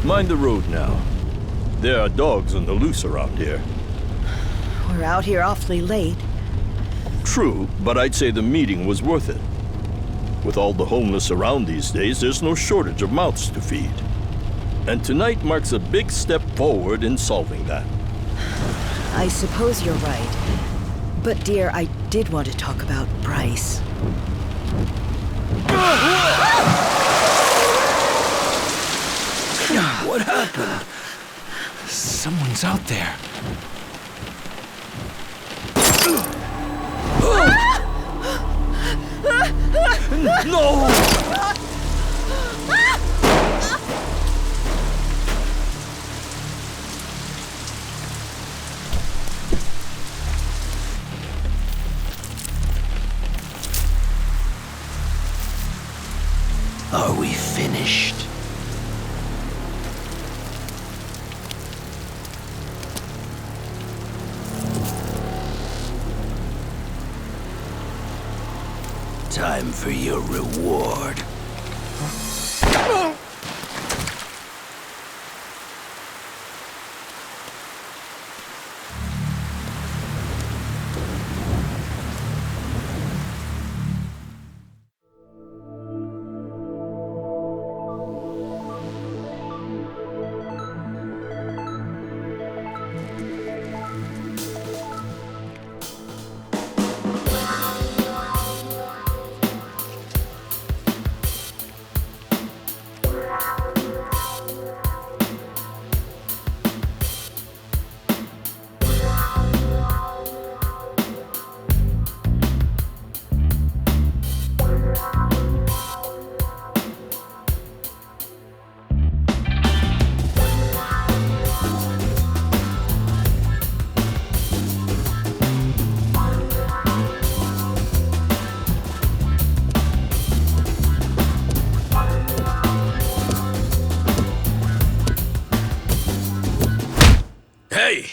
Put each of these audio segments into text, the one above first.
Mind the road now. There are dogs on the loose around here. We're out here awfully late. True, but I'd say the meeting was worth it. With all the homeless around these days, there's no shortage of mouths to feed. And tonight marks a big step forward in solving that. I suppose you're right. But dear, I did want to talk about Bryce. What happened? Someone's out there. No! Are we finished? Time for your reward. Hey!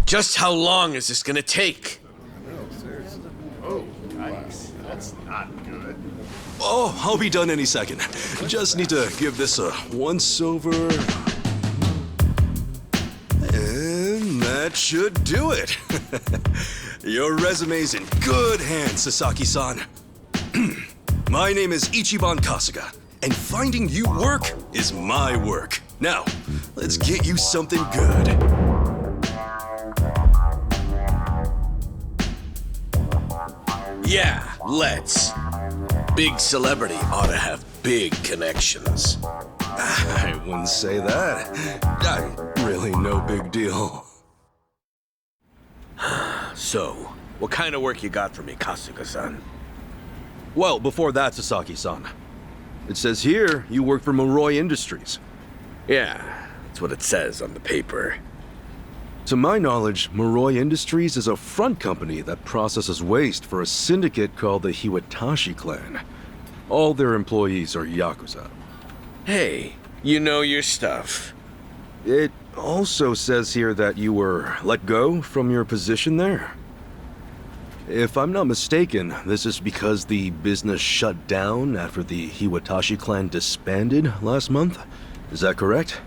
Just how long is this gonna take? Oh, nice. That's not good. Oh, I'll be done any second. Just need to give this a once-over. And that should do it. Your resume's in good hands, Sasaki-san. My name is Ichiban Kasuga, and finding you work is my work. Now, let's get you something good. Yeah, let's. Big celebrity ought to have big connections. I wouldn't say that. I'm really no big deal. So, what kind of work you got for me, Kasuga-san? Well, before that, Sasaki-san. It says here you work for Moroi Industries. Yeah, that's what it says on the paper. To my knowledge, Moroi Industries is a front company that processes waste for a syndicate called the Hiwatashi clan. All their employees are Yakuza. Hey, you know your stuff. It also says here that you were let go from your position there. If I'm not mistaken, this is because the business shut down after the Hiwatashi clan disbanded last month. Is that correct?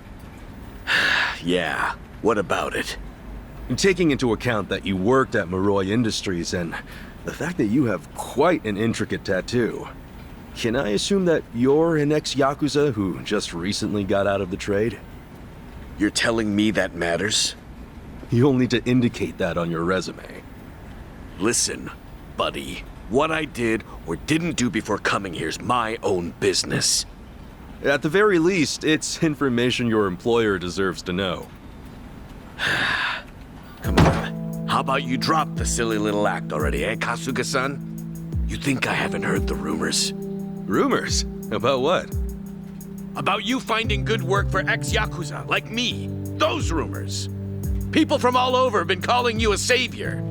Yeah, what about it? Taking into account that you worked at Moroi Industries and the fact that you have quite an intricate tattoo, can I assume that you're an ex-Yakuza who just recently got out of the trade? You're telling me that matters? You'll need to indicate that on your resume. Listen, buddy. What I did or didn't do before coming here's my own business. At the very least, it's information your employer deserves to know. Come on. How about you drop the silly little act already, eh, Kasuga-san? You think I haven't heard the rumors? Rumors? About what? About you finding good work for ex-Yakuza, like me. Those rumors. People from all over have been calling you a savior.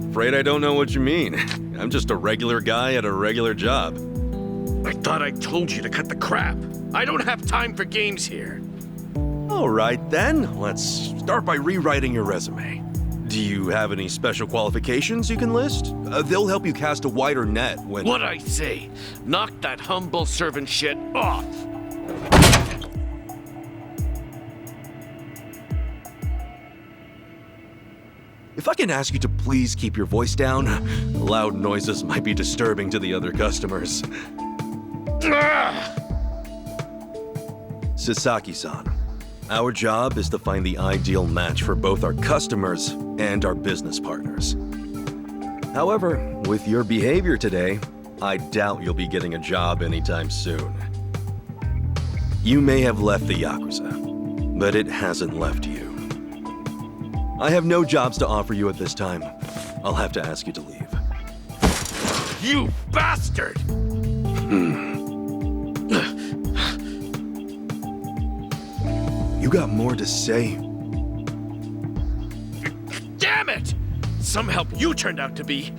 Afraid I don't know what you mean. I'm just a regular guy at a regular job. I thought I told you to cut the crap. I don't have time for games here. All right then, let's start by rewriting your resume. Do you have any special qualifications you can list? They'll help you cast a wider net when— What'd I say? Knock that humble servant shit off. if I can ask you to please keep your voice down, loud noises might be disturbing to the other customers. Sasaki-san, our job is to find the ideal match for both our customers and our business partners. However, with your behavior today, I doubt you'll be getting a job anytime soon. You may have left the Yakuza, but it hasn't left you. I have no jobs to offer you at this time. I'll have to ask you to leave. You bastard! You got more to say? Damn it! Some help you turned out to be.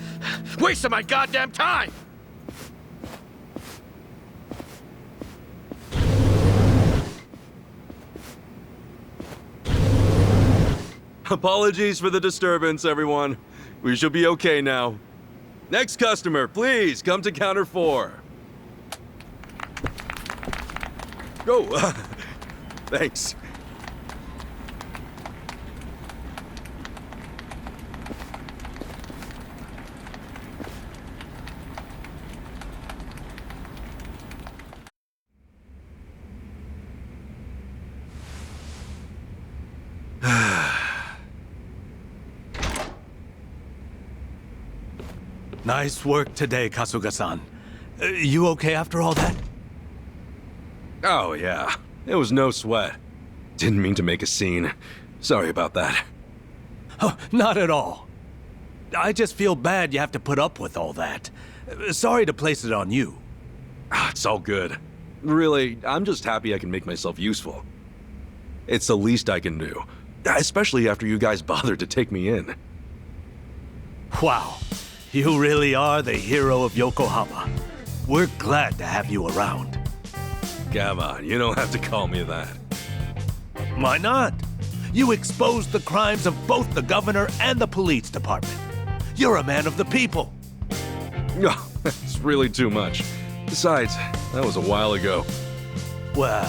Wasting my goddamn time! Apologies for the disturbance, everyone. We should be okay now. Next customer, please come to counter 4. Go. Thanks. Nice work today, Kasuga-san. You okay after all that? Oh, yeah. It was no sweat. Didn't mean to make a scene. Sorry about that. Oh, not at all. I just feel bad you have to put up with all that. Sorry to place it on you. It's all good. Really, I'm just happy I can make myself useful. It's the least I can do. Especially after you guys bothered to take me in. Wow. You really are the hero of Yokohama. We're glad to have you around. Come on, you don't have to call me that. Why not? You exposed the crimes of both the governor and the police department. You're a man of the people. No, it's really too much. Besides, that was a while ago. Well,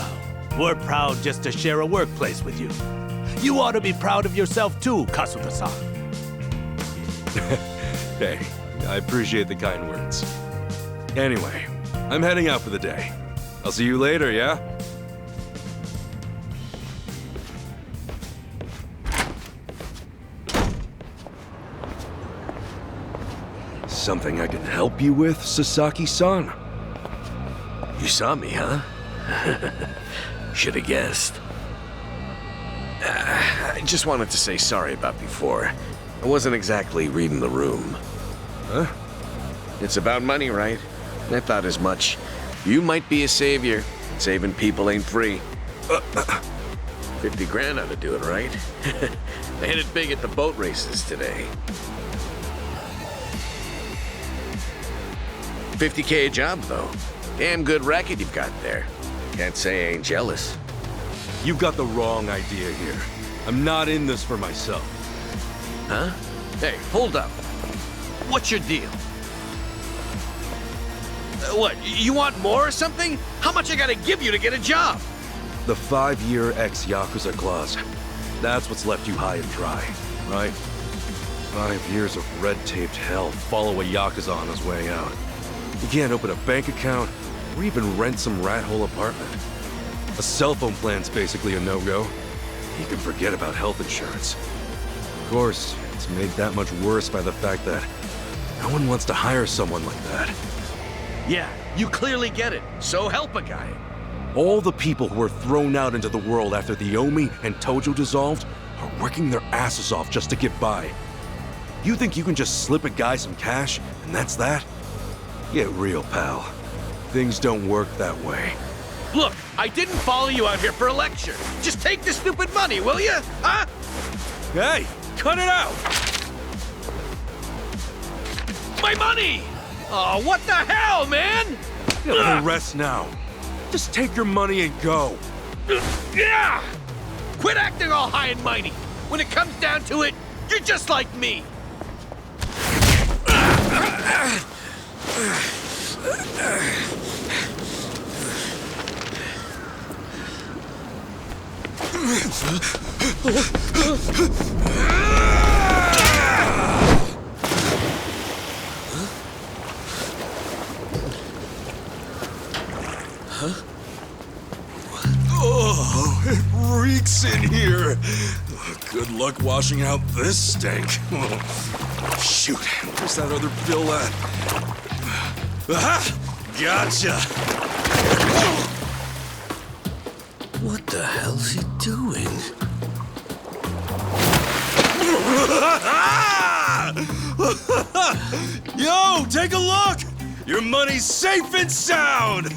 we're proud just to share a workplace with you. You ought to be proud of yourself too, Kasuga-san. Hey, I appreciate the kind words. Anyway, I'm heading out for the day. I'll see you later, yeah? Something I can help you with, Sasaki-san? You saw me, huh? Should have guessed. I just wanted to say sorry about before. I wasn't exactly reading the room. Huh? It's about money, right? I thought as much. You might be a savior. Saving people ain't free. 50 grand ought to do it, right? I hit it big at the boat races today. 50K a job, though. Damn good racket you've got there. Can't say I ain't jealous. You've got the wrong idea here. I'm not in this for myself. Huh? Hey, hold up. What's your deal? What, you want more or something? How much I gotta give you to get a job? The 5-year ex-Yakuza clause. That's what's left you high and dry, right? 5 years of red-taped hell follow a Yakuza on his way out. You can't open a bank account or even rent some rat hole apartment. A cell phone plan's basically a no-go. You can forget about health insurance. Of course, it's made that much worse by the fact that no one wants to hire someone like that. Yeah, you clearly get it. So help a guy. All the people who were thrown out into the world after the Omi and Tojo dissolved are working their asses off just to get by. You think you can just slip a guy some cash, and that's that? Get real, pal. Things don't work that way. Look, I didn't follow you out here for a lecture. Just take the stupid money, will you? Huh? Hey, cut it out! My money! Oh, what the hell, man? You'll rest now. Just take your money and go. Yeah! Quit acting all high and mighty. When it comes down to it, you're just like me. Oh, it reeks in here. Good luck washing out this stank. Shoot, where's that other bill at? Aha! Gotcha! What the hell's he doing? Yo, take a look! Your money's safe and sound!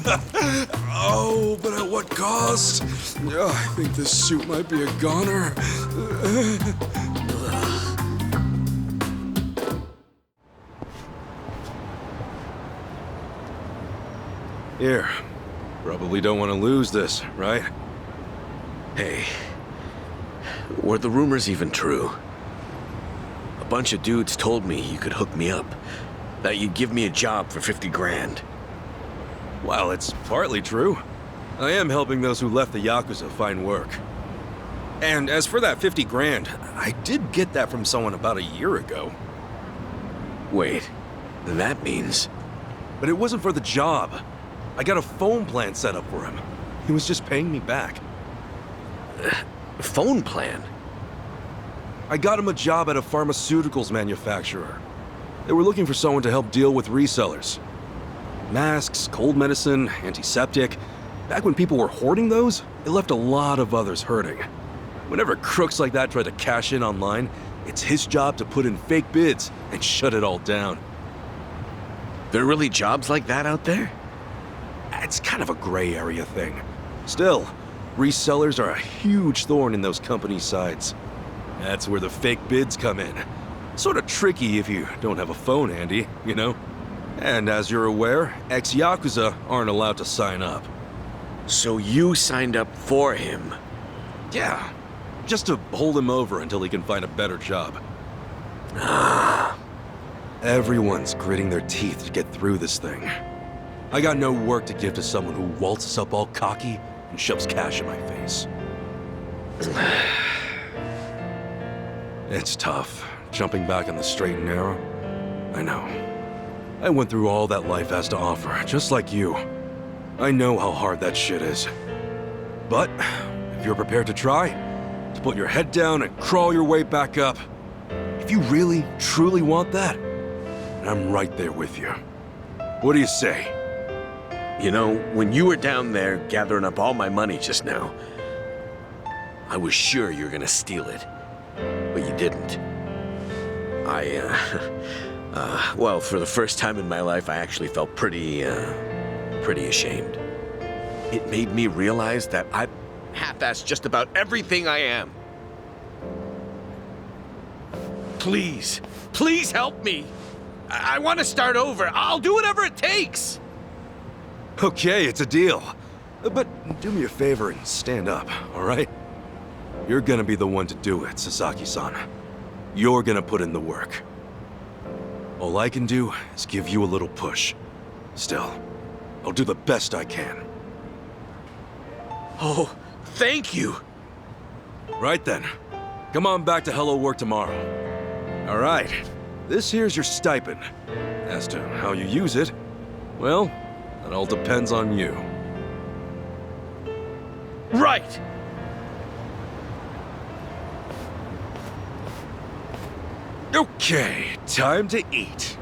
Oh, but at what cost? Oh, I think this suit might be a goner. Here. Probably don't want to lose this, right? Hey, were the rumors even true? A bunch of dudes told me you could hook me up, that you'd give me a job for 50 grand. Well, it's partly true. I am helping those who left the Yakuza find work. And as for that 50 grand, I did get that from someone about a year ago. Wait, that means... But it wasn't for the job. I got a phone plan set up for him. He was just paying me back. Phone plan? I got him a job at a pharmaceuticals manufacturer. They were looking for someone to help deal with resellers. Masks, cold medicine, antiseptic. Back when people were hoarding those, it left a lot of others hurting. Whenever crooks like that try to cash in online, it's his job to put in fake bids and shut it all down. There are really jobs like that out there? It's kind of a gray area thing. Still, resellers are a huge thorn in those companies' sides. That's where the fake bids come in. Sort of tricky if you don't have a phone handy, you know? And as you're aware, ex-Yakuza aren't allowed to sign up. So you signed up for him? Yeah, just to hold him over until he can find a better job. Everyone's gritting their teeth to get through this thing. I got no work to give to someone who waltzes up all cocky and shoves cash in my face. It's tough, jumping back on the straight and narrow. I know. I went through all that life has to offer, just like you. I know how hard that shit is. But if you're prepared to try, to put your head down and crawl your way back up, if you really, truly want that, I'm right there with you. What do you say? You know, when you were down there gathering up all my money just now, I was sure you were gonna steal it, but you didn't. Well, for the first time in my life, I actually felt pretty ashamed. It made me realize that I half-assed just about everything I am. Please, please help me. I want to start over. I'll do whatever it takes. Okay, it's a deal. But do me a favor and stand up, all right? You're gonna be the one to do it, Sasaki-san. You're gonna put in the work. All I can do is give you a little push. Still, I'll do the best I can. Oh, thank you. Right then. Come on back to Hello Work tomorrow. All right. This here's your stipend. As to how you use it, well, that all depends on you. Right. Okay, time to eat.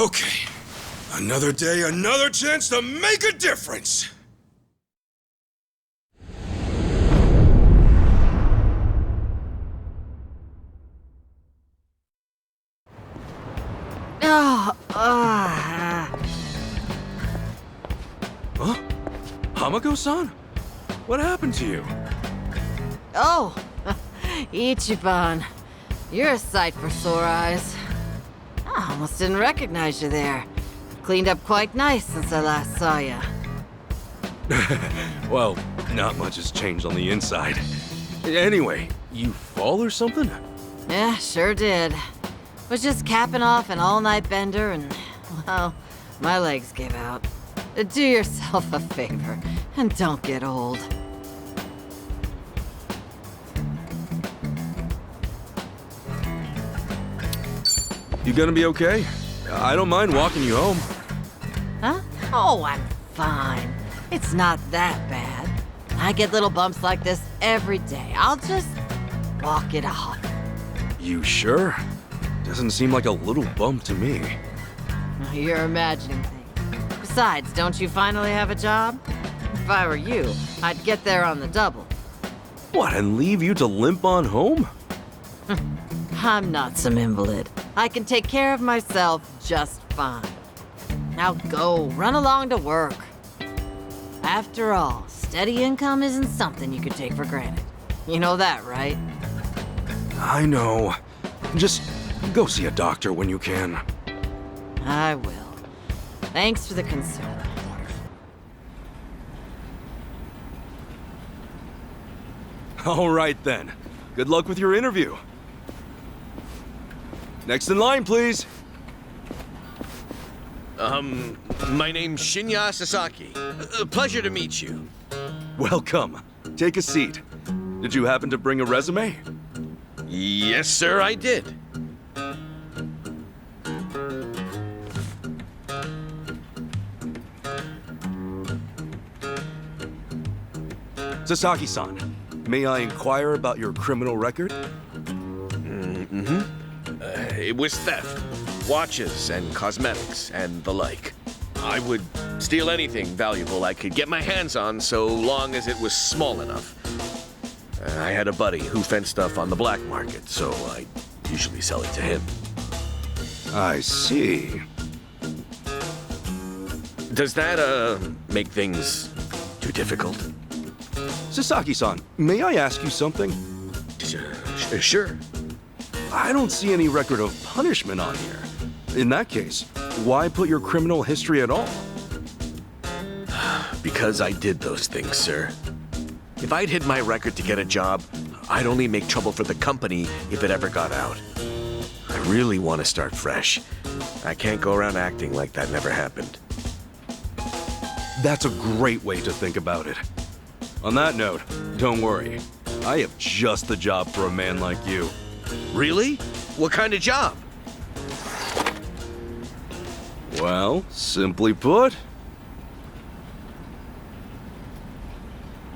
Okay. Another day, another chance to make a difference! Oh, Huh? Hamako-san? What happened to you? oh, Ichiban. You're a sight for sore eyes. I almost didn't recognize you there. Cleaned up quite nice since I last saw you. Well, not much has changed on the inside. Anyway, you fall or something? Yeah, sure did. Was just capping off an all-night bender and, well, my legs gave out. Do yourself a favor and don't get old. You gonna be okay? I don't mind walking you home. Huh? Oh, I'm fine. It's not that bad. I get little bumps like this every day. I'll just walk it off. You sure? Doesn't seem like a little bump to me. You're imagining things. Besides, don't you finally have a job? If I were you, I'd get there on the double. What, and leave you to limp on home? I'm not some invalid. I can take care of myself just fine. Now go, run along to work. After all, steady income isn't something you can take for granted. You know that, right? I know. Just go see a doctor when you can. I will. Thanks for the concern. All right then. Good luck with your interview. Next in line, please. My name's Shinya Sasaki. Pleasure to meet you. Welcome. Take a seat. Did you happen to bring a resume? Yes, sir, I did. Sasaki-san, may I inquire about your criminal record? It was theft, watches and cosmetics and the like. I would steal anything valuable I could get my hands on so long as it was small enough. I had a buddy who fenced stuff on the black market, so I usually sell it to him. I see. Does that, make things too difficult? Sasaki-san, may I ask you something? Sure. I don't see any record of punishment on here. In that case, why put your criminal history at all? Because I did those things, sir. If I'd hid my record to get a job, I'd only make trouble for the company if it ever got out. I really want to start fresh. I can't go around acting like that never happened. That's a great way to think about it. On that note, don't worry. I have just the job for a man like you. Really? What kind of job? Well, simply put,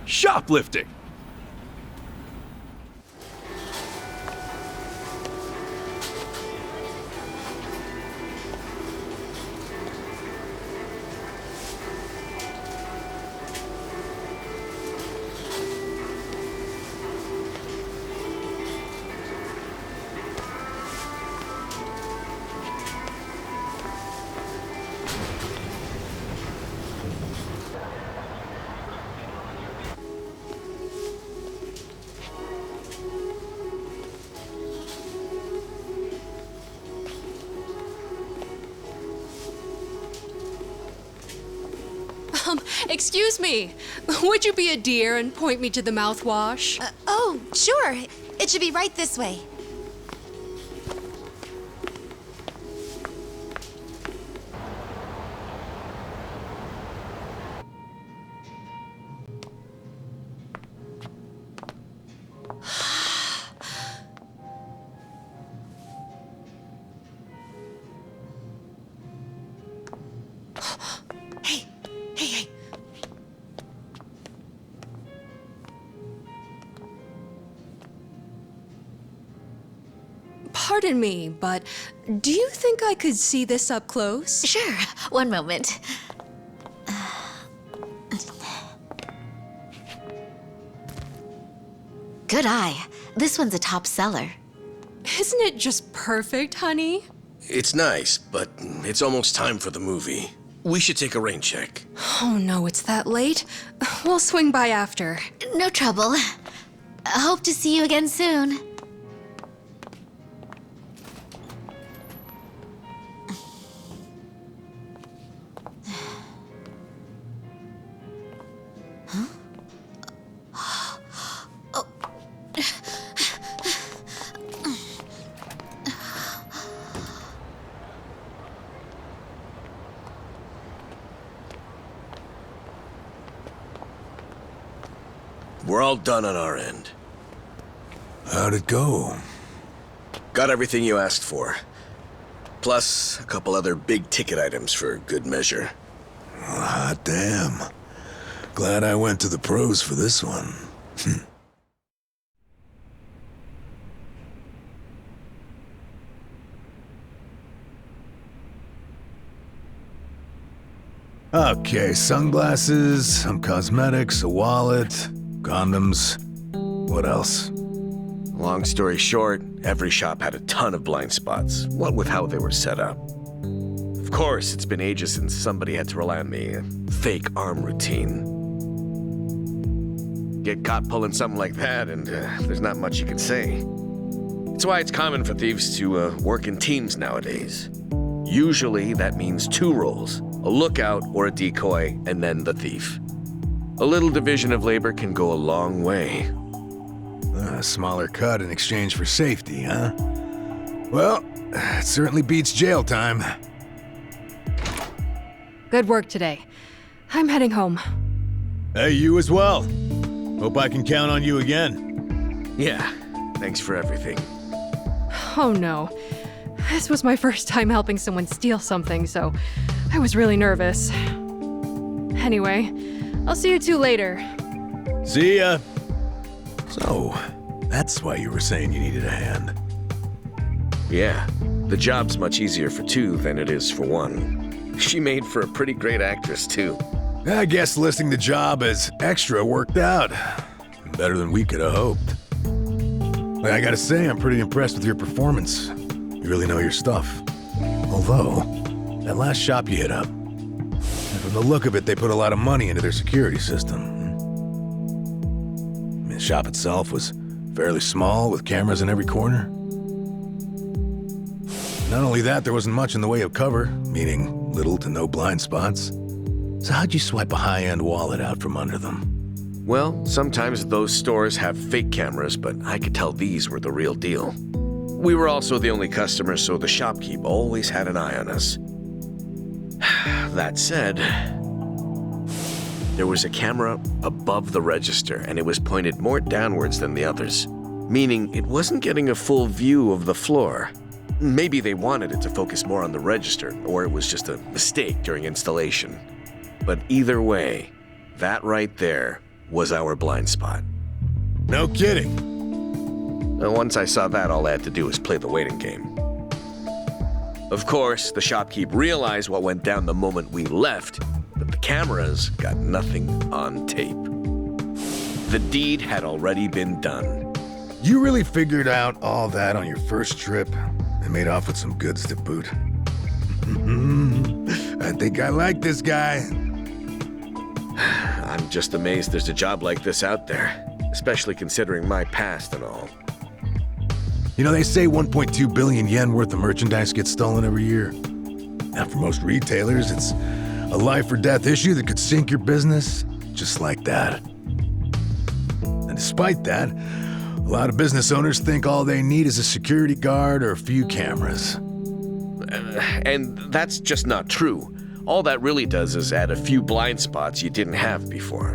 shoplifting. Excuse me. Would you be a dear and point me to the mouthwash? Oh, sure. It should be right this way. Hey, hey, hey. Pardon me, but Do you think I could see this up close? Sure, one moment. Good eye. This one's a top seller. Isn't it just perfect, honey? It's nice, but it's almost time for the movie. We should take a rain check. Oh no, it's that late. We'll swing by after. No trouble. I hope to see you again soon. We're all done on our end. How'd it go? Got everything you asked for. Plus, a couple other big-ticket items for good measure. Hot damn. Glad I went to the pros for this one. Okay, sunglasses, some cosmetics, a wallet, condoms. What else? Long story short, every shop had a ton of blind spots, what with how they were set up. Of course, it's been ages since somebody had to rely on the fake arm routine. Get caught pulling something like that, and there's not much you can say. It's why it's common for thieves to work in teams nowadays. Usually, that means 2 roles, a lookout or a decoy, and then the thief. A little division of labor can go a long way. A smaller cut in exchange for safety, huh? Well, it certainly beats jail time. Good work today. I'm heading home. Hey, you as well. Hope I can count on you again. Yeah, thanks for everything. Oh no. This was my first time helping someone steal something, so I was really nervous. Anyway, I'll see you two later. See ya. So, that's why you were saying you needed a hand. Yeah, the job's much easier for 2 than it is for 1. She made for a pretty great actress, too. I guess listing the job as extra worked out. Better than we could have hoped. But I gotta say, I'm pretty impressed with your performance. You really know your stuff. Although, that last shop you hit up, from the look of it, they put a lot of money into their security system. I mean, the shop itself was fairly small, with cameras in every corner. Not only that, there wasn't much in the way of cover, meaning little to no blind spots. So how'd you swipe a high-end wallet out from under them? Well, sometimes those stores have fake cameras, but I could tell these were the real deal. We were also the only customers, so the shopkeep always had an eye on us. That said, there was a camera above the register, and it was pointed more downwards than the others, meaning it wasn't getting a full view of the floor. Maybe they wanted it to focus more on the register, or it was just a mistake during installation. But either way, that right there was our blind spot. No kidding. And once I saw that, all I had to do was play the waiting game. Of course, the shopkeep realized what went down the moment we left, but the cameras got nothing on tape. The deed had already been done. You really figured out all that on your first trip and made off with some goods to boot. I think I like this guy. I'm just amazed there's a job like this out there, especially considering my past and all. You know, they say 1.2 billion yen worth of merchandise gets stolen every year. Now, for most retailers, it's a life or death issue that could sink your business, just like that. And despite that, a lot of business owners think all they need is a security guard or a few cameras. And that's just not true. All that really does is add a few blind spots you didn't have before.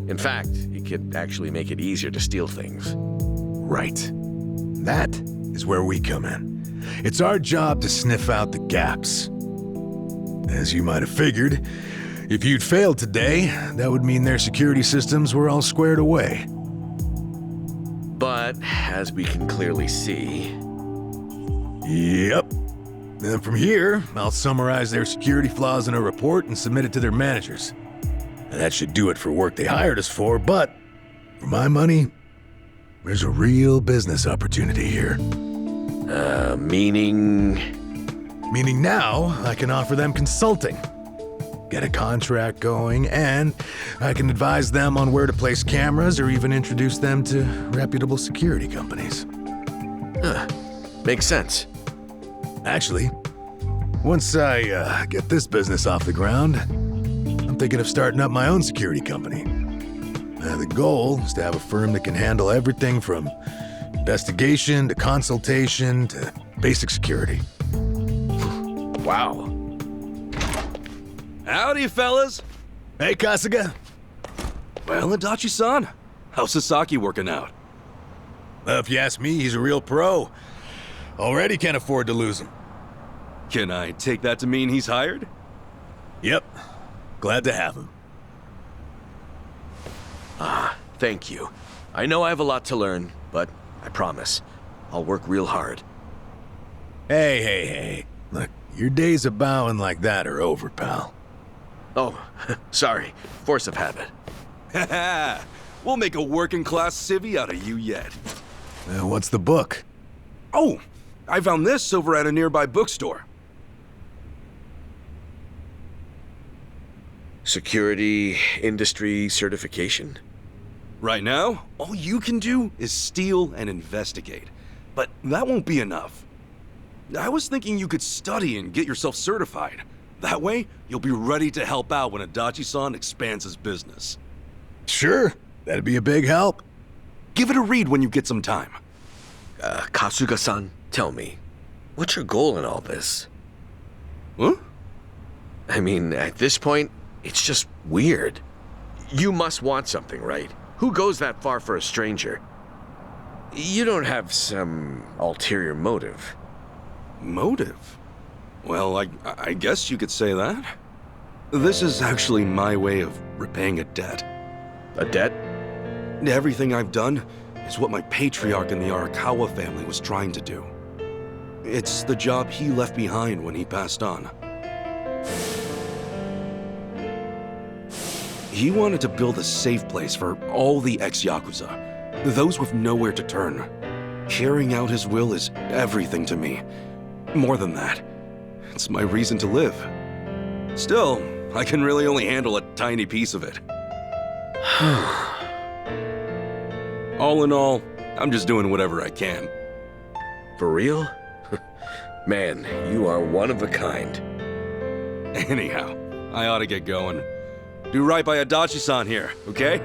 In fact, it could actually make it easier to steal things. Right. That is where we come in. It's our job to sniff out the gaps. As you might have figured, if you'd failed today, that would mean their security systems were all squared away. But, as we can clearly see... Yep. Then from here, I'll summarize their security flaws in a report and submit it to their managers. And that should do it for work they hired us for, but for my money, there's a real business opportunity here. Meaning? Meaning now, I can offer them consulting. Get a contract going, and I can advise them on where to place cameras or even introduce them to reputable security companies. Makes sense. Actually, once I get this business off the ground, I'm thinking of starting up my own security company. The goal is to have a firm that can handle everything from investigation to consultation to basic security. Wow. Howdy, fellas. Hey, Kasuga. Well, Adachi-san, how's Sasaki working out? If you ask me, he's a real pro. Already can't afford to lose him. Can I take that to mean he's hired? Yep. Glad to have him. Thank you. I know I have a lot to learn, but I promise, I'll work real hard. Hey. Look, your days of bowing like that are over, pal. Oh, sorry. Force of habit. Haha, we'll make a working-class civvy out of you yet. What's the book? Oh, I found this over at a nearby bookstore. Security industry certification? Right now, all you can do is steal and investigate. But that won't be enough. I was thinking you could study and get yourself certified. That way, you'll be ready to help out when Adachi-san expands his business. Sure, that'd be a big help. Give it a read when you get some time. Kasuga-san, tell me, what's your goal in all this? Huh? I mean, at this point, it's just weird. You must want something, right? Who goes that far for a stranger? You don't have some ulterior motive. Motive? Well, I guess you could say that. This is actually my way of repaying a debt. A debt? Everything I've done is what my patriarch in the Arakawa family was trying to do. It's the job he left behind when he passed on. He wanted to build a safe place for all the ex-Yakuza, those with nowhere to turn. Carrying out his will is everything to me. More than that, it's my reason to live. Still, I can really only handle a tiny piece of it. All in all, I'm just doing whatever I can. For real? Man, you are one of a kind. Anyhow, I ought to get going. Do right by Adachi-san here, okay?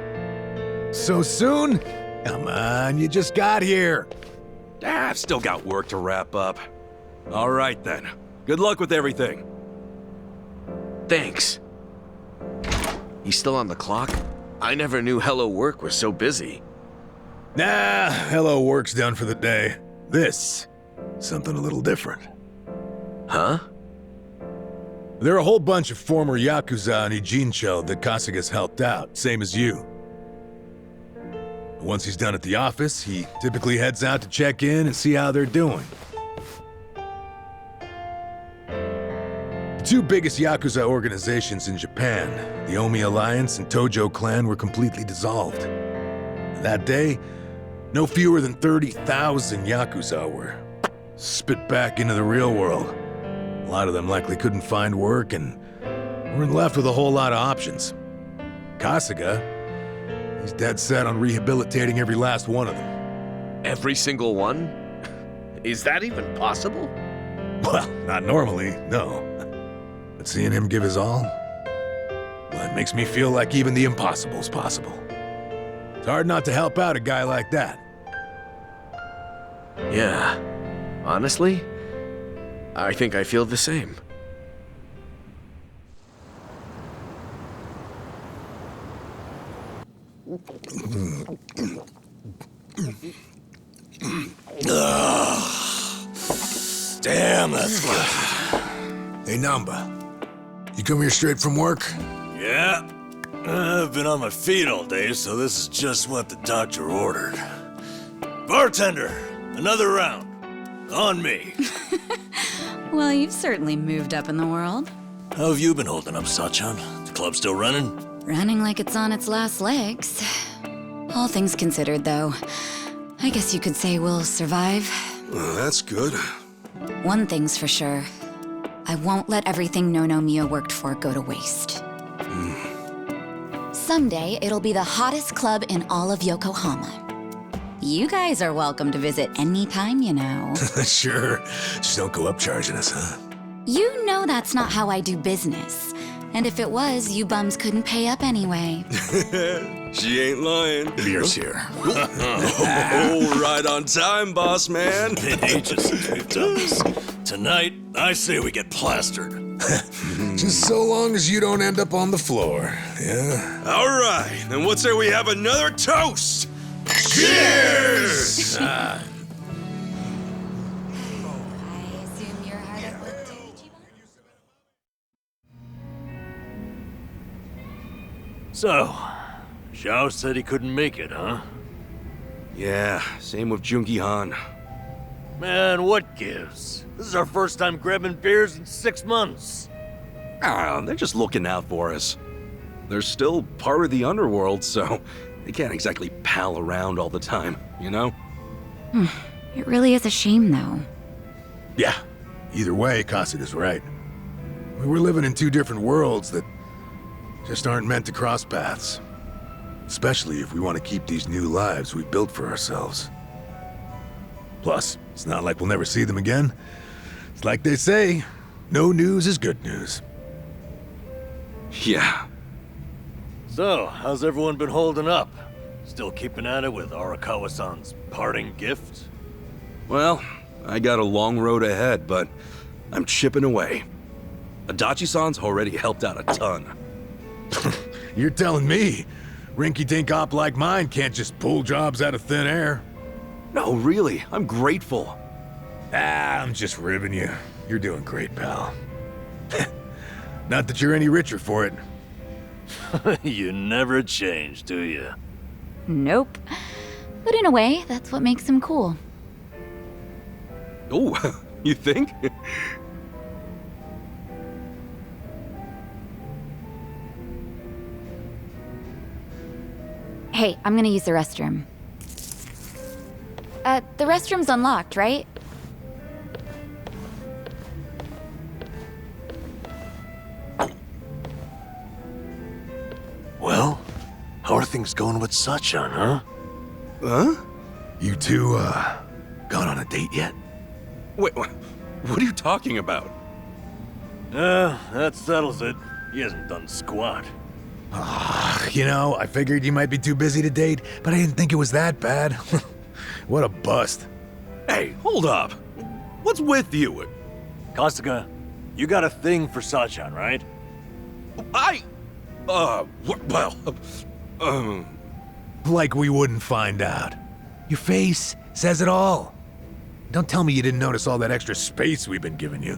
So soon? Come on, you just got here. I've still got work to wrap up. All right then. Good luck with everything. Thanks. He's still on the clock? I never knew Hello Work was so busy. Nah, hello work's done for the day. This, something a little different. Huh? There are a whole bunch of former Yakuza in Ijincho that Kasuga's helped out, same as you. Once he's done at the office, he typically heads out to check in and see how they're doing. The two biggest Yakuza organizations in Japan, the Omi Alliance and Tojo Clan, were completely dissolved. That day, no fewer than 30,000 Yakuza were spit back into the real world. A lot of them likely couldn't find work and weren't left with a whole lot of options. Kasuga, he's dead set on rehabilitating every last one of them. Every single one? Is that even possible? Well, not normally, no. But seeing him give his all, well, it makes me feel like even the impossible's possible. It's hard not to help out a guy like that. Yeah. Honestly, I think I feel the same. Damn, that's good. Hey, Namba, you come here straight from work? Yeah, I've been on my feet all day, so this is just what the doctor ordered. Bartender, another round. On me. Well, you've certainly moved up in the world. How have you been holding up, Sachan? The club still running? Running like it's on its last legs. All things considered, though, I guess you could say we'll survive. Well, that's good. One thing's for sure. I won't let everything No Mia worked for go to waste. Someday, it'll be the hottest club in all of Yokohama. You guys are welcome to visit anytime, you know. Sure. Just don't go up charging us, huh? You know that's not how I do business. And if it was, you bums couldn't pay up anyway. She ain't lying. Beer's here. Oh, right on time, boss man. Been ages since we've done this. Tonight, I say we get plastered. Just so long as you don't end up on the floor, yeah? All right, then what say we have another toast? Cheers! I assume you're hard at work too, Ichiban? So, Zhao said he couldn't make it, huh? Yeah, same with Junki Han. Man, what gives? This is our first time grabbing beers in 6 months. Ah, they're just looking out for us. They're still part of the underworld, so they can't exactly pal around all the time, you know? It really is a shame, though. Yeah. Either way, Kasuga's right. We're living in two different worlds that just aren't meant to cross paths. Especially if we want to keep these new lives we've built for ourselves. Plus, it's not like we'll never see them again. It's like they say, no news is good news. Yeah. So, how's everyone been holding up? Still keeping at it with Arakawa-san's parting gift? Well, I got a long road ahead, but I'm chipping away. Adachi-san's already helped out a ton. You're telling me rinky-dink op like mine can't just pull jobs out of thin air? No, really, I'm grateful. I'm just ribbing you. You're doing great, pal. Not that you're any richer for it. You never change, do you? Nope. But in a way, that's what makes him cool. Oh, you think? Hey, I'm gonna use the restroom. The restroom's unlocked, right? Well, how are things going with Sachan, huh? Huh? You two, gone on a date yet? Wait, what are you talking about? That settles it. He hasn't done squat. You know, I figured you might be too busy to date, but I didn't think it was that bad. What a bust. Hey, hold up. What's with you? Kasuga, you got a thing for Sachan, right? Like we wouldn't find out. Your face says it all. Don't tell me you didn't notice all that extra space we've been giving you.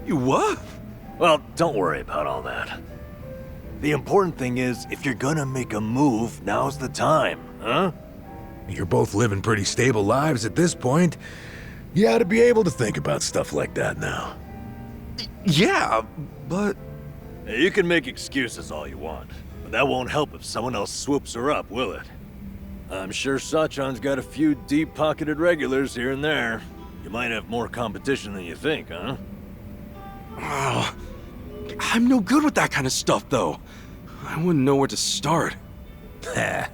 You what? Well, don't worry about all that. The important thing is, if you're gonna make a move, now's the time, huh? You're both living pretty stable lives at this point. You ought to be able to think about stuff like that now. Yeah, but... You can make excuses all you want, but that won't help if someone else swoops her up, will it? I'm sure Sachan's got a few deep-pocketed regulars here and there. You might have more competition than you think, huh? Oh, I'm no good with that kind of stuff, though. I wouldn't know where to start. Yeah,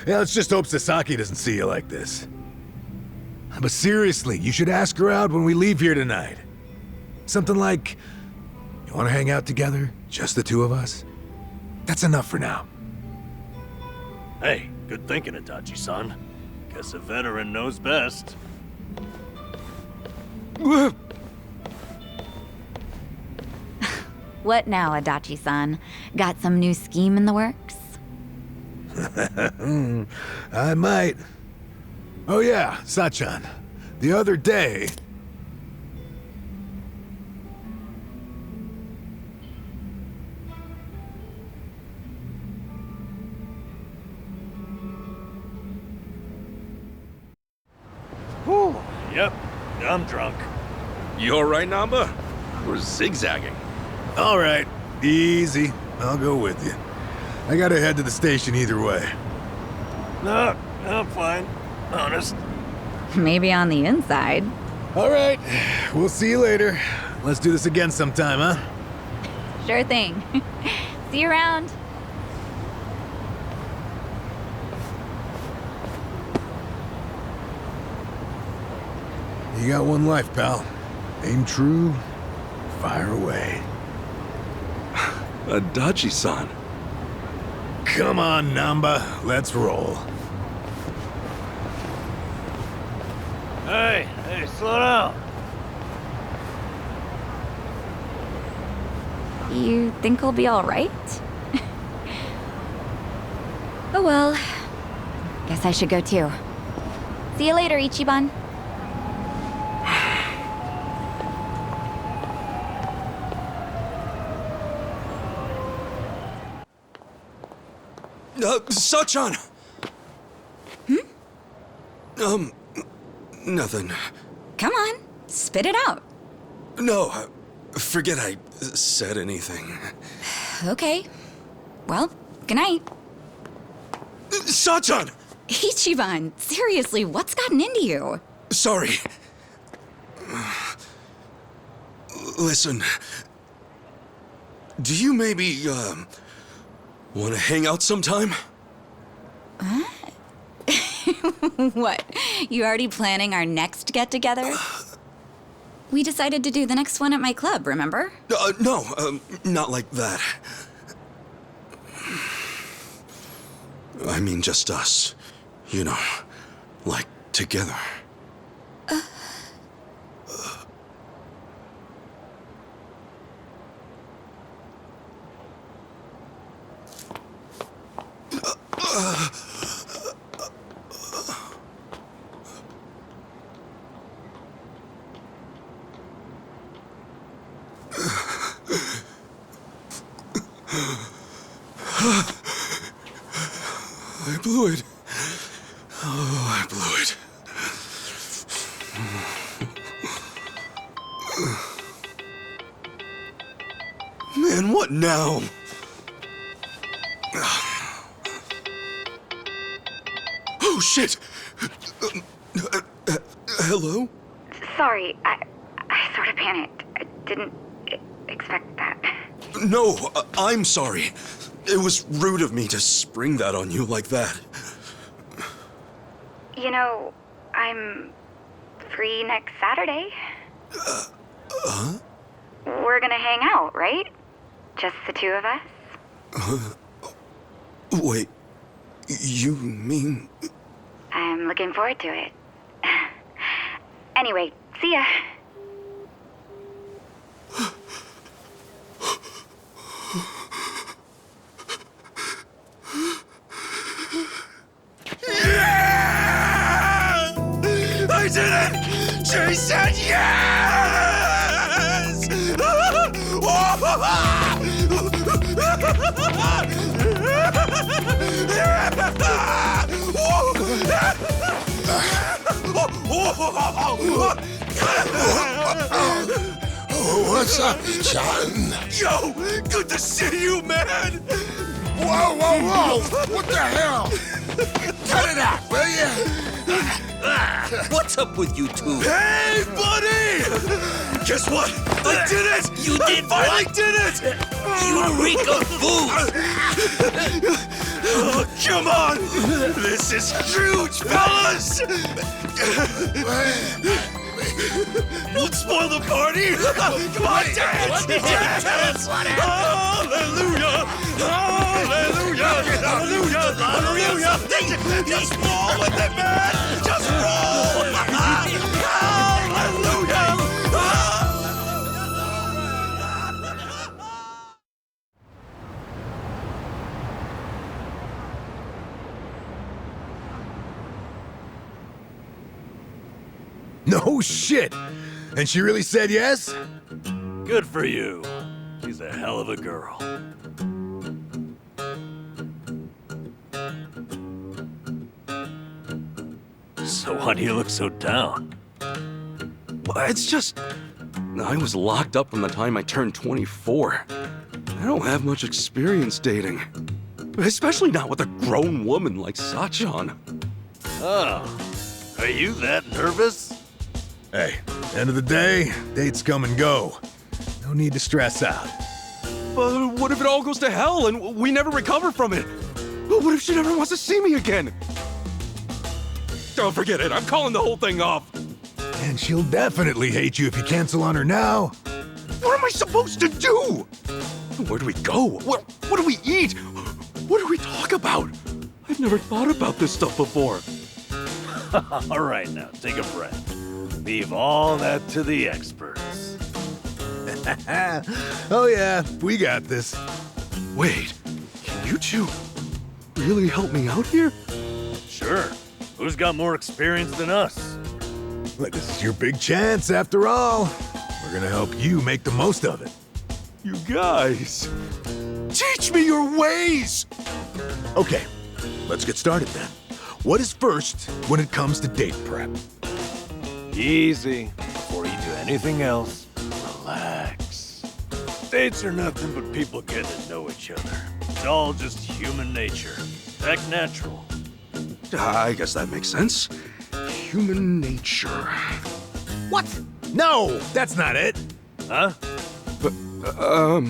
let's just hope Sasaki doesn't see you like this. But seriously, you should ask her out when we leave here tonight. Something like, you want to hang out together? Just the two of us? That's enough for now. Hey, good thinking, Itachi-san. Guess a veteran knows best. What now, Adachi-san? Got some new scheme in the works? I might. Oh yeah, Sachan. The other day... Whew. Yep, I'm drunk. You alright, Namba? We're zigzagging. All right, easy. I'll go with you. I gotta head to the station either way. No, I'm fine. Honest. Maybe on the inside. All right, we'll see you later. Let's do this again sometime, huh? Sure thing. See you around. You got one life, pal. Aim true, fire away. Adachi-san. Come on, Namba, let's roll. Hey, slow down. You think I'll be all right? Oh well. Guess I should go too. See you later, Ichiban. Sachan! Nothing. Come on, spit it out. No, forget I said anything. Okay. Well, good night. Sachan! Ichiban, seriously, what's gotten into you? Sorry. Listen. Do you maybe, want to hang out sometime? What? You already planning our next get-together? We decided to do the next one at my club, remember? No, not like that. I mean just us. You know, like together. I blew it. Oh, I blew it. Man, what now? Oh, shit! Hello? Sorry, I sort of panicked. I didn't expect that. No, I'm sorry. It was rude of me to spring that on you like that. You know, I'm free next Saturday. We're gonna hang out, right? Just the two of us? Wait, you mean... I'm looking forward to it. Anyway, see ya. I did it! She said yes! What's up, John? Yo, good to see you, man! Whoa, whoa, whoa! What the hell? Cut it out, will you? What's up with you two? Hey, buddy! Guess what? I did it! You did I finally what? did it! You reek of food! Oh, come on! This is huge, fellas! Don't spoil the party! Come on, dance! Dance! Hallelujah! Hallelujah! Hallelujah! Hallelujah! Just roll with it, man! Just roll! Hallelujah! No shit! And she really said yes? Good for you. She's a hell of a girl. So why do you look so down? It's just... I was locked up from the time I turned 24. I don't have much experience dating. Especially not with a grown woman like Sachan. Oh, are you that nervous? Hey, end of the day, dates come and go. No need to stress out. But what if it all goes to hell and we never recover from it? What if she never wants to see me again? Oh, forget it. I'm calling the whole thing off. And she'll definitely hate you if you cancel on her now. What am I supposed to do? Where do we go? What do we eat? What do we talk about? I've never thought about this stuff before. All right, now, take a breath. Leave all that to the experts. Oh yeah, we got this. Wait, can you two really help me out here? Sure. Who's got more experience than us? Look, this is your big chance after all. We're gonna help you make the most of it. You guys, teach me your ways! Okay, let's get started then. What is first when it comes to date prep? Easy. Before you do anything else, relax. Dates are nothing but people getting to know each other. It's all just human nature. Heck, natural. I guess that makes sense. Human nature. What? No, that's not it. Huh? A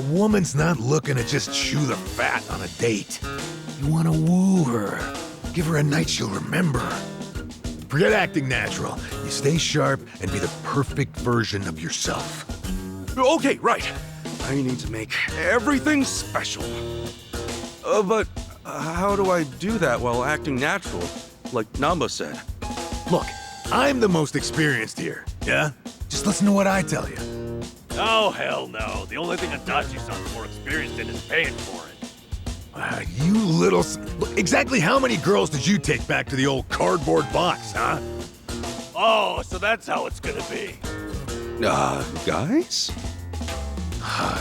woman's not looking to just chew the fat on a date. You want to woo her. Give her a night she'll remember. Forget acting natural. You stay sharp and be the perfect version of yourself. Okay, right. I need to make everything special. But how do I do that while acting natural, like Namba said? Look, I'm the most experienced here, yeah? Just listen to what I tell you. Oh, hell no. The only thing Adachi-san's more experienced in is paying for it. You little... Look, exactly how many girls did you take back to the old cardboard box, huh? Oh, so that's how it's gonna be. Guys?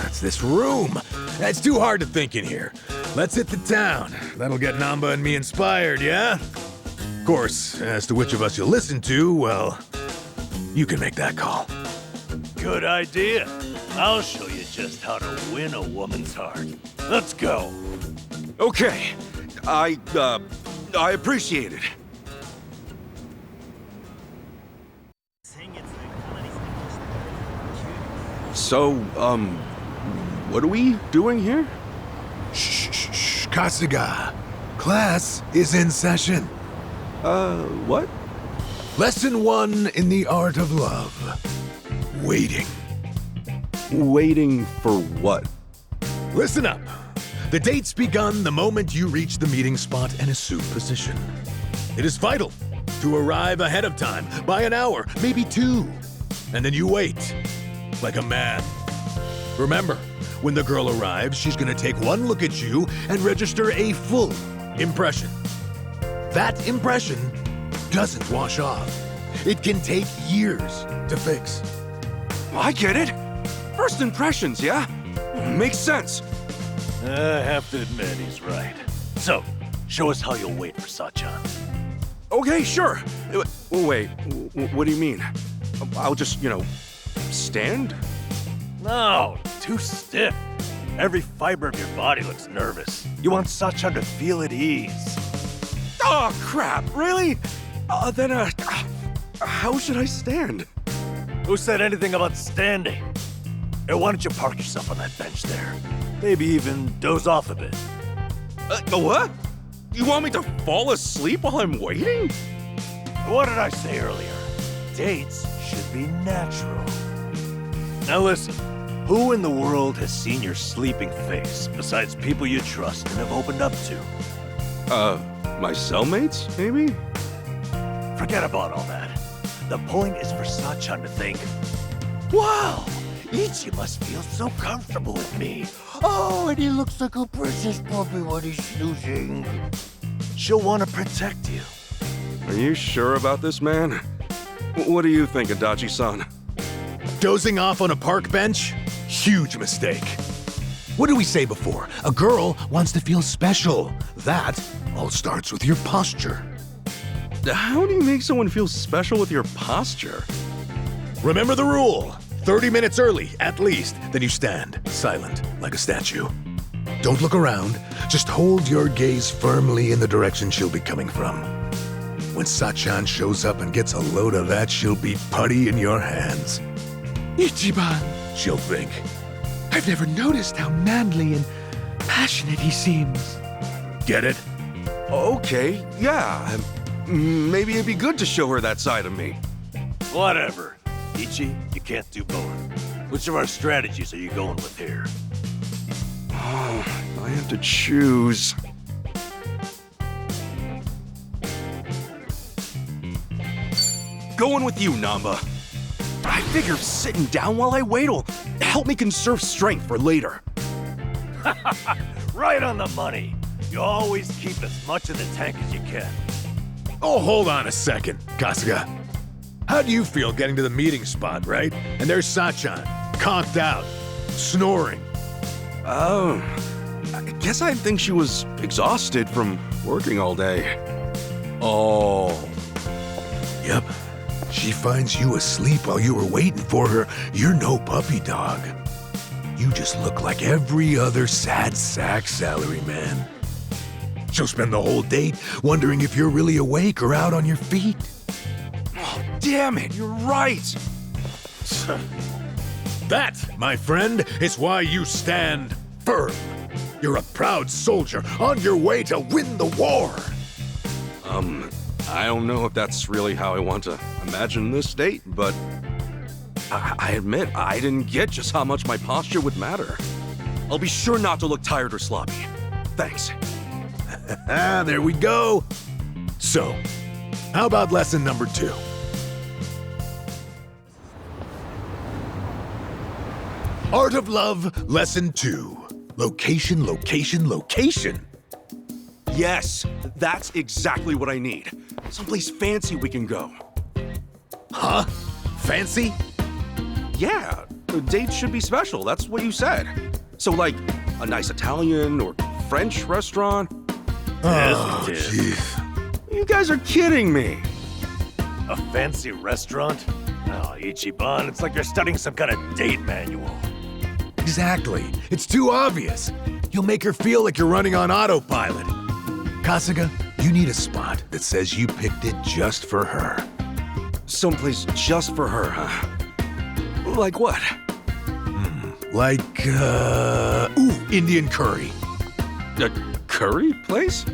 It's this room. It's too hard to think in here. Let's hit the town. That'll get Namba and me inspired, yeah? Of course, as to which of us you'll listen to, well, you can make that call. Good idea. I'll show you just how to win a woman's heart. Let's go. Okay. I appreciate it. So, what are we doing here? Shh, Kasuga. Class is in session. What? Lesson 1 in the art of love. Waiting. Waiting for what? Listen up. The date's begun the moment you reach the meeting spot and assume position. It is vital to arrive ahead of time, by an hour, maybe 2. And then you wait, like a man. Remember, when the girl arrives, she's gonna take one look at you and register a full impression. That impression doesn't wash off. It can take years to fix. I get it. First impressions, yeah? Makes sense. I have to admit, he's right. So, show us how you'll wait for Sachan. Okay, sure. Wait, what do you mean? I'll just, stand? No, too stiff. Every fiber of your body looks nervous. You want Sachan to feel at ease. Oh, crap, really? Then, how should I stand? Who said anything about standing? Hey, why don't you park yourself on that bench there? Maybe even doze off a bit. What? You want me to fall asleep while I'm waiting? What did I say earlier? Dates should be natural. Now listen, who in the world has seen your sleeping face besides people you trust and have opened up to? My cellmates, maybe? Forget about all that. The point is for Sachan to think, wow, Ichi must feel so comfortable with me. Oh, and he looks like a precious puppy when he's snoozing. She'll want to protect you. Are you sure about this, man? What do you think, Adachi-san? Dozing off on a park bench? Huge mistake. What did we say before? A girl wants to feel special. That all starts with your posture. How do you make someone feel special with your posture? Remember the rule. 30 minutes early, at least. Then you stand, silent, like a statue. Don't look around. Just hold your gaze firmly in the direction she'll be coming from. When Sachan shows up and gets a load of that, she'll be putty in your hands. Ichiban, She'll think. I've never noticed how manly and passionate he seems. Get it? Okay, yeah. Maybe it'd be good to show her that side of me. Whatever. Ichi, you can't do both. Which of our strategies are you going with here? Oh, I have to choose. Going with you, Namba. I figure sitting down while I wait will help me conserve strength for later. Right on the money. You always keep as much in the tank as you can. Oh, hold on a second, Kasuga. How do you feel getting to the meeting spot, right? And there's Sachan, conked out, snoring. Oh, I guess I think she was exhausted from working all day. Oh. Yep. She finds you asleep while you were waiting for her. You're no puppy dog. You just look like every other sad sack salaryman. She'll spend the whole date wondering if you're really awake or out on your feet. Oh, damn it, you're right. That, my friend, is why you stand firm. You're a proud soldier on your way to win the war. I don't know if that's really how I want to imagine this date, but I admit I didn't get just how much my posture would matter. I'll be sure not to look tired or sloppy. Thanks. There we go. So, how about lesson number 2? Art of Love, lesson 2. Location, location, location. Yes, that's exactly what I need. Someplace fancy we can go. Huh? Fancy? Yeah, the date should be special. That's what you said. So, like, a nice Italian or French restaurant. Oh, jeez. You guys are kidding me. A fancy restaurant? Oh, Ichiban, it's like you're studying some kind of date manual. Exactly. It's too obvious. You'll make her feel like you're running on autopilot. Kasuga, you need a spot that says you picked it just for her. Someplace just for her, huh? Like what? Like, Indian curry. A curry place?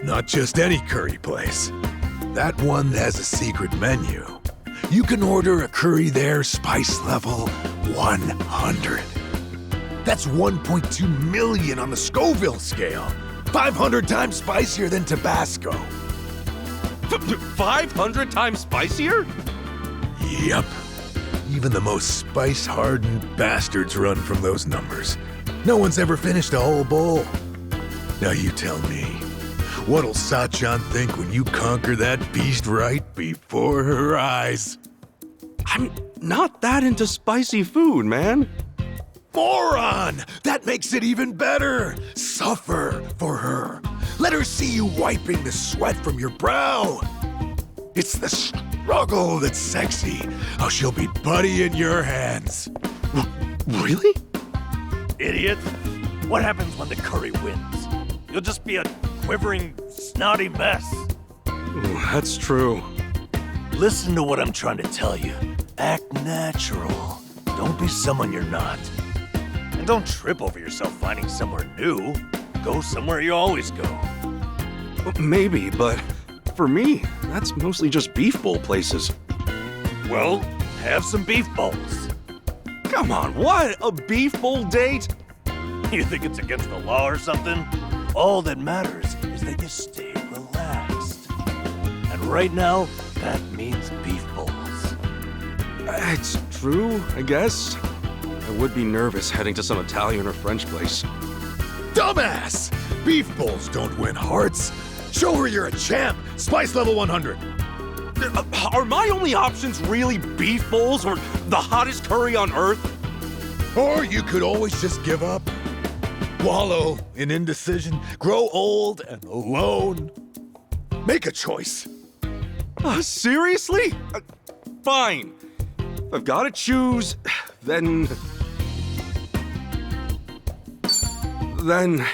Not just any curry place. That one has a secret menu. You can order a curry there, spice level 100. That's 1.2 million on the Scoville scale. 500 times spicier than Tabasco. 500 times spicier? Yep. Even the most spice-hardened bastards run from those numbers. No one's ever finished a whole bowl. Now you tell me, what'll Sachan think when you conquer that beast right before her eyes? I'm not that into spicy food, man. Moron! That makes it even better! Suffer for her. Let her see you wiping the sweat from your brow. It's the struggle that's sexy. How she'll be putty in your hands. Really? Idiot. What happens when the curry wins? You'll just be a quivering, snotty mess. Ooh, that's true. Listen to what I'm trying to tell you. Act natural. Don't be someone you're not. And don't trip over yourself finding somewhere new. Go somewhere you always go. Maybe, but for me, that's mostly just beef bowl places. Well, have some beef bowls. Come on, what? A beef bowl date? You think it's against the law or something? All that matters is that you stay relaxed. And right now, that means beef bowls. It's true, I guess. I would be nervous heading to some Italian or French place. Dumbass! Beef bowls don't win hearts. Show her you're a champ. Spice level 100. Are my only options really beef bowls or the hottest curry on earth? Or you could always just give up. Wallow in indecision. Grow old and alone. Make a choice. Seriously? Fine. I've got to choose, then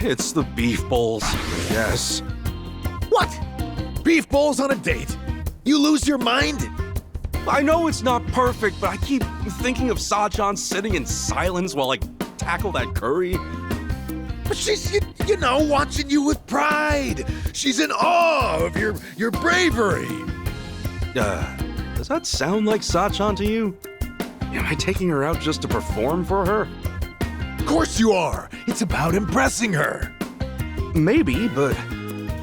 it's the beef bowls, yes. What? Beef bowls on a date? You lose your mind? I know it's not perfect, but I keep thinking of Sachan sitting in silence while I tackle that curry. But she's, you know, watching you with pride. She's in awe of your bravery. Does that sound like Sachan to you? Am I taking her out just to perform for her? Of course you are. It's about impressing her. Maybe, but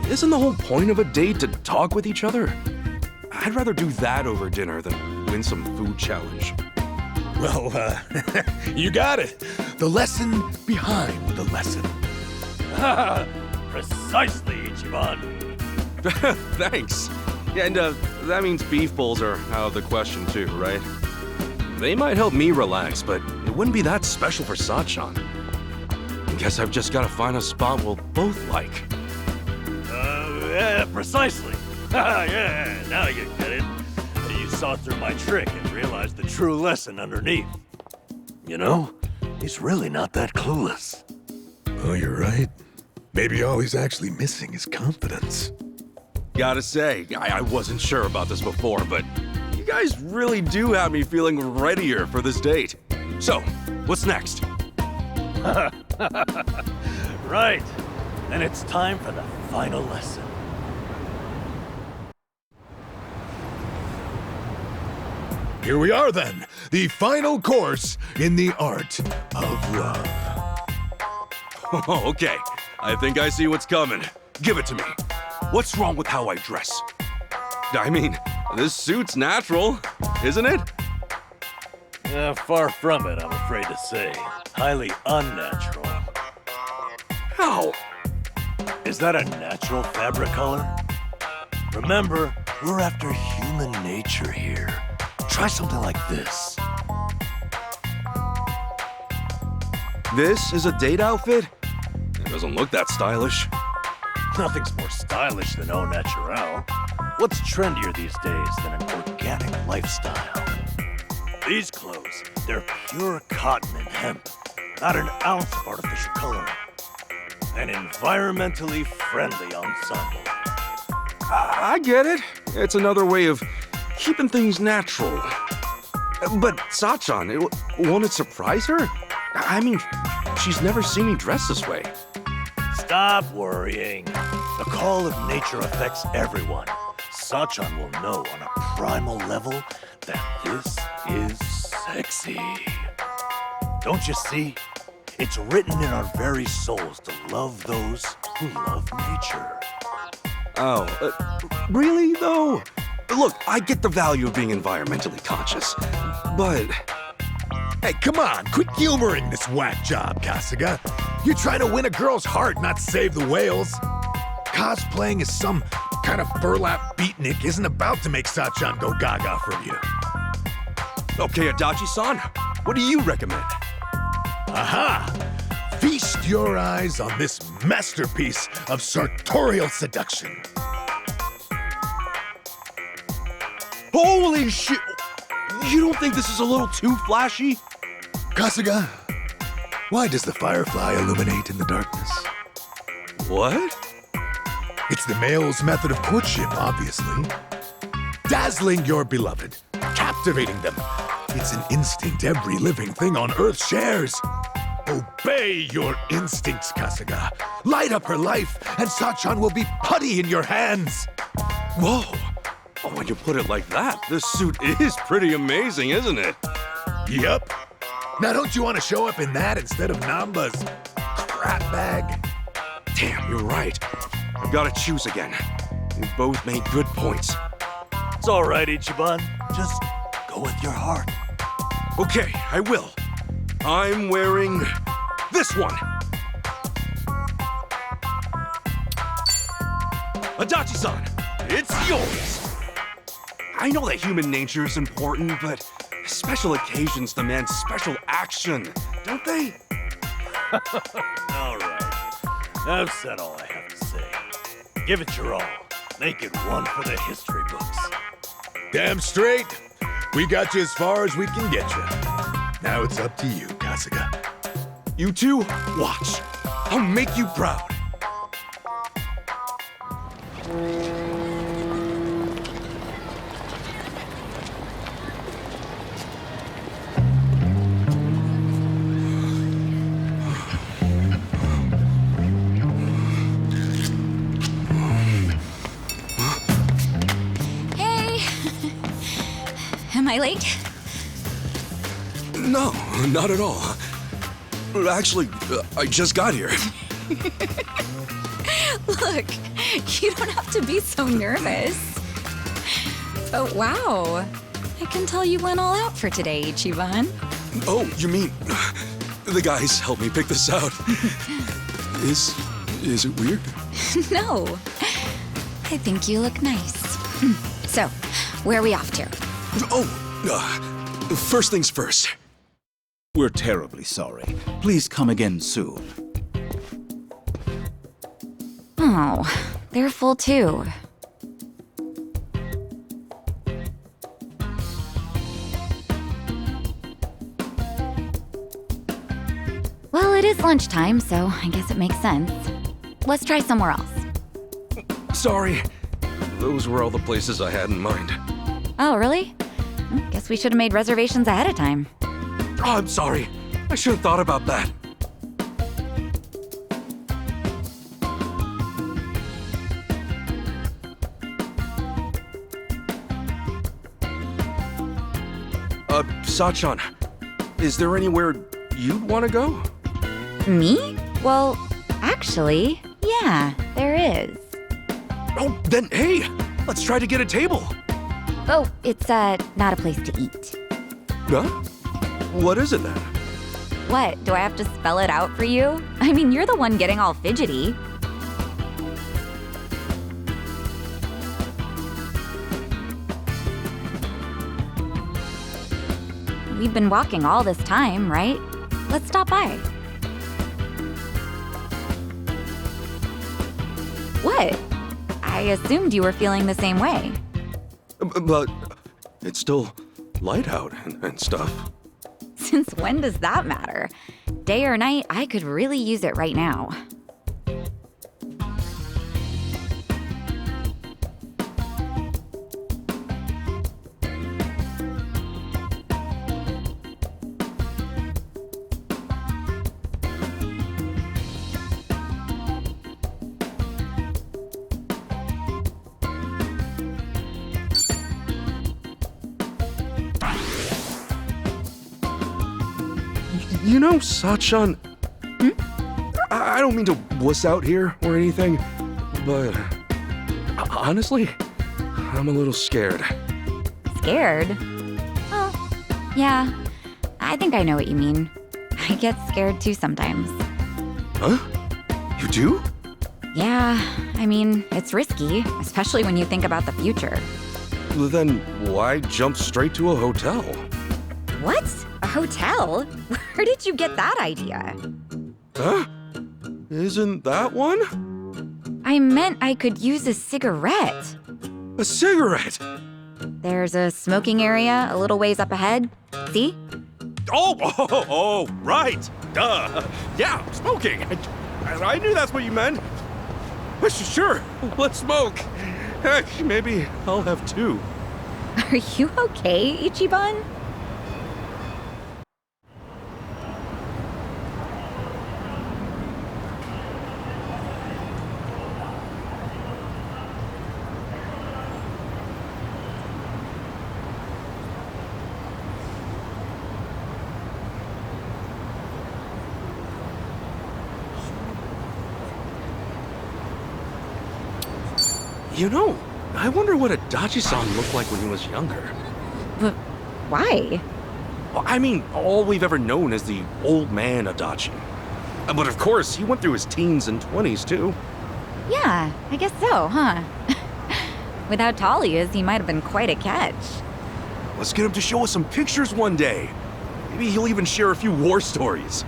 isn't the whole point of a date to talk with each other? I'd rather do that over dinner than win some food challenge. Well, you got it. The lesson behind the lesson. Precisely, Ichiban. Thanks. Yeah, and that means beef bowls are out of the question too, right? They might help me relax, but it wouldn't be that special for Sachan. I guess I've just got to find a spot we'll both like. Yeah, precisely. Yeah, now you get it. You saw through my trick and realized the true lesson underneath. You know, he's really not that clueless. Oh, you're right. Maybe all he's actually missing is confidence. Gotta say, I wasn't sure about this before, but you guys really do have me feeling readier for this date. So, what's next? Right. And it's time for the final lesson. Here we are then, the final course in the art of love. Oh, okay. I think I see what's coming. Give it to me. What's wrong with how I dress? I mean, this suit's natural, isn't it? Far from it, I'm afraid to say. Highly unnatural. How? Is that a natural fabric color? Remember, we're after human nature here. Try something like this. This is a date outfit? It doesn't look that stylish. Nothing's more stylish than au naturel. What's trendier these days than an organic lifestyle? These clothes, they're pure cotton and hemp. Not an ounce of artificial coloring. An environmentally friendly ensemble. I get it. It's another way of keeping things natural. But Sachan, won't it surprise her? I mean, she's never seen me dress this way. Stop worrying. The call of nature affects everyone. Sachan will know on a primal level that this is sexy. Don't you see? It's written in our very souls to love those who love nature. Oh, really though? Look, I get the value of being environmentally conscious, but... Hey, come on, quit humoring this whack job, Kasuga. You're trying to win a girl's heart, not save the whales. Cosplaying as some kind of burlap beatnik isn't about to make Sachan go gaga for you. Okay, Adachi-san, what do you recommend? Aha! Feast your eyes on this masterpiece of sartorial seduction. Holy shit! You don't think this is a little too flashy? Kasuga, why does the firefly illuminate in the darkness? What? It's the male's method of courtship, obviously. Dazzling your beloved, captivating them. It's an instinct every living thing on Earth shares. Obey your instincts, Kasuga. Light up her life, and Sachan will be putty in your hands. Whoa! Oh, when you put it like that, this suit is pretty amazing, isn't it? Yep. Now don't you want to show up in that instead of Namba's crap bag? Damn, you're right. I've got to choose again. You both made good points. It's all right, Ichiban. Just go with your heart. Okay, I will. I'm wearing this one. Adachi-san, it's yours. I know that human nature is important, but special occasions demand special action, don't they? All right. I've said all I have to say. Give it your all. Make it one for the history books. Damn straight. We got you as far as we can get you. Now it's up to you, Kasuga. You two, watch. I'll make you proud. Hey! Am I late? No, not at all. Actually, I just got here. Look, you don't have to be so nervous. Oh, wow. I can tell you went all out for today, Ichiban. Oh, you mean the guys helped me pick this out? Is it weird? No. I think you look nice. So, where are we off to? Oh, first things first. We're terribly sorry. Please come again soon. Oh, they're full too. Well, it is lunchtime, so I guess it makes sense. Let's try somewhere else. Sorry. Those were all the places I had in mind. Oh, really? Guess we should have made reservations ahead of time. Oh, I'm sorry. I should have thought about that. Sachan, is there anywhere you'd want to go? Me? Well, actually, yeah, there is. Oh, then hey, let's try to get a table. Oh, it's not a place to eat. Huh? What is it then? What, do I have to spell it out for you? I mean, you're the one getting all fidgety. We've been walking all this time, right? Let's stop by. What? I assumed you were feeling the same way. But it's still light out and stuff. Since when does that matter? Day or night, I could really use it right now. You know, Sachan, I don't mean to wuss out here or anything, but honestly, I'm a little scared. Scared? Oh, yeah. I think I know what you mean. I get scared too sometimes. Huh? You do? Yeah, I mean, it's risky, especially when you think about the future. Then why jump straight to a hotel? What? A hotel? Where did you get that idea? Huh? Isn't that one? I meant I could use a cigarette. A cigarette? There's a smoking area a little ways up ahead. See? Oh, right. Duh. Yeah, smoking. I knew that's what you meant. Sure, let's smoke. Heck, maybe I'll have two. Are you okay, Ichiban? You know, I wonder what Adachi-san looked like when he was younger. But why? I mean, all we've ever known is the old man Adachi. But of course, he went through his teens and 20s too. Yeah, I guess so, huh? With how tall he is, he might have been quite a catch. Let's get him to show us some pictures one day. Maybe he'll even share a few war stories.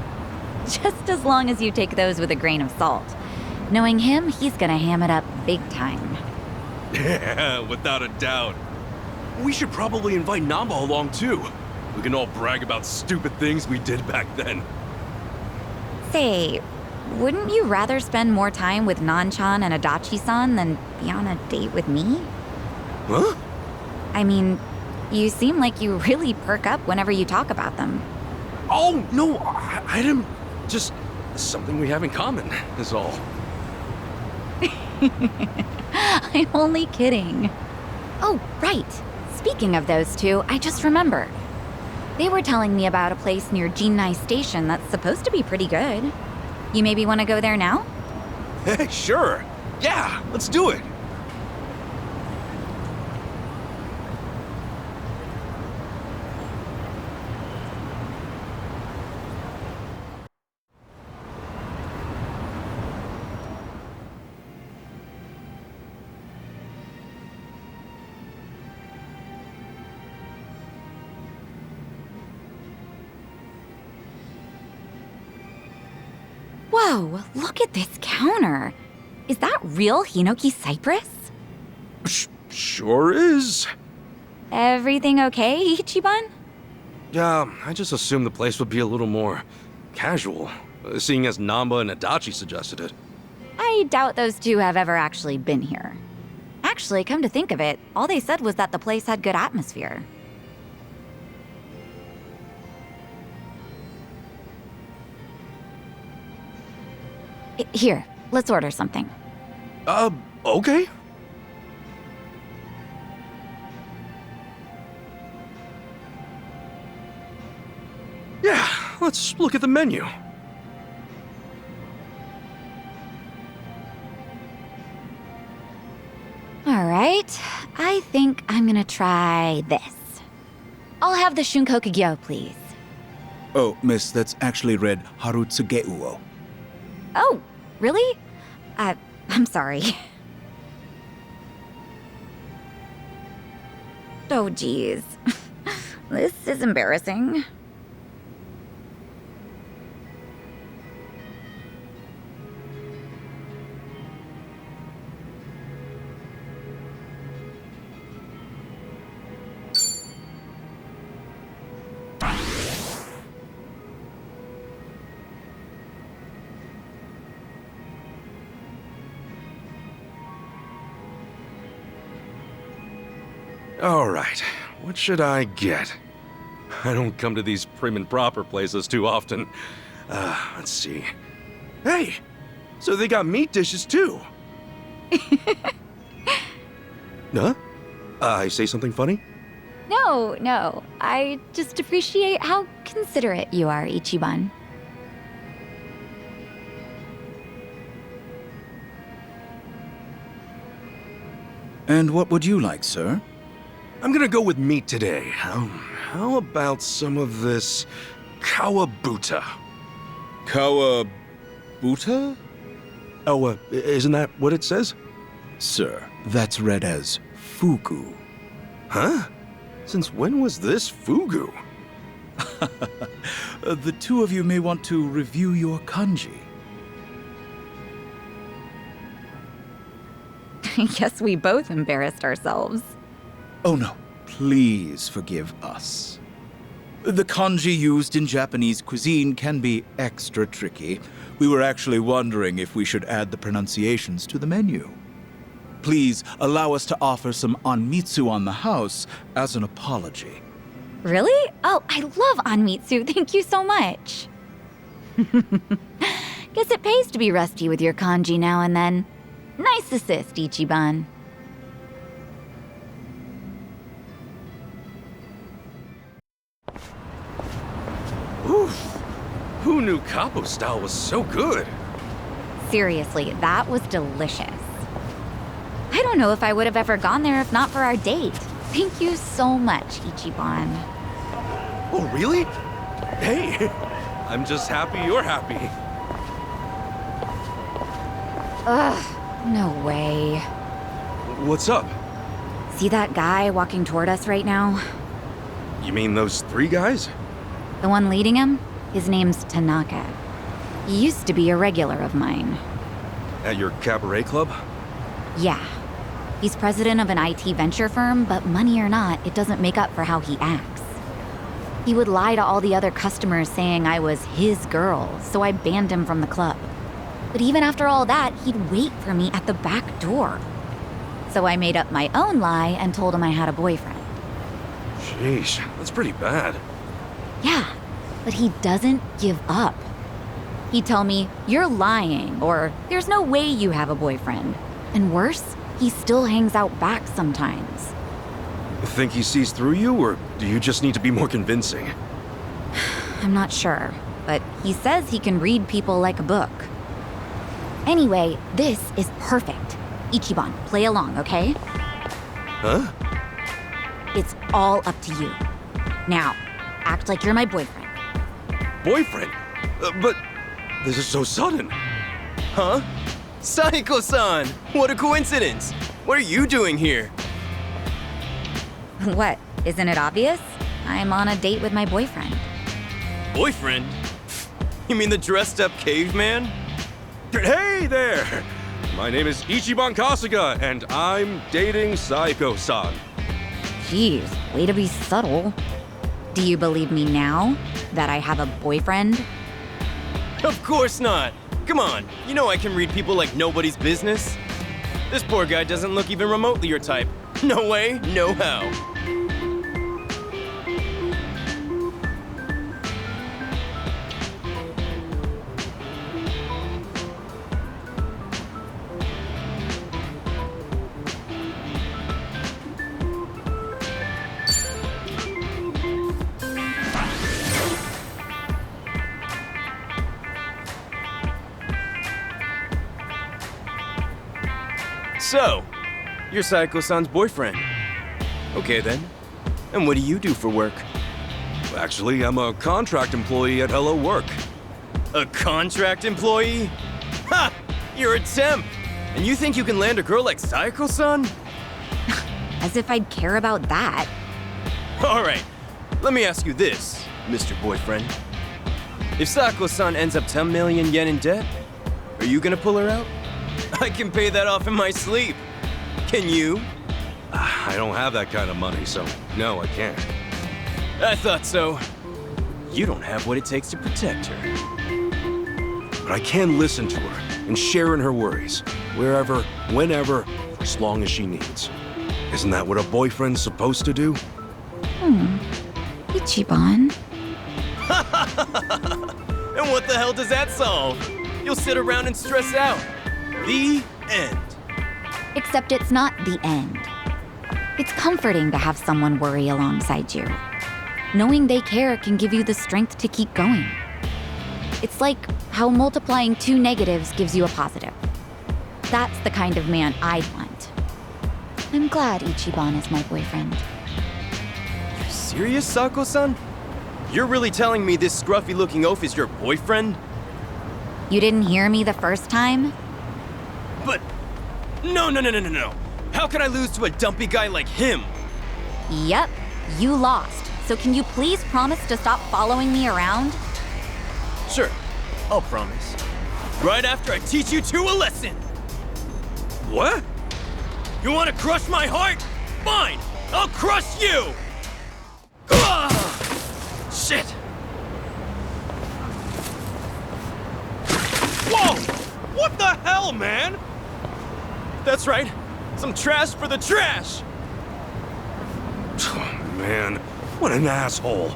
Just as long as you take those with a grain of salt. Knowing him, he's gonna ham it up big time. Yeah, without a doubt. we should probably invite Namba along too. We can all brag about stupid things we did back then. Say, wouldn't you rather spend more time with Nanchan and Adachi-san than be on a date with me? Huh? I mean, you seem like you really perk up whenever you talk about them. Oh, no, I didn't. Just something we have in common, is all. I'm only kidding. Oh, right. Speaking of those two, I just remembered. They were telling me about a place near Jinnai Station that's supposed to be pretty good. You maybe want to go there now? Hey, sure. Yeah, let's do it. Whoa, look at this counter. Is that real Hinoki cypress? Sure is. Everything okay, Ichiban? Yeah, I just assumed the place would be a little more casual, seeing as Namba and Adachi suggested it. I doubt those two have ever actually been here. Actually, come to think of it, all they said was that the place had good atmosphere. Here, let's order something. Okay. Yeah, let's look at the menu. All right, I think I'm gonna try this. I'll have the Shunkokugyo, please. Oh, miss, that's actually read Harutsugeuo. Oh, really? I'm sorry. Oh, geez. This is embarrassing. All right, what should I get? I don't come to these prim and proper places too often. Let's see. Hey, so they got meat dishes too. Huh? I say something funny? No. I just appreciate how considerate you are, Ichiban. And what would you like, sir? I'm gonna go with meat today. How about some of this kawabuta? Kawabuta? Oh, isn't that what it says? Sir, that's read as fugu. Huh? Since when was this fugu? The two of you may want to review your kanji. I guess we both embarrassed ourselves. Oh no, please forgive us. The kanji used in Japanese cuisine can be extra tricky. We were actually wondering if we should add the pronunciations to the menu. Please allow us to offer some anmitsu on the house as an apology. Really? Oh, I love anmitsu. Thank you so much. Guess it pays to be rusty with your kanji now and then. Nice assist, Ichiban. Oof. Who knew capo style was so good? Seriously, that was delicious. I don't know if I would have ever gone there if not for our date. Thank you so much, Ichiban. Oh, really? Hey, I'm just happy you're happy. Ugh, no way. What's up? See that guy walking toward us right now? You mean those three guys? The one leading him? His name's Tanaka. He used to be a regular of mine. At your cabaret club? Yeah. He's president of an IT venture firm, but money or not, it doesn't make up for how he acts. He would lie to all the other customers saying I was his girl, so I banned him from the club. But even after all that, he'd wait for me at the back door. So I made up my own lie and told him I had a boyfriend. Sheesh, that's pretty bad. Yeah, but he doesn't give up. He'd tell me, "You're lying," or "There's no way you have a boyfriend." And worse, he still hangs out back sometimes. Think he sees through you, or do you just need to be more convincing? I'm not sure, but he says he can read people like a book. Anyway, this is perfect. Ichiban, play along, okay? Huh? It's all up to you. Now, act like you're my boyfriend. Boyfriend? But this is so sudden. Huh? Saiko-san! What a coincidence! What are you doing here? What? Isn't it obvious? I'm on a date with my boyfriend. Boyfriend? You mean the dressed up caveman? Hey there! My name is Ichiban Kasuga, and I'm dating Saiko-san. Jeez, way to be subtle. Do you believe me now that I have a boyfriend? Of course not! Come on, you know I can read people like nobody's business. This poor guy doesn't look even remotely your type. No way, no how. So, you're Saiko-san's boyfriend. Okay then. And what do you do for work? Actually, I'm a contract employee at Hello Work. A contract employee? Ha! You're a temp! And you think you can land a girl like Saiko-san? As if I'd care about that. Alright, let me ask you this, Mr. Boyfriend. If Saiko-san ends up 10 million yen in debt, are you gonna pull her out? I can pay that off in my sleep. Can you? I don't have that kind of money, so no, I can't. I thought so. You don't have what it takes to protect her. But I can listen to her and share in her worries, wherever, whenever, for as long as she needs. Isn't that what a boyfriend's supposed to do? Ichiban. And what the hell does that solve? You'll sit around and stress out. The end. Except it's not the end. It's comforting to have someone worry alongside you. Knowing they care can give you the strength to keep going. It's like how multiplying two negatives gives you a positive. That's the kind of man I'd want. I'm glad Ichiban is my boyfriend. You're serious, Sako-san? You're really telling me this scruffy-looking oaf is your boyfriend? You didn't hear me the first time? But... No. How can I lose to a dumpy guy like him? Yep, you lost. So can you please promise to stop following me around? Sure, I'll promise. Right after I teach you two a lesson. What? You want to crush my heart? Fine, I'll crush you! Ah! Shit! Whoa! What the hell, man? That's right. Some trash for the trash! Oh, man, what an asshole.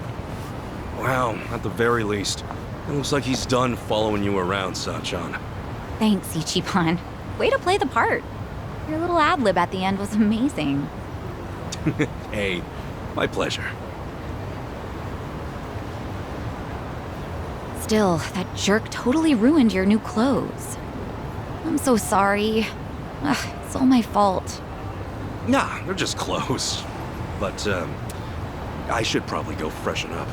Wow, at the very least, it looks like he's done following you around, Sachan. Thanks, Ichiban. Way to play the part. Your little ad-lib at the end was amazing. Hey, my pleasure. Still, that jerk totally ruined your new clothes. I'm so sorry. Ugh, it's all my fault. Nah, they're just clothes. But, I should probably go freshen up.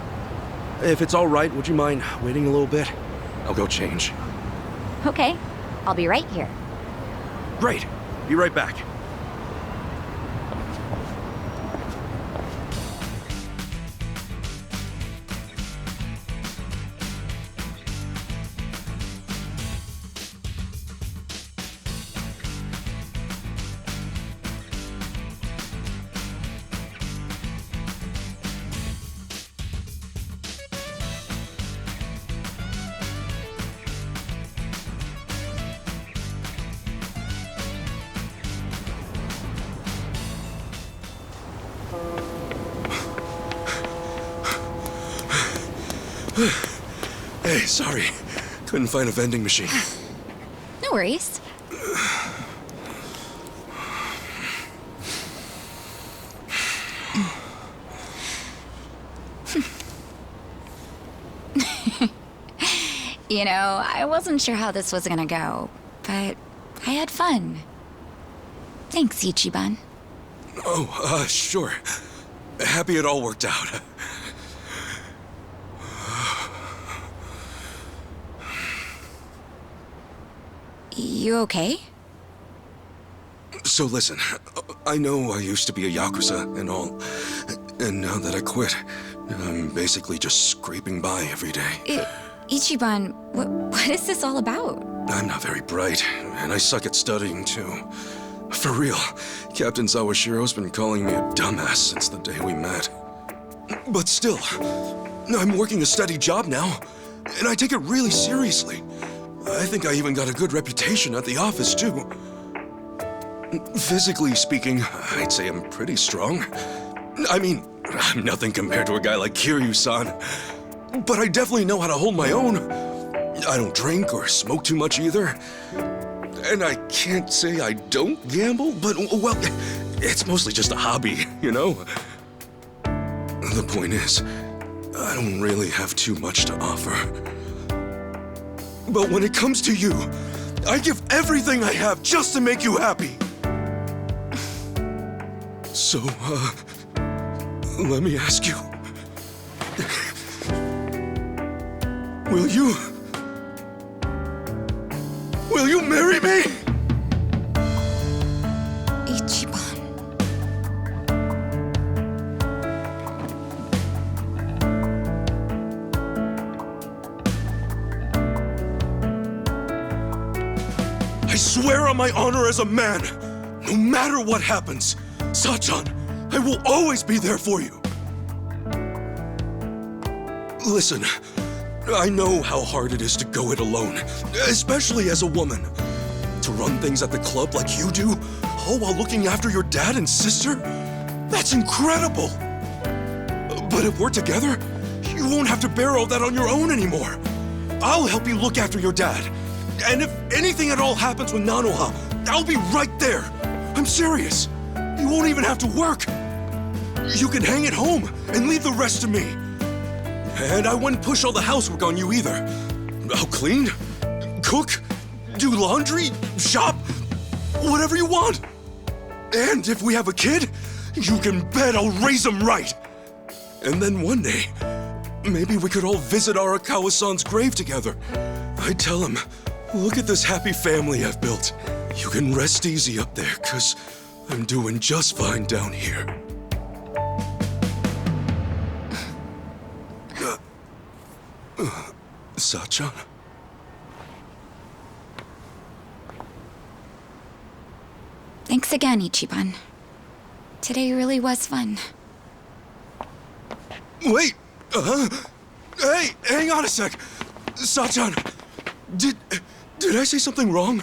If it's all right, would you mind waiting a little bit? I'll go change. Okay, I'll be right here. Great. Be right back. Hey, sorry. Couldn't find a vending machine. No worries. You know, I wasn't sure how this was gonna go, but I had fun. Thanks, Ichiban. Oh, sure. Happy it all worked out. You okay? So listen, I know I used to be a Yakuza and all, and now that I quit, I'm basically just scraping by every day. Ichiban, what is this all about? I'm not very bright, and I suck at studying too. For real, Captain Sawashiro's been calling me a dumbass since the day we met. But still, I'm working a steady job now, and I take it really seriously. I think I even got a good reputation at the office too. Physically speaking, I'd say I'm pretty strong. I mean, I'm nothing compared to a guy like Kiryu-san. But I definitely know how to hold my own. I don't drink or smoke too much either. And I can't say I don't gamble, but, well, it's mostly just a hobby, you know? The point is, I don't really have too much to offer. But when it comes to you, I give everything I have just to make you happy. So, let me ask you. Will you marry me? Ichiban. I swear on my honor as a man, no matter what happens, Sachan, I will always be there for you. Listen, I know how hard it is to go it alone, especially as a woman. To run things at the club like you do, all while looking after your dad and sister? That's incredible! But if we're together, you won't have to bear all that on your own anymore. I'll help you look after your dad. And if anything at all happens with Nanoha, I'll be right there. I'm serious. You won't even have to work. You can hang at home and leave the rest to me. And I wouldn't push all the housework on you either. I'll clean, cook, do laundry, shop, whatever you want. And if we have a kid, you can bet I'll raise him right. And then one day, maybe we could all visit Arakawa-san's grave together. I'd tell him, look at this happy family I've built. You can rest easy up there, 'cause I'm doing just fine down here. Sachan? Thanks again, Ichiban. Today really was fun. Wait! Hey, hang on a sec! Sachan, did I say something wrong?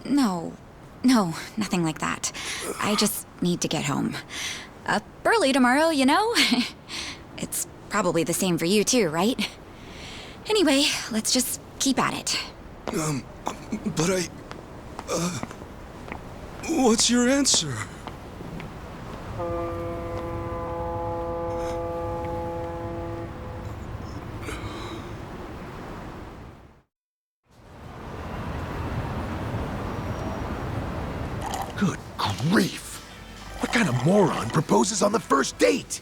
No, nothing like that. I just need to get home. Up early tomorrow, you know? It's probably the same for you too, right? Anyway, let's just keep at it. But what's your answer? Good grief! What kind of moron proposes on the first date?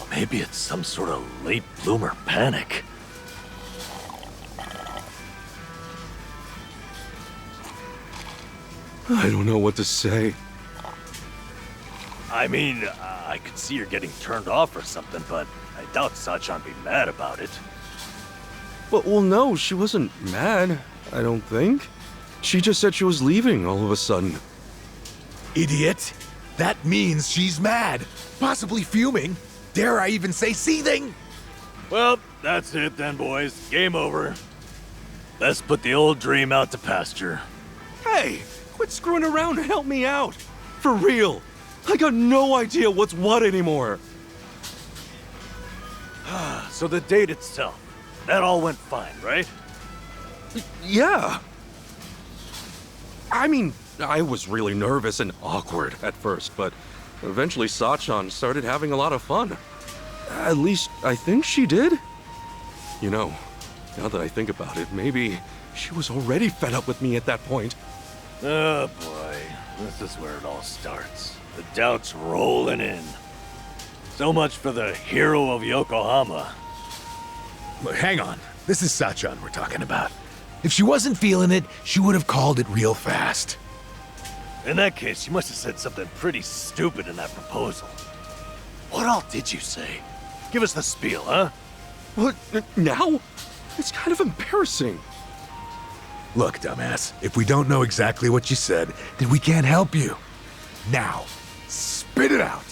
Maybe it's some sort of late bloomer panic. I don't know what to say. I mean, I could see her getting turned off or something, but I doubt Sachan'd be mad about it. Well, no, she wasn't mad, I don't think. She just said she was leaving all of a sudden. Idiot! That means she's mad, possibly fuming. Dare I even say seething? Well, that's it then, boys. Game over. Let's put the old dream out to pasture. Hey, quit screwing around and help me out. For real. I got no idea what's what anymore. So the date itself. That all went fine, right? Yeah. I mean, I was really nervous and awkward at first, but eventually Sachan started having a lot of fun. At least, I think she did. You know, now that I think about it, maybe she was already fed up with me at that point. Oh boy, this is where it all starts. The doubt's rolling in. So much for the hero of Yokohama. Look, hang on. This is Sachan we're talking about. If she wasn't feeling it, she would have called it real fast. In that case, you must have said something pretty stupid in that proposal. What all did you say? Give us the spiel, huh? What, now? It's kind of embarrassing. Look, dumbass, if we don't know exactly what you said, then we can't help you. Now, spit it out.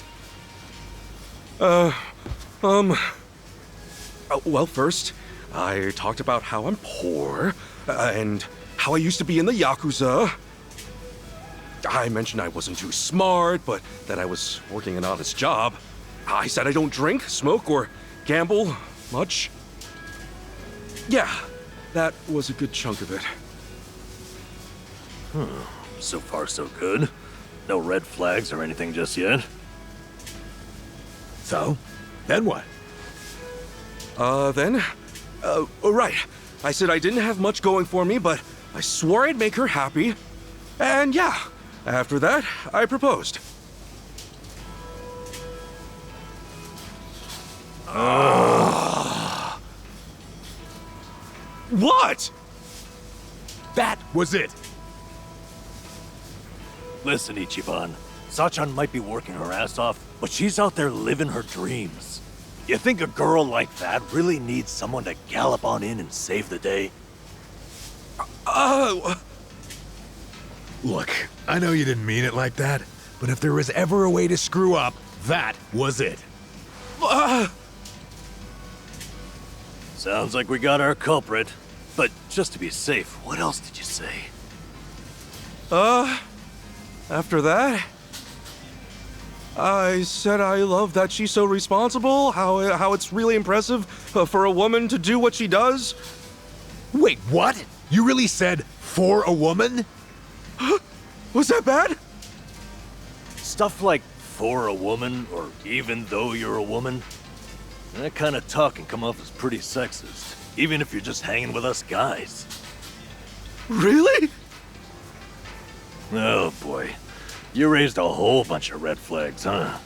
Well, first, I talked about how I'm poor, and how I used to be in the Yakuza. I mentioned I wasn't too smart, but that I was working an honest job. I said I don't drink, smoke, or gamble much. Yeah, that was a good chunk of it. So far, so good. No red flags or anything just yet. So, then what? Right. I said I didn't have much going for me, but I swore I'd make her happy. And yeah, after that, I proposed. What? That was it. Listen, Ichiban. Sachan might be working her ass off, but she's out there living her dreams. You think a girl like that really needs someone to gallop on in and save the day? Look, I know you didn't mean it like that, but if there was ever a way to screw up, that was it. Sounds like we got our culprit. But just to be safe, what else did you say? After that, I said I love that she's so responsible, how it's really impressive for a woman to do what she does. Wait, what? You really said for a woman? Was that bad? Stuff like for a woman, or even though you're a woman, that kind of talk can come off as pretty sexist, even if you're just hanging with us guys. Really? Oh boy, you raised a whole bunch of red flags, huh?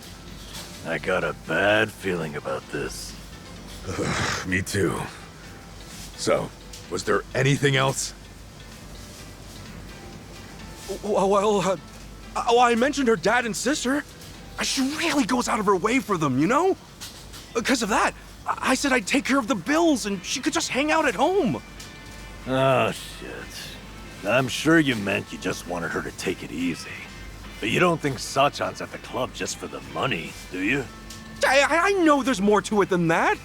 I got a bad feeling about this. Me too. So, was there anything else? Well, I mentioned her dad and sister. She really goes out of her way for them, you know? Because of that, I said I'd take care of the bills and she could just hang out at home. Oh, shit. I'm sure you meant you just wanted her to take it easy. But you don't think Sachan's at the club just for the money, do you? I know there's more to it than that.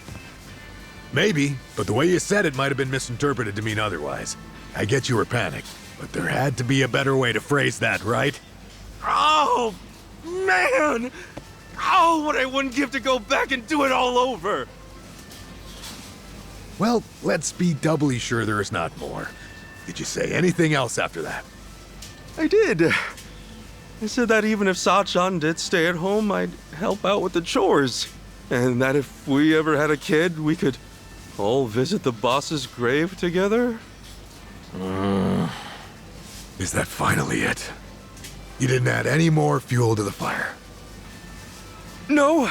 Maybe, but the way you said it might have been misinterpreted to mean otherwise. I get you were panicked, but there had to be a better way to phrase that, right? Oh, man! Oh, what I wouldn't give to go back and do it all over! Well, let's be doubly sure there is not more. Did you say anything else after that? I did. I said that even if Sachan did stay at home, I'd help out with the chores. And that if we ever had a kid, we could all visit the boss's grave together. Is that finally it? You didn't add any more fuel to the fire? No,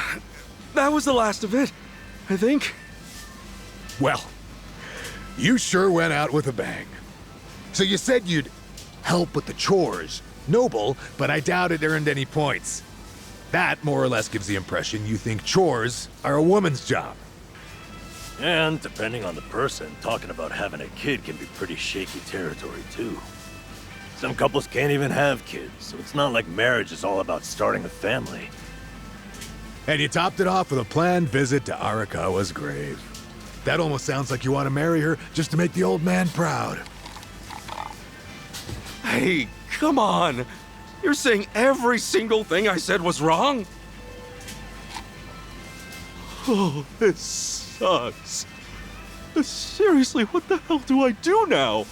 that was the last of it, I think. Well, you sure went out with a bang. So you said you'd help with the chores. Noble, but I doubt it earned any points. That more or less gives the impression you think chores are a woman's job. And depending on the person, talking about having a kid can be pretty shaky territory too. Some couples can't even have kids, so it's not like marriage is all about starting a family. And you topped it off with a planned visit to Arakawa's grave. That almost sounds like you want to marry her just to make the old man proud. Hey, come on! You're saying every single thing I said was wrong? Oh, this sucks. Seriously, what the hell do I do now?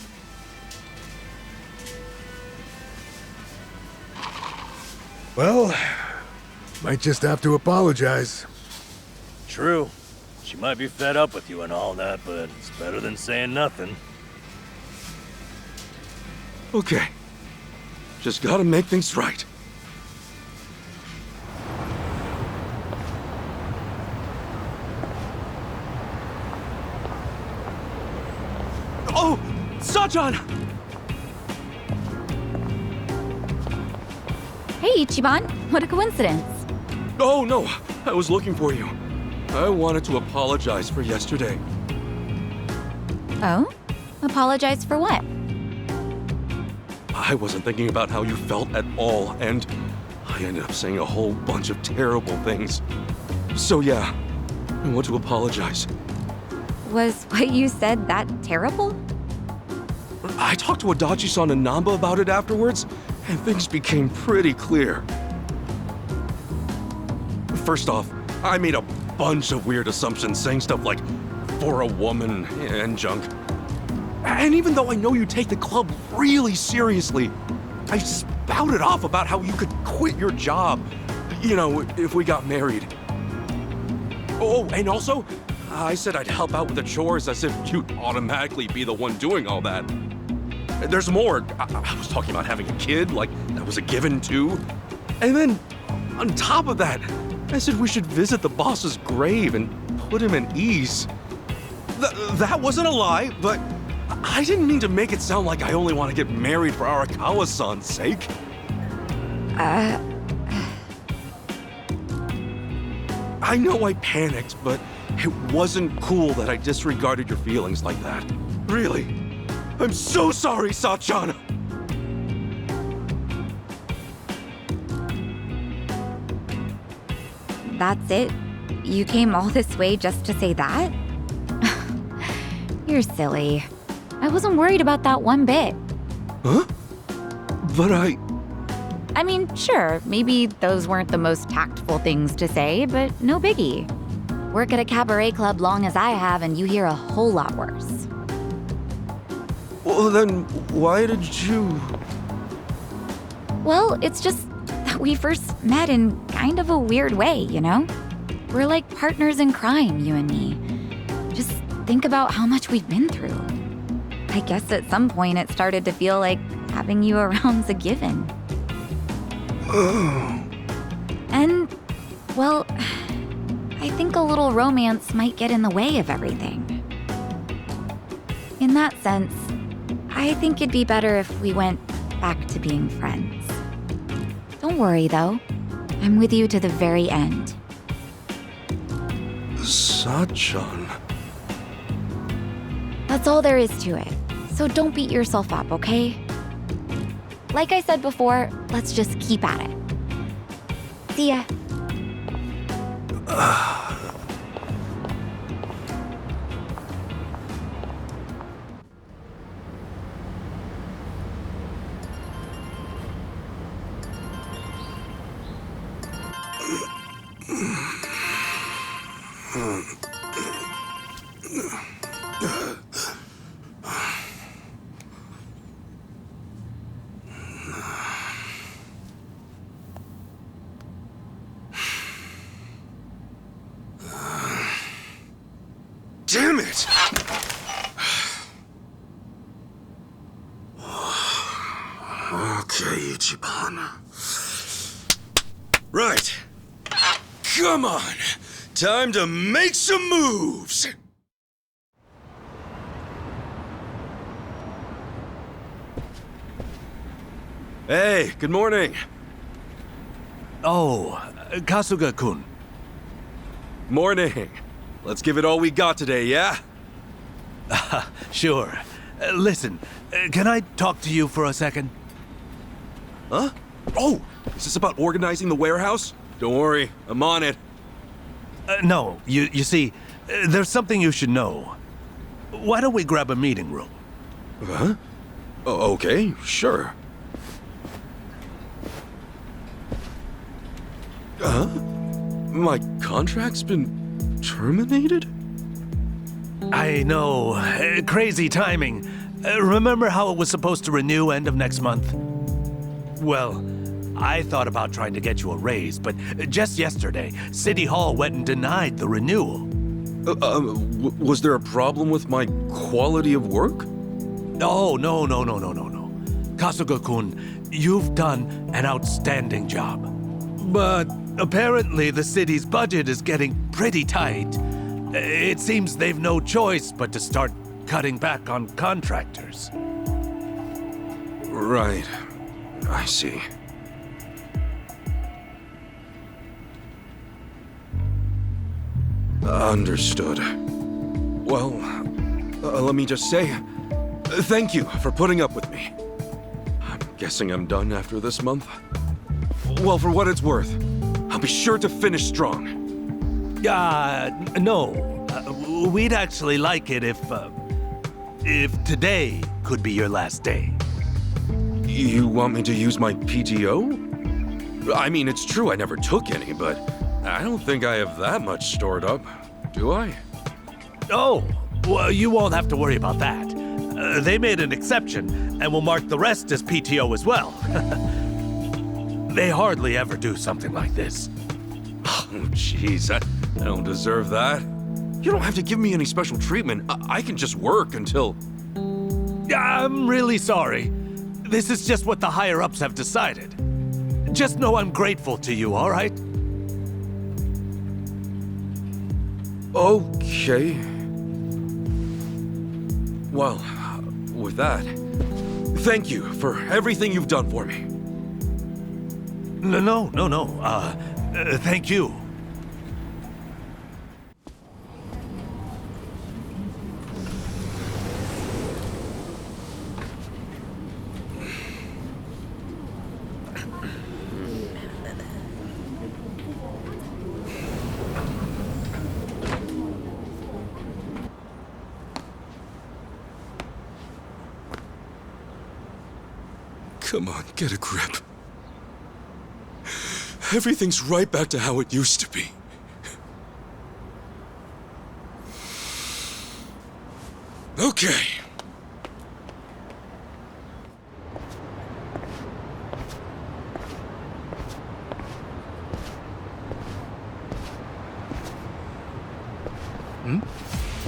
Well, might just have to apologize. True. She might be fed up with you and all that, but it's better than saying nothing. Okay. Just gotta make things right. Oh! Sachan! Hey, Ichiban. What a coincidence. Oh, no. I was looking for you. I wanted to apologize for yesterday. Oh? Apologize for what? I wasn't thinking about how you felt at all, and I ended up saying a whole bunch of terrible things. So yeah, I want to apologize. Was what you said that terrible? I talked to Adachi-san and Namba about it afterwards, and things became pretty clear. First off, I made a bunch of weird assumptions, saying stuff like, for a woman, and junk. And even though I know you take the club really seriously, I spouted off about how you could quit your job, you know, if we got married. Oh, and also, I said I'd help out with the chores as if you'd automatically be the one doing all that. There's more. I was talking about having a kid, like that was a given too. And then, on top of that, I said we should visit the boss's grave and put him at ease. That wasn't a lie, but I didn't mean to make it sound like I only want to get married for Arakawa-san's sake. I know I panicked, but it wasn't cool that I disregarded your feelings like that. Really. I'm so sorry, Sachan! That's it? You came all this way just to say that? You're silly. I wasn't worried about that one bit. Huh? But I mean, sure, maybe those weren't the most tactful things to say, but no biggie. Work at a cabaret club long as I have, and you hear a whole lot worse. Well, then why did you... Well, it's just that we first met in kind of a weird way, you know? We're like partners in crime, you and me. Just think about how much we've been through. I guess at some point it started to feel like having you around's a given. And, well, I think a little romance might get in the way of everything. In that sense, I think it'd be better if we went back to being friends. Don't worry, though. I'm with you to the very end. Sachan... That's all there is to it. So don't beat yourself up, okay? Like I said before, let's just keep at it. See ya. Damn it! Okay, Ichiban. Right. Come on. Time to make some moves! Hey, good morning. Oh, Kasuga-kun. Morning. Let's give it all we got today, yeah? Sure. Listen, can I talk to you for a second? Huh? Oh, is this about organizing the warehouse? Don't worry, I'm on it. No, you see, there's something you should know. Why don't we grab a meeting room? Huh? Oh, okay, sure. Huh? My contract's been terminated? I know. Crazy timing. Remember how it was supposed to renew end of next month? Well, I thought about trying to get you a raise, but just yesterday, City Hall went and denied the renewal. Was there a problem with my quality of work? Oh, no. Kasuga-kun, you've done an outstanding job. But apparently the city's budget is getting pretty tight. It seems they've no choice but to start cutting back on contractors. Right. I see. Understood. Well, let me just say, thank you for putting up with me. I'm guessing I'm done after this month. Well, for what it's worth, I'll be sure to finish strong. No. We'd actually like it if today could be your last day. You want me to use my PTO? I mean, it's true I never took any, but I don't think I have that much stored up, do I? Oh, well, you won't have to worry about that. They made an exception, and will mark the rest as PTO as well. They hardly ever do something like this. Oh, jeez, I don't deserve that. You don't have to give me any special treatment. I can just work until... I'm really sorry. This is just what the higher-ups have decided. Just know I'm grateful to you, all right? Okay. Well, with that, thank you for everything you've done for me. No. Thank you. Come on, get a grip. Everything's right back to how it used to be. Okay.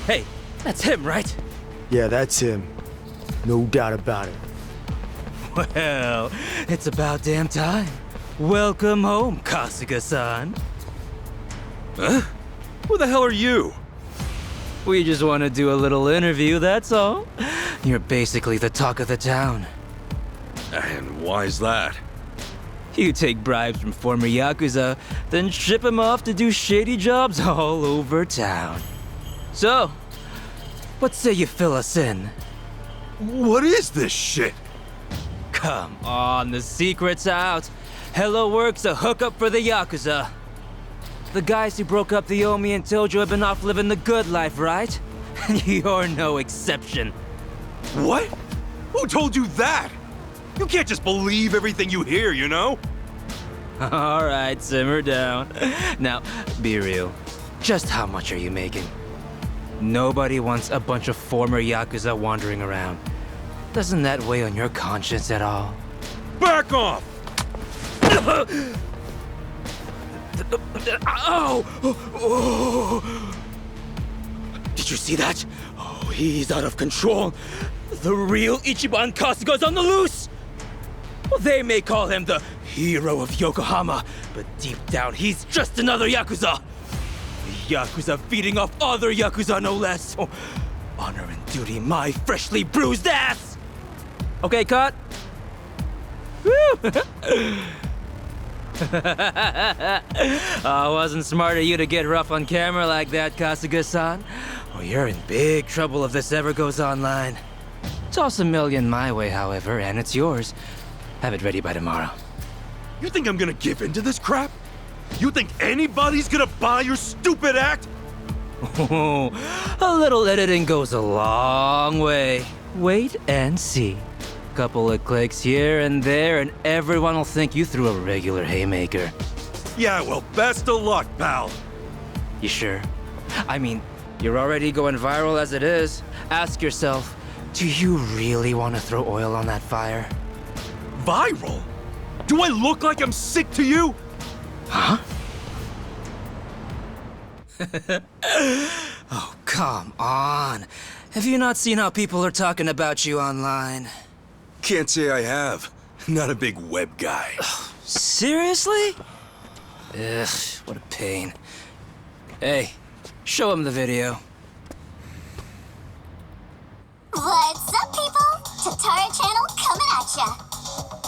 Hey, that's him, right? Yeah, that's him. No doubt about it. Well, it's about damn time. Welcome home, Kasuga-san. Huh? Who the hell are you? We just want to do a little interview, that's all. You're basically the talk of the town. And why's that? You take bribes from former Yakuza, then ship them off to do shady jobs all over town. So, what say you fill us in? What is this shit? Come on, the secret's out. Hello Work's a hookup for the Yakuza. The guys who broke up the Omi and Tojo have been off living the good life, right? You're no exception. What? Who told you that? You can't just believe everything you hear, you know? All right, simmer down. Now, be real. Just how much are you making? Nobody wants a bunch of former Yakuza wandering around. Doesn't that weigh on your conscience at all? Back off! Ow! Oh. Did you see that? Oh, he's out of control. The real Ichiban Kasuga's on the loose! Well, they may call him the hero of Yokohama, but deep down, he's just another Yakuza. Yakuza feeding off other Yakuza, no less. Oh, honor and duty, my freshly bruised ass! Okay, cut. Woo! Wasn't smart of you to get rough on camera like that, Kasuga-san. Oh, you're in big trouble if this ever goes online. Toss $1 million my way, however, and it's yours. Have it ready by tomorrow. You think I'm gonna give in to this crap? You think anybody's gonna buy your stupid act? Oh, a little editing goes a long way. Wait and see. Couple of clicks here and there, and everyone will think you threw a regular haymaker. Yeah, well, best of luck, pal. You sure? I mean, You're already going viral as it is. Ask yourself, do you really want to throw oil on that fire? Viral? Do I look like I'm sick to you? Huh? Oh, come on. Have you not seen how people are talking about you online? Can't say I have. Not a big web guy. Seriously? Ugh, what a pain. Hey, show him the video. What's up, people? Tatara Channel coming at ya.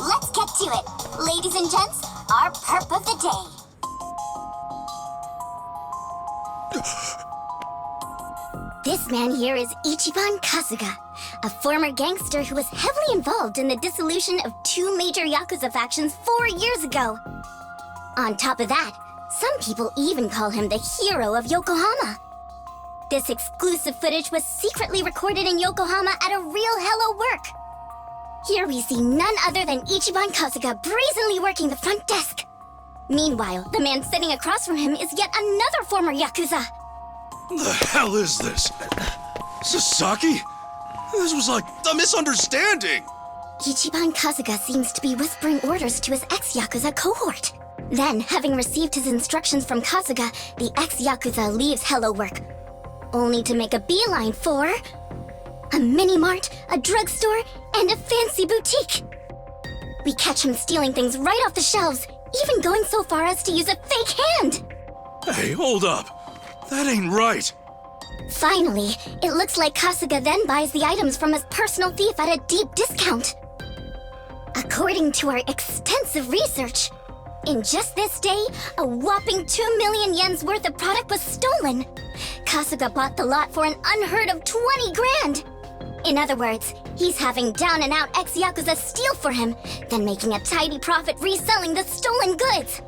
Let's get to it. Ladies and gents, our perp of the day. This man here is Ichiban Kasuga, a former gangster who was heavily involved in the dissolution of 2 major Yakuza factions 4 years ago. On top of that, some people even call him the hero of Yokohama. This exclusive footage was secretly recorded in Yokohama at a real Hello Work. Here we see none other than Ichiban Kasuga brazenly working the front desk. Meanwhile, the man sitting across from him is yet another former Yakuza. What the hell is this? Sasaki? This was like a misunderstanding. Ichiban Kasuga seems to be whispering orders to his ex-Yakuza cohort. Then, having received his instructions from Kasuga, the ex-Yakuza leaves Hello Work, only to make a beeline for a mini-mart, a drugstore, and a fancy boutique. We catch him stealing things right off the shelves, even going so far as to use a fake hand. Hey, hold up. That ain't right. Finally, it looks like Kasuga then buys the items from his personal thief at a deep discount. According to our extensive research, in just this day, a whopping 2 million yen's worth of product was stolen. Kasuga bought the lot for an unheard of 20 grand. In other words, he's having down-and-out ex-Yakuza steal for him, then making a tidy profit reselling the stolen goods.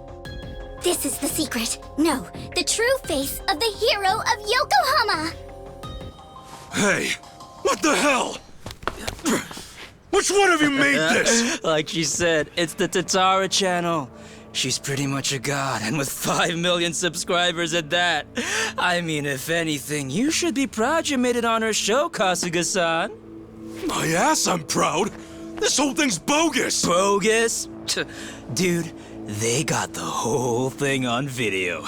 This is the secret, no, the true face of the hero of Yokohama! Hey, what the hell? Which one of you made this? Like she said, it's the Tatara Channel. She's pretty much a god, and with 5 million subscribers at that. I mean, if anything, you should be proud you made it on her show, Kasuga-san. My ass, I'm proud. This whole thing's bogus. Bogus? Dude, they got the whole thing on video.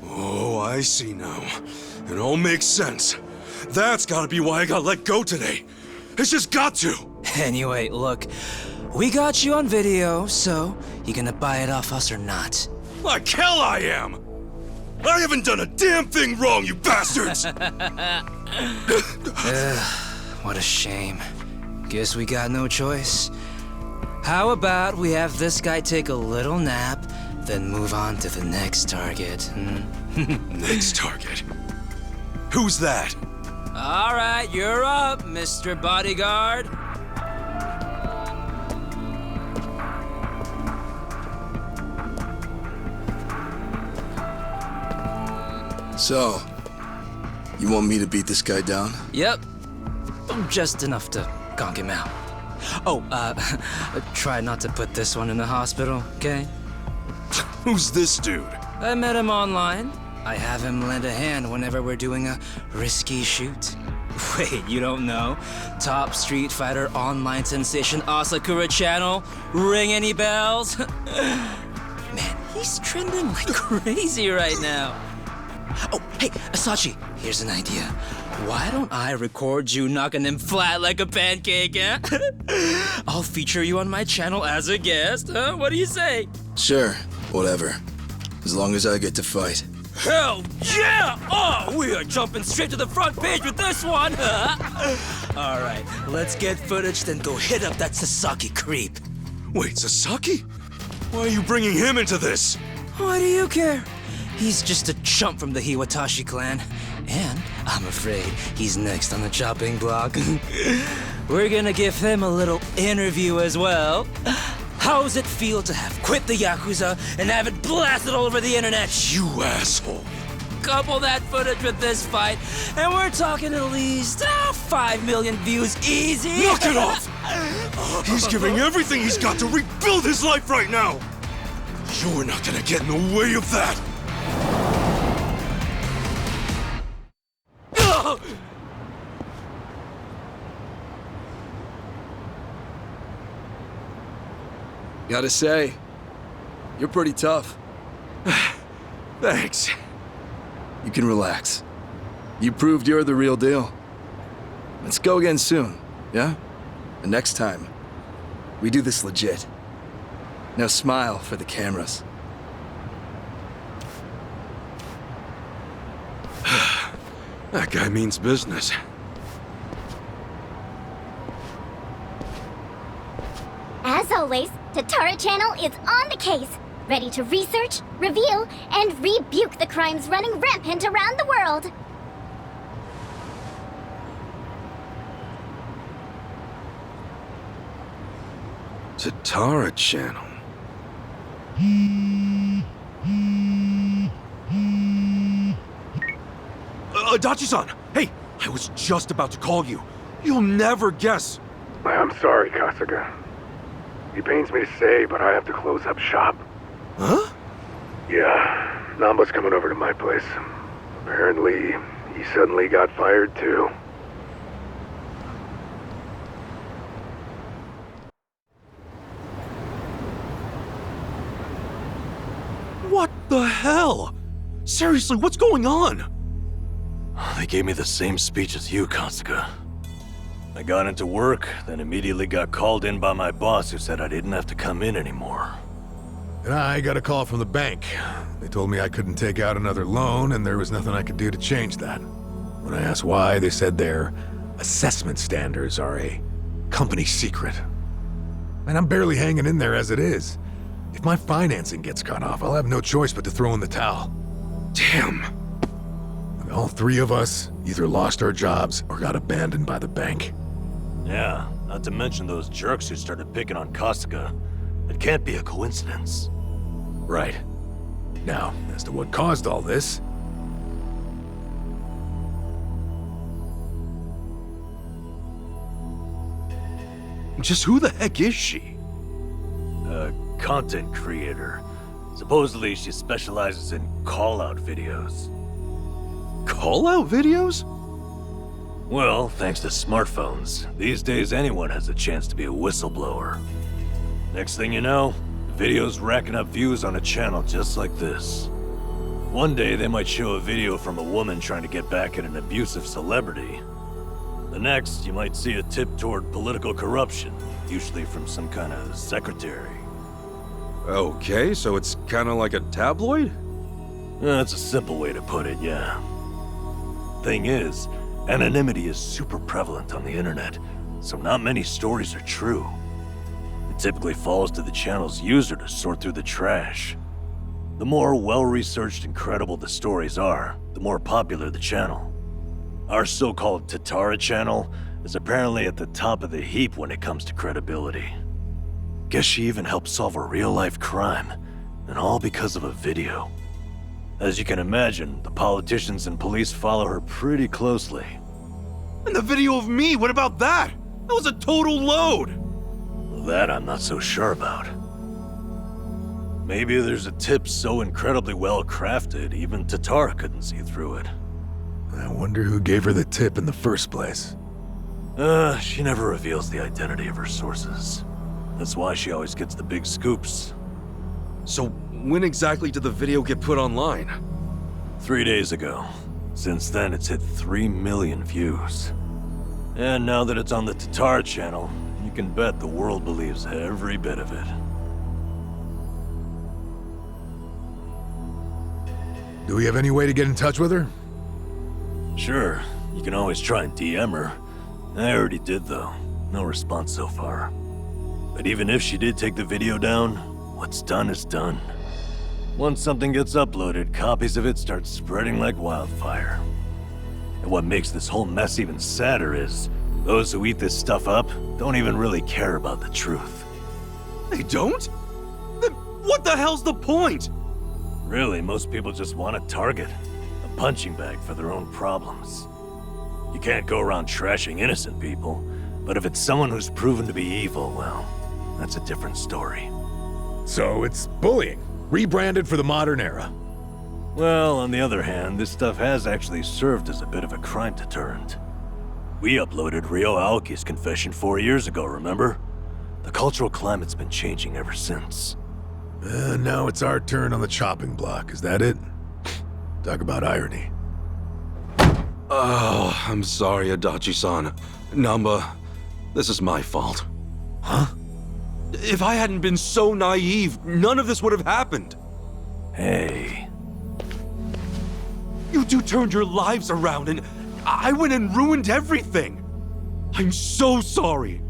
Oh, I see now. It all makes sense. That's gotta be why I got let go today. It's just got to. Anyway, look, we got you on video, so you gonna buy it off us or not? Like hell I am! I haven't done a damn thing wrong, you bastards! What a shame. Guess we got no choice. How about we have this guy take a little nap, then move on to the next target? Next target? Who's that? All right, you're up, Mr. Bodyguard. So, you want me to beat this guy down? Yep. Just enough to conk him out. Oh, try not to put this one in the hospital, okay? Who's this dude? I met him online. I have him lend a hand whenever we're doing a risky shoot. Wait, you don't know? Top Street Fighter online sensation Asakura Channel? Ring any bells? Man, he's trending like crazy right now. Oh, hey, Asachi, here's an idea. Why don't I record you knocking him flat like a pancake, eh? I'll feature you on my channel as a guest, huh? What do you say? Sure, whatever. As long as I get to fight. Hell yeah! Oh, we are jumping straight to the front page with this one! All right, let's get footage, then go hit up that Sasaki creep. Wait, Sasaki? Why are you bringing him into this? Why do you care? He's just a chump from the Hiwatashi clan. And I'm afraid he's next on the chopping block. We're gonna give him a little interview as well. How's it feel to have quit the Yakuza and have it blasted all over the internet? You asshole. Couple that footage with this fight, and we're talking at least 5 million views easy. Knock it off! He's giving everything he's got to rebuild his life right now. You're not gonna get in the way of that. Gotta say, you're pretty tough. Thanks. You can relax. You proved you're the real deal. Let's go again soon, yeah? And next time, we do this legit. Now smile for the cameras. That guy means business. As always, Tatara Channel is on the case, ready to research, reveal, and rebuke the crimes running rampant around the world. Tatara Channel. Dachi-san! Hey, I was just about to call you. You'll never guess. I'm sorry, Kasuga. It pains me to say, but I have to close up shop. Huh? Yeah, Namba's coming over to my place. Apparently, he suddenly got fired too. What the hell? Seriously, what's going on? They gave me the same speech as you, Kasuga. I got into work, then immediately got called in by my boss who said I didn't have to come in anymore. And I got a call from the bank. They told me I couldn't take out another loan and there was nothing I could do to change that. When I asked why, they said their assessment standards are a company secret. And I'm barely hanging in there as it is. If my financing gets cut off, I'll have no choice but to throw in the towel. Damn. All three of us either lost our jobs or got abandoned by the bank. Yeah, not to mention those jerks who started picking on Kasuga. It can't be a coincidence. Right. Now, as to what caused all this... Just who the heck is she? A content creator. Supposedly she specializes in call-out videos. Call-out videos? Well, thanks to smartphones, these days anyone has a chance to be a whistleblower. Next thing you know, the video's racking up views on a channel just like this. One day they might show a video from a woman trying to get back at an abusive celebrity. The next, you might see a tip toward political corruption, usually from some kind of secretary. Okay, so it's kind of like a tabloid? That's a simple way to put it, yeah. Thing is, anonymity is super prevalent on the internet, so not many stories are true. It typically falls to the channel's user to sort through the trash. The more well-researched and credible the stories are, the more popular the channel. Our so-called Tatara channel is apparently at the top of the heap when it comes to credibility. Guess she even helped solve a real-life crime, and all because of a video. As you can imagine, the politicians and police follow her pretty closely. And the video of me, what about that? That was a total load! That I'm not so sure about. Maybe there's a tip so incredibly well crafted, even Tatara couldn't see through it. I wonder who gave her the tip in the first place. She never reveals the identity of her sources. That's why she always gets the big scoops. So when exactly did the video get put online? 3 days ago. Since then, it's hit 3 million views. And now that it's on the Tatara channel, you can bet the world believes every bit of it. Do we have any way to get in touch with her? Sure, you can always try and DM her. I already did though. No response so far. But even if she did take the video down, what's done is done. Once something gets uploaded, copies of it start spreading like wildfire. And what makes this whole mess even sadder is, those who eat this stuff up don't even really care about the truth. They don't? Then what the hell's the point? Really, most people just want a target, a punching bag for their own problems. You can't go around trashing innocent people, but if it's someone who's proven to be evil, well, that's a different story. So it's bullying, rebranded for the modern era. Well, on the other hand, this stuff has actually served as a bit of a crime deterrent. We uploaded Ryo Aoki's confession 4 years ago, remember? The cultural climate's been changing ever since. Now it's our turn on the chopping block, is that it? Talk about irony. Oh, I'm sorry, Adachi-san. Namba, this is my fault. Huh? If I hadn't been so naive, none of this would have happened. Hey. You two turned your lives around and I went and ruined everything. I'm so sorry.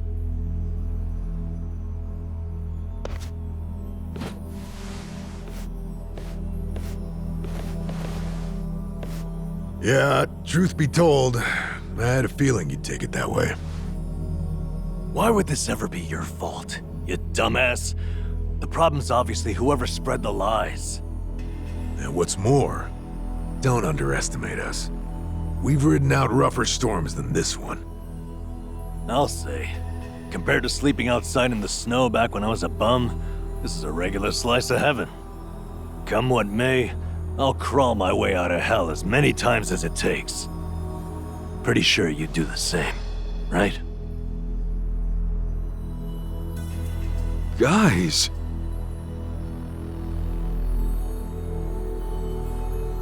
Yeah, truth be told, I had a feeling you'd take it that way. Why would this ever be your fault, you dumbass? The problem's obviously whoever spread the lies. And what's more, don't underestimate us. We've ridden out rougher storms than this one. I'll say, compared to sleeping outside in the snow back when I was a bum, this is a regular slice of heaven. Come what may, I'll crawl my way out of hell as many times as it takes. Pretty sure you'd do the same, right? Guys.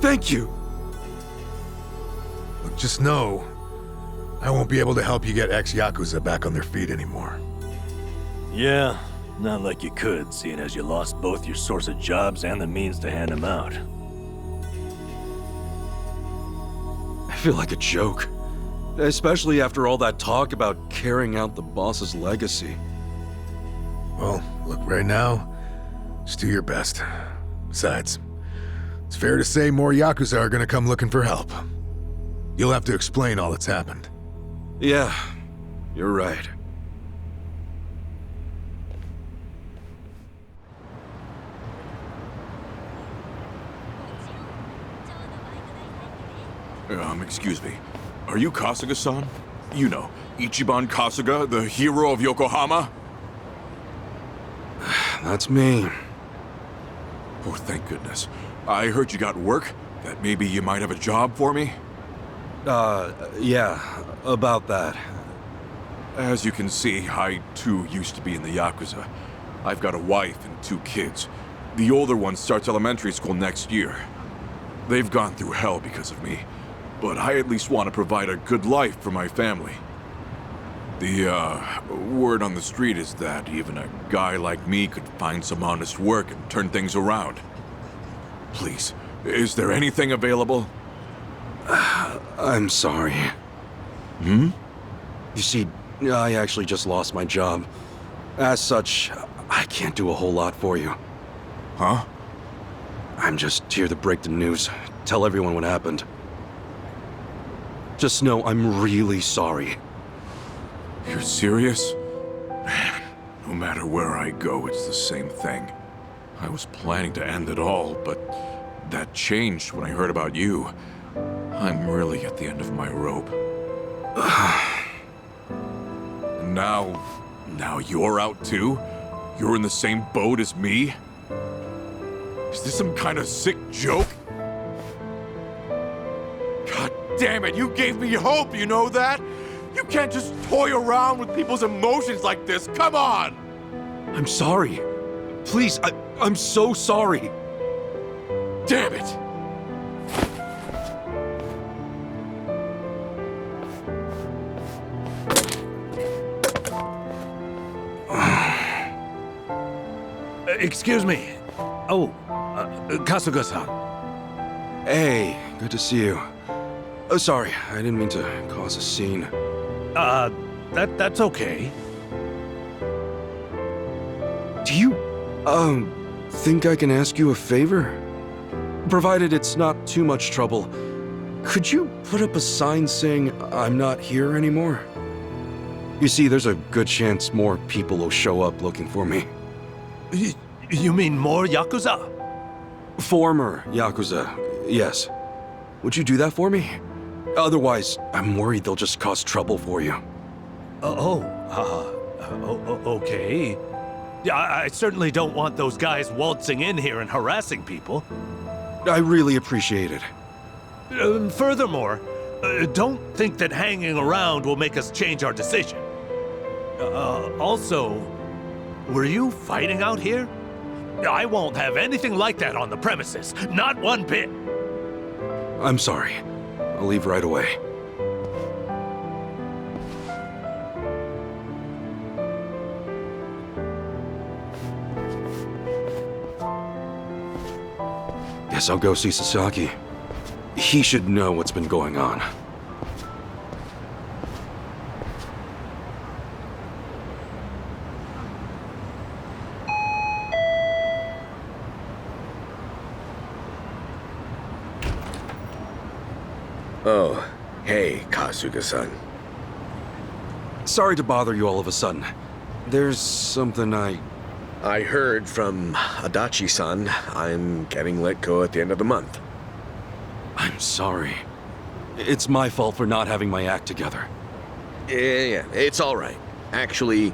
Thank you. Look, just know, I won't be able to help you get ex-Yakuza back on their feet anymore. Yeah, not like you could, seeing as you lost both your source of jobs and the means to hand them out. I feel like a joke. Especially after all that talk about carrying out the boss's legacy. Well, look, right now, just do your best. Besides, it's fair to say more Yakuza are gonna come looking for help. You'll have to explain all that's happened. Yeah, you're right. Excuse me. Are you Kasuga-san? You know, Ichiban Kasuga, the hero of Yokohama? That's me. Oh, thank goodness. I heard you got work, that maybe you might have a job for me? Yeah, about that. As you can see, I too used to be in the Yakuza. I've got a wife and 2 kids. The older one starts elementary school next year. They've gone through hell because of me, but I at least want to provide a good life for my family. The, word on the street is that even a guy like me could find some honest work and turn things around. Please, is there anything available? I'm sorry. Hmm? You see, I actually just lost my job. As such, I can't do a whole lot for you. Huh? I'm just here to break the news, tell everyone what happened. Just know I'm really sorry. You're serious? Man, no matter where I go, it's the same thing. I was planning to end it all, but that changed when I heard about you. I'm really at the end of my rope. Now you're out too? You're in the same boat as me? Is this some kind of sick joke? God damn it, you gave me hope, you know that? You can't just toy around with people's emotions like this, come on! I'm sorry. Please, I'm so sorry. Damn it! Excuse me. Oh, Kasuga-san. Hey, good to see you. Oh, sorry, I didn't mean to cause a scene. That's okay. Do you, think I can ask you a favor? Provided it's not too much trouble, could you put up a sign saying I'm not here anymore? You see, there's a good chance more people will show up looking for me. You mean more Yakuza? Former Yakuza, yes. Would you do that for me? Otherwise, I'm worried they'll just cause trouble for you. Okay. Yeah, I certainly don't want those guys waltzing in here and harassing people. I really appreciate it. Furthermore, don't think that hanging around will make us change our decision. Also, Were you fighting out here? I won't have anything like that on the premises. Not one bit. I'm sorry. I'll leave right away. Guess I'll go see Sasaki. He should know what's been going on. Oh, hey, Kasuga-san. Sorry to bother you all of a sudden. There's something I heard from Adachi-san I'm getting let go at the end of the month. I'm sorry. It's my fault for not having my act together. Yeah, it's all right. Actually,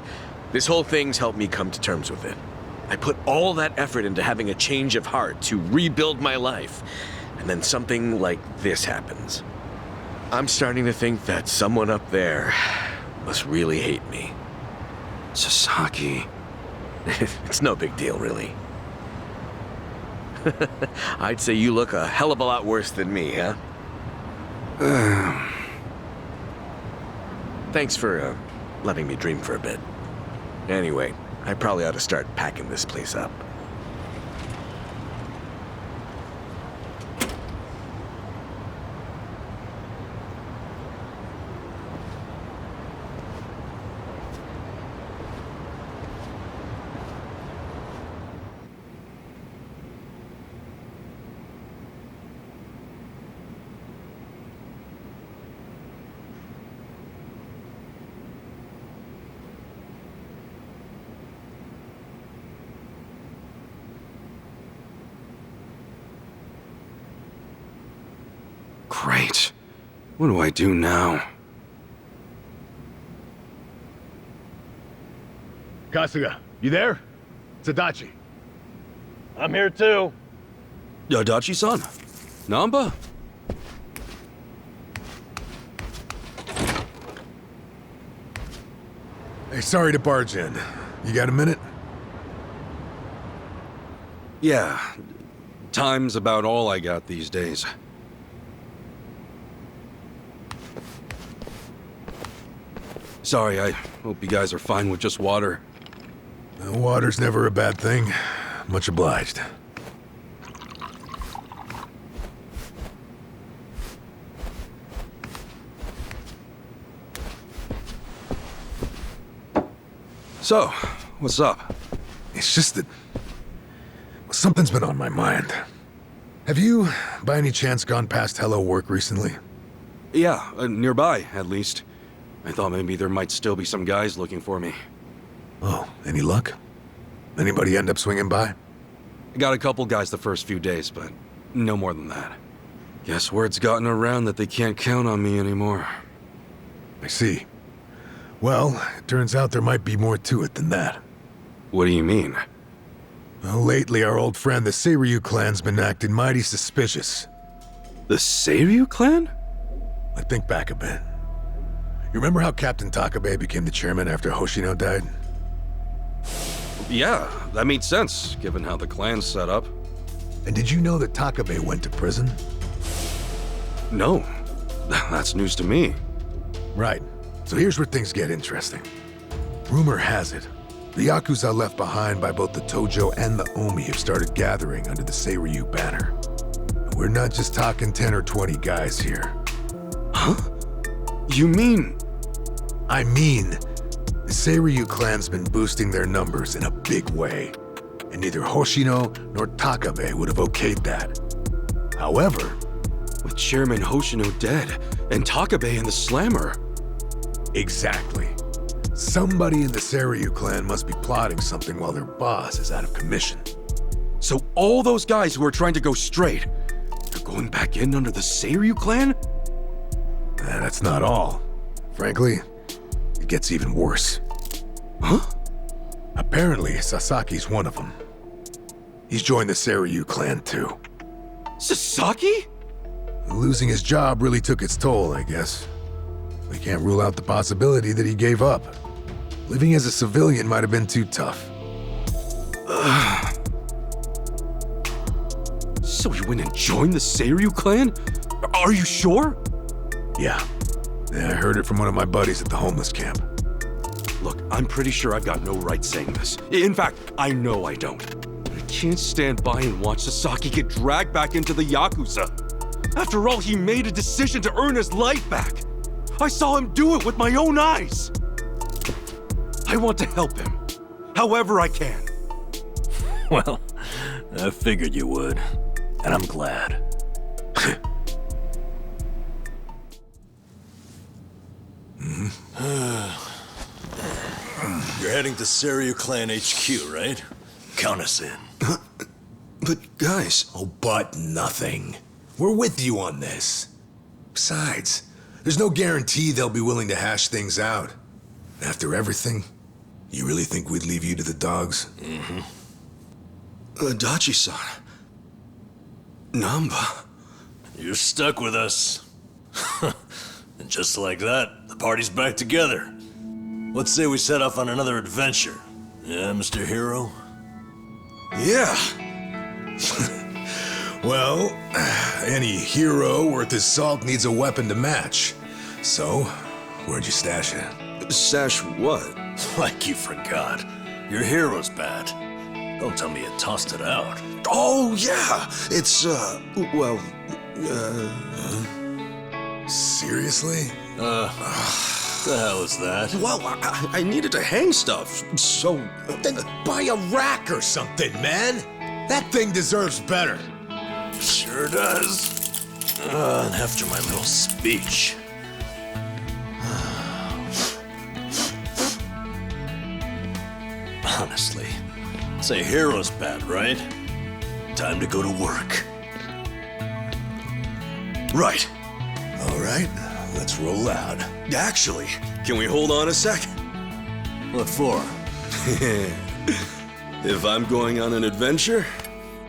this whole thing's helped me come to terms with it. I put all that effort into having a change of heart to rebuild my life, and then something like this happens. I'm starting to think that someone up there must really hate me. Sasaki. It's no big deal, really. I'd say you look a hell of a lot worse than me, huh? Thanks for letting me dream for a bit. Anyway, I probably ought to start packing this place up. Great. What do I do now? Kasuga, you there? It's Adachi. I'm here too. Adachi-san? Namba? Hey, sorry to barge in. You got a minute? Yeah. Time's about all I got these days. Sorry, I hope you guys are fine with just water. Water's never a bad thing. Much obliged. So, what's up? It's just that something's been on my mind. Have you, by any chance, gone past Hello Work recently? Yeah, nearby, at least. I thought maybe there might still be some guys looking for me. Oh, any luck? Anybody end up swinging by? I got a couple guys the first few days, but no more than that. Guess word's gotten around that they can't count on me anymore. I see. Well, it turns out there might be more to it than that. What do you mean? Well, lately our old friend the Seiryu clan's been acting mighty suspicious. The Seiryu clan? Like, think back a bit. You remember how Captain Takabe became the chairman after Hoshino died? Yeah, that made sense, given how the clan's set up. And did you know that Takabe went to prison? No. That's news to me. Right. So here's where things get interesting. Rumor has it, the Yakuza left behind by both the Tojo and the Omi have started gathering under the Seiryu banner. And we're not just talking 10 or 20 guys here. Huh? You mean... I mean, the Seiryu clan's been boosting their numbers in a big way, and neither Hoshino nor Takabe would have okayed that. However, with Chairman Hoshino dead, and Takabe in the slammer. Exactly. Somebody in the Seiryu clan must be plotting something while their boss is out of commission. So all those guys who are trying to go straight, they're going back in under the Seiryu clan? That's not all. Frankly, it gets even worse. Huh? Apparently, Sasaki's one of them. He's joined the Seiryu clan too. Sasaki? Losing his job really took its toll, I guess. We can't rule out the possibility that he gave up. Living as a civilian might have been too tough. So you went and joined the Seiryu clan? Are you sure? Yeah. I heard it from one of my buddies at the homeless camp. Look, I'm pretty sure I've got no right saying this. In fact, I know I don't. I can't stand by and watch Sasaki get dragged back into the Yakuza. After all, he made a decision to earn his life back. I saw him do it with my own eyes. I want to help him, however I can. Well, I figured you would, and I'm glad. You're heading to Seiryu Clan HQ, right? Count us in. But guys... Oh, but nothing. We're with you on this. Besides, there's no guarantee they'll be willing to hash things out. After everything, you really think we'd leave you to the dogs? Mm-hmm. Adachi-san. Namba. You're stuck with us. And just like that, the party's back together. Let's say we set off on another adventure. Yeah, Mr. Hero? Yeah. Well, any hero worth his salt needs a weapon to match. So, where'd you stash it? Stash what? Like you forgot. Your hero's bat. Don't tell me you tossed it out. Oh, yeah. It's, well, Seriously? The hell is that? Well, I needed to hang stuff, so... Then buy a rack or something, man. That thing deserves better. Sure does. And after my little speech. Honestly, it's a hero's bat, right? Time to go to work. Right. All right, let's roll out. Actually, can we hold on a sec? What for? If I'm going on an adventure,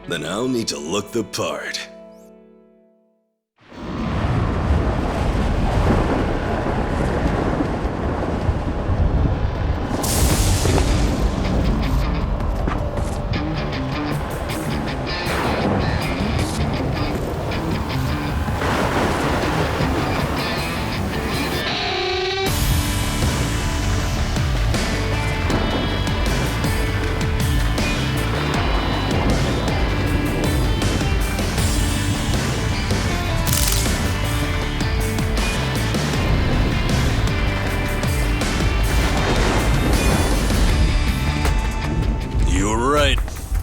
then I'll need to look the part.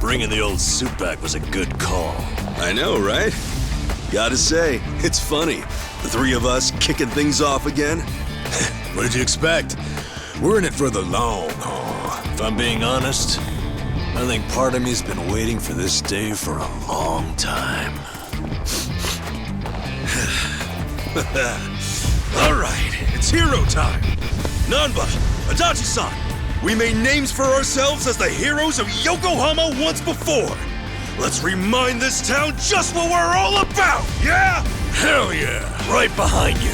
Bringing the old suit back was a good call. I know, right? Gotta say, it's funny. The three of us kicking things off again. What did you expect? We're in it for the long haul. If I'm being honest, I think part of me's been waiting for this day for a long time. All right, it's hero time. Nanba, Adachi-san, we made names for ourselves as the heroes of Yokohama once before. Let's remind this town just what we're all about, yeah? Hell yeah! Right behind you.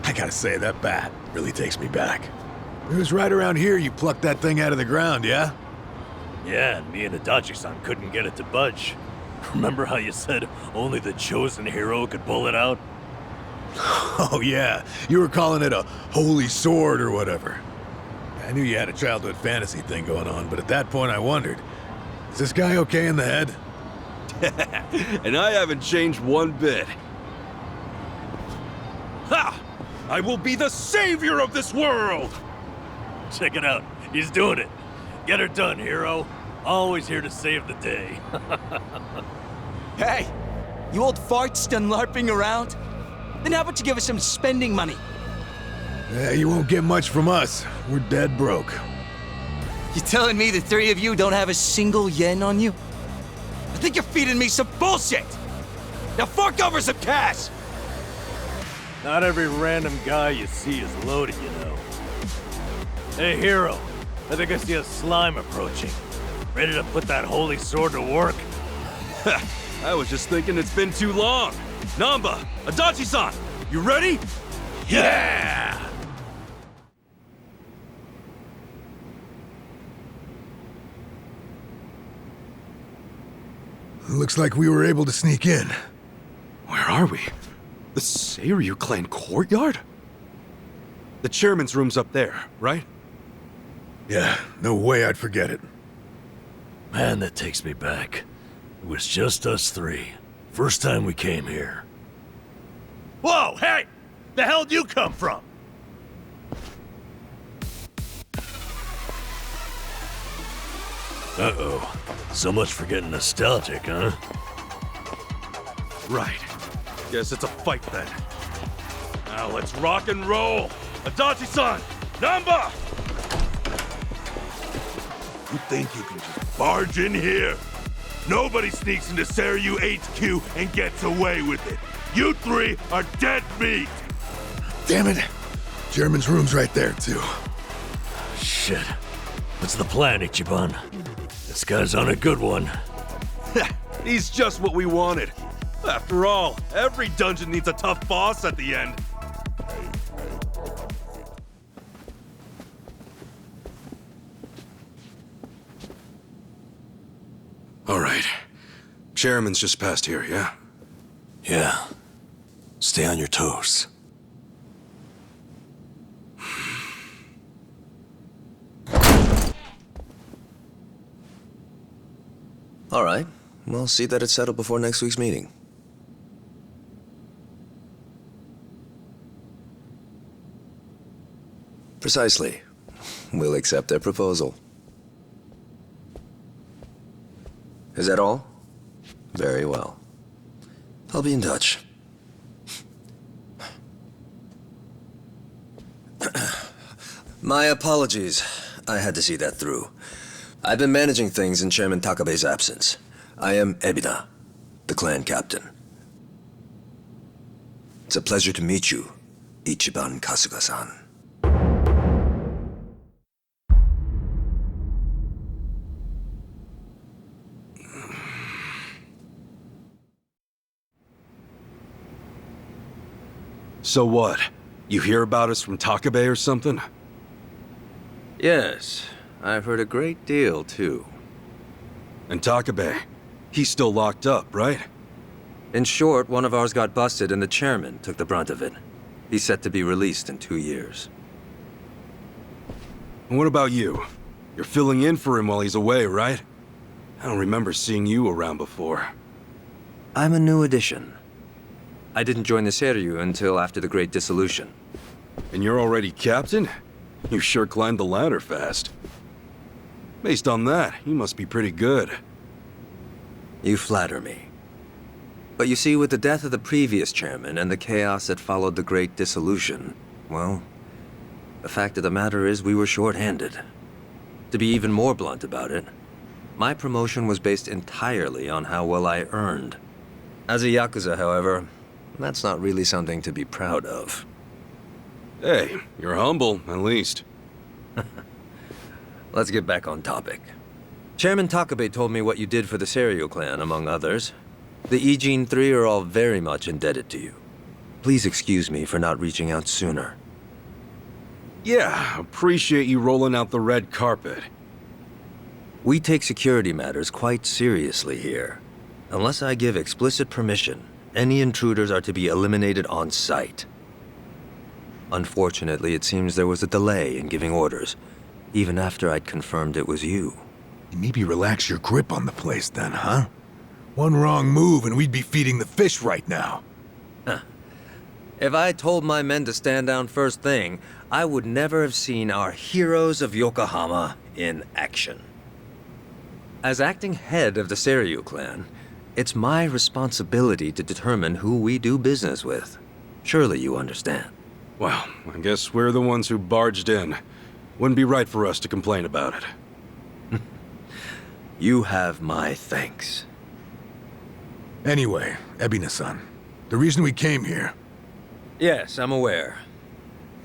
I gotta say, that bat really takes me back. It was right around here you plucked that thing out of the ground, yeah? Yeah, and me and Adachi-san couldn't get it to budge. Remember how you said only the chosen hero could pull it out? Oh yeah, you were calling it a holy sword or whatever. I knew you had a childhood fantasy thing going on, but at that point I wondered, is this guy okay in the head? And I haven't changed one bit. Ha! I will be the savior of this world! Check it out, he's doing it. Get her done, hero. Always here to save the day. Hey, you old farts done LARPing around? Then how about you give us some spending money? Yeah, you won't get much from us. We're dead broke. You telling me the three of you don't have a single yen on you? I think you're feeding me some bullshit! Now fork over some cash! Not every random guy you see is loaded, you know. Hey, hero. I think I see a slime approaching. Ready to put that holy sword to work? I was just thinking it's been too long. Namba, Adachi-san, you ready? Yeah! Looks like we were able to sneak in. Where are we? The Seiryu clan courtyard? The chairman's room's up there, right? Yeah, no way I'd forget it. Man, that takes me back. It was just us three. First time we came here. Whoa, hey! The hell'd you come from? Uh-oh. So much for getting nostalgic, huh? Right. Guess it's a fight then. Now let's rock and roll! Adachi-san! Namba! You think you can just barge in here? Nobody sneaks into Seiryu HQ and gets away with it. You three are dead meat! Damn it. Chairman's room's right there, too. Shit. What's the plan, Ichiban? This guy's on a good one. He's just what we wanted. After all, every dungeon needs a tough boss at the end. All right. Chairman's just past here, yeah? Yeah. Stay on your toes. All right. We'll see that it's settled before next week's meeting. Precisely. We'll accept their proposal. Is that all? Very well. I'll be in touch. My apologies. I had to see that through. I've been managing things in Chairman Takabe's absence. I am Ebina, the clan captain. It's a pleasure to meet you, Ichiban Kasuga-san. So what? You hear about us from Takabe or something? Yes, I've heard a great deal, too. And Takabe, he's still locked up, right? In short, one of ours got busted and the chairman took the brunt of it. He's set to be released in 2 years. And what about you? You're filling in for him while he's away, right? I don't remember seeing you around before. I'm a new addition. I didn't join the Seiryu until after the Great Dissolution. And you're already captain? You sure climbed the ladder fast. Based on that, you must be pretty good. You flatter me. But you see, with the death of the previous chairman and the chaos that followed the Great Dissolution, well, the fact of the matter is we were short-handed. To be even more blunt about it, my promotion was based entirely on how well I earned. As a Yakuza, however, that's not really something to be proud of. Hey, you're humble, at least. Let's get back on topic. Chairman Takabe told me what you did for the Seiryu clan, among others. The ENG 3 are all very much indebted to you. Please excuse me for not reaching out sooner. Yeah, appreciate you rolling out the red carpet. We take security matters quite seriously here. Unless I give explicit permission, any intruders are to be eliminated on sight. Unfortunately, it seems there was a delay in giving orders, even after I'd confirmed it was you. Maybe relax your grip on the place then, huh? One wrong move and we'd be feeding the fish right now. Huh. If I told my men to stand down first thing, I would never have seen our heroes of Yokohama in action. As acting head of the Seiryu clan, it's my responsibility to determine who we do business with. Surely you understand. Well, I guess we're the ones who barged in. Wouldn't be right for us to complain about it. You have my thanks. Anyway, Ebina-san, the reason we came here... Yes, I'm aware.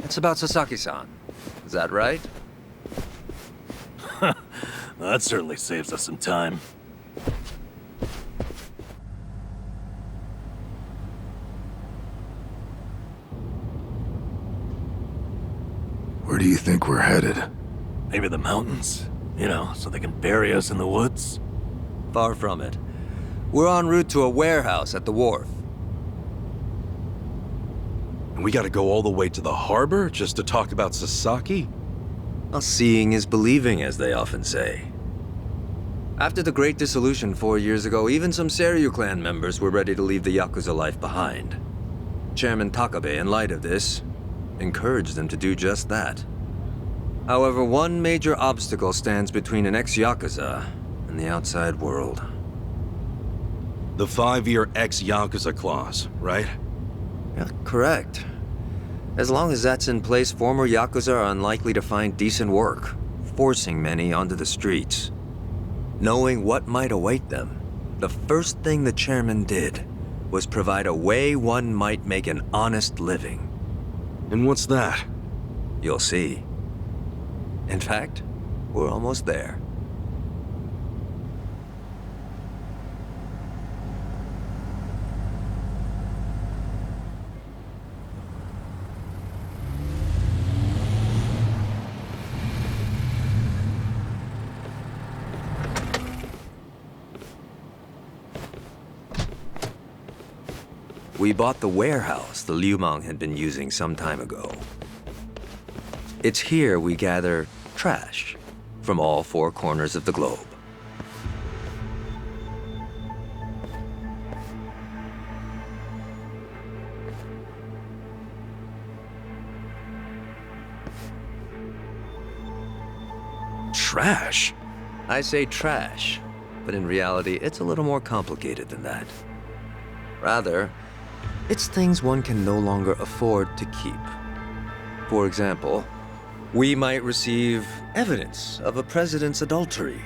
It's about Sasaki-san. Is that right? That certainly saves us some time. do you think we're headed? Maybe the mountains? You know, so they can bury us in the woods? Far from it. We're en route to a warehouse at the wharf. And we gotta go all the way to the harbor just to talk about Sasaki? Well, seeing is believing, as they often say. After the Great Dissolution 4 years ago, even some Seiryu clan members were ready to leave the Yakuza life behind. Chairman Takabe, in light of this, encouraged them to do just that. However, one major obstacle stands between an ex-Yakuza and the outside world. The 5-year ex-Yakuza clause, right? Yeah, correct. As long as that's in place, former Yakuza are unlikely to find decent work, forcing many onto the streets. Knowing what might await them, the first thing the chairman did was provide a way one might make an honest living. And what's that? You'll see. In fact, we're almost there. We bought the warehouse the Liumang had been using some time ago. It's here we gather trash from all 4 corners of the globe. Trash? I say trash, but in reality, it's a little more complicated than that. Rather, it's things one can no longer afford to keep. For example, we might receive evidence of a president's adultery,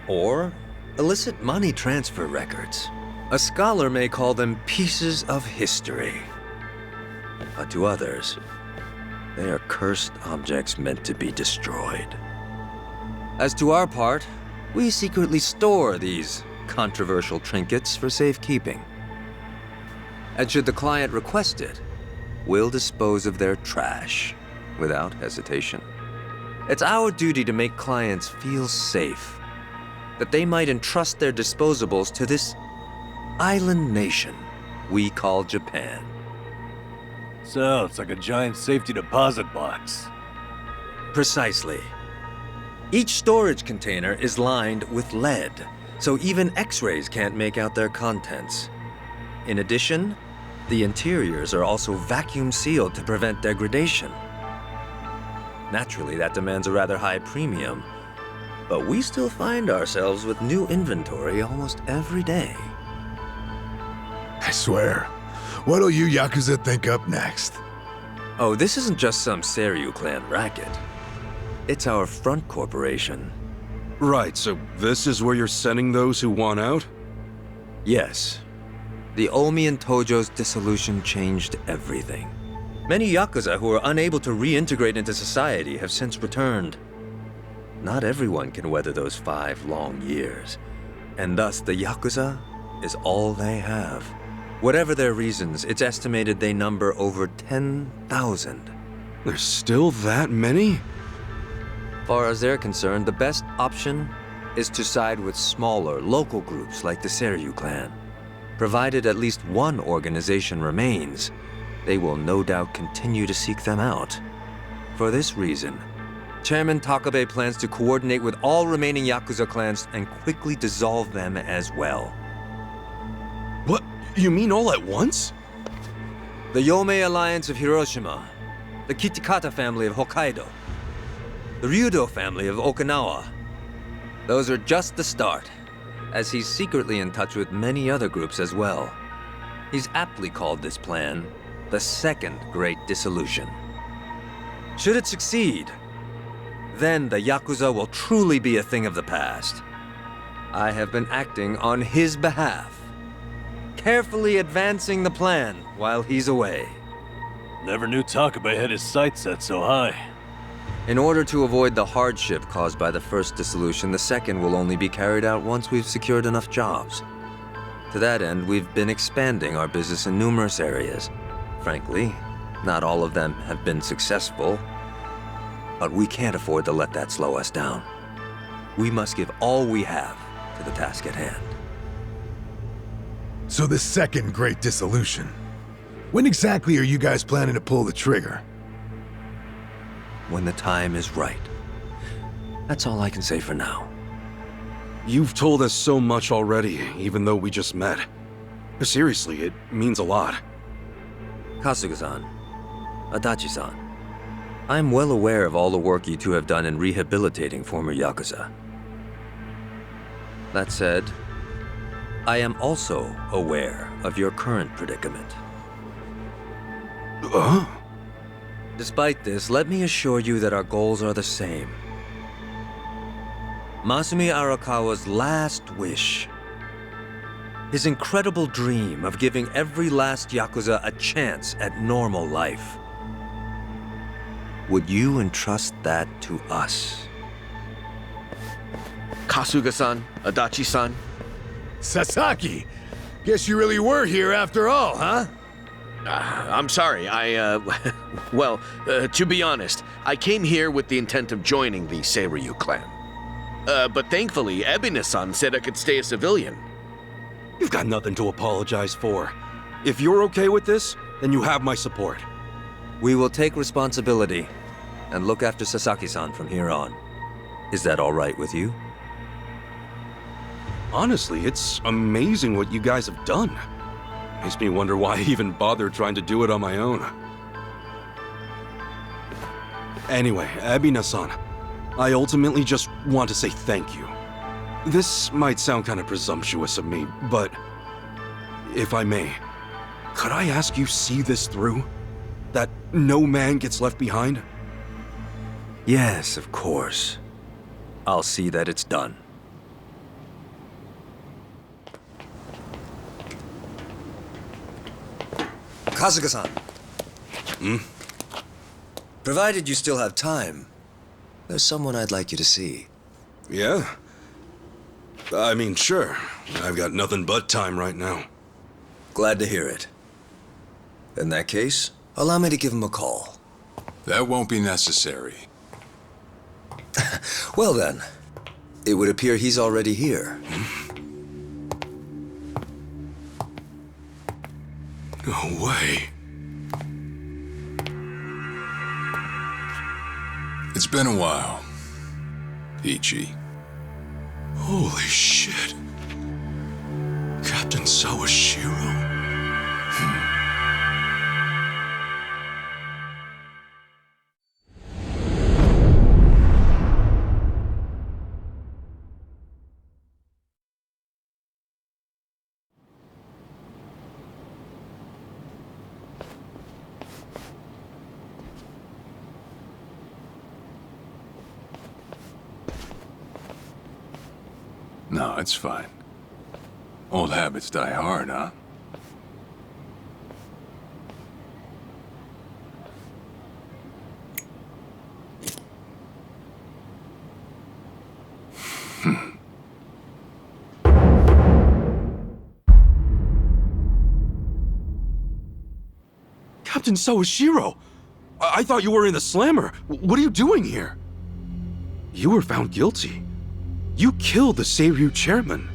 or illicit money transfer records. A scholar may call them pieces of history. But to others, they are cursed objects meant to be destroyed. As to our part, we secretly store these controversial trinkets for safekeeping. And should the client request it, we'll dispose of their trash without hesitation. It's our duty to make clients feel safe, that they might entrust their disposables to this island nation we call Japan. So, it's like a giant safety deposit box. Precisely. Each storage container is lined with lead, so even X-rays can't make out their contents. In addition, the interiors are also vacuum sealed to prevent degradation. Naturally, that demands a rather high premium, but we still find ourselves with new inventory almost every day. I swear, what'll you Yakuza think up next? Oh, this isn't just some Seiryu clan racket. It's our front corporation. Right, so this is where you're sending those who want out? Yes. The Omi and Tojo's dissolution changed everything. Many Yakuza who are unable to reintegrate into society have since returned. Not everyone can weather those 5 long years, and thus the Yakuza is all they have. Whatever their reasons, it's estimated they number over 10,000. There's still that many? Far as they're concerned, the best option is to side with smaller, local groups like the Seiryu clan. Provided at least one organization remains, they will no doubt continue to seek them out. For this reason, Chairman Takabe plans to coordinate with all remaining Yakuza clans and quickly dissolve them as well. What? You mean all at once? The Yomei Alliance of Hiroshima, the Kitakata family of Hokkaido, the Ryudo family of Okinawa. Those are just the start, as he's secretly in touch with many other groups as well. He's aptly called this plan the Second Great Dissolution. Should it succeed, then the Yakuza will truly be a thing of the past. I have been acting on his behalf, carefully advancing the plan while he's away. Never knew Takabe had his sights set so high. In order to avoid the hardship caused by the first dissolution, the second will only be carried out once we've secured enough jobs. To that end, we've been expanding our business in numerous areas. Frankly, not all of them have been successful. But we can't afford to let that slow us down. We must give all we have to the task at hand. So the second great dissolution. When exactly are you guys planning to pull the trigger? When the time is right. That's all I can say for now. You've told us so much already, even though we just met. Seriously, it means a lot. Kasuga-san, Adachi-san, I'm well aware of all the work you two have done in rehabilitating former Yakuza. That said, I am also aware of your current predicament. Despite this, let me assure you that our goals are the same. Masumi Arakawa's last wish, his incredible dream of giving every last Yakuza a chance at normal life. Would you entrust that to us? Kasuga-san, Adachi-san. Sasaki! Guess you really were here after all, huh? I'm sorry, well, to be honest, I came here with the intent of joining the Seiryu clan. But thankfully, Ebina-san said I could stay a civilian. You've got nothing to apologize for. If you're okay with this, then you have my support. We will take responsibility and look after Sasaki-san from here on. Is that all right with you? Honestly, it's amazing what you guys have done. Makes me wonder why I even bothered trying to do it on my own. Anyway, Ebina-san, I ultimately just want to say thank you. This might sound kind of presumptuous of me, but if I may, could I ask you see this through? That no man gets left behind? Yes, of course. I'll see that it's done. Kasuga-san. Provided you still have time, there's someone I'd like you to see. Yeah? I mean, sure. I've got nothing but time right now. Glad to hear it. In that case, allow me to give him a call. That won't be necessary. Well then, it would appear he's already here. No way. It's been a while, Ichi. Holy shit. Captain Sawashiro? No, it's fine. Old habits die hard, huh? Captain Sawashiro! I thought you were in the slammer. What are you doing here? You were found guilty. You killed the Seiryu chairman.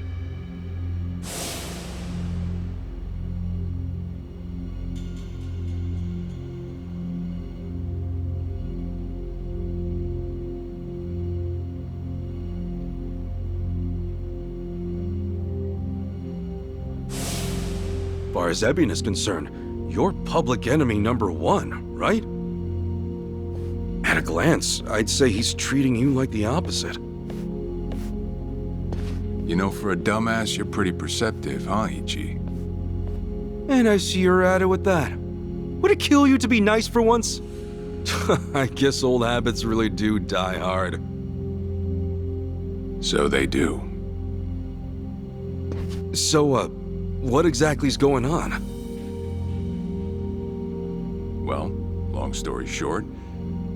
As far as Ebin is concerned, you're public enemy #1, right? At a glance, I'd say he's treating you like the opposite. You know, for a dumbass, you're pretty perceptive, huh, Ichi? And I see you're at it with that. Would it kill you to be nice for once? I guess old habits really do die hard. So they do. So, what exactly's going on? Well, long story short,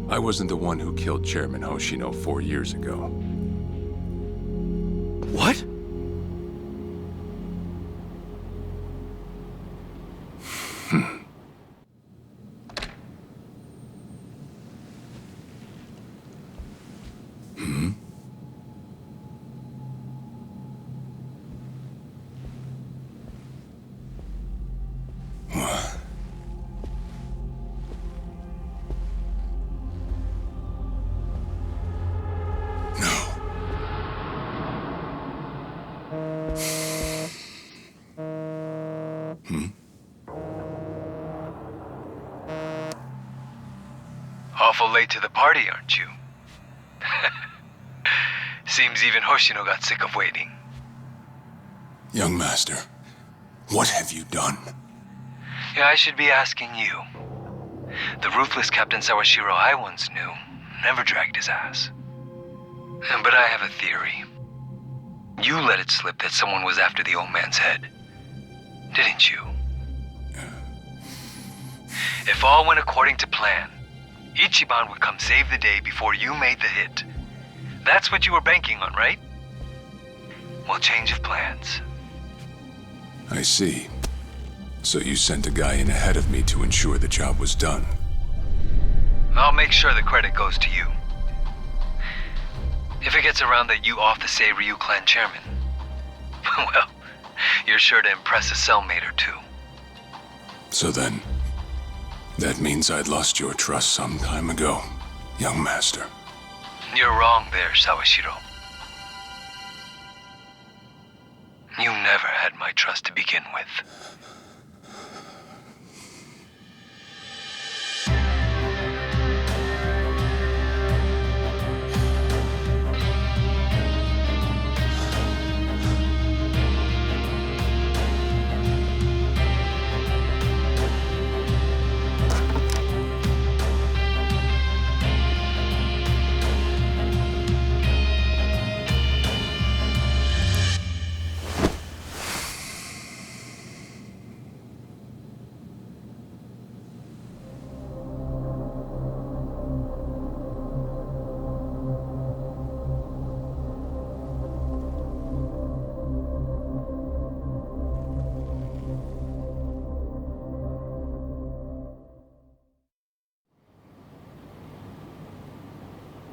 I wasn't the one who killed Chairman Hoshino 4 years ago. What? Awful late to the party, aren't you? Seems even Hoshino got sick of waiting. Young master, what have you done? Yeah, I should be asking you. The ruthless Captain Sawashiro I once knew never dragged his ass. But I have a theory. You let it slip that someone was after the old man's head, didn't you? If all went according to plan, Ichiban would come save the day before you made the hit. That's what you were banking on, right? Well, change of plans. I see. So you sent a guy in ahead of me to ensure the job was done. I'll make sure the credit goes to you. If it gets around that you off the Seiryu clan chairman, well, you're sure to impress a cellmate or two. So then, that means I'd lost your trust some time ago, young master. You're wrong there, Sawashiro. You never had my trust to begin with.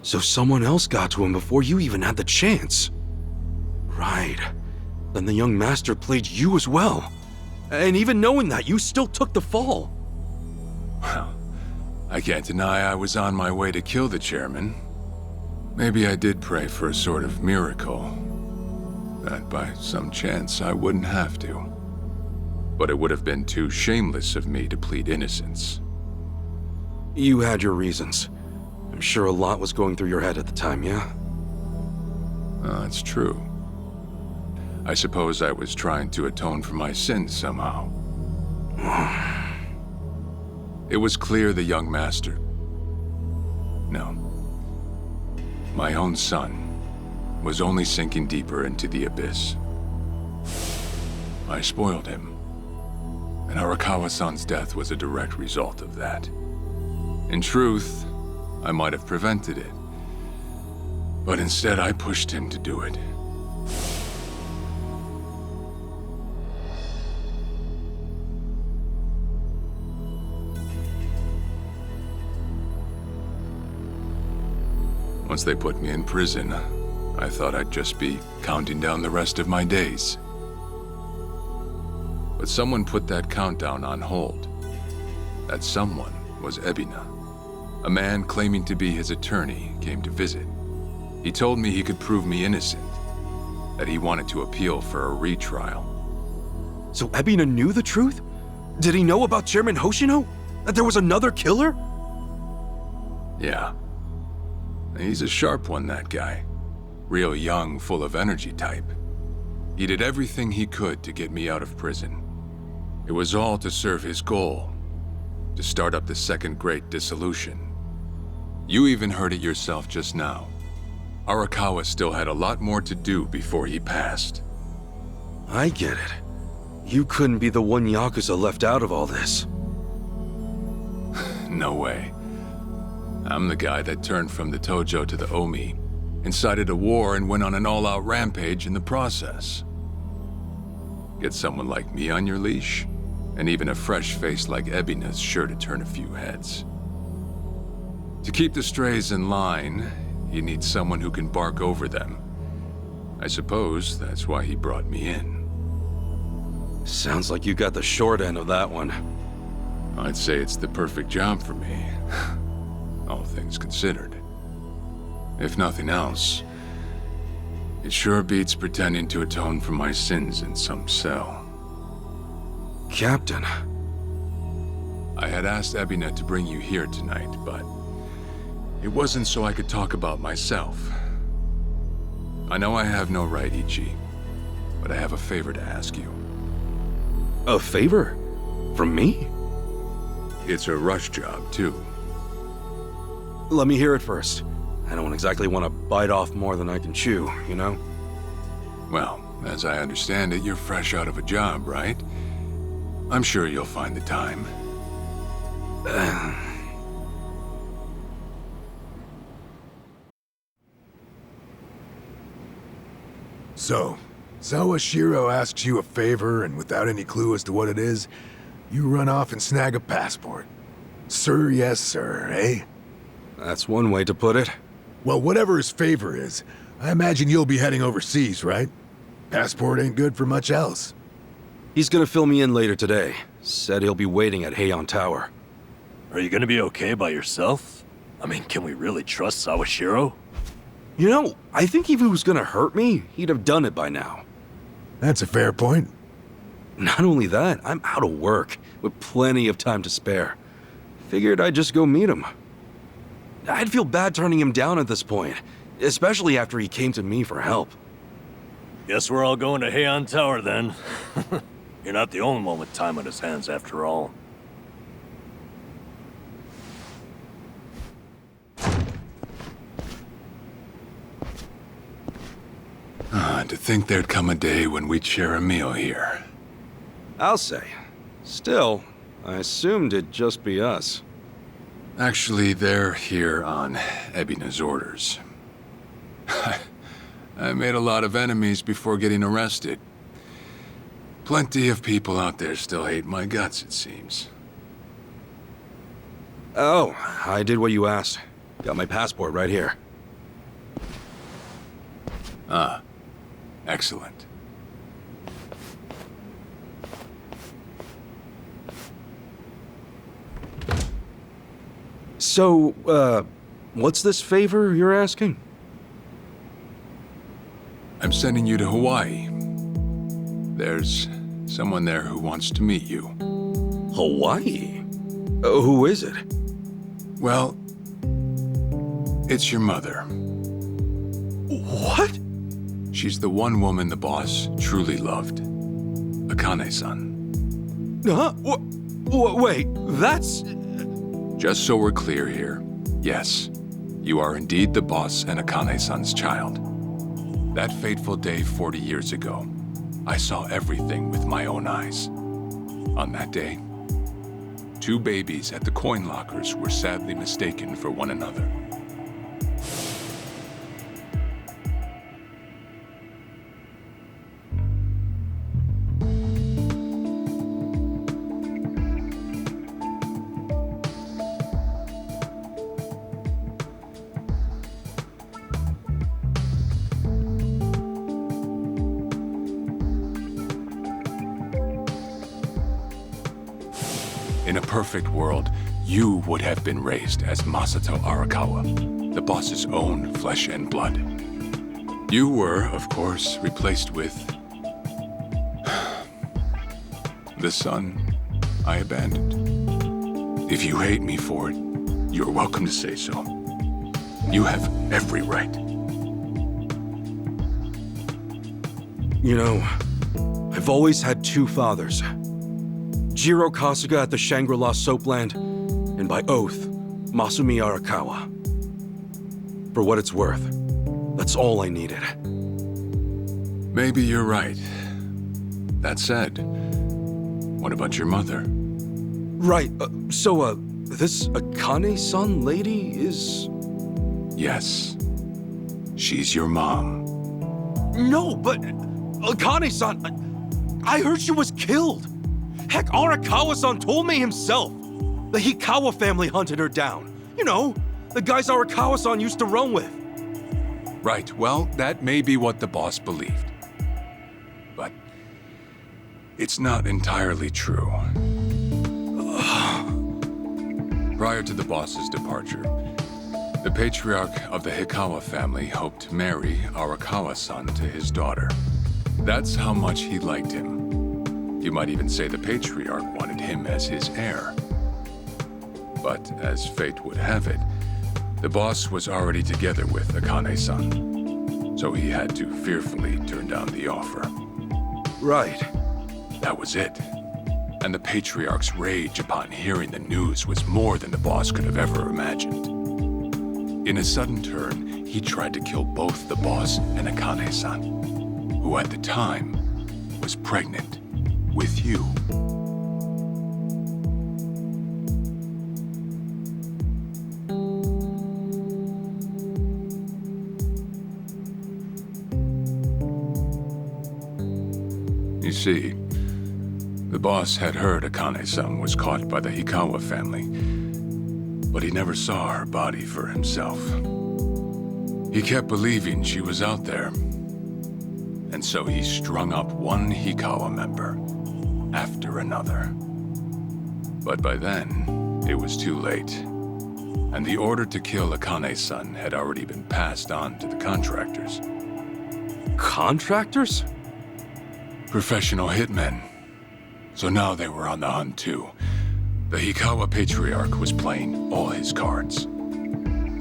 So someone else got to him before you even had the chance. Right. Then the young master played you as well. And even knowing that, you still took the fall. Well, I can't deny I was on my way to kill the chairman. Maybe I did pray for a sort of miracle. That by some chance I wouldn't have to. But it would have been too shameless of me to plead innocence. You had your reasons. I'm sure a lot was going through your head at the time, yeah? That's true. I suppose I was trying to atone for my sins somehow. It was clear the young master... No. My own son was only sinking deeper into the abyss. I spoiled him. And Arakawa-san's death was a direct result of that. In truth, I might have prevented it. But instead, I pushed him to do it. Once they put me in prison, I thought I'd just be counting down the rest of my days. But someone put that countdown on hold. That someone was Ebina. A man claiming to be his attorney came to visit. He told me he could prove me innocent, that he wanted to appeal for a retrial. So Ebina knew the truth? Did he know about Chairman Hoshino? That there was another killer? Yeah. He's a sharp one, that guy. Real young, full of energy type. He did everything he could to get me out of prison. It was all to serve his goal, to start up the second great dissolution. You even heard it yourself just now. Arakawa still had a lot more to do before he passed. I get it. You couldn't be the one Yakuza left out of all this. No way. I'm the guy that turned from the Tojo to the Omi, incited a war and went on an all-out rampage in the process. Get someone like me on your leash, and even a fresh face like Ebina's sure to turn a few heads. To keep the strays in line, you need someone who can bark over them. I suppose that's why he brought me in. Sounds like you got the short end of that one. I'd say it's the perfect job for me, all things considered. If nothing else, it sure beats pretending to atone for my sins in some cell. Captain. I had asked Ebina to bring you here tonight, but it wasn't so I could talk about myself. I know I have no right, Ichi, but I have a favor to ask you. A favor? From me? It's a rush job, too. Let me hear it first. I don't exactly want to bite off more than I can chew, you know? Well, as I understand it, you're fresh out of a job, right? I'm sure you'll find the time. So, Sawashiro asks you a favor, and without any clue as to what it is, you run off and snag a passport. Sir, yes, sir, eh? That's one way to put it. Well, whatever his favor is, I imagine you'll be heading overseas, right? Passport ain't good for much else. He's gonna fill me in later today. Said he'll be waiting at Heian Tower. Are you gonna be okay by yourself? I mean, can we really trust Sawashiro? You know, I think if he was gonna hurt me, he'd have done it by now. That's a fair point. Not only that, I'm out of work, with plenty of time to spare. Figured I'd just go meet him. I'd feel bad turning him down at this point, especially after he came to me for help. Guess we're all going to Heian Tower then. You're not the only one with time on his hands after all. To think there'd come a day when we'd share a meal here. I'll say. Still, I assumed it'd just be us. Actually, they're here on Ebina's orders. I made a lot of enemies before getting arrested. Plenty of people out there still hate my guts, it seems. Oh, I did what you asked. Got my passport right here. Ah, excellent. So, what's this favor you're asking? I'm sending you to Hawaii. There's someone there who wants to meet you. Hawaii? Who is it? Well, it's your mother. What? She's the one woman the boss truly loved. Akane-san. Huh? Wait, that's... Just so we're clear here, yes, you are indeed the boss and Akane-san's child. That fateful day 40 years ago, I saw everything with my own eyes. On that day, 2 babies at the coin lockers were sadly mistaken for one another. In a perfect world, you would have been raised as Masato Arakawa, the boss's own flesh and blood. You were, of course, replaced with... the son I abandoned. If you hate me for it, you're welcome to say so. You have every right. You know, I've always had 2 fathers. Jiro Kasuga at the Shangri-La Soapland, and by oath, Masumi Arakawa. For what it's worth, that's all I needed. Maybe you're right. That said, what about your mother? Right, so, this Akane-san lady is... Yes. She's your mom. No, but... Akane-san... I heard she was killed! Heck, Arakawa-san told me himself! The Hikawa family hunted her down. You know, the guys Arakawa-san used to run with. Right, well, that may be what the boss believed. But it's not entirely true. Prior to the boss's departure, the patriarch of the Hikawa family hoped to marry Arakawa-san to his daughter. That's how much he liked him. You might even say the Patriarch wanted him as his heir. But as fate would have it, the boss was already together with Akane-san, so he had to fearfully turn down the offer. Right. That was it. And the Patriarch's rage upon hearing the news was more than the boss could have ever imagined. In a sudden turn, he tried to kill both the boss and Akane-san, who at the time was pregnant with you. You see, the boss had heard Akane-san was caught by the Hikawa family, but he never saw her body for himself. He kept believing she was out there, and so he strung up one Hikawa member after another. But by then, it was too late, and the order to kill Akane-san had already been passed on to the contractors. Contractors? Professional hitmen. So now they were on the hunt too. The Hikawa Patriarch was playing all his cards.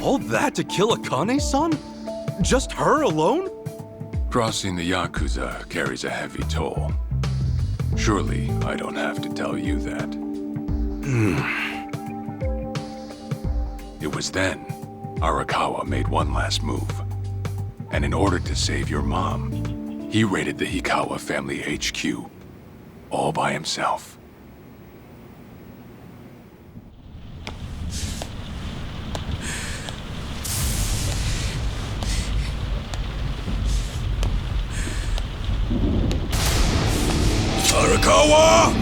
All that to kill Akane-san? Just her alone? Crossing the Yakuza carries a heavy toll. Surely I don't have to tell you that. It was then Arakawa made one last move. And in order to save your mom, he raided the Hikawa family HQ all by himself. Arakawa!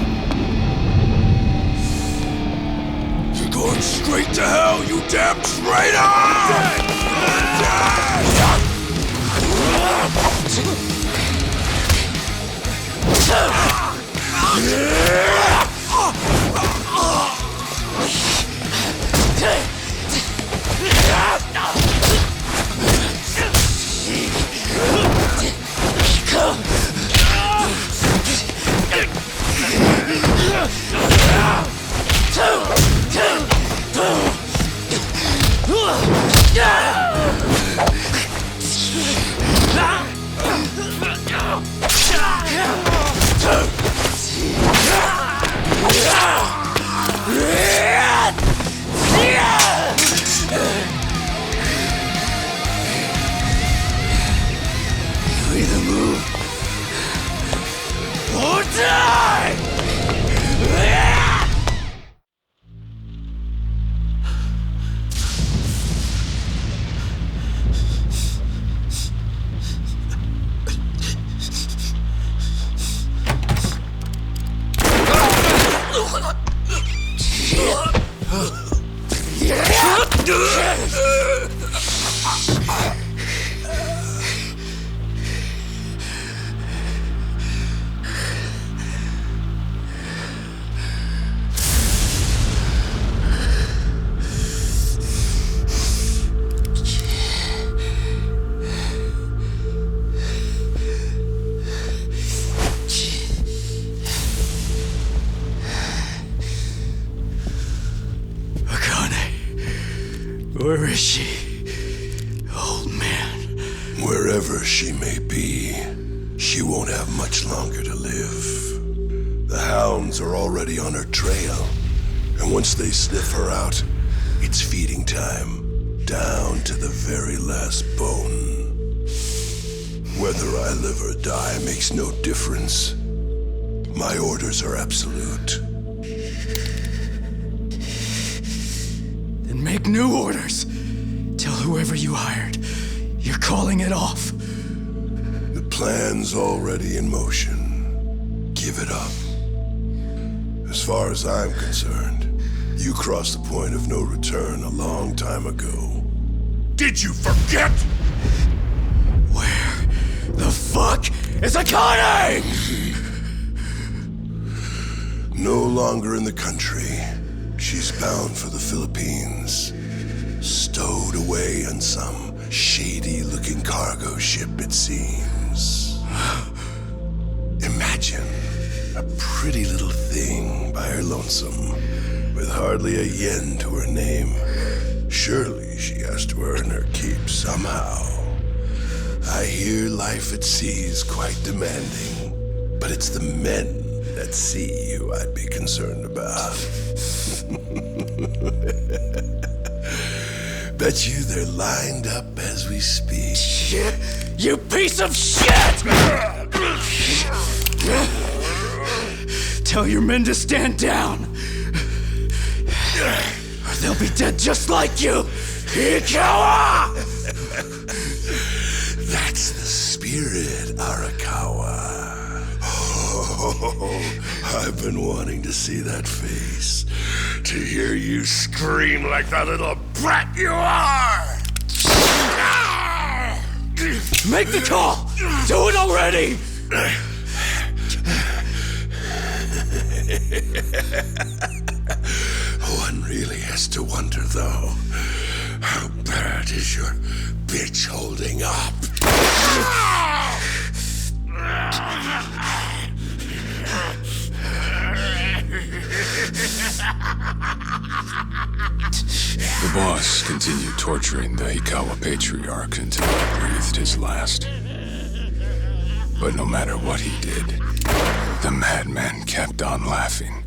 You're going straight to hell, you damn traitor! You either move or die! Where is she? Old man. Wherever she may be, she won't have much longer to live. The hounds are already on her trail, and once they sniff her out, it's feeding time, down to the very last bone. Whether I live or die makes no difference. My orders are absolute. Then make new orders. Tell whoever you hired, you're calling it off. The plan's already in motion. Give it up. As far as I'm concerned, you crossed the point of no return a long time ago. Did you forget? Where the fuck is Akane? No longer in the country. She's bound for the Philippines. Stowed away on some shady-looking cargo ship, it seems. Imagine A pretty little thing by her lonesome, with hardly a yen to her name. Surely she has to earn her keep somehow. I hear life at sea is quite demanding, but it's the men at sea who I'd be concerned about. Bet you they're lined up as we speak. Shit! You piece of shit! Tell your men to stand down, or they'll be dead just like you! Ikawa! That's the spirit, Arakawa. Oh, I've been wanting to see that face. To hear you scream like the little brat you are! Make the call! Do it already! One really has to wonder, though, how bad is your bitch holding up? The boss continued torturing the Hikawa patriarch until he breathed his last. But no matter what he did, the madman kept on laughing.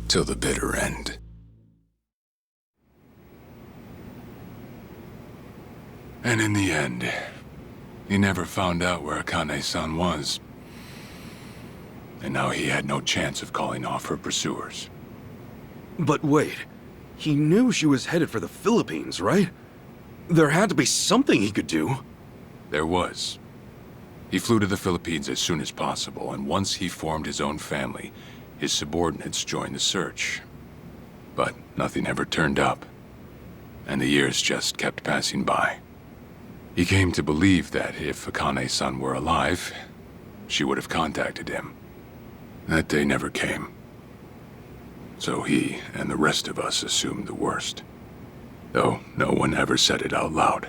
Till the bitter end. And in the end, he never found out where Akane-san was. And now he had no chance of calling off her pursuers. But wait, he knew she was headed for the Philippines, right? There had to be something he could do. There was. He flew to the Philippines as soon as possible, and once he formed his own family, his subordinates joined the search. But nothing ever turned up, and the years just kept passing by. He came to believe that if Akane-san were alive, she would have contacted him. That day never came. So he and the rest of us assumed the worst, though no one ever said it out loud.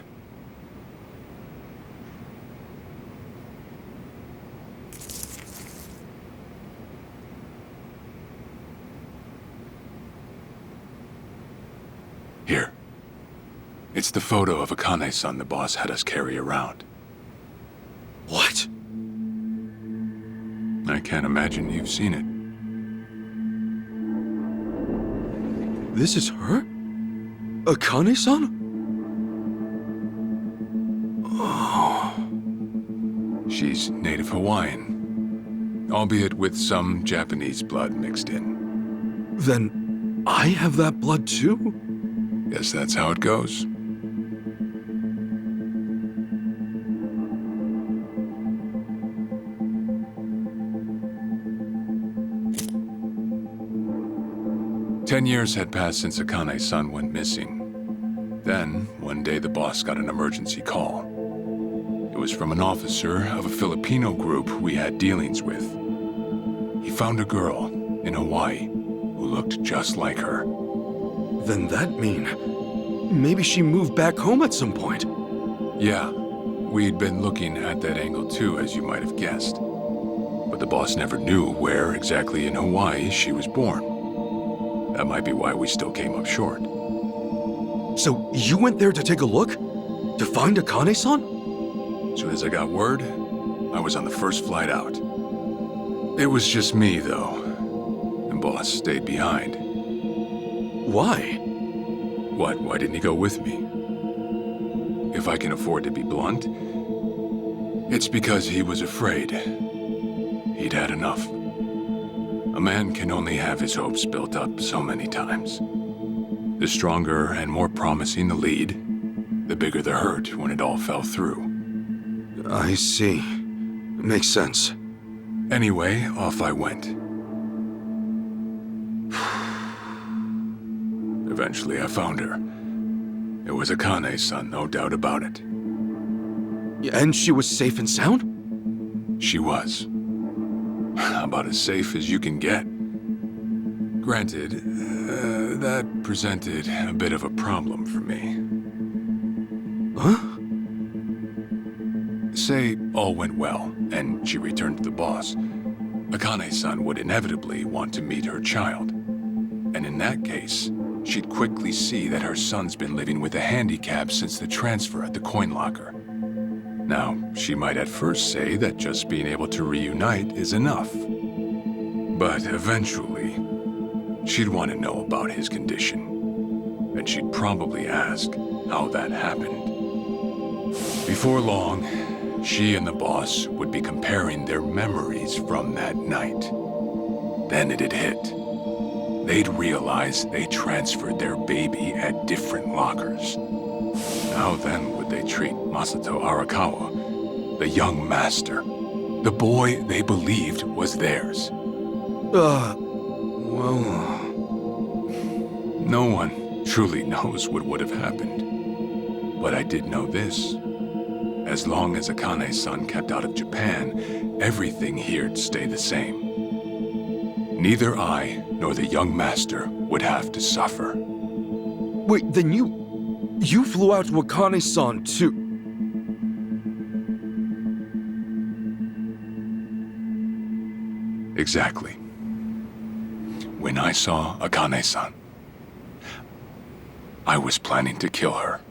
Here. It's the photo of Akane-san the boss had us carry around. What? I can't imagine you've seen it. This is her? Akane-san? Oh. She's native Hawaiian, albeit with some Japanese blood mixed in. Then I have that blood too? Guess that's how it goes. Ten years had passed since Akane-san went missing. Then, one day the boss got an emergency call. It was from an officer of a Filipino group we had dealings with. He found a girl in Hawaii who looked just like her. Then that mean maybe she moved back home at some point? Yeah, we'd been looking at that angle too, as you might have guessed. But the boss never knew where exactly in Hawaii she was born. That might be why we still came up short. So you went there to take a look? To find Akane-san? As soon as I got word, I was on the first flight out. It was just me, though. The boss stayed behind. Why? What? Why didn't he go with me? If I can afford to be blunt, it's because he was afraid. He'd had enough. A man can only have his hopes built up so many times. The stronger and more promising the lead, the bigger the hurt when it all fell through. I see. Makes sense. Anyway, off I went. Eventually I found her. It was Akane-san, no doubt about it. And she was safe and sound? She was. About as safe as you can get. Granted, that presented a bit of a problem for me. Huh? Say all went well, and she returned to the boss. Akane-san would inevitably want to meet her child. And in that case, she'd quickly see that her son's been living with a handicap since the transfer at the coin locker. Now, she might at first say that just being able to reunite is enough. But eventually, she'd want to know about his condition. And she'd probably ask how that happened. Before long, she and the boss would be comparing their memories from that night. Then it'd hit. They'd realize they transferred their baby at different lockers. How then would they treat Masato Arakawa, the young master, the boy they believed was theirs? Well... No one truly knows what would have happened. But I did know this. As long as Akane-san kept out of Japan, everything here'd stay the same. Neither I nor the young master would have to suffer. Wait, then you flew out to Akane-san too? Exactly. When I saw Akane-san, I was planning to kill her.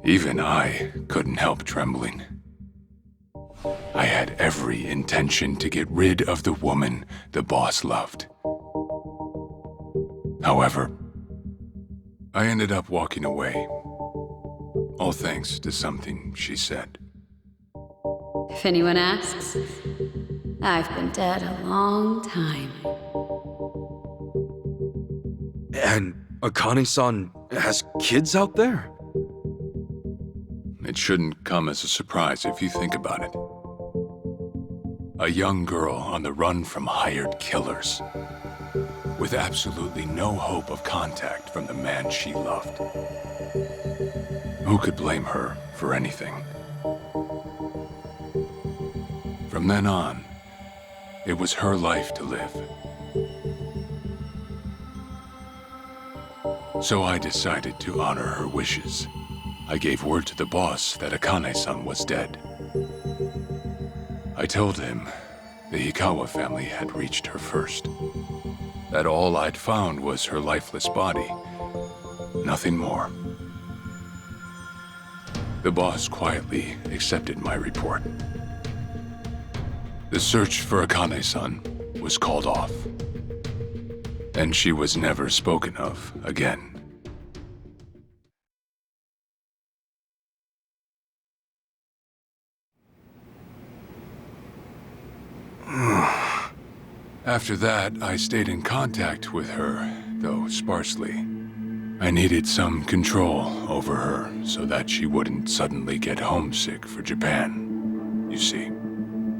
Even I couldn't help trembling. I had every intention to get rid of the woman the boss loved. However, I ended up walking away, all thanks to something she said. If anyone asks, I've been dead a long time. And Akane-san has kids out there? It shouldn't come as a surprise if you think about it. A young girl on the run from hired killers, with absolutely no hope of contact from the man she loved. Who could blame her for anything? From then on, it was her life to live. So I decided to honor her wishes. I gave word to the boss that Akane-san was dead. I told him the Hikawa family had reached her first. That all I'd found was her lifeless body. Nothing more. The boss quietly accepted my report. The search for Akane-san was called off. And she was never spoken of again. After that, I stayed in contact with her, though sparsely. I needed some control over her so that she wouldn't suddenly get homesick for Japan, you see.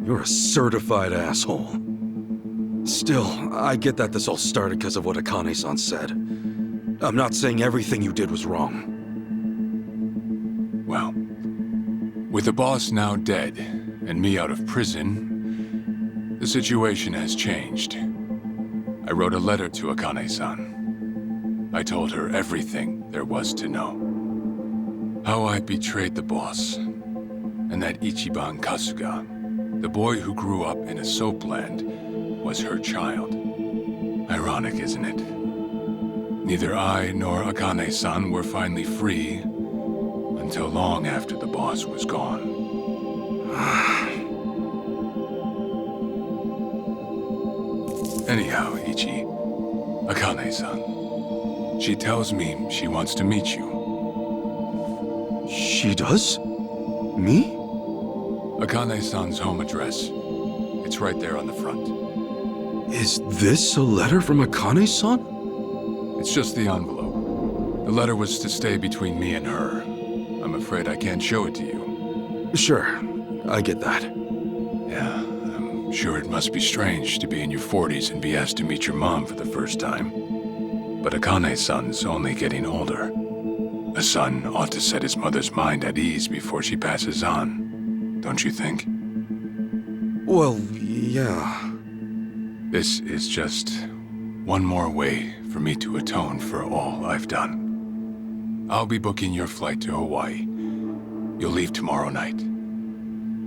You're a certified asshole. Still, I get that this all started because of what Akane-san said. I'm not saying everything you did was wrong. Well, with the boss now dead and me out of prison, the situation has changed. I wrote a letter to Akane-san. I told her everything there was to know. How I betrayed the boss, and that Ichiban Kasuga, the boy who grew up in a soapland, was her child. Ironic, isn't it? Neither I nor Akane-san were finally free until long after the boss was gone. Anyhow, Ichi, Akane-san, she tells me she wants to meet you. She does? Me? Akane-san's home address. It's right there on the front. Is this a letter from Akane-san? It's just the envelope. The letter was to stay between me and her. I'm afraid I can't show it to you. Sure, I get that. Yeah, I'm sure it must be strange to be in your 40s and be asked to meet your mom for the first time. But Akane-san's only getting older. A son ought to set his mother's mind at ease before she passes on, don't you think? Well, yeah. This is just one more way for me to atone for all I've done. I'll be booking your flight to Hawaii, You'll leave tomorrow night.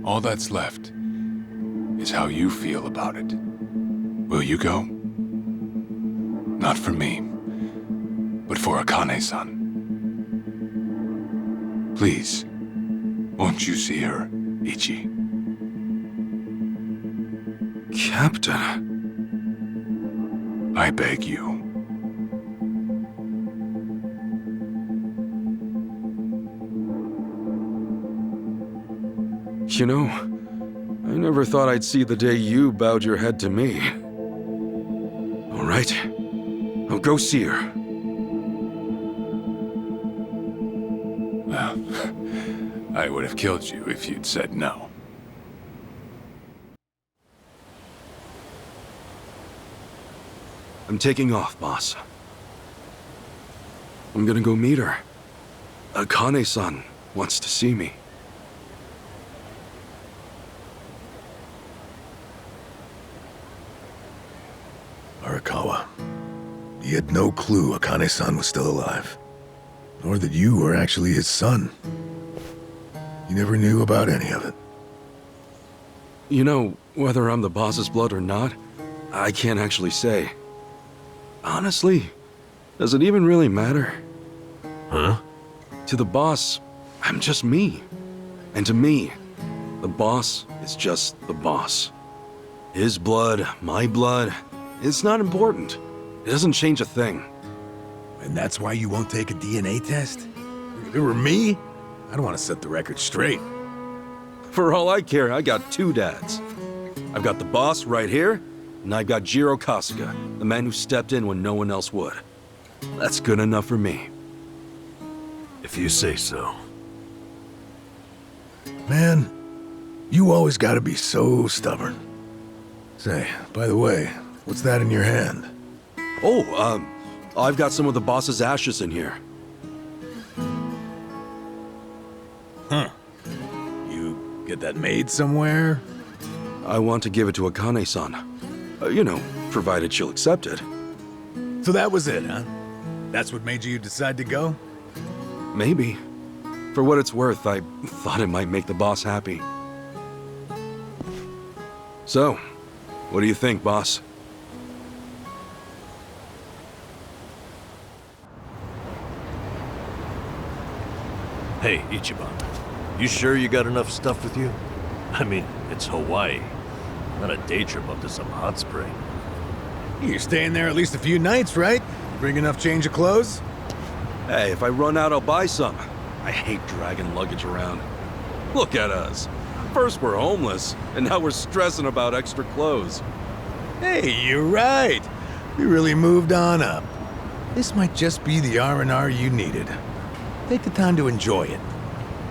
All that's left is how you feel about it. Will you go? Not for me, but for Akane-san. Please, won't you see her, Ichi? Captain. I beg you. You know, I never thought I'd see the day you bowed your head to me. All right, I'll go see her. Well, I would have killed you if you'd said no. I'm taking off, boss. I'm gonna go meet her. Akane-san wants to see me. Arakawa, he had no clue Akane-san was still alive, nor that you were actually his son. He never knew about any of it. You know, whether I'm the boss's blood or not, I can't actually say. Honestly, does it even really matter? Huh? To the boss, I'm just me. And to me, the boss is just the boss. His blood, my blood, it's not important. It doesn't change a thing. And that's why you won't take a DNA test? If it were me, I'd want to set the record straight. For all I care, I got two dads. I've got the boss right here, and I've got Jiro Kasuga, the man who stepped in when no one else would. That's good enough for me. If you say so. Man, you always gotta be so stubborn. Say, by the way, what's that in your hand? Oh, I've got some of the boss's ashes in here. Huh. You get that made somewhere? I want to give it to Akane-san. You know, provided she'll accept it. So that was it, huh? That's what made you decide to go? Maybe. For what it's worth, I thought it might make the boss happy. So, what do you think, boss? Hey, Ichiban. You sure you got enough stuff with you? I mean, it's Hawaii. Not a day trip up to some hot spring. You're staying there at least a few nights, right? Bring enough change of clothes? Hey, if I run out, I'll buy some. I hate dragging luggage around. Look at us. First we're homeless, and now we're stressing about extra clothes. Hey, you're right. We really moved on up. This might just be the R&R you needed. Take the time to enjoy it.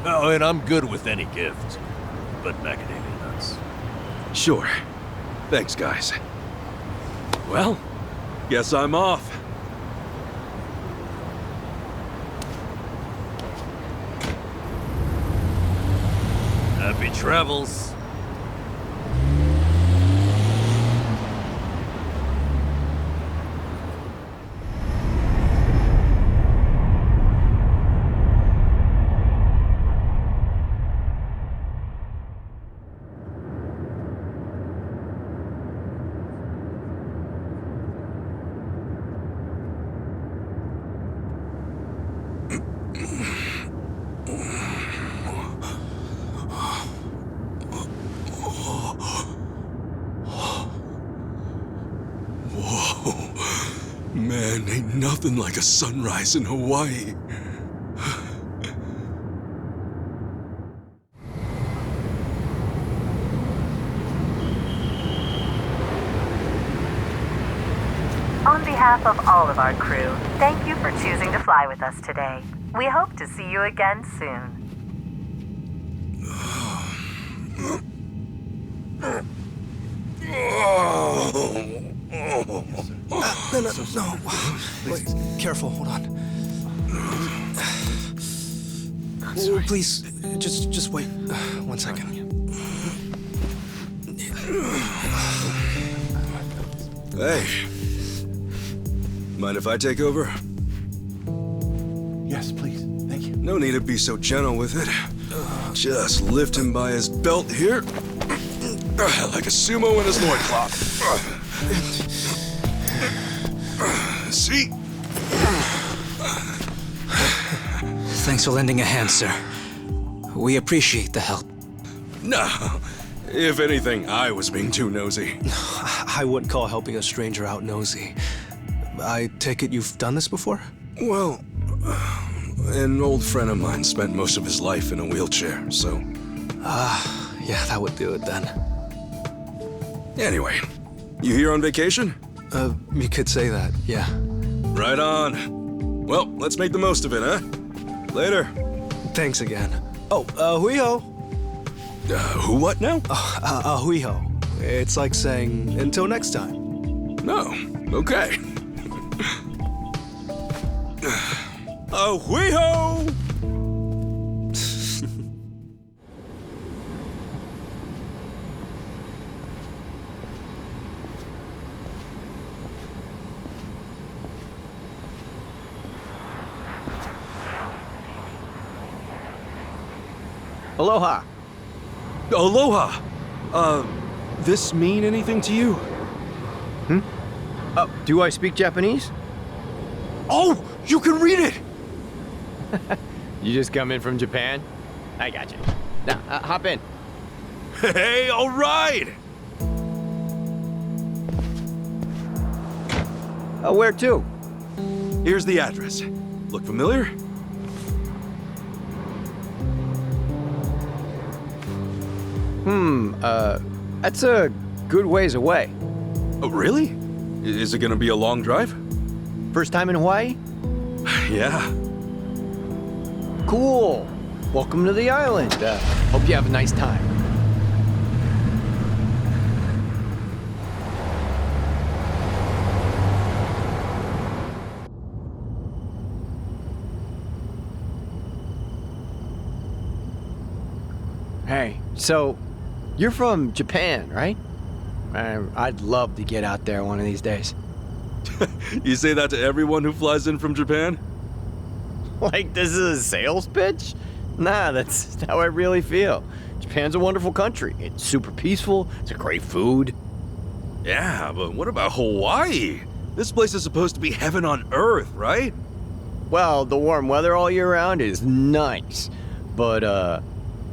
Oh, and I'm good with any gift. But macadamia nuts. Sure. Thanks, guys. Well, guess I'm off. Happy travels. Man, ain't nothing like a sunrise in Hawaii. On behalf of all of our crew, thank you for choosing to fly with us today. We hope to see you again soon. No. Wait, careful, hold on. Oh, please, just wait 1 second. Hey. Mind if I take over? Yes, please. Thank you. No need to be so gentle with it. Just lift him by his belt here. Like a sumo in his loincloth. See? Thanks for lending a hand, sir. We appreciate the help. No. If anything, I was being too nosy. I wouldn't call helping a stranger out nosy. I take it you've done this before? Well, an old friend of mine spent most of his life in a wheelchair, so... Yeah, that would do it then. Anyway, you here on vacation? You could say that, yeah. Right on. Well, let's make the most of it, huh? Later. Thanks again. Oh, hui-ho. Who what now? Hui-ho. It's like saying, until next time. No, okay. Hui-ho! Aloha. Aloha! This mean anything to you? Do I speak Japanese? Oh, you can read it! You just come in from Japan? I got you. Now, hop in. Hey, all right! Where to? Here's the address. Look familiar? That's a good ways away. Oh, really? Is it gonna be a long drive? First time in Hawaii? Yeah. Cool. Welcome to the island. Hope you have a nice time. Hey, so you're from Japan, right? I'd love to get out there one of these days. You say that to everyone who flies in from Japan? Like this is a sales pitch? Nah, that's how I really feel. Japan's a wonderful country. It's super peaceful. It's a great food. Yeah, but what about Hawaii? This place is supposed to be heaven on earth, right? Well, the warm weather all year round is nice. But,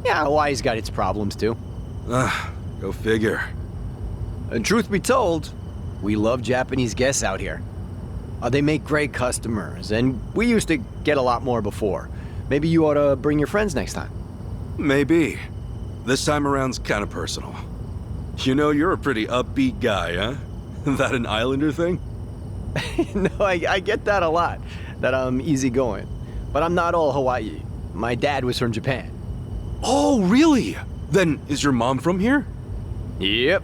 yeah, Hawaii's got its problems too. Go figure. And truth be told, we love Japanese guests out here. They make great customers, and we used to get a lot more before. Maybe you ought to bring your friends next time. Maybe. This time around's kind of personal. You know, you're a pretty upbeat guy, huh? That an islander thing? No, I get that a lot, that I'm easygoing. But I'm not all Hawaii. My dad was from Japan. Oh, really? Then is your mom from here? Yep.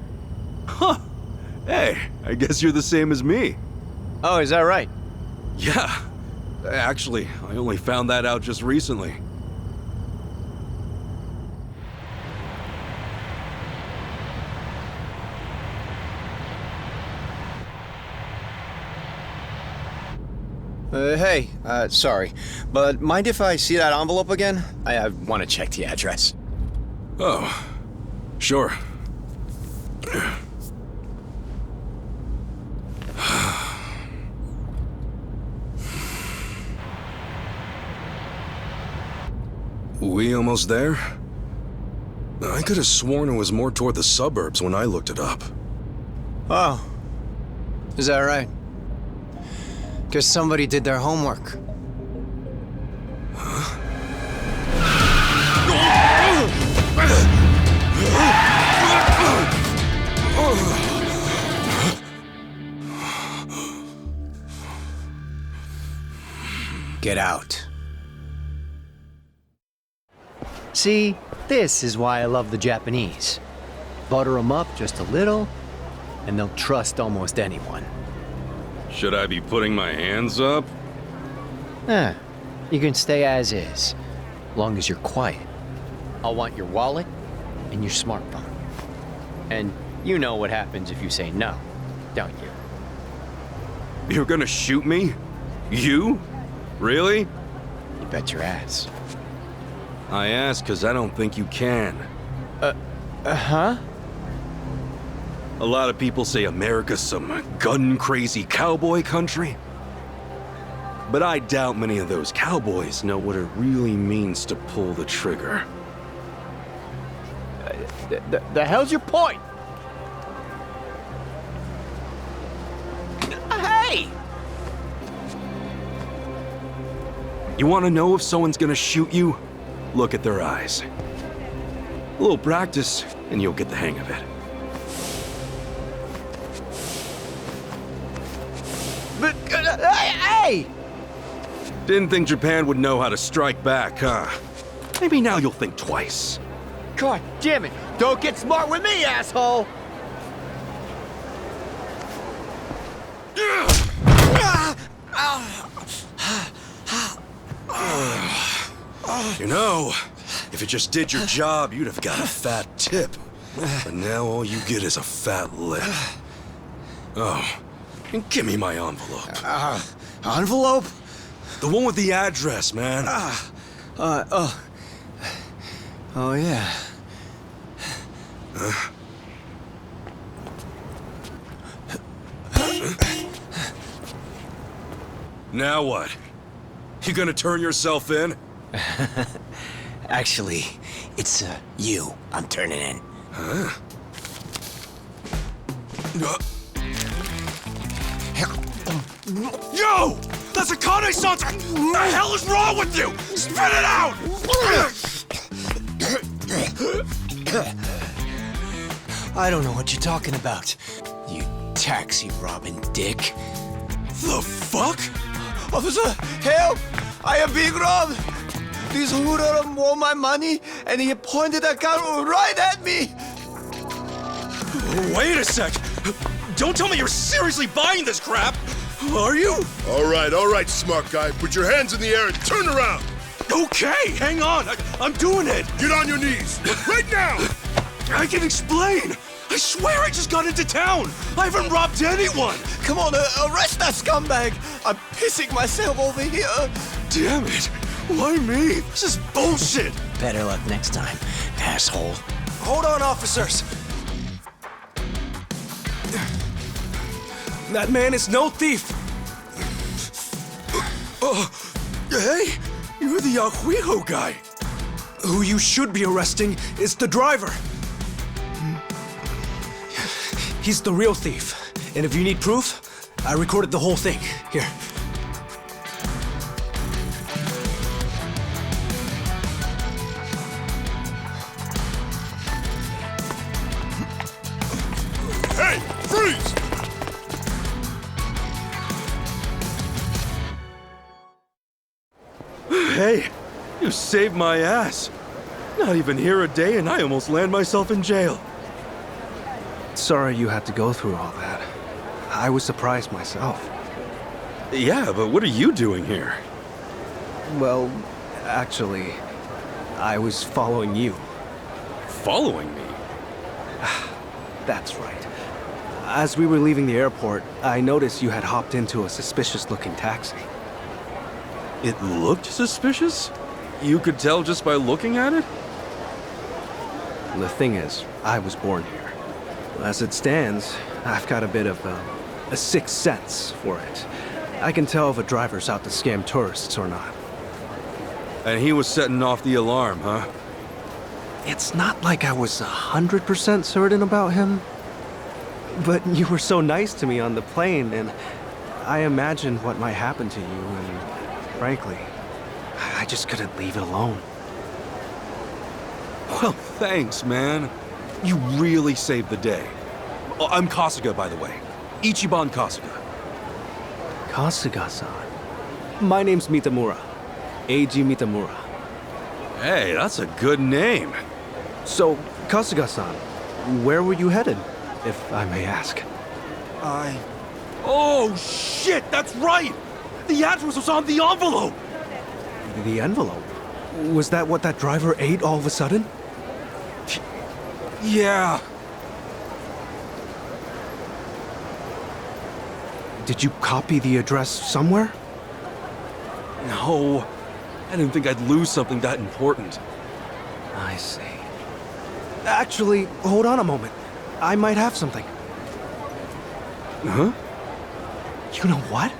Huh. Hey, I guess you're the same as me. Oh, is that right? Yeah. Actually, I only found that out just recently. Hey, sorry, but mind if I see that envelope again? I want to check the address. Oh, sure. We almost there? I could have sworn it was more toward the suburbs when I looked it up. Oh, is that right? Guess somebody did their homework. Get out. See, this is why I love the Japanese. Butter them up just a little, and they'll trust almost anyone. Should I be putting my hands up? You can stay as is, long as you're quiet. I'll want your wallet and your smartphone. And you know what happens if you say no, don't you? You're gonna shoot me? You? Really? You bet your ass. I ask because I don't think you can. Huh? A lot of people say America's some gun-crazy cowboy country. But I doubt many of those cowboys know what it really means to pull the trigger. The hell's your point? Hey! You want to know if someone's gonna shoot you? Look at their eyes. A little practice, and you'll get the hang of it. But, hey! Didn't think Japan would know how to strike back, huh? Maybe now you'll think twice. God damn it! Don't get smart with me, asshole! You know, if you just did your job, you'd have got a fat tip. But now all you get is a fat lip. Oh, and give me my envelope. Envelope? The one with the address, man. Oh yeah. Now what? You gonna turn yourself in? Actually, it's you I'm turning in. Huh? Yo! That's a Kane-san! What the hell is wrong with you? Spit it out! I don't know what you're talking about, you taxi robbing dick. The fuck? Officer, help! I am being robbed! This hoodlum want my money, and he pointed a gun right at me! Wait a sec! Don't tell me you're seriously buying this crap! Are you? All right, smart guy. Put your hands in the air and turn around. Okay, hang on. I'm doing it. Get on your knees. Right now! I can explain. I swear I just got into town. I haven't robbed anyone. Come on, arrest that scumbag! I'm pissing myself over here! Damn it! Why me? This is bullshit! Better luck next time, asshole. Hold on, officers! That man is no thief! Hey, you're the Yahuiho guy. Who you should be arresting is the driver. He's the real thief. And if you need proof, I recorded the whole thing. Here. Hey, freeze! Hey, you saved my ass. Not even here a day and I almost land myself in jail. Sorry you had to go through all that. I was surprised myself. Yeah, but what are you doing here? Well, actually, I was following you. Following me? That's right. As we were leaving the airport, I noticed you had hopped into a suspicious-looking taxi. It looked suspicious? You could tell just by looking at it? The thing is, I was born here. As it stands, I've got a bit of a sixth sense for it. I can tell if a driver's out to scam tourists or not. And he was setting off the alarm, huh? It's not like I was 100% certain about him. But you were so nice to me on the plane, and I imagined what might happen to you, and frankly, I just couldn't leave it alone. Well, thanks, man. You really saved the day. Oh, I'm Kasuga, by the way. Ichiban Kasuga. Kasuga-san. My name's Mitamura. Eiji Mitamura. Hey, that's a good name. So, Kasuga-san, where were you headed, if I may ask? Oh, shit, that's right! The address was on the envelope! The envelope? Was that what that driver ate all of a sudden? Yeah. Did you copy the address somewhere? No. I didn't think I'd lose something that important. I see. Actually, hold on a moment. I might have something. Huh? You know what?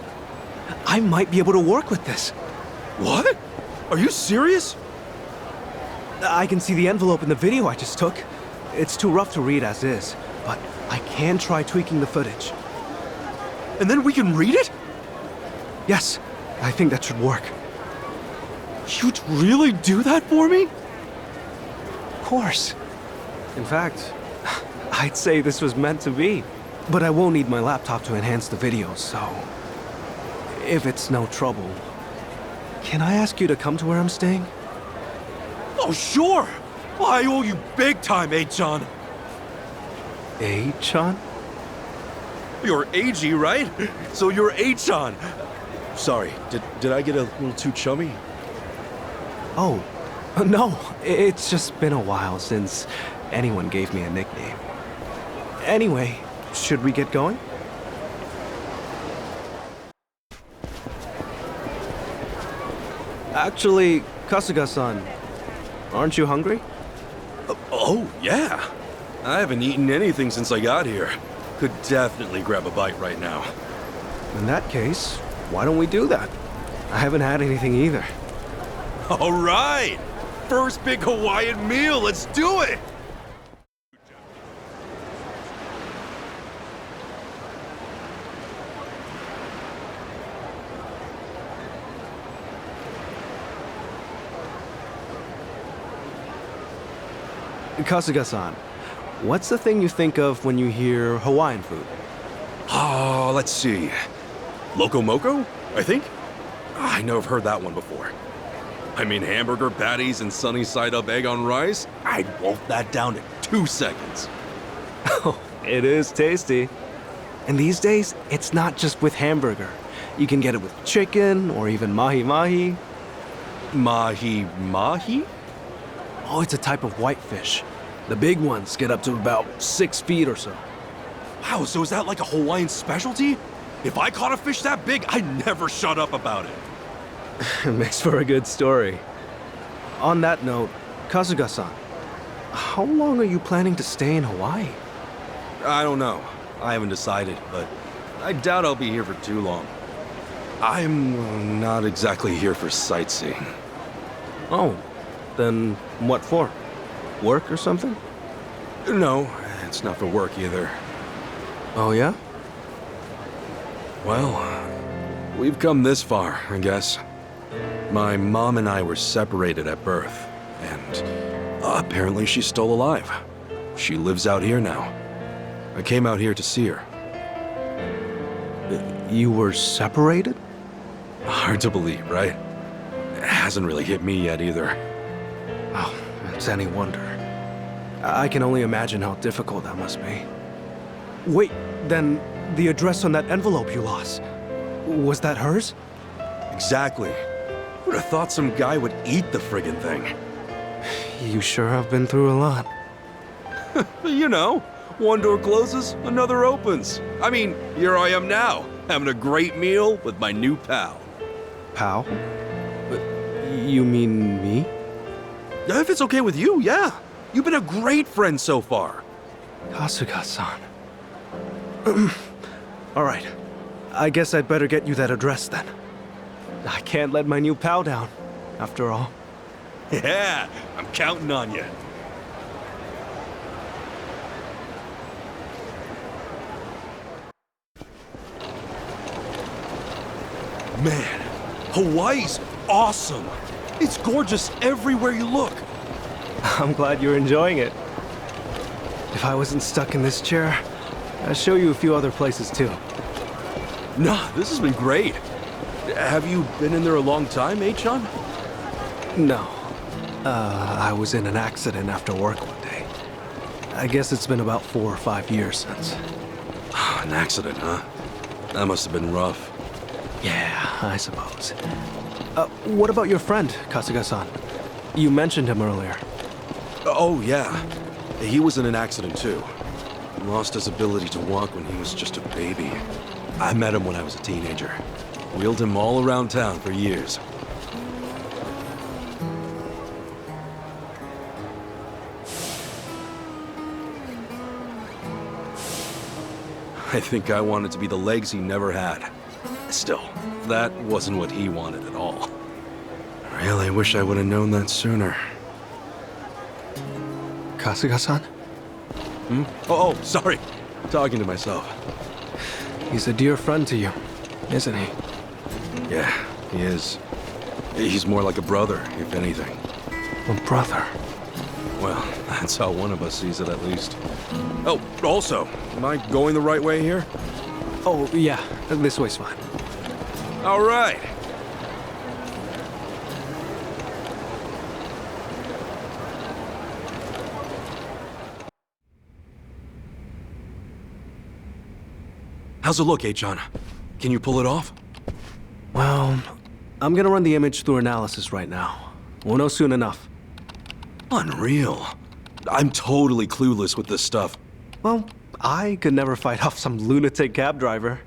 I might be able to work with this. What? Are you serious? I can see the envelope in the video I just took. It's too rough to read as is, but I can try tweaking the footage. And then we can read it? Yes, I think that should work. You'd really do that for me? Of course. In fact, I'd say this was meant to be. But I won't need my laptop to enhance the video, so... if it's no trouble, can I ask you to come to where I'm staying? Oh, sure! I owe you big time, A-chan. A-chan? You're AG, right? So you're A-chan. Sorry, did I get a little too chummy? Oh, no. It's just been a while since anyone gave me a nickname. Anyway, should we get going? Actually, Kasuga-san, aren't you hungry? Oh, yeah. I haven't eaten anything since I got here. Could definitely grab a bite right now. In that case, why don't we do that? I haven't had anything either. All right! First big Hawaiian meal, let's do it! Kasuga-san, what's the thing you think of when you hear Hawaiian food? Oh, let's see. Loco Moco, I think? I know I've heard that one before. I mean, hamburger patties and sunny side up egg on rice? I'd wolf that down in 2 seconds. Oh, it is tasty. And these days, it's not just with hamburger. You can get it with chicken or even mahi-mahi. Mahi-mahi? Oh, it's a type of whitefish. The big ones get up to about 6 feet or so. Wow, so is that like a Hawaiian specialty? If I caught a fish that big, I'd never shut up about it. Makes for a good story. On that note, Kasuga-san, how long are you planning to stay in Hawaii? I don't know. I haven't decided, but I doubt I'll be here for too long. I'm not exactly here for sightseeing. Oh, then what for? Work or something? No, it's not for work either. Oh, yeah? Well, we've come this far, I guess. My mom and I were separated at birth, and apparently she's still alive. She lives out here now. I came out here to see her. You were separated? Hard to believe, right? It hasn't really hit me yet either. Oh, it's any wonder. I can only imagine how difficult that must be. Wait, then the address on that envelope you lost, was that hers? Exactly. Who'd have thought some guy would eat the friggin' thing? You sure have been through a lot. You know, one door closes, another opens. I mean, here I am now, having a great meal with my new pal. Pal? You mean me? Yeah, if it's okay with you, yeah. You've been a great friend so far. Kasuga-san. All right. I guess I'd better get you that address then. I can't let my new pal down, after all. Yeah, I'm counting on you. Man, Hawaii's awesome. It's gorgeous everywhere you look. I'm glad you're enjoying it. If I wasn't stuck in this chair, I'd show you a few other places too. Nah, this has been great. Have you been in there a long time, A-chan? No. I was in an accident after work one day. I guess it's been about 4 or 5 years since. An accident, huh? That must have been rough. Yeah, I suppose. What about your friend, Kasuga-san? You mentioned him earlier. Oh, yeah. He was in an accident, too. Lost his ability to walk when he was just a baby. I met him when I was a teenager. Wheeled him all around town for years. I think I wanted to be the legs he never had. Still, that wasn't what he wanted at all. I really wish I would have known that sooner. Kasuga-san? Oh, sorry. Talking to myself. He's a dear friend to you, isn't he? Yeah, he is. He's more like a brother, if anything. A brother? Well, that's how one of us sees it, at least. Oh, also, am I going the right way here? Oh, yeah. This way's fine. All right. How's it look, Achan? Can you pull it off? Well, I'm gonna run the image through analysis right now. We'll know soon enough. Unreal. I'm totally clueless with this stuff. Well, I could never fight off some lunatic cab driver.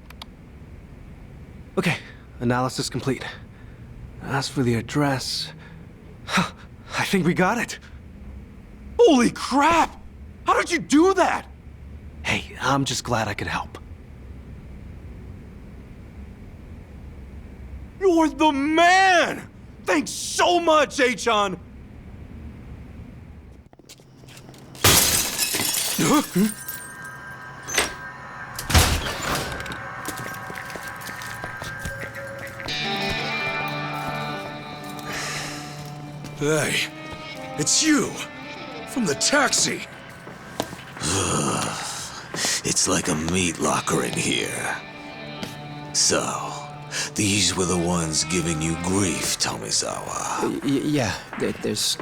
Okay, analysis complete. As for the address... I think we got it. Holy crap! How did you do that? Hey, I'm just glad I could help. You're the man! Thanks so much, Achan! Hey, it's you! From the taxi! It's like a meat locker in here. So, these were the ones giving you grief, Tomizawa. Yeah, there's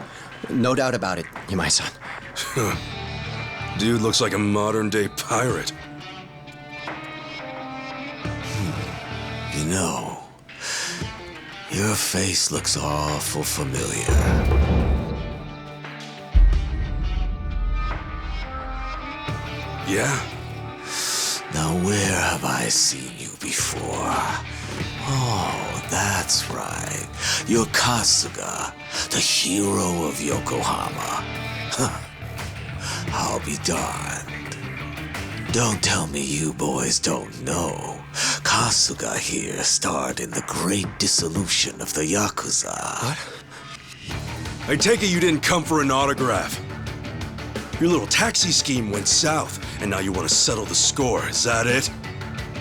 no doubt about it, Yamai-san. Dude looks like a modern-day pirate. You know, your face looks awful familiar. Yeah? Now where have I seen you before? Oh, that's right. You're Kasuga, the hero of Yokohama. Huh. I'll be darned. Don't tell me you boys don't know. Kasuga here starred in the great dissolution of the Yakuza. What? I take it you didn't come for an autograph. Your little taxi scheme went south, and now you want to settle the score, is that it?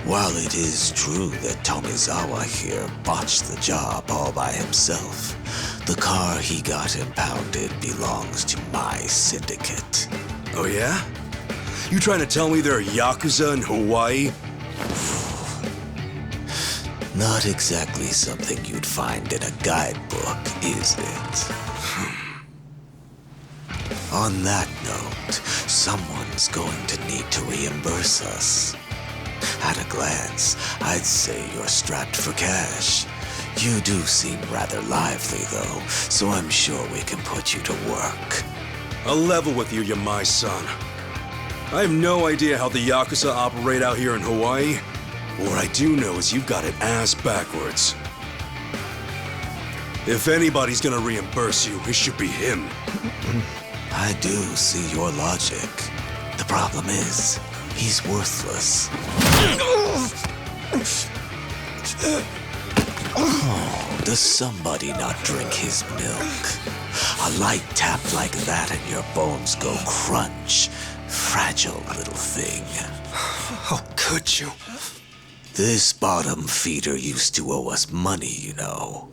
While it is true that Tomizawa here botched the job all by himself, the car he got impounded belongs to my syndicate. Oh yeah? You trying to tell me there are Yakuza in Hawaii? Not exactly something you'd find in a guidebook, is it? On that note, someone's going to need to reimburse us. At a glance, I'd say you're strapped for cash. You do seem rather lively, though, so I'm sure we can put you to work. I'll level with you, Yamai-san. I have no idea how the Yakuza operate out here in Hawaii. What I do know is you've got it ass backwards. If anybody's gonna reimburse you, it should be him. I do see your logic. The problem is, he's worthless. Oh, does somebody not drink his milk? A light tap like that and your bones go crunch. Fragile little thing. How could you? This bottom feeder used to owe us money, you know.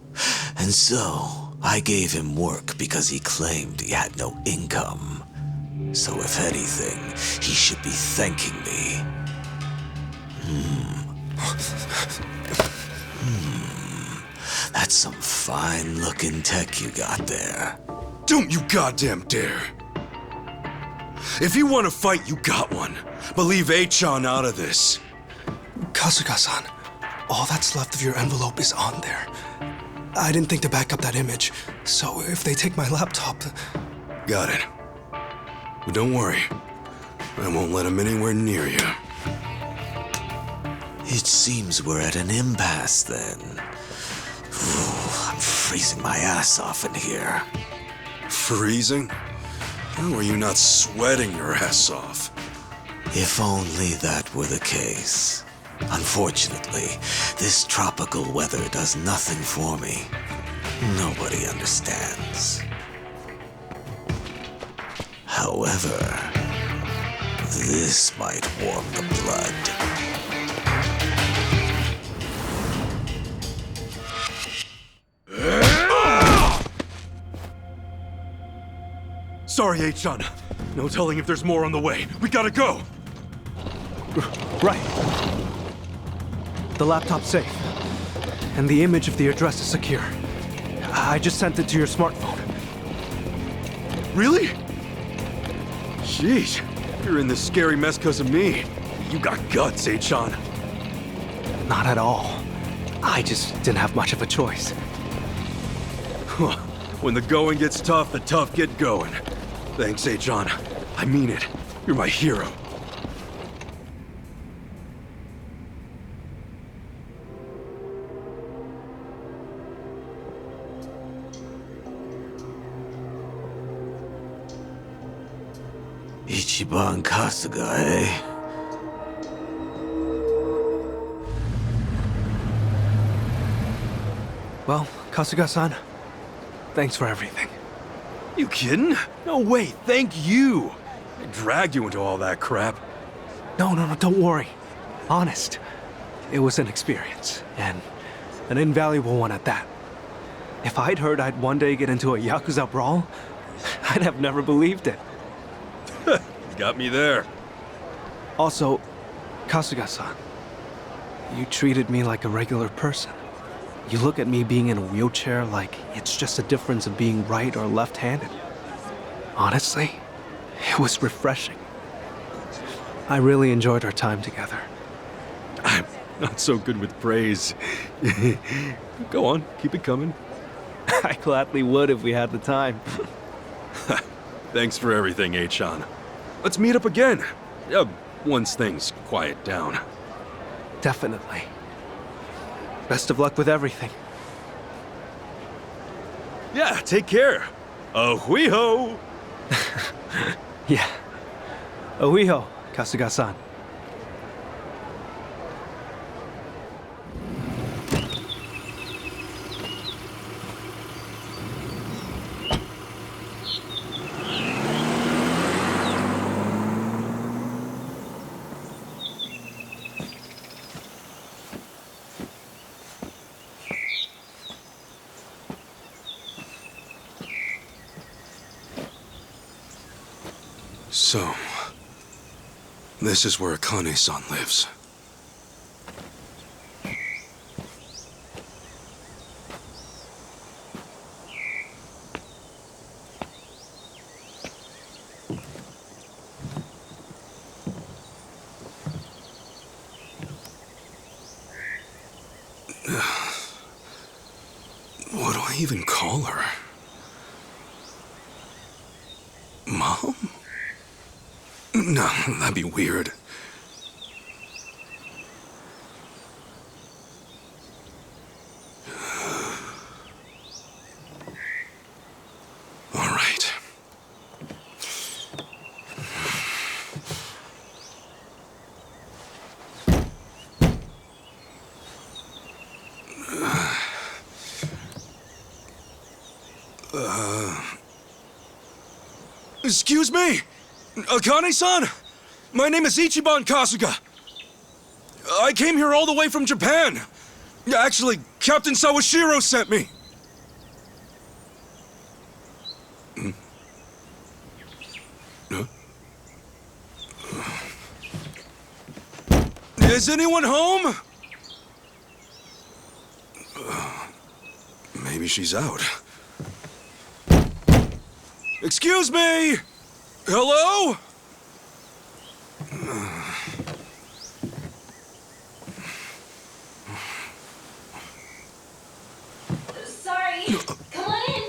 And so, I gave him work because he claimed he had no income. So if anything, he should be thanking me. That's some fine-looking tech you got there. Don't you goddamn dare. If you want to fight, you got one. But leave Achan out of this. Kasuga-san, all that's left of your envelope is on there. I didn't think to back up that image, so if they take my laptop... Got it. But don't worry. I won't let him anywhere near you. It seems we're at an impasse then. I'm freezing my ass off in here. Freezing? How are you not sweating your ass off? If only that were the case. Unfortunately, this tropical weather does nothing for me. Nobody understands. However, this might warm the blood. Sorry, H-Chan. No telling if there's more on the way. We gotta go! Right. The laptop's safe. And the image of the address is secure. I just sent it to your smartphone. Really? Jeez, you're in this scary mess because of me. You got guts, H-Chan. Not at all. I just didn't have much of a choice. When the going gets tough, the tough get going. Thanks, H-Chan. I mean it. You're my hero. Ichiban Kasuga, eh? Well, Kasuga-san, thanks for everything. You kidding? No way, thank you! I dragged you into all that crap. No, don't worry. Honest. It was an experience, and an invaluable one at that. If I'd heard I'd one day get into a Yakuza brawl, I'd have never believed it. Got me there. Also, Kasuga-san, you treated me like a regular person. You look at me being in a wheelchair like it's just a difference of being right or left-handed. Honestly, it was refreshing. I really enjoyed our time together. I'm not so good with praise. Go on, keep it coming. I gladly would if we had the time. Thanks for everything, H-Chan. Let's meet up again. Once things quiet down. Definitely. Best of luck with everything. Yeah, take care. Ahuiho! Yeah. Ahuiho, Kasuga-san. So, this is where Akane-san lives. What do I even call her? Mom? No, that'd be weird. All right. Excuse me? Akane-san? My name is Ichiban Kasuga. I came here all the way from Japan. Actually, Captain Sawashiro sent me. Huh? Is anyone home? Maybe she's out. Excuse me! Hello? Sorry. Come on in.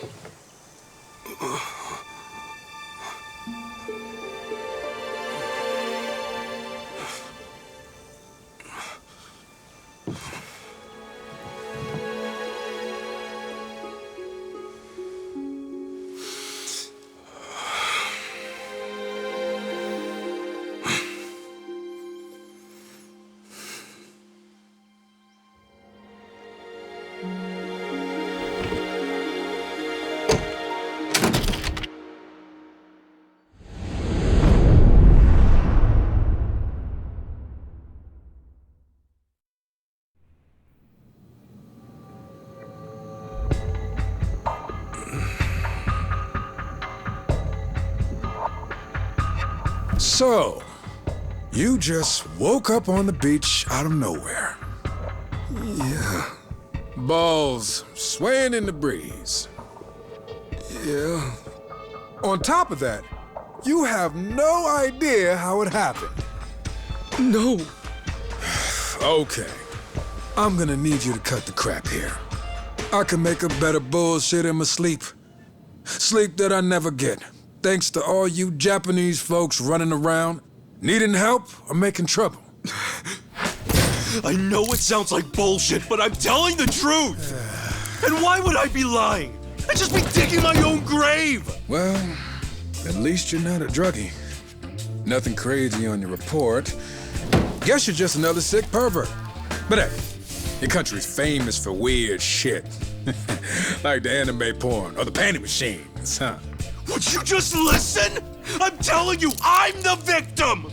So, you just woke up on the beach out of nowhere. Yeah. Balls swaying in the breeze. Yeah. On top of that, you have no idea how it happened. No. Okay. I'm gonna need you to cut the crap here. I can make up better bullshit in my sleep. Sleep that I never get, thanks to all you Japanese folks running around, needing help or making trouble. I know it sounds like bullshit, but I'm telling the truth. And why would I be lying? I'd just be digging my own grave. Well, at least you're not a druggie. Nothing crazy on your report. Guess you're just another sick pervert. But hey, your country's famous for weird shit. Like the anime porn or the panty machines, huh? Would you just listen? I'm telling you, I'm the victim!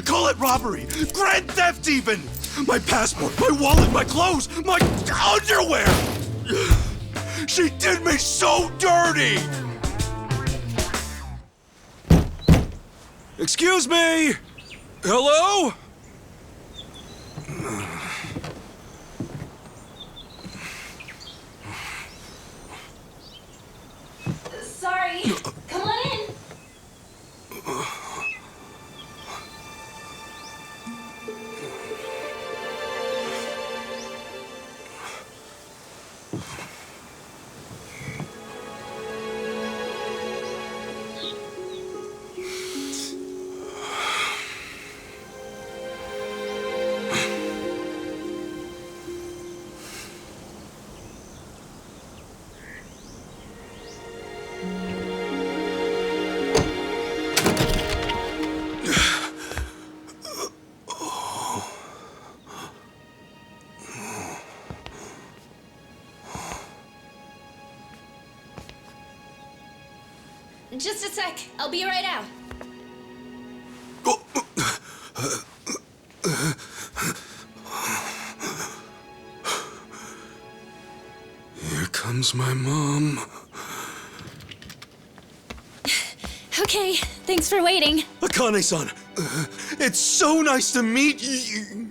Call it robbery, grand theft even! My passport, my wallet, my clothes, my underwear! She did me so dirty! Excuse me! Hello? Sorry. Come on in. Just a sec. I'll be right out. Here comes my mom. Okay, thanks for waiting. Akane-san, it's so nice to meet you.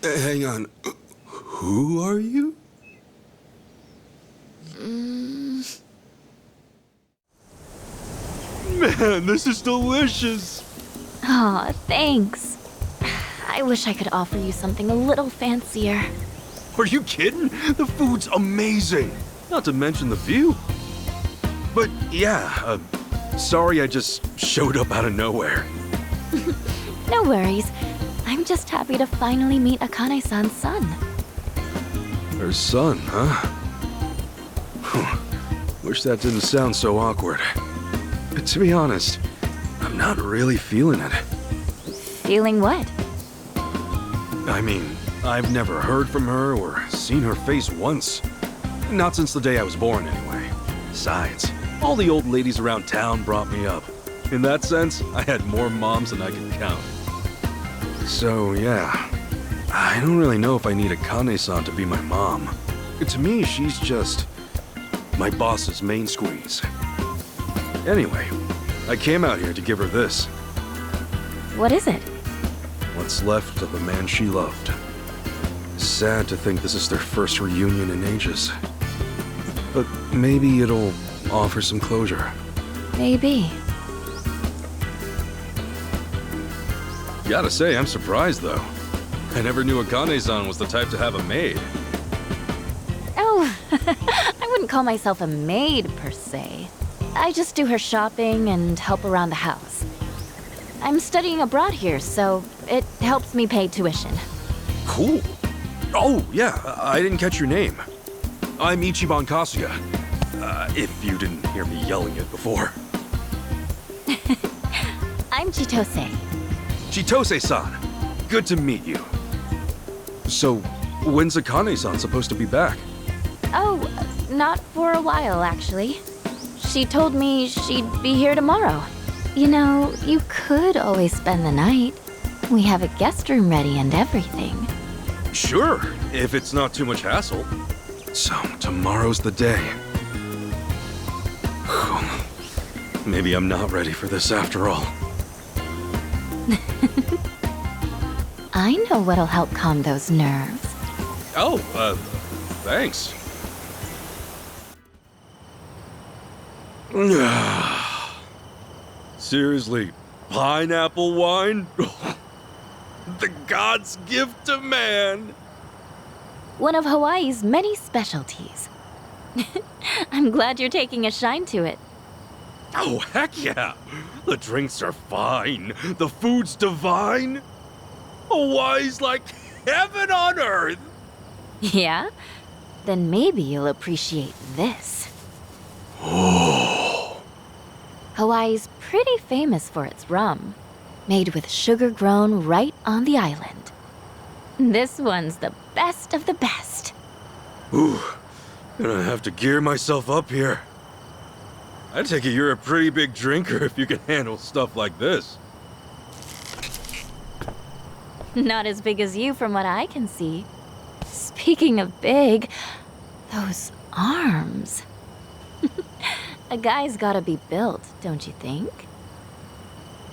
Hang on. Who are you? Man, this is delicious. Aw, thanks. I wish I could offer you something a little fancier. Are you kidding? The food's amazing. Not to mention the view. But yeah, sorry I just showed up out of nowhere. No worries. I'm just happy to finally meet Akane-san's son. Her son, huh? Wish that didn't sound so awkward. To be honest, I'm not really feeling it. Feeling what? I mean, I've never heard from her or seen her face once. Not since the day I was born, anyway. Besides, all the old ladies around town brought me up. In that sense, I had more moms than I could count. So, yeah. I don't really know if I need Akane-san to be my mom. To me, she's just my boss's main squeeze. Anyway, I came out here to give her this. What is it? What's left of the man she loved. Sad to think this is their first reunion in ages. But maybe it'll offer some closure. Maybe. Gotta say, I'm surprised though. I never knew Akane-san was the type to have a maid. Oh, I wouldn't call myself a maid per se. I just do her shopping and help around the house. I'm studying abroad here, so it helps me pay tuition. Cool. Oh, yeah, I didn't catch your name. I'm Ichiban Kasuga. If you didn't hear me yelling it before. I'm Chitose. Chitose-san, good to meet you. So, when's Akane-san supposed to be back? Oh, not for a while, actually. She told me she'd be here tomorrow. You know, you could always spend the night. We have a guest room ready and everything. Sure, if it's not too much hassle. So, tomorrow's the day. Maybe I'm not ready for this after all. I know what'll help calm those nerves. Oh, thanks. Seriously, pineapple wine? The god's gift to man! One of Hawaii's many specialties. I'm glad you're taking a shine to it. Oh, heck yeah! The drinks are fine, the food's divine. Hawaii's like heaven on earth! Yeah? Then maybe you'll appreciate this. Oh. Hawaii's pretty famous for its rum, made with sugar grown right on the island. This one's the best of the best. Ooh, gonna have to gear myself up here. I take it you're a pretty big drinker if you can handle stuff like this. Not as big as you from what I can see. Speaking of big, those arms. A guy's gotta be built, don't you think?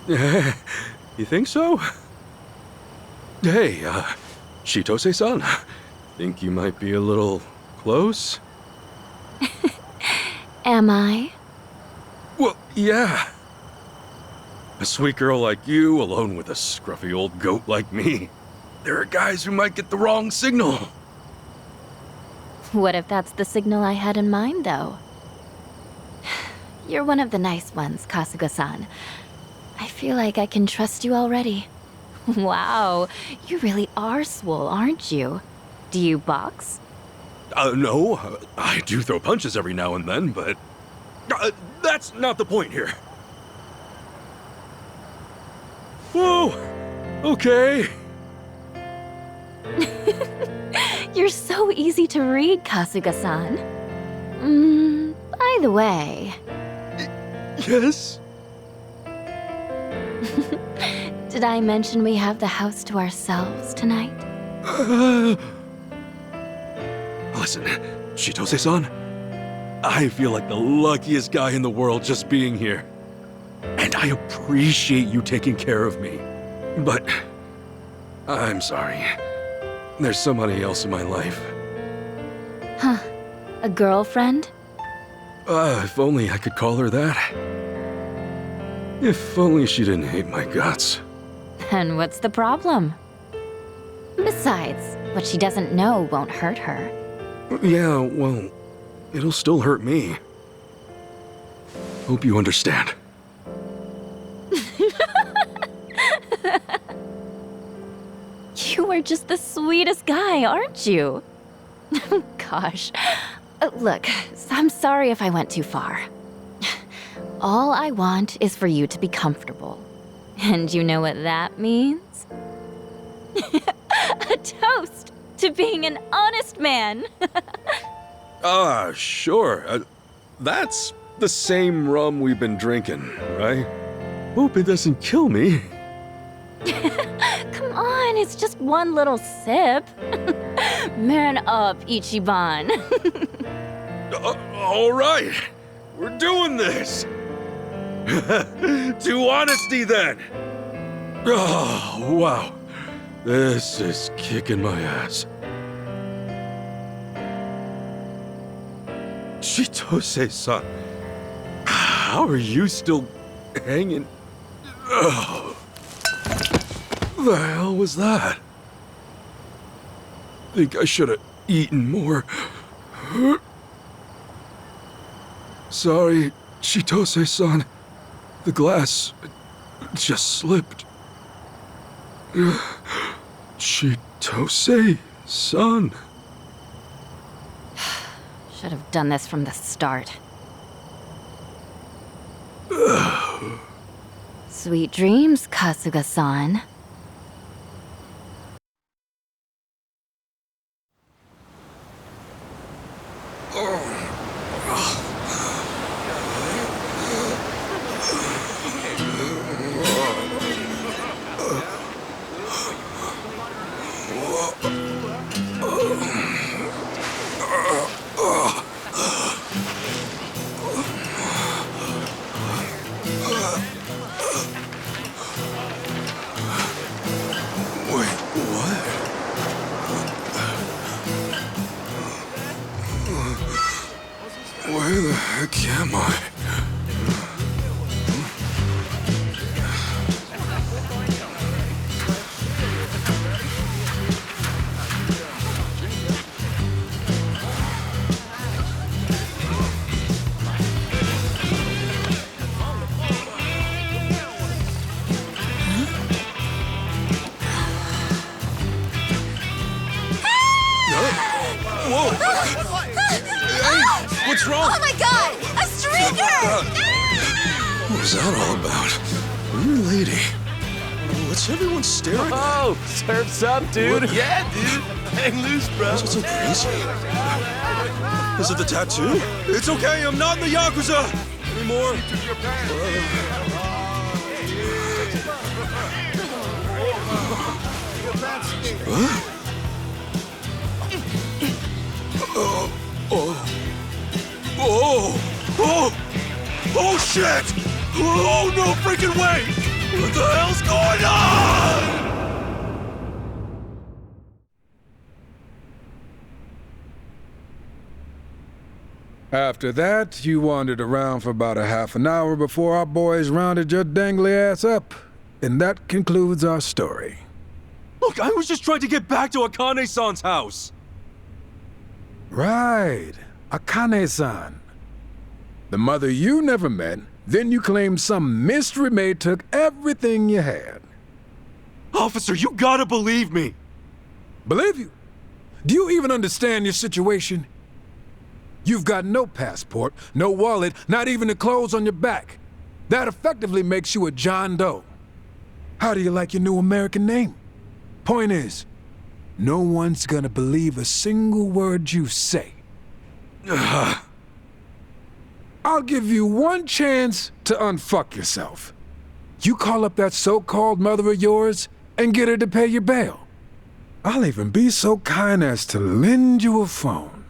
You think so? Hey, Chitose-san, think you might be a little close? Am I? Well, yeah. A sweet girl like you, alone with a scruffy old goat like me. There are guys who might get the wrong signal. What if that's the signal I had in mind, though? You're one of the nice ones, Kasuga-san. I feel like I can trust you already. Wow, you really are swole, aren't you? Do you box? No, I do throw punches every now and then, but that's not the point here. Whoa, okay. You're so easy to read, Kasuga-san. By the way... Yes? Did I mention we have the house to ourselves tonight? Listen, Chitose-san, I feel like the luckiest guy in the world just being here. And I appreciate you taking care of me. But I'm sorry. There's somebody else in my life. Huh. A girlfriend? If only I could call her that. If only she didn't hate my guts. And what's the problem? Besides, what she doesn't know won't hurt her. Yeah, well, it'll still hurt me. Hope you understand. You are just the sweetest guy, aren't you? Gosh. Look, I'm sorry if I went too far. All I want is for you to be comfortable. And you know what that means? A toast to being an honest man. Sure. That's the same rum we've been drinking, right? Hope it doesn't kill me. Come on, it's just one little sip. Man up, Ichiban. All right, we're doing this. To honesty, then. Oh, wow. This is kicking my ass. Chitose-san, how are you still hanging? Oh. The hell was that? Think I should have eaten more. Sorry, Chitose-san. The glass just slipped. Chitose-san. Should have done this from the start. Sweet dreams, Kasuga-san. Where the heck am I? Whoa! Hey, what's wrong? Oh my god! A streaker! What was that all about? Weird lady. What's everyone staring at? Oh, surf's up, dude. What? Yeah, dude. Hang loose, bro. What's so crazy? Is it the tattoo? It's okay, I'm not in the Yakuza anymore. Huh? Oh, shit! Oh, no freaking way! What the hell's going on? After that, you wandered around for about a half an hour before our boys rounded your dangly ass up. And that concludes our story. Look, I was just trying to get back to Akane-san's house. Right, Akane-san. The mother you never met, then you claimed some mystery maid took everything you had. Officer, you gotta believe me. Believe you? Do you even understand your situation? You've got no passport, no wallet, not even the clothes on your back. That effectively makes you a John Doe. How do you like your new American name? Point is, no one's gonna believe a single word you say. I'll give you one chance to unfuck yourself. You call up that so-called mother of yours and get her to pay your bail. I'll even be so kind as to lend you a phone.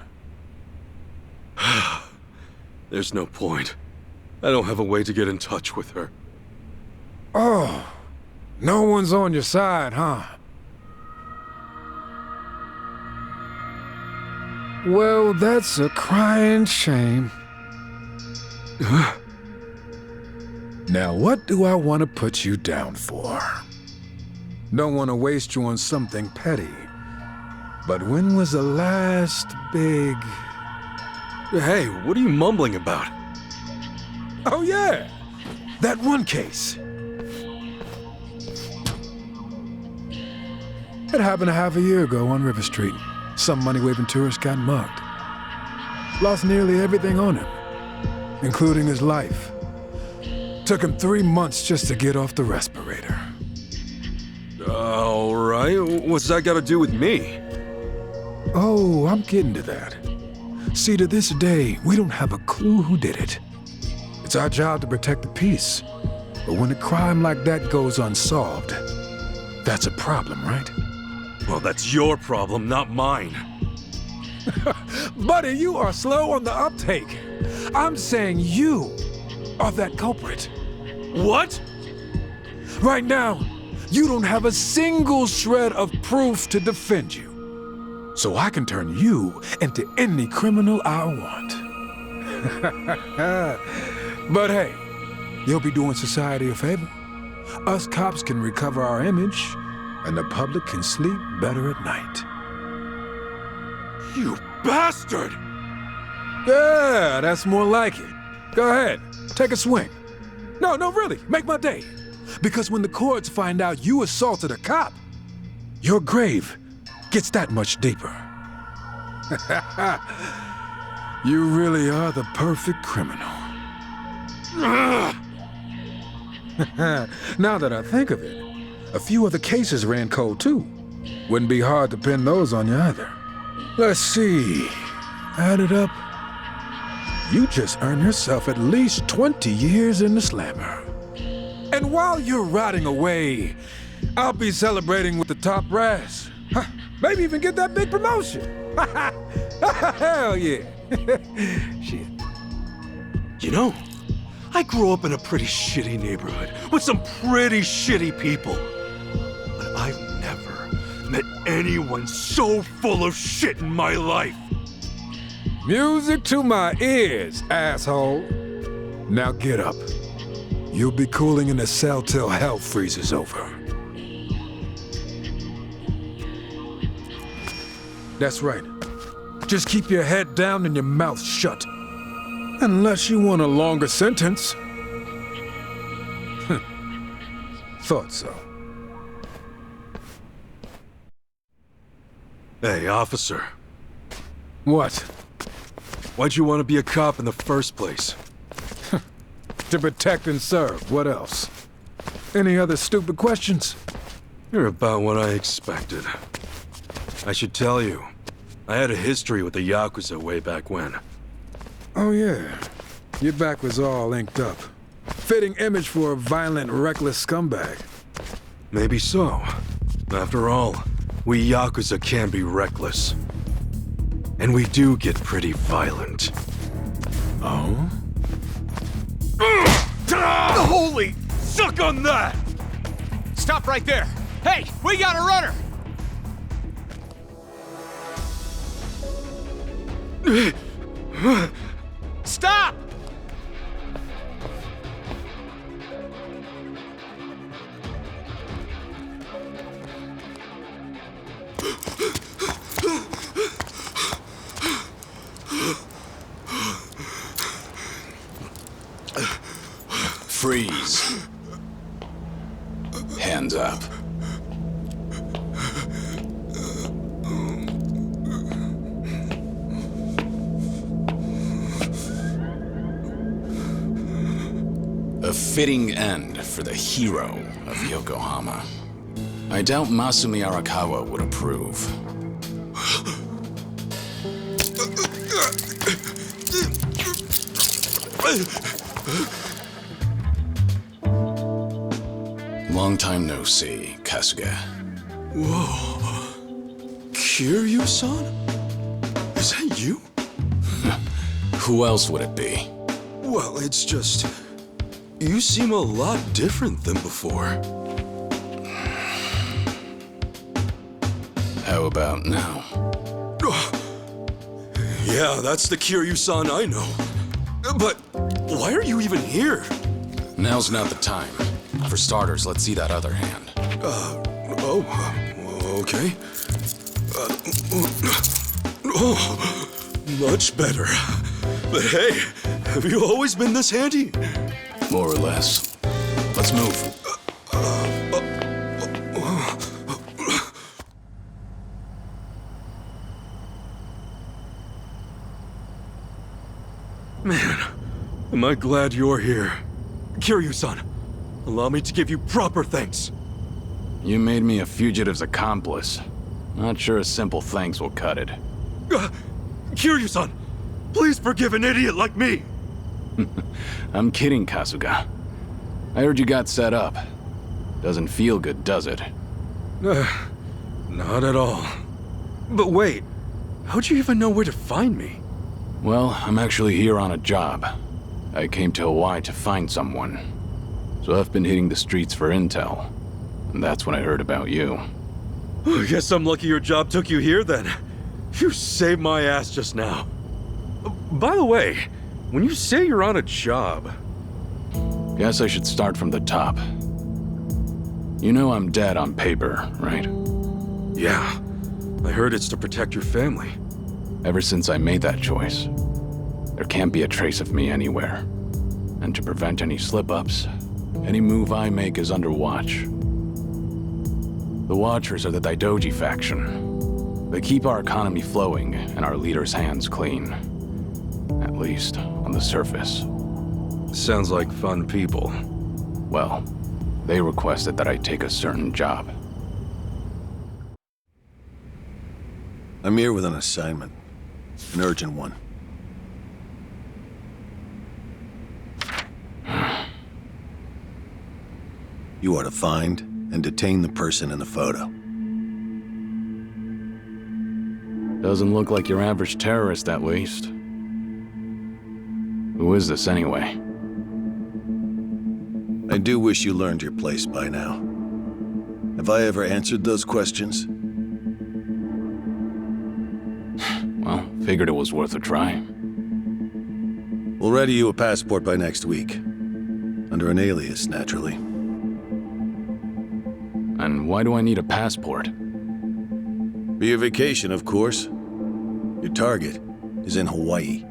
There's no point. I don't have a way to get in touch with her. Oh, no one's on your side, huh? Well, that's a crying shame. Now, what do I want to put you down for? Don't want to waste you on something petty. But when was the last big... Hey, what are you mumbling about? Oh, yeah! That one case. It happened a half a year ago on River Street. Some money-waving tourist got mugged. Lost nearly everything on him, including his life. Took him 3 months just to get off the respirator. All right, what's that got to do with me? Oh, I'm getting to that. See, to this day, we don't have a clue who did it. It's our job to protect the peace. But when a crime like that goes unsolved, that's a problem, right? Well, that's your problem, not mine. Buddy, you are slow on the uptake. I'm saying you are that culprit. What? Right now, you don't have a single shred of proof to defend you. So I can turn you into any criminal I want. But hey, you'll be doing society a favor. Us cops can recover our image, and the public can sleep better at night. You bastard! Yeah, that's more like it. Go ahead, take a swing. No, really, make my day. Because when the courts find out you assaulted a cop, your grave gets that much deeper. You really are the perfect criminal. Now that I think of it, a few other cases ran cold too. Wouldn't be hard to pin those on you either. Let's see, add it up. You just earned yourself at least 20 years in the slammer. And while you're rotting away, I'll be celebrating with the top brass. Maybe even get that big promotion. Hell yeah. Shit. You know, I grew up in a pretty shitty neighborhood with some pretty shitty people. But I've never met anyone so full of shit in my life. Music to my ears, asshole. Now get up. You'll be cooling in the cell till hell freezes over. That's right. Just keep your head down and your mouth shut. Unless you want a longer sentence. Thought so. Hey, officer. What? Why'd you want to be a cop in the first place? To protect and serve. What else? Any other stupid questions? You're about what I expected. I should tell you, I had a history with the Yakuza way back when. Oh yeah. Your back was all inked up. Fitting image for a violent, reckless scumbag. Maybe so. After all, we Yakuza can be reckless. And we do get pretty violent. Oh? Holy! Suck on that! Stop right there! Hey, we got a runner! Stop! Freeze. Hands up. A fitting end for the hero of Yokohama. I doubt Masumi Arakawa would approve. Long time no see, Kasuga. Whoa. Kiryu-san? Is that you? Who else would it be? Well, it's just... You seem a lot different than before. How about now? Yeah, that's the Kiryu-san I know. But why are you even here? Now's not the time. For starters, let's see that other hand. Okay. Oh, much better. But hey, have you always been this handy? More or less. Let's move. Man, am I glad you're here. Kiryu-san, allow me to give you proper thanks. You made me a fugitive's accomplice. Not sure a simple thanks will cut it. Kiryu-san, please forgive an idiot like me. I'm kidding, Kasuga. I heard you got set up. Doesn't feel good, does it? Not at all. But wait, how'd you even know where to find me? Well, I'm actually here on a job. I came to Hawaii to find someone. So I've been hitting the streets for intel. And that's when I heard about you. I guess I'm lucky your job took you here then. You saved my ass just now. By the way, when you say you're on a job... Guess I should start from the top. You know I'm dead on paper, right? Yeah. I heard it's to protect your family. Ever since I made that choice, there can't be a trace of me anywhere. And to prevent any slip-ups, any move I make is under watch. The Watchers are the Daidoji faction. They keep our economy flowing and our leaders' hands clean. At least, on the surface. Sounds like fun people. Well, they requested that I take a certain job. I'm here with an assignment. An urgent one. You are to find and detain the person in the photo. Doesn't look like your average terrorist, at least. Who is this, anyway? I do wish you learned your place by now. Have I ever answered those questions? Well, Figured it was worth a try. We'll ready you a passport by next week. Under an alias, naturally. And why do I need a passport? For your vacation, of course. Your target is in Hawaii.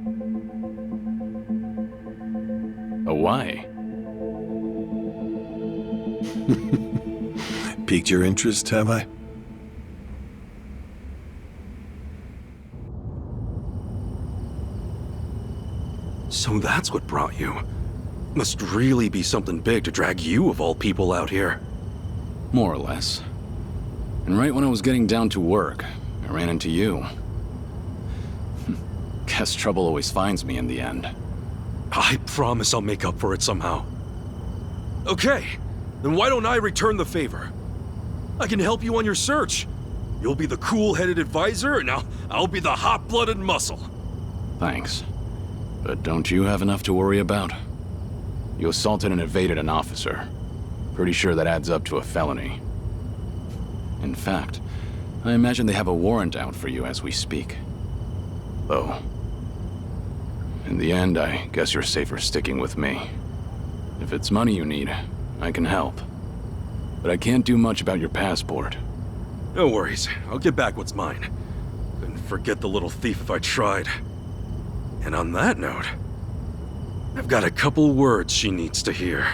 Hawaii? Piqued your interest, have I? So that's what brought you. Must really be something big to drag you, of all people, out here. More or less. And right when I was getting down to work, I ran into you. Guess trouble always finds me in the end. I promise I'll make up for it somehow. Okay, then why don't I return the favor? I can help you on your search. You'll be the cool-headed advisor, and I'll be the hot-blooded muscle. Thanks. But don't you have enough to worry about? You assaulted and evaded an officer. Pretty sure that adds up to a felony. In fact, I imagine they have a warrant out for you as we speak. Though, in the end, I guess you're safer sticking with me. If it's money you need, I can help. But I can't do much about your passport. No worries, I'll get back what's mine. Couldn't forget the little thief if I tried. And on that note, I've got a couple words she needs to hear.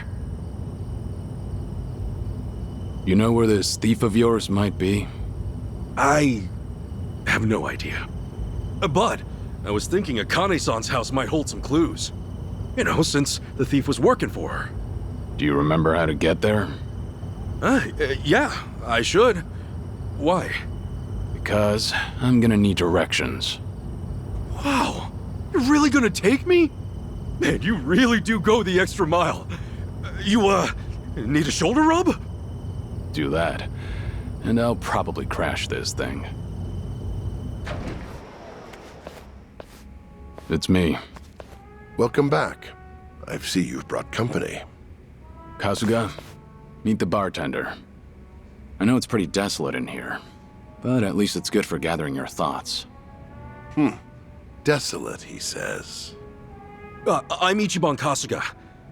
You know where this thief of yours might be? I have no idea. But I was thinking Akane-san's house might hold some clues. You know, since the thief was working for her. Do you remember how to get there? Yeah, I should. Why? Because I'm gonna need directions. Wow, you're really gonna take me? Man, you really do go the extra mile. You, need a shoulder rub? Do that, and I'll probably crash this thing. It's me. Welcome back. I see you've brought company. Kasuga, meet the bartender. I know it's pretty desolate in here, but at least it's good for gathering your thoughts. Desolate, he says. I'm Ichiban Kasuga.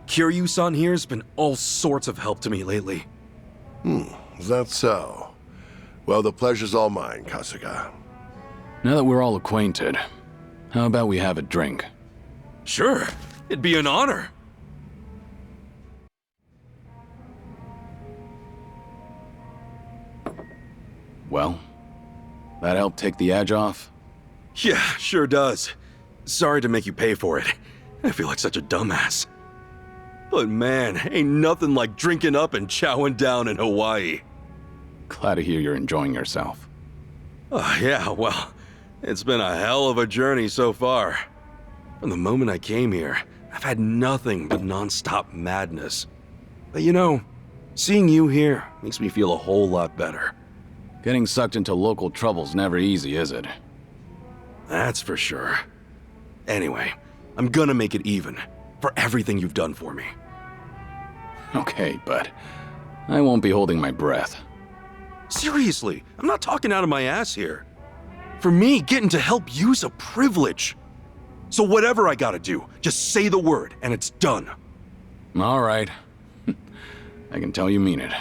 Kiryu-san here's been all sorts of help to me lately. Is that so? Well, the pleasure's all mine, Kasuga. Now that we're all acquainted, how about we have a drink? Sure, it'd be an honor. Well, that help take the edge off? Yeah, sure does. Sorry to make you pay for it. I feel like such a dumbass. But man, ain't nothing like drinking up and chowing down in Hawaii. Glad to hear you're enjoying yourself. Yeah, well, it's been a hell of a journey so far. From the moment I came here, I've had nothing but non-stop madness. But you know, seeing you here makes me feel a whole lot better. Getting sucked into local trouble's never easy, is it? That's for sure. Anyway, I'm gonna make it even, for everything you've done for me. Okay, but I won't be holding my breath. Seriously, I'm not talking out of my ass here. For me, getting to help you's a privilege. So whatever I gotta do, just say the word and it's done. All right. I can tell you mean it.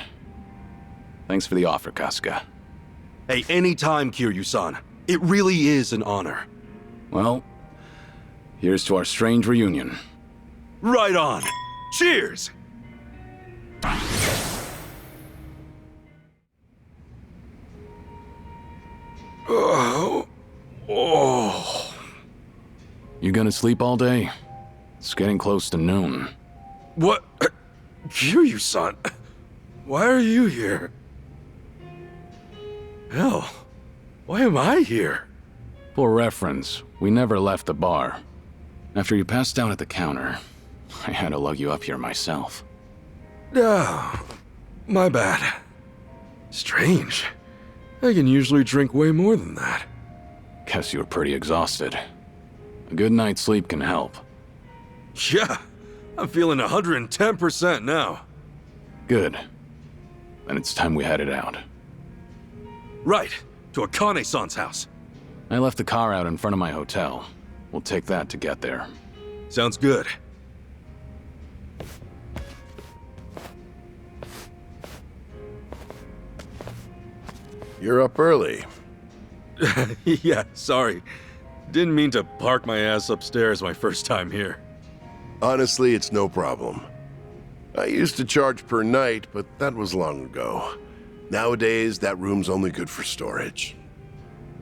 Thanks for the offer, Kasuga. Hey, anytime, Kiryu-san. It really is an honor. Well, here's to our strange reunion. Right on. Cheers! Oh. You gonna sleep all day? It's getting close to noon. What? Kiryu-san, why are you here? Hell, why am I here? For reference, we never left the bar. After you passed out at the counter, I had to lug you up here myself. Oh, my bad. Strange. I can usually drink way more than that. Guess you were pretty exhausted. A good night's sleep can help. Yeah, I'm feeling 110% now. Good. Then it's time we headed out. Right, to Akane-san's house. I left the car out in front of my hotel. We'll take that to get there. Sounds good. You're up early. Yeah, sorry. Didn't mean to park my ass upstairs my first time here. Honestly, it's no problem. I used to charge per night, but that was long ago. Nowadays, that room's only good for storage.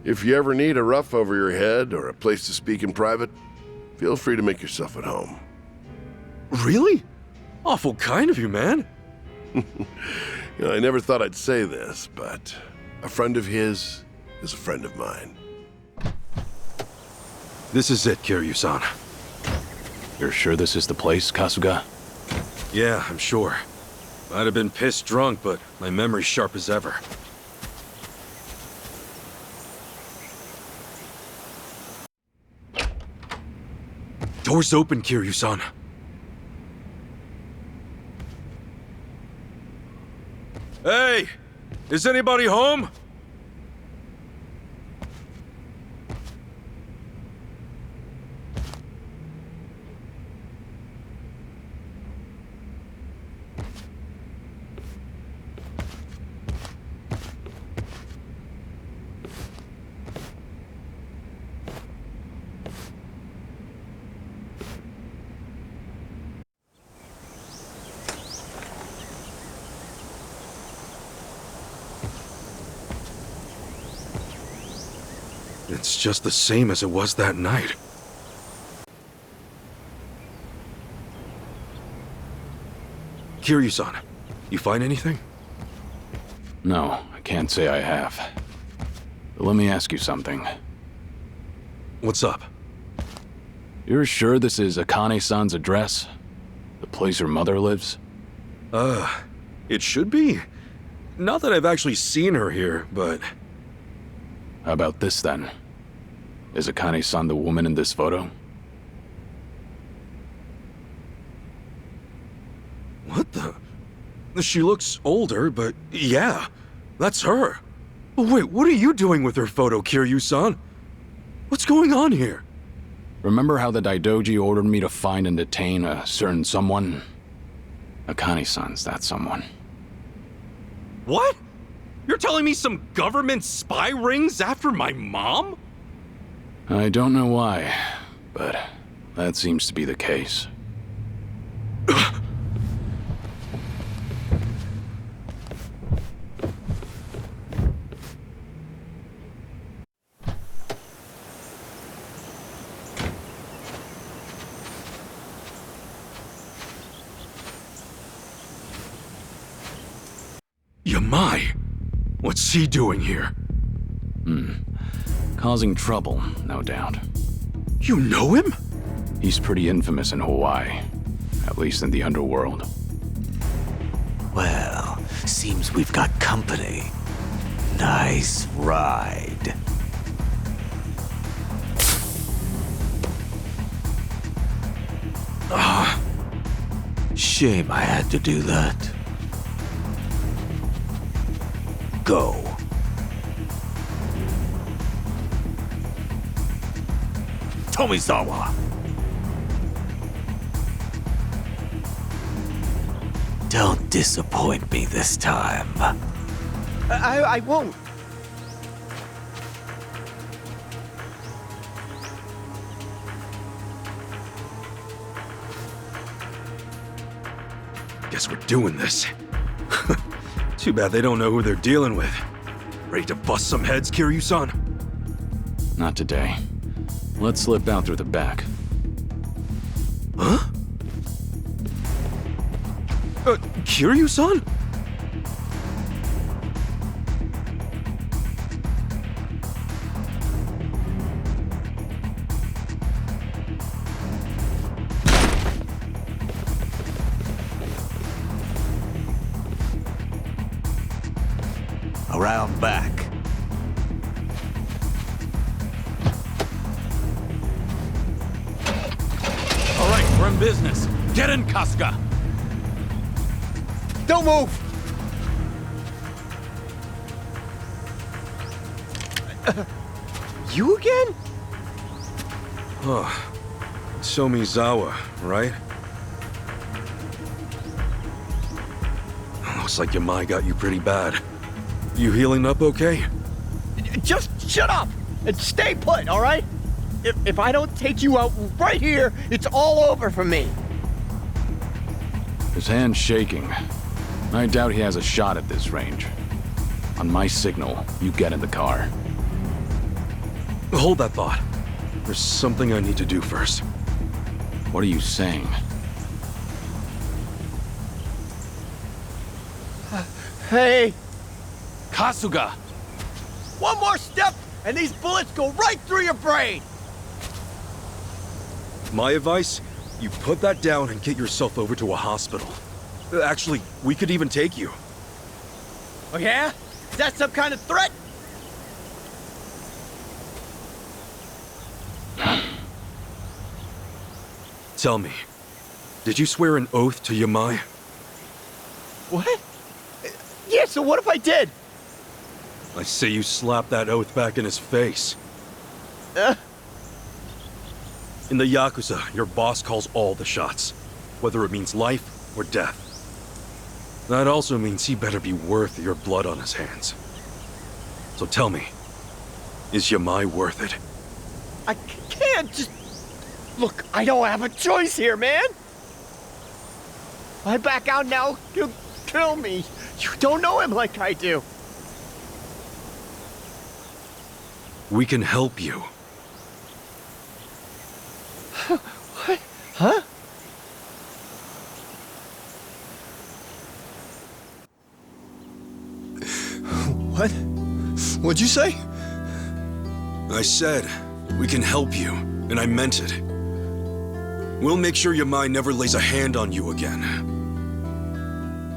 If you ever need a roof over your head or a place to speak in private, feel free to make yourself at home. Really? Awful kind of you, man. I never thought I'd say this, but a friend of his is a friend of mine. This is it, Kiryu-san. You're sure this is the place, Kasuga? Yeah, I'm sure. Might have been pissed drunk, but my memory's sharp as ever. Door's open, Kiryu-san. Hey! Is anybody home? It's just the same as it was that night. Kiryu-san, you find anything? No, I can't say I have. But let me ask you something. What's up? You're sure this is Akane-san's address? The place her mother lives? It should be. Not that I've actually seen her here, but... How about this, then? Is Akane-san the woman in this photo? What the? She looks older, but yeah, that's her. Wait, what are you doing with her photo, Kiryu-san? What's going on here? Remember how the Daidoji ordered me to find and detain a certain someone? Akane-san's that someone. What? You're telling me some government spy rings after my mom? I don't know why, but that seems to be the case. Yamai! What's he doing here? Causing trouble, no doubt. You know him? He's pretty infamous in Hawaii, at least in the underworld. Well, seems we've got company. Nice ride. Shame I had to do that. Go. Tomizawa. Don't disappoint me this time. I won't. Guess we're doing this. Too bad they don't know who they're dealing with. Ready to bust some heads, Kiryu-san? Not today. Let's slip out through the back. Huh? Kiryu-san? Around back. All right, we're in business. Get in, Kasuga. Don't move! You again? Huh. Somizawa, right? Looks like Yamai got you pretty bad. You healing up okay? Just shut up and stay put, all right? If I don't take you out right here, it's all over for me. His hand's shaking. I doubt he has a shot at this range. On my signal, you get in the car. Hold that thought. There's something I need to do first. What are you saying? Hey! Kasuga! One more step, and these bullets go right through your brain! My advice? You put that down and get yourself over to a hospital. Actually, we could even take you. Oh yeah? Is that some kind of threat? Tell me, did you swear an oath to Yamai? What? Yeah, so what if I did? I say you slap that oath back in his face. In the Yakuza, your boss calls all the shots, whether it means life or death. That also means he better be worth your blood on his hands. So tell me, is Yamai worth it? I can't just... Look, I don't have a choice here, man! If I back out now, he'll kill me. You don't know him like I do. We can help you. What? Huh? What? What'd you say? I said, we can help you, and I meant it. We'll make sure Yamai never lays a hand on you again.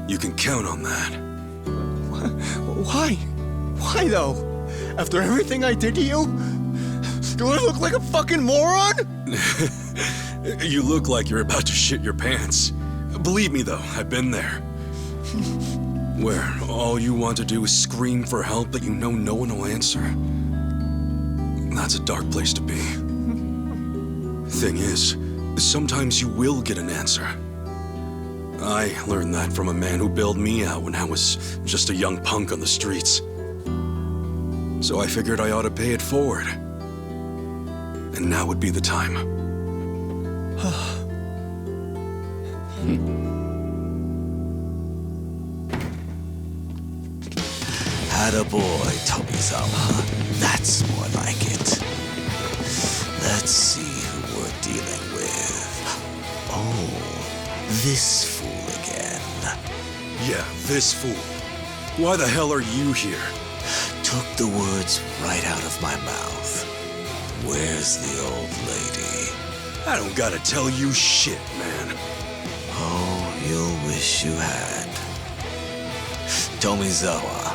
You can count on that. Why? Why though? After everything I did to you? Do I look like a fucking moron? You look like you're about to shit your pants. Believe me though, I've been there. Where all you want to do is scream for help, but you know no one will answer. That's a dark place to be. Thing is, sometimes you will get an answer. I learned that from a man who bailed me out when I was just a young punk on the streets. So I figured I ought to pay it forward. And now would be the time. Attaboy, Tomizawa. That's more like it. Let's see who we're dealing with. Oh, this fool again. Yeah, this fool. Why the hell are you here? Took the words right out of my mouth. Where's the old lady? I don't gotta tell you shit, man. Oh, you'll wish you had. Tomizawa.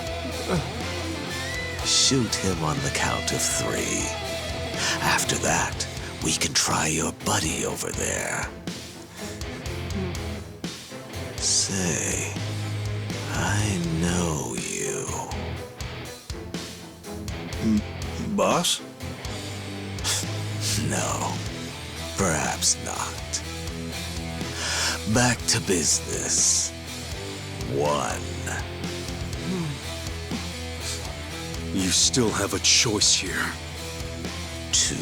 Shoot him on the count of 3. After that, we can try your buddy over there. Say, I know you. Boss? No, perhaps not. Back to business. 1. You still have a choice here. 2.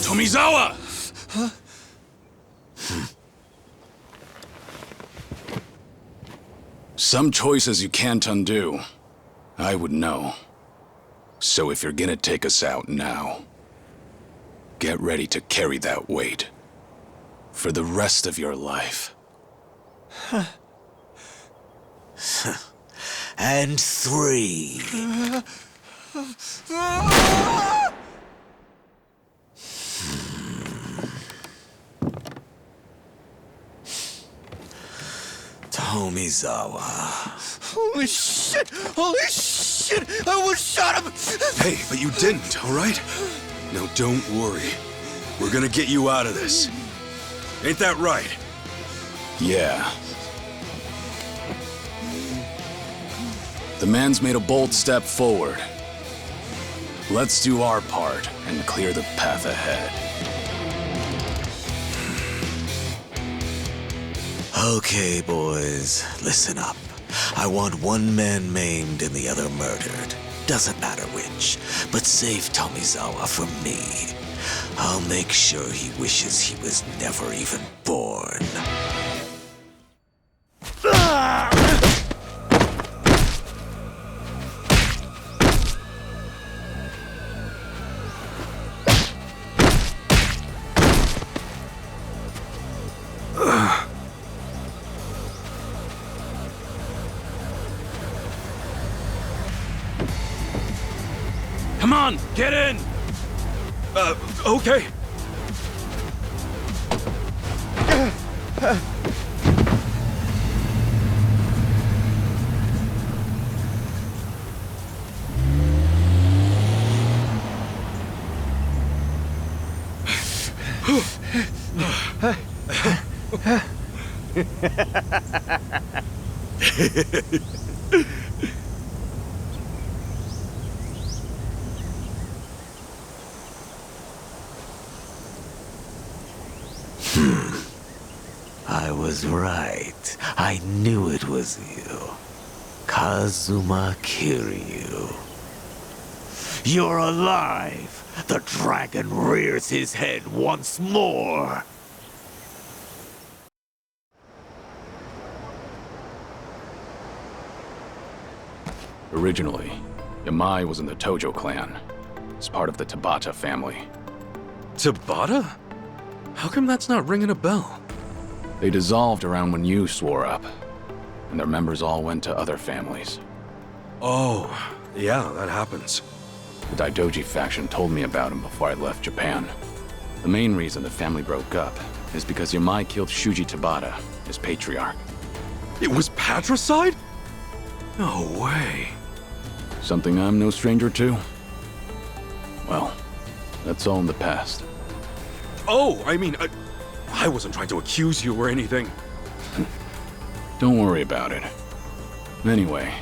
Tomizawa! Some choices you can't undo. I would know. So if you're gonna take us out now, get ready to carry that weight. For the rest of your life. And 3. Tomizawa. Holy shit! Holy shit! I almost shot him! Hey, but you didn't, all right? Now don't worry. We're gonna get you out of this. Ain't that right? Yeah. The man's made a bold step forward. Let's do our part and clear the path ahead. Okay, boys, listen up. I want one man maimed and the other murdered. Doesn't matter which, but save Tomizawa from me. I'll make sure he wishes he was never even born. Come on, get in! Okay. I was right. I knew it was you. Kazuma Kiryu. You're alive! The dragon rears his head once more! Originally, Yamai was in the Tojo clan. It's part of the Tabata family. Tabata? How come that's not ringing a bell? They dissolved around when you swore up, and their members all went to other families. Oh, yeah, that happens. The Daidoji faction told me about him before I left Japan. The main reason the family broke up is because Yamai killed Shuji Tabata, his patriarch. It was patricide? No way. Something I'm no stranger to? Well, that's all in the past. Oh, I mean, I wasn't trying to accuse you or anything. Don't worry about it. Anyway,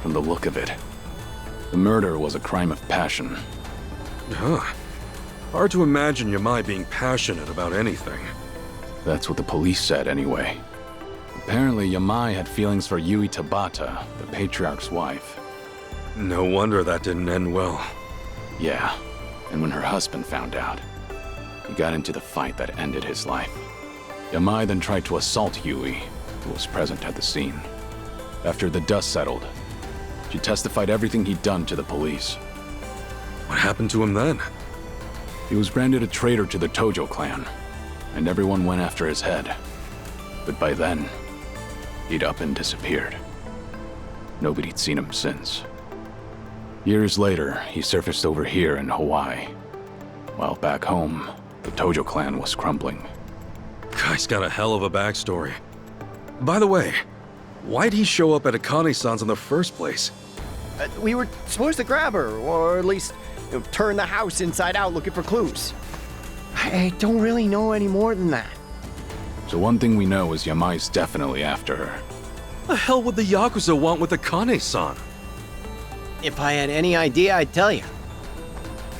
from the look of it, the murder was a crime of passion. Huh. Hard to imagine Yamai being passionate about anything. That's what the police said anyway. Apparently, Yamai had feelings for Yui Tabata, the patriarch's wife. No wonder that didn't end well. Yeah, and when her husband found out, he got into the fight that ended his life. Yamai then tried to assault Yui, who was present at the scene. After the dust settled, she testified everything he'd done to the police. What happened to him then? He was branded a traitor to the Tojo clan, and everyone went after his head. But by then, he'd up and disappeared. Nobody'd seen him since. Years later, he surfaced over here in Hawaii. While back home, the Tojo clan was crumbling. Guy's got a hell of a backstory. By the way, why'd he show up at Akane-san's in the first place? We were supposed to grab her, or at least turn the house inside out looking for clues. I don't really know any more than that. So one thing we know is Yamai's definitely after her. The hell would the Yakuza want with Akane-san? If I had any idea, I'd tell you.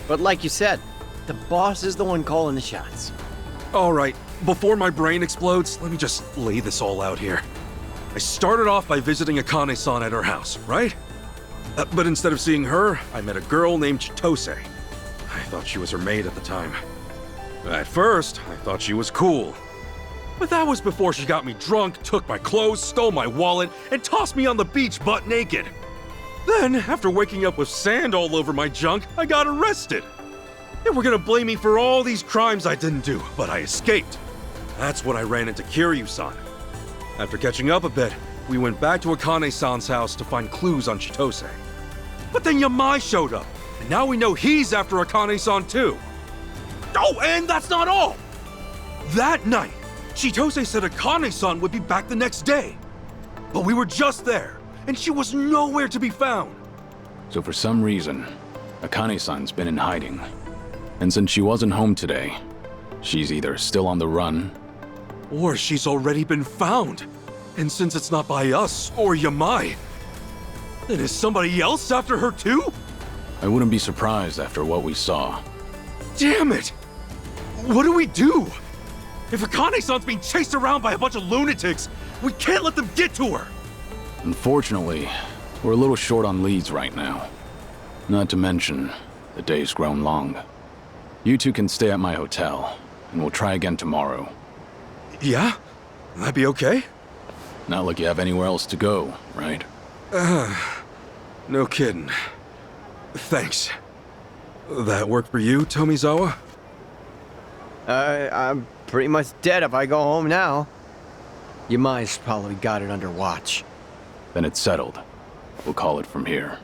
But like you said, the boss is the one calling the shots. All right, before my brain explodes, let me just lay this all out here. I started off by visiting Akane-san at her house, right? But instead of seeing her, I met a girl named Chitose. I thought she was her maid at the time. At first, I thought she was cool. But that was before she got me drunk, took my clothes, stole my wallet, and tossed me on the beach butt naked. Then, after waking up with sand all over my junk, I got arrested. They were gonna blame me for all these crimes I didn't do, but I escaped. That's when I ran into Kiryu-san. After catching up a bit, we went back to Akane-san's house to find clues on Chitose. But then Yamai showed up, and now we know he's after Akane-san too. Oh, and that's not all! That night, Chitose said Akane-san would be back the next day. But we were just there, and she was nowhere to be found. So for some reason, Akane-san's been in hiding. And since she wasn't home today, she's either still on the run, or she's already been found. And since it's not by us or Yamai, Then is somebody else after her too? I wouldn't be surprised after what we saw. Damn it! What do we do? If Akane-san's being chased around by a bunch of lunatics, we can't let them get to her! Unfortunately, we're a little short on leads right now. Not to mention, the day's grown long. You two can stay at my hotel, and we'll try again tomorrow. Yeah? That'd be okay? Not like you have anywhere else to go, right? No kidding. Thanks. That work for you, Tomizawa? I'm pretty much dead if I go home now. Yamai's probably got it under watch. Then it's settled. We'll call it from here.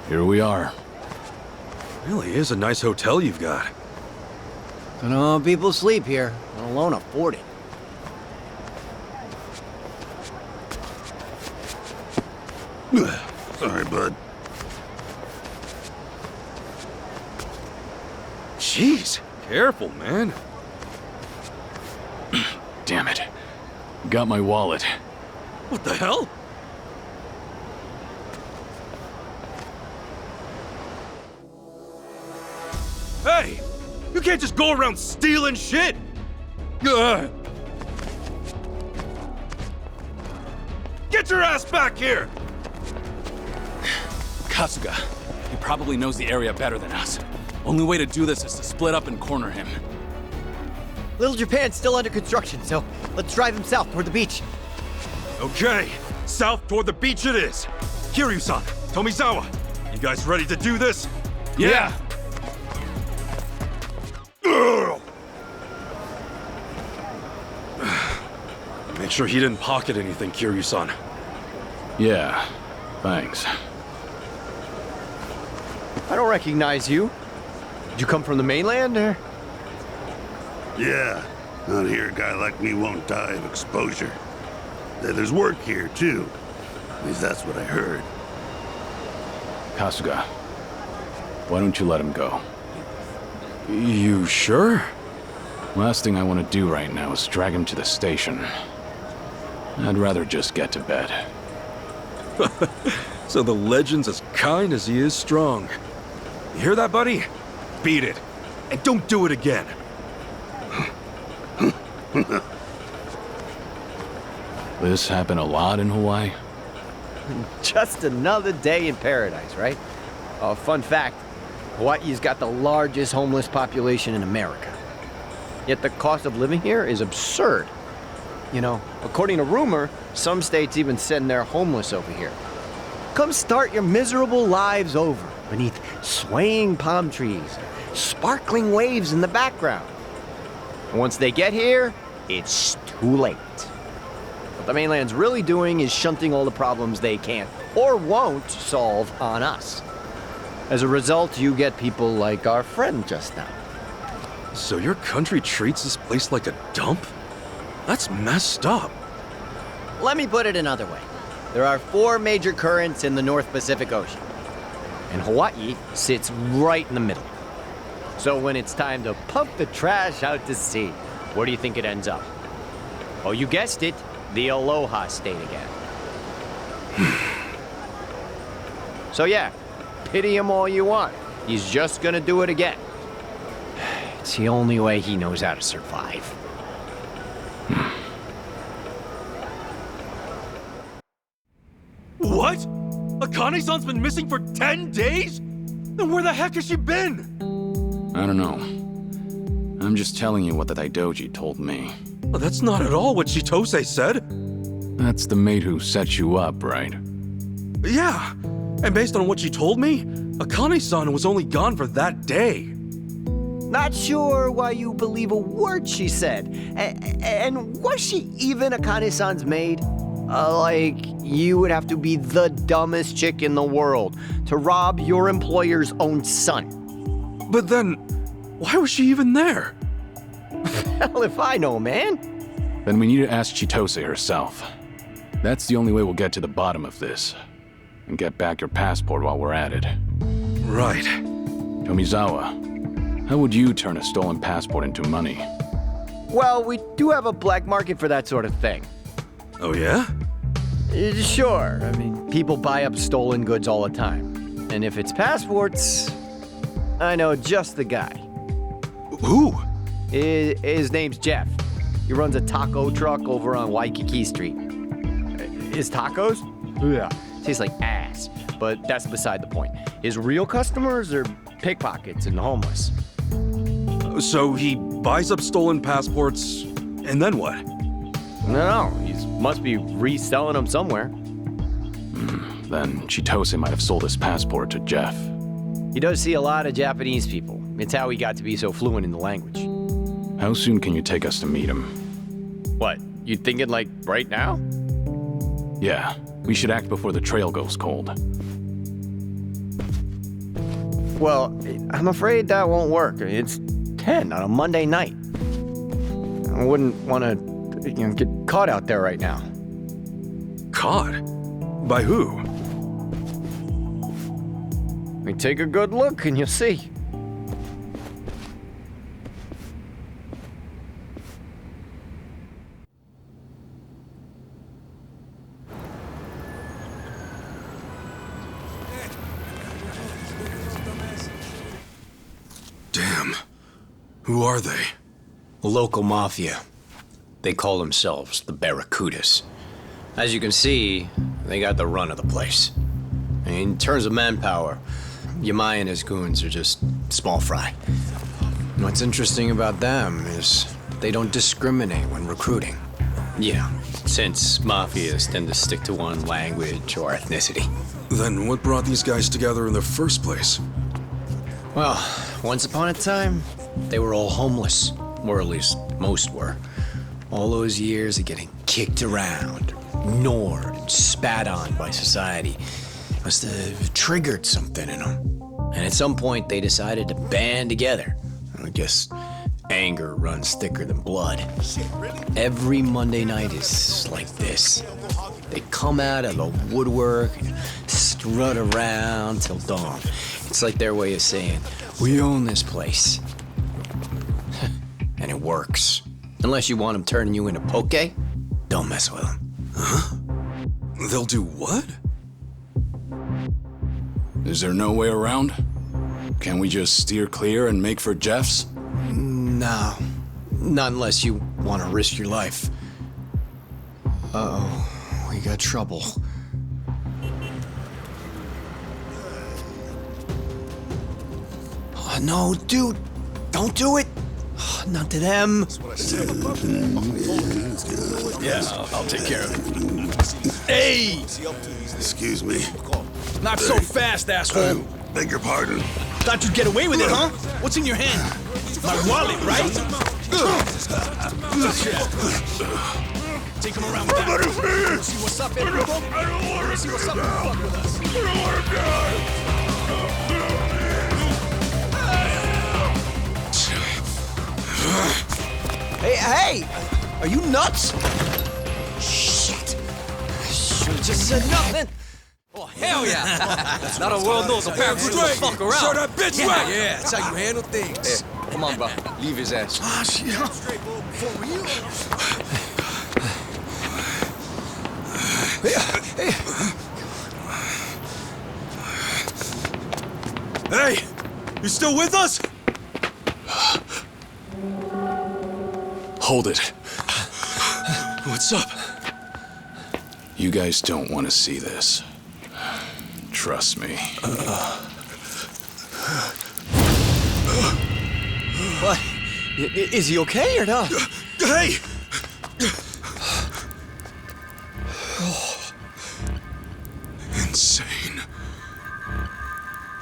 Here we are. Really is a nice hotel you've got. Don't know how people sleep here, let alone afford it. Sorry, bud. Jeez, careful, man. Damn it. Got my wallet. What the hell? Hey! You can't just go around stealing shit! Ugh. Get your ass back here! Kasuga, he probably knows the area better than us. Only way to do this is to split up and corner him. Little Japan's still under construction, so let's drive him south toward the beach. Okay, south toward the beach it is. Kiryu-san, Tomizawa, you guys ready to do this? Yeah! Make sure he didn't pocket anything, Kiryu-san. Yeah, thanks. I don't recognize you. Did you come from the mainland, or? Yeah, out here a guy like me won't die of exposure. There's work here, too. At least that's what I heard. Kasuga, why don't you let him go? You sure? Last thing I want to do right now is drag him to the station. I'd rather just get to bed. So the legend's as kind as he is strong. You hear that, buddy? Beat it. And don't do it again. This happened a lot in Hawaii? Just another day in paradise, right? Fun fact, Hawaii's got the largest homeless population in America. Yet the cost of living here is absurd. You know, according to rumor, some states even send their homeless over here. Come start your miserable lives over beneath swaying palm trees, sparkling waves in the background. And once they get here, it's too late. What the mainland's really doing is shunting all the problems they can't or won't solve on us. As a result, you get people like our friend just now. So your country treats this place like a dump? That's messed up. Let me put it another way. There are 4 major currents in the North Pacific Ocean, and Hawaii sits right in the middle. So when it's time to pump the trash out to sea, where do you think it ends up? Oh, you guessed it, the Aloha State again. So yeah, pity him all you want. He's just gonna do it again. It's the only way he knows how to survive. What? Akane-san's been missing for 10 days? Then where the heck has she been? I don't know. I'm just telling you what the Daidoji told me. Well, that's not at all what Chitose said. That's the maid who set you up, right? Yeah, and based on what she told me, Akane-san was only gone for that day. Not sure why you believe a word she said. And was she even Akane-san's maid? Like, you would have to be the dumbest chick in the world to rob your employer's own son. But then, why was she even there? Hell if I know, man. Then we need to ask Chitose herself. That's the only way we'll get to the bottom of this. And get back your passport while we're at it. Right. Tomizawa, how would you turn a stolen passport into money? Well, we do have a black market for that sort of thing. Oh, yeah? Sure. I mean, people buy up stolen goods all the time. And if it's passports, I know just the guy. Who? His name's Jeff. He runs a taco truck over on Waikiki Street. His tacos? Yeah, taste like ass. But that's beside the point. His real customers are pickpockets and homeless. So he buys up stolen passports, and then what? No, he must be reselling them somewhere. Then Chitose might have sold his passport to Jeff. He does see a lot of Japanese people. It's how he got to be so fluent in the language. How soon can you take us to meet him? What, you thinking like right now? Yeah, we should act before the trail goes cold. Well, I'm afraid that won't work. It's 10 on a Monday night. I wouldn't want to, get caught out there right now. Caught? By who? I mean, take a good look and you'll see. Damn. Who are they? A local mafia. They call themselves the Barracudas. As you can see, they got the run of the place. In terms of manpower, Yamai and his goons are just small fry. What's interesting about them is they don't discriminate when recruiting. Yeah, since mafias tend to stick to one language or ethnicity. Then what brought these guys together in the first place? Well, once upon a time, they were all homeless. Or at least most were. All those years of getting kicked around, ignored, and spat on by society must have triggered something in them. And at some point, they decided to band together. I guess anger runs thicker than blood. Every Monday night is like this. They come out of the woodwork and strut around till dawn. It's like their way of saying, we own this place. And it works. Unless you want them turning you into poke, don't mess with them. Huh? They'll do what? Is there no way around? Can we just steer clear and make for Jeff's? No. Not unless you want to risk your life. Uh-oh. We got trouble. Oh, no, dude. Don't do it. Not to them. Yeah, I'll take care of it. Hey! Excuse me. Not so fast, asshole. Beg your pardon? Thought you'd get away with it, huh? What's in your hand? My wallet, right? Take him around with that. See what's up, Enrico? I don't want to see what's up. Fuck with us. I don't want to die. Hey! Are you nuts? Shit! Should've just said nothing. Oh, hell yeah! Not a world knows a pair of straight. Fuck around. Show that bitch right. Yeah, that's how you handle things. Hey, come on, bro. Leave his ass. Ah, shit. For real? Hey! You still with us? Hold it. What's up? You guys don't want to see this. Trust me. What? Is he okay or not? Hey! Insane.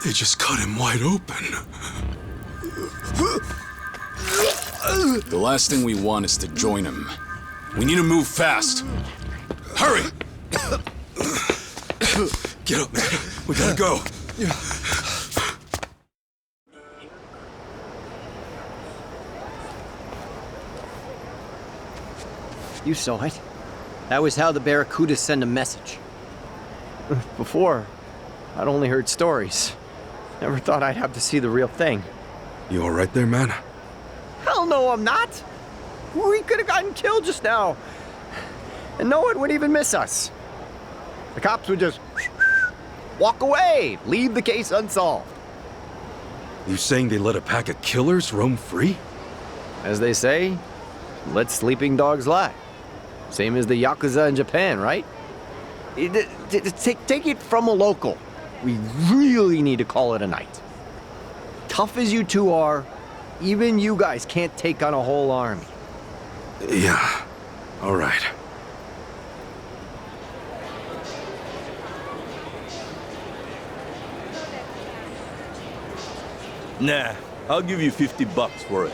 They just cut him wide open. The last thing we want is to join him. We need to move fast. Hurry! Get up, man. We gotta go. You saw it. That was how the Barracudas send a message. Before, I'd only heard stories. Never thought I'd have to see the real thing. You all right there, man? Hell no, I'm not. We could have gotten killed just now. and no one would even miss us. The cops would just walk away, leave the case unsolved. You saying they let a pack of killers roam free? As they say, let sleeping dogs lie. Same as the Yakuza in Japan, right? Take it from a local. We really need to call it a night. Tough as you two are, even you guys can't take on a whole army. Yeah, all right. Nah, I'll give you $50 for it.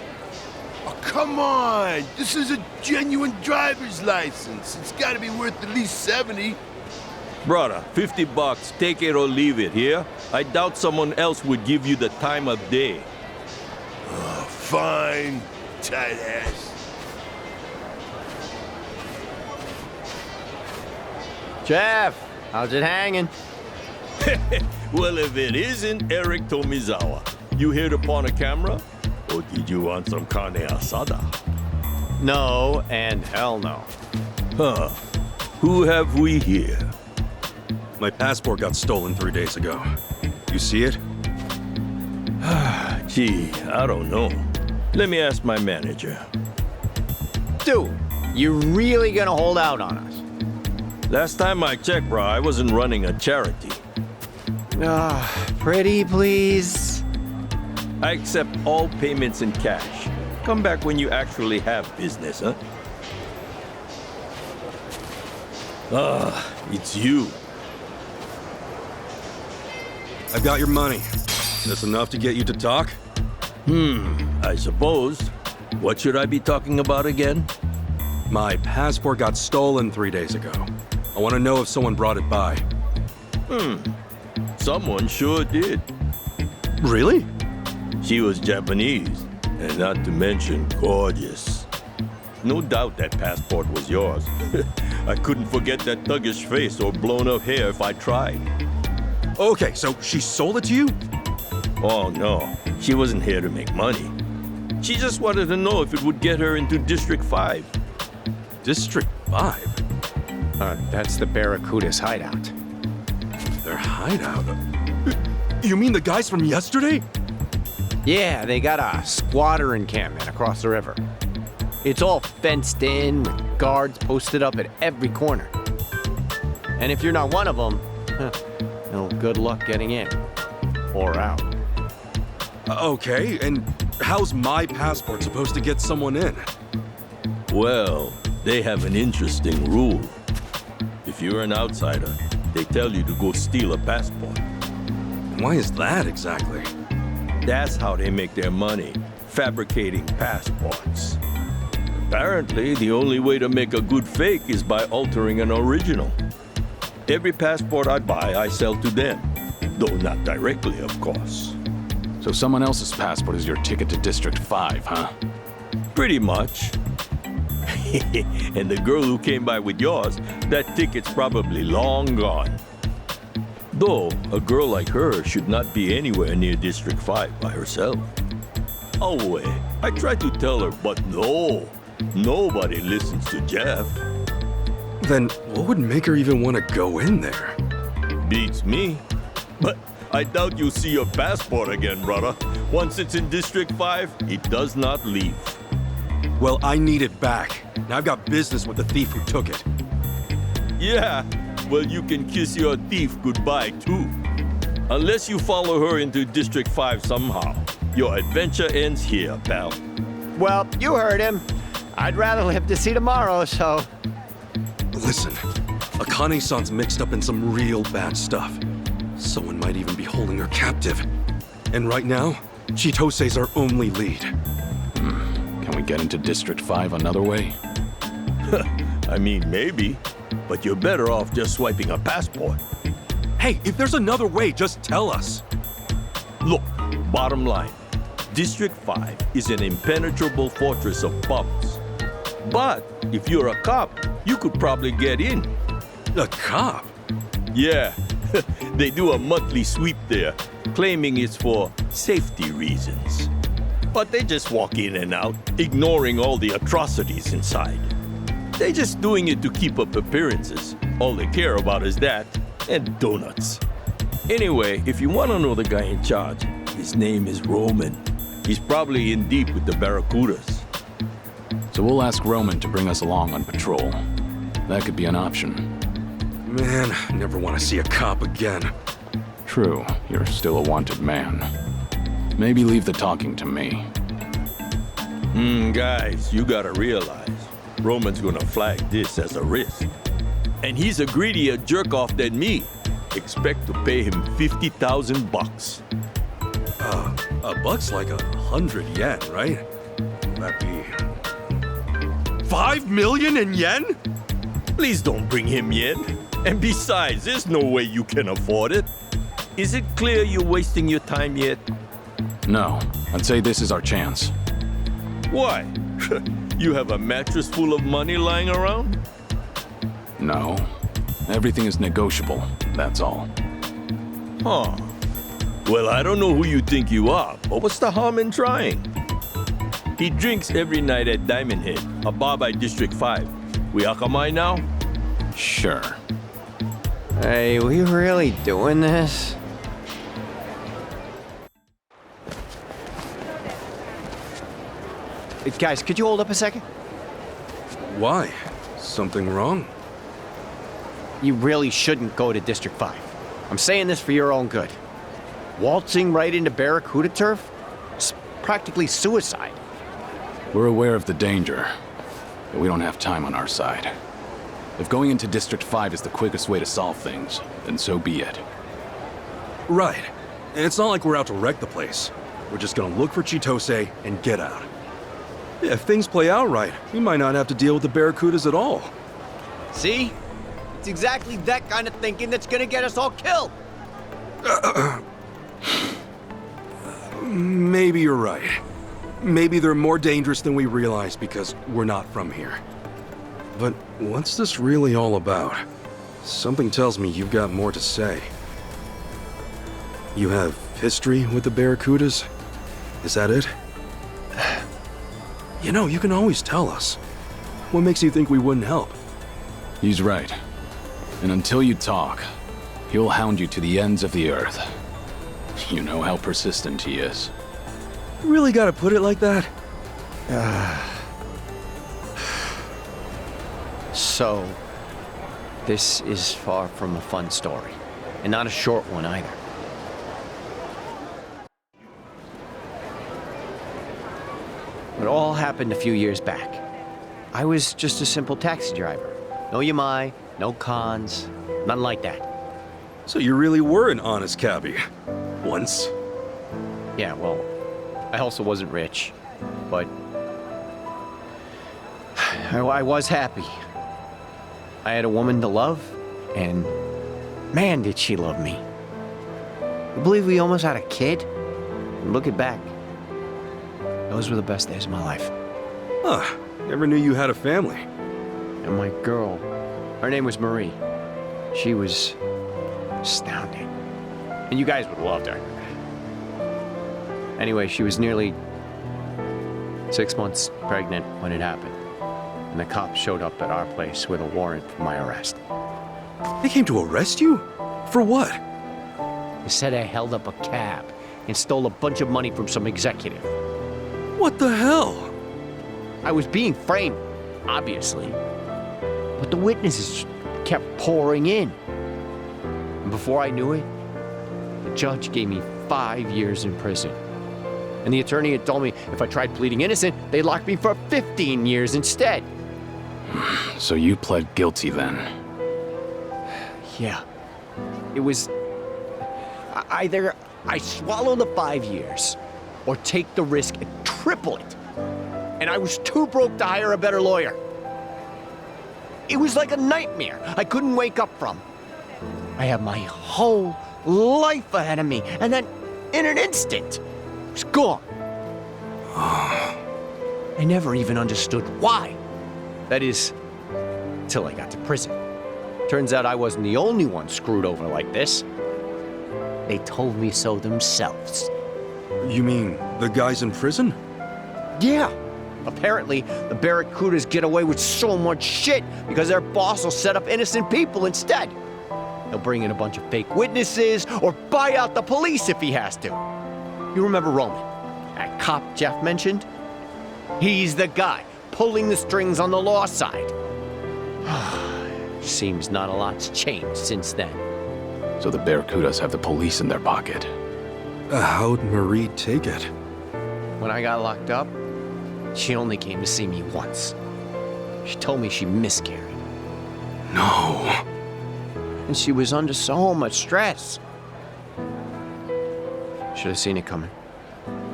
Oh, come on! This is a genuine driver's license. It's gotta be worth at least 70. Brother, $50, take it or leave it, here? I doubt someone else would give you the time of day. Oh, fine, tight ass. Jeff, how's it hanging? Well, if it isn't Eric Tomizawa, you hit upon a camera? Or did you want some carne asada? No, and hell no. Huh. Who have we here? My passport got stolen 3 days ago. You see it? Gee, I don't know. Let me ask my manager. Dude, you really gonna hold out on us? Last time I checked, bro, I wasn't running a charity. Pretty please? I accept all payments in cash. Come back when you actually have business, huh? It's you. I've got your money. Is this enough to get you to talk? I suppose. What should I be talking about again? My passport got stolen 3 days ago. I want to know if someone brought it by. Someone sure did. Really? She was Japanese, and not to mention gorgeous. No doubt that passport was yours. I couldn't forget that thuggish face or blown up hair if I tried. Okay, so she sold it to you? Oh no, she wasn't here to make money. She just wanted to know if it would get her into District 5. District 5? That's the Barracuda's hideout. Their hideout? You mean the guys from yesterday? Yeah, they got a squatter encampment across the river. It's all fenced in with guards posted up at every corner. And if you're not one of them, well, good luck getting in. Or out. Okay, and how's my passport supposed to get someone in? Well, they have an interesting rule. If you're an outsider, they tell you to go steal a passport. Why is that exactly? That's how they make their money, fabricating passports. Apparently, the only way to make a good fake is by altering an original. Every passport I buy, I sell to them. Though not directly, of course. So someone else's passport is your ticket to District 5, huh? Pretty much. And the girl who came by with yours, that ticket's probably long gone. Though, a girl like her should not be anywhere near District 5 by herself. Oh, wait. I tried to tell her, but no. Nobody listens to Jeff. Then what would make her even want to go in there? Beats me. But I doubt you'll see your passport again, brother. Once it's in District 5, it does not leave. Well, I need it back. Now I've got business with the thief who took it. Yeah, well, you can kiss your thief goodbye, too. Unless you follow her into District 5 somehow. Your adventure ends here, pal. Well, you heard him. I'd rather live to see tomorrow, so... Listen, Akane-san's mixed up in some real bad stuff. Someone might even be holding her captive. And right now, Chitose's our only lead. Can we get into District 5 another way? I mean, maybe. But you're better off just swiping a passport. Hey, if there's another way, just tell us. Look, bottom line. District 5 is an impenetrable fortress of bums. But if you're a cop, you could probably get in. A cop? Yeah. They do a monthly sweep there, claiming it's for safety reasons. But they just walk in and out, ignoring all the atrocities inside. They're just doing it to keep up appearances. All they care about is that, and donuts. Anyway, if you want to know the guy in charge, his name is Roman. He's probably in deep with the Barracudas. So we'll ask Roman to bring us along on patrol. That could be an option. Man, I never want to see a cop again. True, you're still a wanted man. Maybe leave the talking to me. Guys, you gotta realize, Roman's gonna flag this as a risk. And he's a greedier jerk-off than me. Expect to pay him 50,000 bucks. A buck's like 100 yen, right? That'd be 5 million in yen? Please don't bring him yen. And besides, there's no way you can afford it. Is it clear you're wasting your time yet? No, I'd say this is our chance. Why? You have a mattress full of money lying around? No. Everything is negotiable, that's all. Huh. Well, I don't know who you think you are, but what's the harm in trying? He drinks every night at Diamond Head, a bar by District 5. We Akamai now? Sure. Hey, we really doing this? Guys, could you hold up a second? Why? Something wrong? You really shouldn't go to District 5. I'm saying this for your own good. Waltzing right into Barracuda turf? It's practically suicide. We're aware of the danger, but we don't have time on our side. If going into District 5 is the quickest way to solve things, then so be it. Right. And it's not like we're out to wreck the place. We're just gonna look for Chitose and get out. Yeah, if things play out right, we might not have to deal with the Barracudas at all. See? It's exactly that kind of thinking that's gonna get us all killed. Maybe you're right. Maybe they're more dangerous than we realize because we're not from here. But what's this really all about? Something tells me you've got more to say. You have history with the Barracudas? Is that it? You know, you can always tell us. What makes you think we wouldn't help? He's right. And until you talk, he'll hound you to the ends of the earth. You know how persistent he is. Really gotta put it like that? So, this is far from a fun story. And not a short one either. It all happened a few years back. I was just a simple taxi driver. No yamai, no cons, nothing like that. So you really were an honest cabbie. Once. Yeah, well, I also wasn't rich, but I was happy. I had a woman to love, and man, did she love me. I believe we almost had a kid. And looking back, those were the best days of my life. Huh, never knew you had a family. And my girl, her name was Marie. She was astounding. And you guys would have loved her. Anyway, she was nearly 6 months pregnant when it happened. And the cops showed up at our place with a warrant for my arrest. They came to arrest you? For what? They said I held up a cab and stole a bunch of money from some executive. What the hell? I was being framed, obviously. But the witnesses kept pouring in. And before I knew it, the judge gave me 5 years in prison. And the attorney had told me if I tried pleading innocent, they'd lock me for 15 years instead. So you pled guilty then? Yeah. It was either I swallow the 5 years or take the risk and triple it. And I was too broke to hire a better lawyer. It was like a nightmare I couldn't wake up from. I had my whole life ahead of me, and then in an instant, it was gone. I never even understood why. That is, till I got to prison. Turns out I wasn't the only one screwed over like this. They told me so themselves. You mean the guys in prison? Yeah. Apparently, the Barracudas get away with so much shit because their boss will set up innocent people instead. He'll bring in a bunch of fake witnesses or buy out the police if he has to. You remember Roman, that cop Jeff mentioned? He's the guy pulling the strings on the law side. Seems not a lot's changed since then. So the Barracudas have the police in their pocket. How'd Marie take it? When I got locked up, she only came to see me once. She told me she miscarried. No. And she was under so much stress. Should have seen it coming.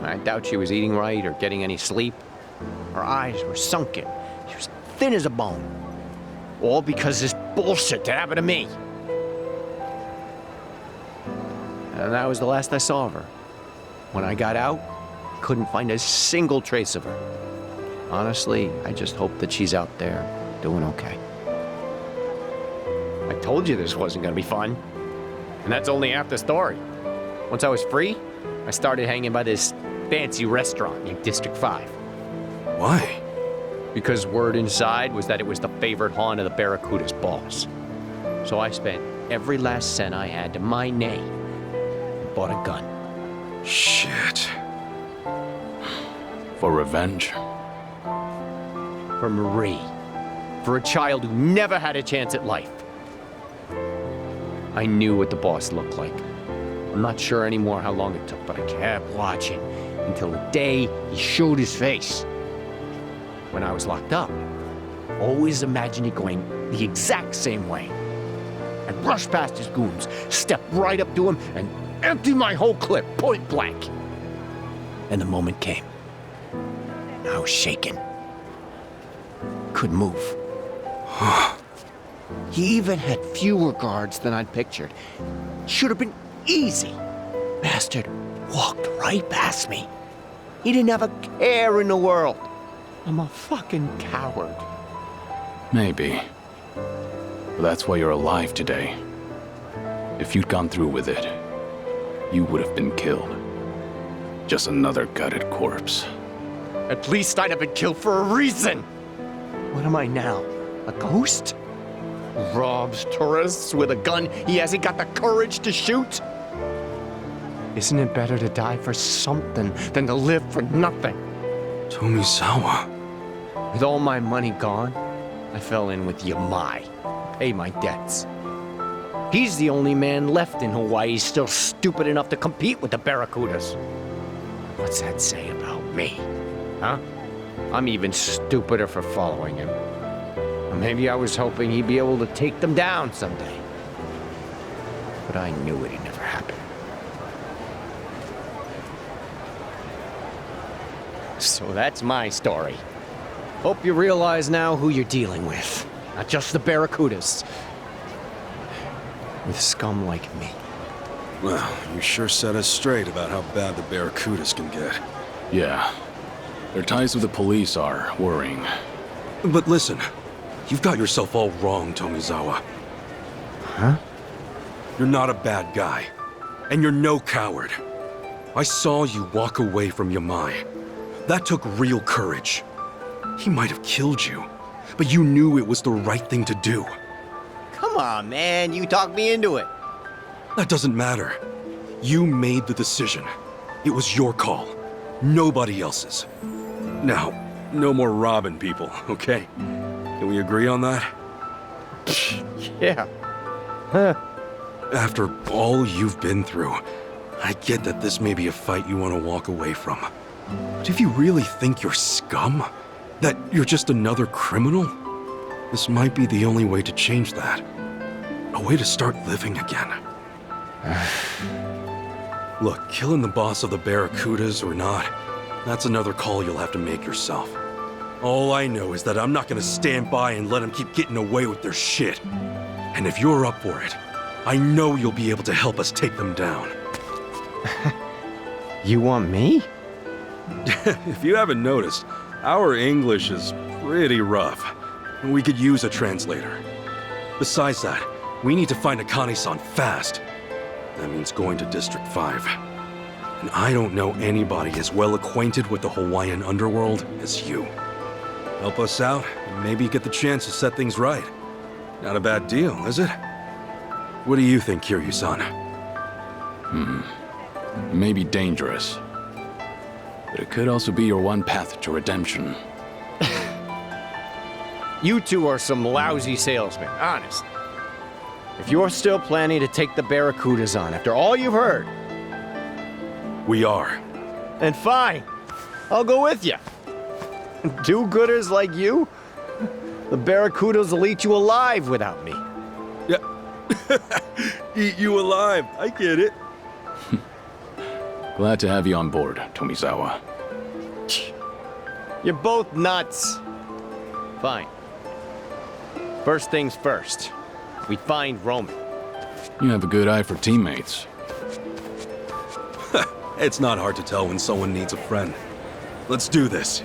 I doubt she was eating right or getting any sleep. Her eyes were sunken. She was thin as a bone. All because of this bullshit that happened to me. And that was the last I saw of her. When I got out, couldn't find a single trace of her. Honestly, I just hope that she's out there doing okay. I told you this wasn't gonna be fun. And that's only half the story. Once I was free, I started hanging by this fancy restaurant in District 5. Why? Because word inside was that it was the favorite haunt of the Barracuda's boss. So I spent every last cent I had to my name and bought a gun. Shit. For revenge? For Marie. For a child who never had a chance at life. I knew what the boss looked like. I'm not sure anymore how long it took, but I kept watching until the day he showed his face. When I was locked up, always imagined it going the exact same way. I'd rush past his goons, step right up to him, and empty my whole clip point blank. And the moment came. I was shaking. Couldn't move. He even had fewer guards than I'd pictured. Should have been easy. Bastard walked right past me. He didn't have a care in the world. I'm a fucking coward. Maybe. But that's why you're alive today. If you'd gone through with it, you would have been killed. Just another gutted corpse. At least I'd have been killed for a reason. What am I now? A ghost? Who robs tourists with a gun he hasn't got the courage to shoot? Isn't it better to die for something than to live for nothing? Tomizawa. With all my money gone, I fell in with Yamai, pay my debts. He's the only man left in Hawaii still stupid enough to compete with the Barracudas. What's that say about me? Huh? I'm even stupider for following him. Or maybe I was hoping he'd be able to take them down someday. But I knew it'd never happen. So that's my story. Hope you realize now who you're dealing with. Not just the Barracudas. With scum like me. Well, you sure set us straight about how bad the Barracudas can get. Yeah. Their ties with the police are worrying. But listen, you've got yourself all wrong, Tomizawa. Huh? You're not a bad guy. And you're no coward. I saw you walk away from Yamai. That took real courage. He might have killed you, but you knew it was the right thing to do. Come on, man. You talked me into it. That doesn't matter. You made the decision. It was your call. Nobody else's. Now, no more robbing people, okay? Can we agree on that? Yeah. Huh. After all you've been through, I get that this may be a fight you want to walk away from. But if you really think you're scum, that you're just another criminal, this might be the only way to change that. A way to start living again. Look, killing the boss of the Barracudas or not, that's another call you'll have to make yourself. All I know is that I'm not gonna stand by and let them keep getting away with their shit. And if you're up for it, I know you'll be able to help us take them down. You want me? If you haven't noticed, our English is pretty rough. We could use a translator. Besides that, we need to find Akane-san fast. That means going to District 5. And I don't know anybody as well acquainted with the Hawaiian underworld as you. Help us out, and maybe get the chance to set things right. Not a bad deal, is it? What do you think, Kiryu-san? Maybe dangerous. But it could also be your one path to redemption. You two are some lousy salesmen, honest. If you're still planning to take the Barracudas on after all you've heard... We are. Then fine. I'll go with you. Do-gooders like you? The Barracudas will eat you alive without me. Yeah. Eat you alive. I get it. Glad to have you on board, Tomizawa. You're both nuts. Fine. First things first. We find Roman. You have a good eye for teammates. It's not hard to tell when someone needs a friend. Let's do this.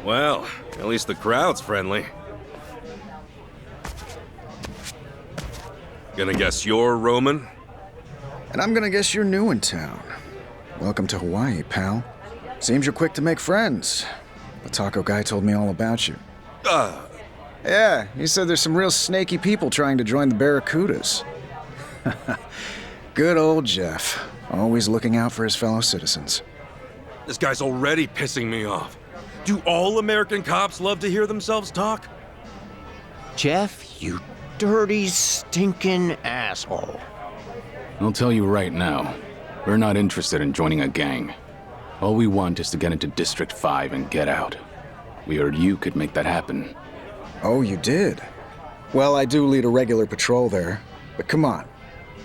Well, at least the crowd's friendly. Gonna guess you're Roman? And I'm gonna guess you're new in town. Welcome to Hawaii, pal. Seems you're quick to make friends. The taco guy told me all about you. Yeah, he said there's some real snaky people trying to join the Barracudas. Good old Jeff. Always looking out for his fellow citizens. This guy's already pissing me off. Do all American cops love to hear themselves talk? Jeff, you dirty, stinking asshole. I'll tell you right now, we're not interested in joining a gang. All we want is to get into District 5 and get out. We heard you could make that happen. Oh, you did? Well, I do lead a regular patrol there. But come on.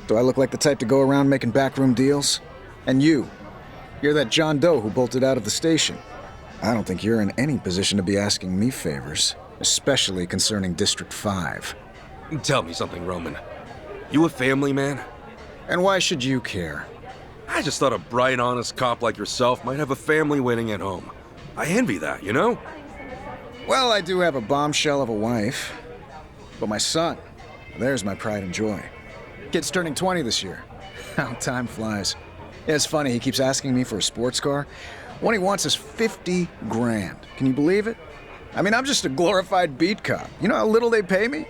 Do I look like the type to go around making backroom deals? And you're that John Doe who bolted out of the station. I don't think you're in any position to be asking me favors, especially concerning District 5. Tell me something, Roman. You a family man? And why should you care? I just thought a bright, honest cop like yourself might have a family waiting at home. I envy that, you know? Well, I do have a bombshell of a wife. But my son, there's my pride and joy. Kid's turning 20 this year. How time flies. Yeah, it's funny, he keeps asking me for a sports car. What he wants is 50 grand. Can you believe it? I mean, I'm just a glorified beat cop. You know how little they pay me?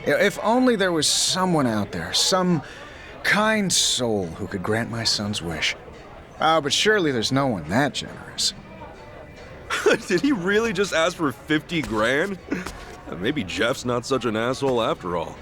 If only there was someone out there, some kind soul who could grant my son's wish. Oh, but surely there's no one that generous. Did he really just ask for 50 grand? Maybe Jeff's not such an asshole after all.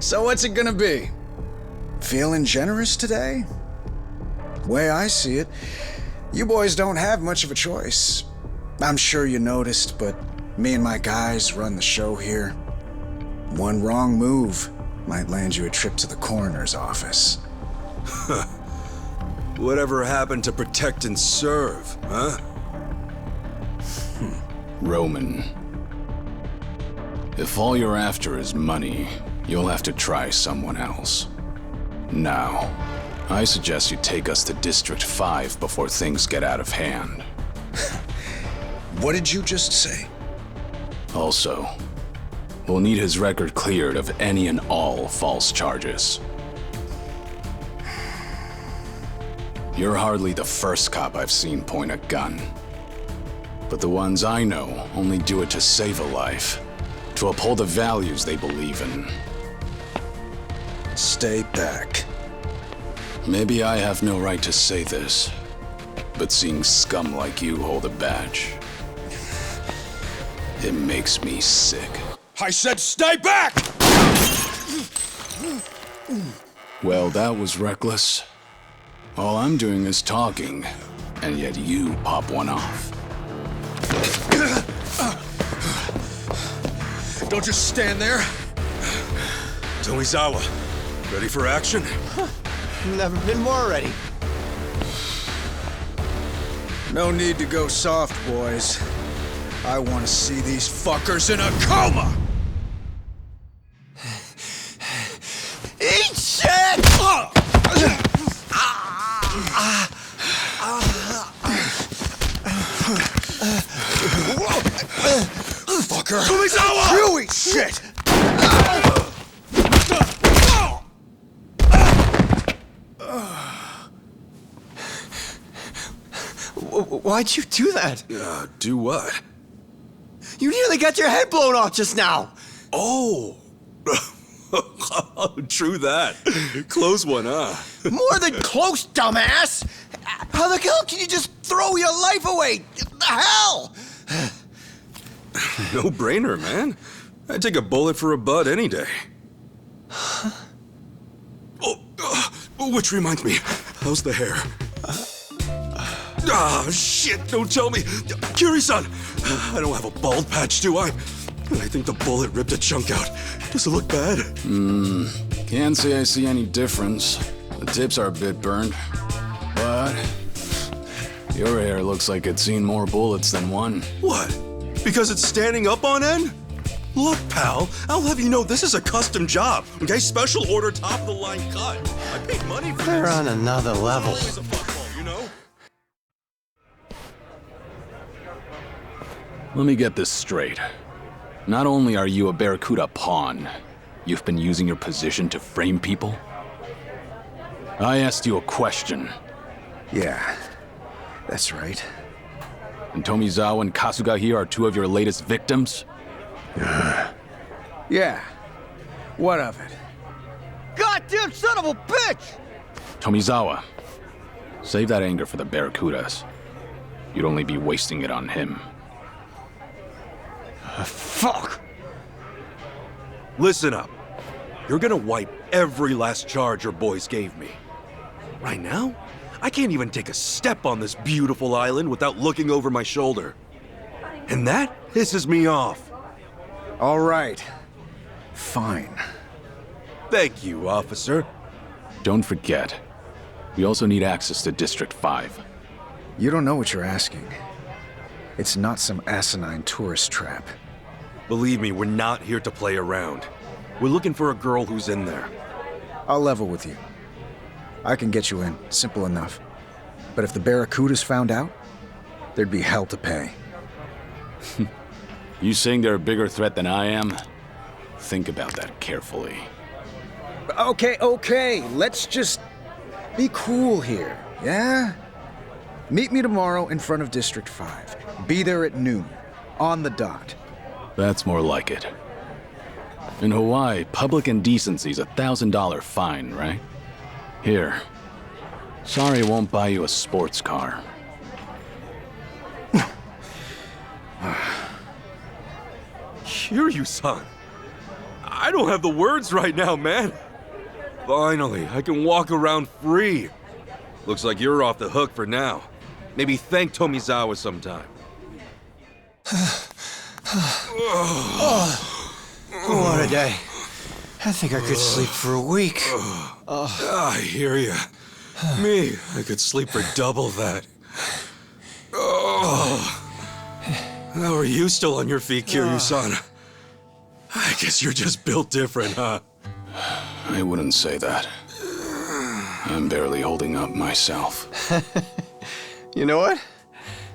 So what's it gonna be? Feeling generous today? Way I see it, you boys don't have much of a choice. I'm sure you noticed, but me and my guys run the show here. One wrong move might land you a trip to the coroner's office. Whatever happened to protect and serve, huh? Roman. If all you're after is money, you'll have to try someone else. Now, I suggest you take us to District 5 before things get out of hand. What did you just say? Also, we'll need his record cleared of any and all false charges. You're hardly the first cop I've seen point a gun. But the ones I know only do it to save a life, to uphold the values they believe in. Stay back. Maybe I have no right to say this, but seeing scum like you hold a badge, it makes me sick. I said stay back! Well, that was reckless. All I'm doing is talking, and yet you pop one off. Don't just stand there. Tomizawa, ready for action? Never been more ready. No need to go soft, boys. I want to see these fuckers in a coma! Eat shit! Fucker! Tomizawa! You eat shit! Why'd you do that? Do what? You nearly got your head blown off just now. Oh! True that. Close one, huh? More than close, dumbass! How the hell can you just throw your life away? The hell? No brainer, man. I'd take a bullet for a bud any day. Which reminds me, how's the hair? Shit, don't tell me. Kiri-san, I don't have a bald patch, do I? I think the bullet ripped a chunk out. Does it look bad? Can't say I see any difference. The tips are a bit burned. But your hair looks like it's seen more bullets than one. What? Because it's standing up on end? Look, pal, I'll have you know this is a custom job, okay? Special order, top-of-the-line cut. I paid money for They're this. on another level. Always a fuckball, you know? Let me get this straight. Not only are you a Barracuda pawn, you've been using your position to frame people? I asked you a question. Yeah, that's right. And Tomizawa and Kasuga here are two of your latest victims? Yeah. What of it? Goddamn son of a bitch! Tomizawa, save that anger for the Barracudas. You'd only be wasting it on him. Fuck! Listen up. You're gonna wipe every last charge your boys gave me. Right now, I can't even take a step on this beautiful island without looking over my shoulder. And that pisses me off. All right. Fine. Thank you, officer. Don't forget, we also need access to District 5. You don't know what you're asking. It's not some asinine tourist trap. Believe me, we're not here to play around. We're looking for a girl who's in there. I'll level with you. I can get you in, simple enough. But if the Barracudas found out, there'd be hell to pay. You saying they're a bigger threat than I am? Think about that carefully. Okay, let's just be cool here, yeah? Meet me tomorrow in front of District 5. Be there at noon, on the dot. That's more like it. In Hawaii, public indecency's a $1,000 fine, right? Here. Sorry I won't buy you a sports car. Kiryu-san. I don't have the words right now, man. Finally, I can walk around free. Looks like you're off the hook for now. Maybe thank Tomizawa sometime. What a day. I think I could sleep for a week. I hear you. Me, I could sleep for double that. How are you still on your feet, Kiryu-san? I guess you're just built different, huh? I wouldn't say that. I'm barely holding up myself. You know what?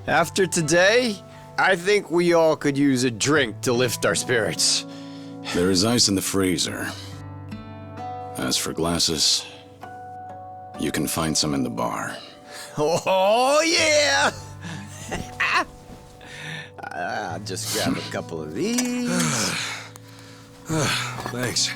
After today, I think we all could use a drink to lift our spirits. There is ice in the freezer. As for glasses, you can find some in the bar. Oh, yeah! I'll just grab a couple of these. Thanks.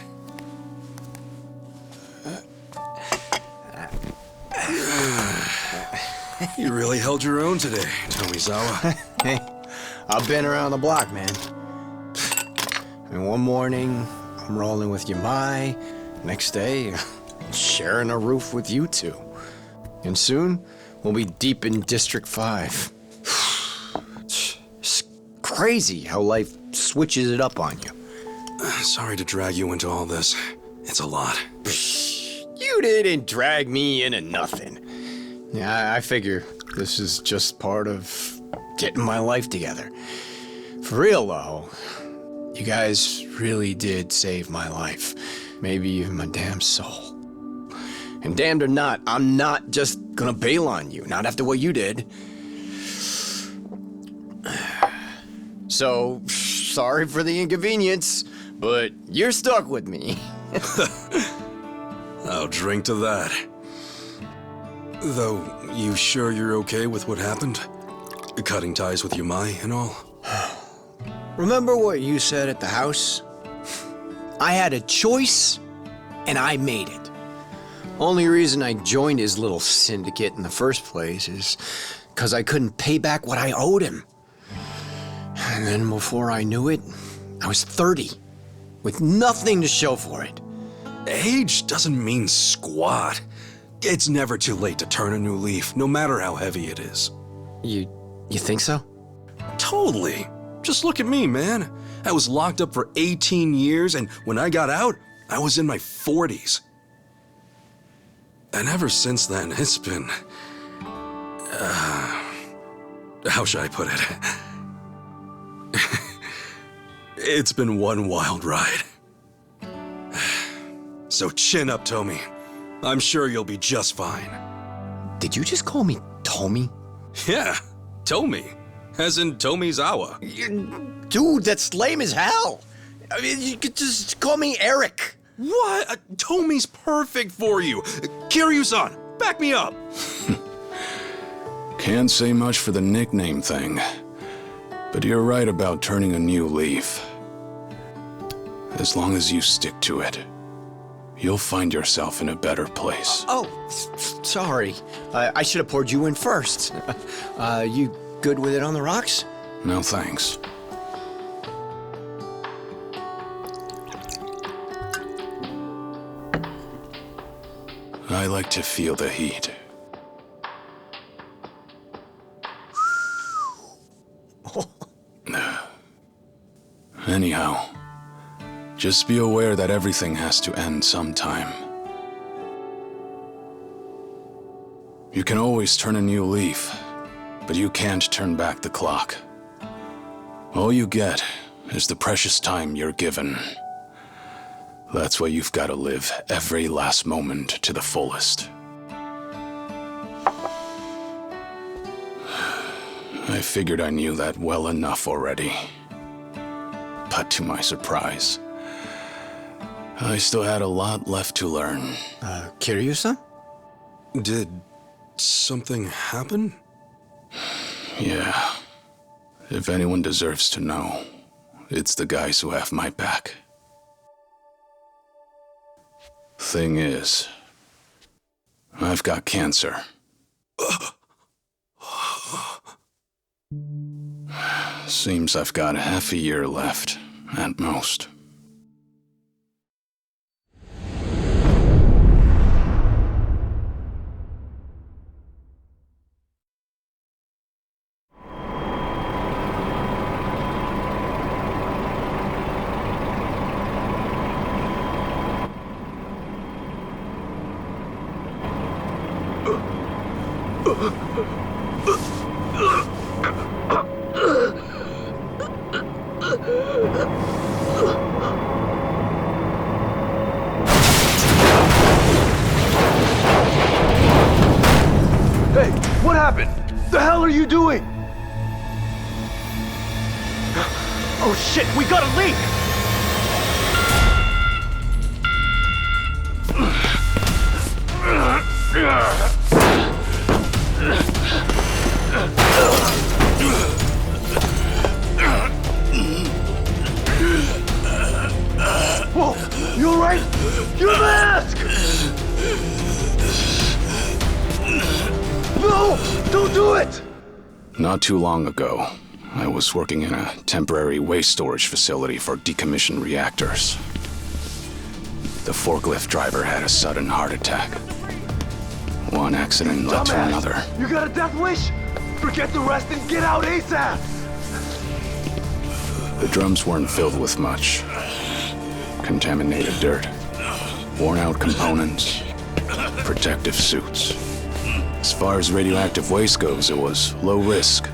You really held your own today, Tomizawa. Hey, I've been around the block, man. And one morning, I'm rolling with Yamai. Next day, sharing a roof with you two. And soon, we'll be deep in District 5. It's crazy how life switches it up on you. Sorry to drag you into all this. It's a lot. You didn't drag me into nothing. Yeah, I figure this is just part of getting my life together. For real, though, you guys really did save my life. Maybe even my damn soul. And damned or not, I'm not just gonna bail on you. Not after what you did. So, sorry for the inconvenience, but you're stuck with me. I'll drink to that. Though, you sure you're okay with what happened? Cutting ties with Yumai and all? Remember what you said at the house? I had a choice, and I made it. Only reason I joined his little syndicate in the first place is because I couldn't pay back what I owed him. And then before I knew it, I was 30, with nothing to show for it. Age doesn't mean squat. It's never too late to turn a new leaf, no matter how heavy it is. You think so? Totally. Just look at me, man. I was locked up for 18 years, and when I got out, I was in my 40s. And ever since then, it's been... how should I put it? It's been one wild ride. So chin up, Tommy. I'm sure you'll be just fine. Did you just call me Tommy? Yeah, Tommy. As in Tomizawa. Dude, that's lame as hell. I mean, you could just call me Eric. What? Tommy's perfect for you. Kiryu-san, back me up. Can't say much for the nickname thing, but you're right about turning a new leaf. As long as you stick to it, you'll find yourself in a better place. Sorry. I should have poured you in first. You good with it on the rocks? No thanks. I like to feel the heat. Anyhow, just be aware that everything has to end sometime. You can always turn a new leaf, but you can't turn back the clock. All you get is the precious time you're given. That's why you've got to live every last moment to the fullest. I figured I knew that well enough already. But to my surprise, I still had a lot left to learn. Kiryu-san? Did something happen? Yeah. If anyone deserves to know, it's the guys who have my back. Thing is, I've got cancer. Seems I've got half a year left, at most. Hey, what happened? The hell are you doing? Oh shit, we got a leak! Whoa, you alright? Your mask! No! Don't do it! Not too long ago, I was working in a temporary waste storage facility for decommissioned reactors. The forklift driver had a sudden heart attack. One accident led to another. You got a death wish? Forget the rest and get out ASAP! The drums weren't filled with much. Contaminated dirt, worn-out components, protective suits. As far as radioactive waste goes, it was low risk.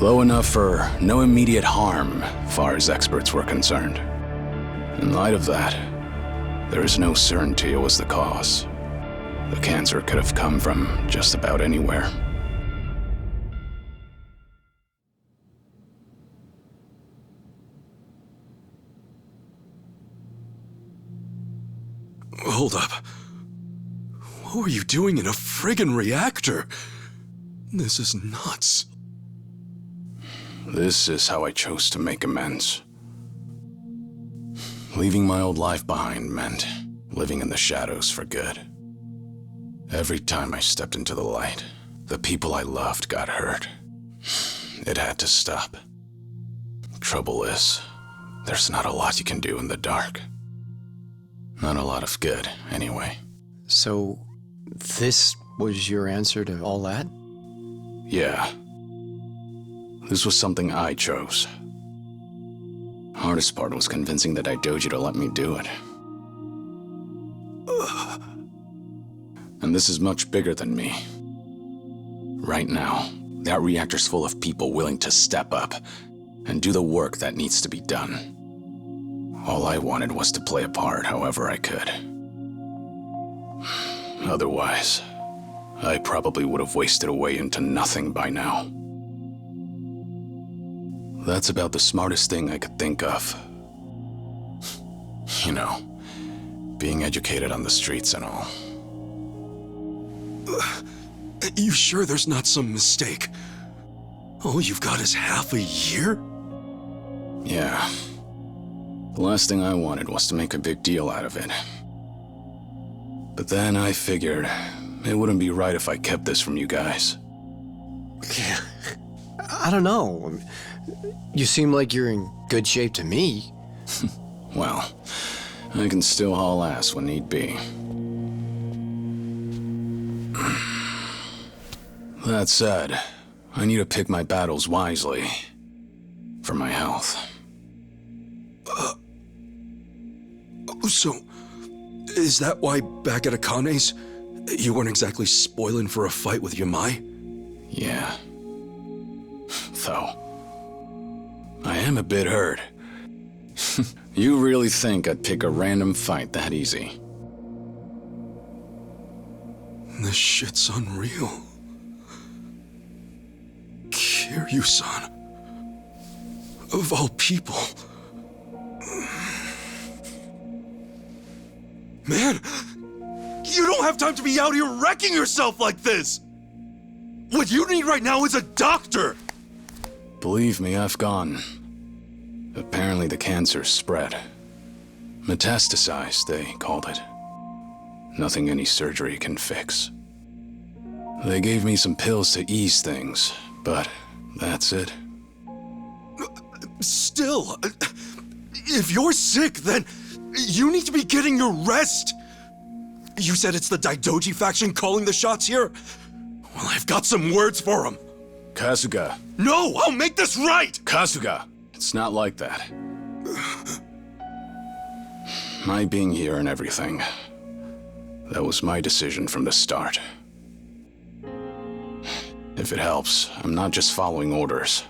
Low enough for no immediate harm, far as experts were concerned. In light of that, there is no certainty it was the cause. The cancer could have come from just about anywhere. Hold up. What were you doing in a friggin' reactor? This is nuts. This is how I chose to make amends. Leaving my old life behind meant living in the shadows for good. Every time I stepped into the light, the people I loved got hurt. It had to stop. Trouble is, there's not a lot you can do in the dark. Not a lot of good, anyway. So, this was your answer to all that? Yeah. This was something I chose. Hardest part was convincing the Daidoji to let me do it. And this is much bigger than me. Right now, that reactor's full of people willing to step up and do the work that needs to be done. All I wanted was to play a part however I could. Otherwise, I probably would have wasted away into nothing by now. That's about the smartest thing I could think of. You know, being educated on the streets and all. You sure there's not some mistake? All you've got is half a year? Yeah. The last thing I wanted was to make a big deal out of it. But then I figured it wouldn't be right if I kept this from you guys. I don't know. You seem like you're in good shape to me. Well, I can still haul ass when need be. That said, I need to pick my battles wisely. For my health. So, is that why back at Akane's, you weren't exactly spoiling for a fight with Yamai? Yeah. Though, I am a bit hurt. You really think I'd pick a random fight that easy? This shit's unreal. Kiryu-san. Of all people. Man, you don't have time to be out here wrecking yourself like this! What you need right now is a doctor! Believe me, I've gone. Apparently the cancer spread. Metastasized, they called it. Nothing any surgery can fix. They gave me some pills to ease things, but that's it. Still, if you're sick, then you need to be getting your rest. You said it's the Daidoji faction calling the shots here? Well, I've got some words for them. Kasuga. No, I'll make this right! Kasuga, it's not like that. My being here and everything, that was my decision from the start. If it helps, I'm not just following orders.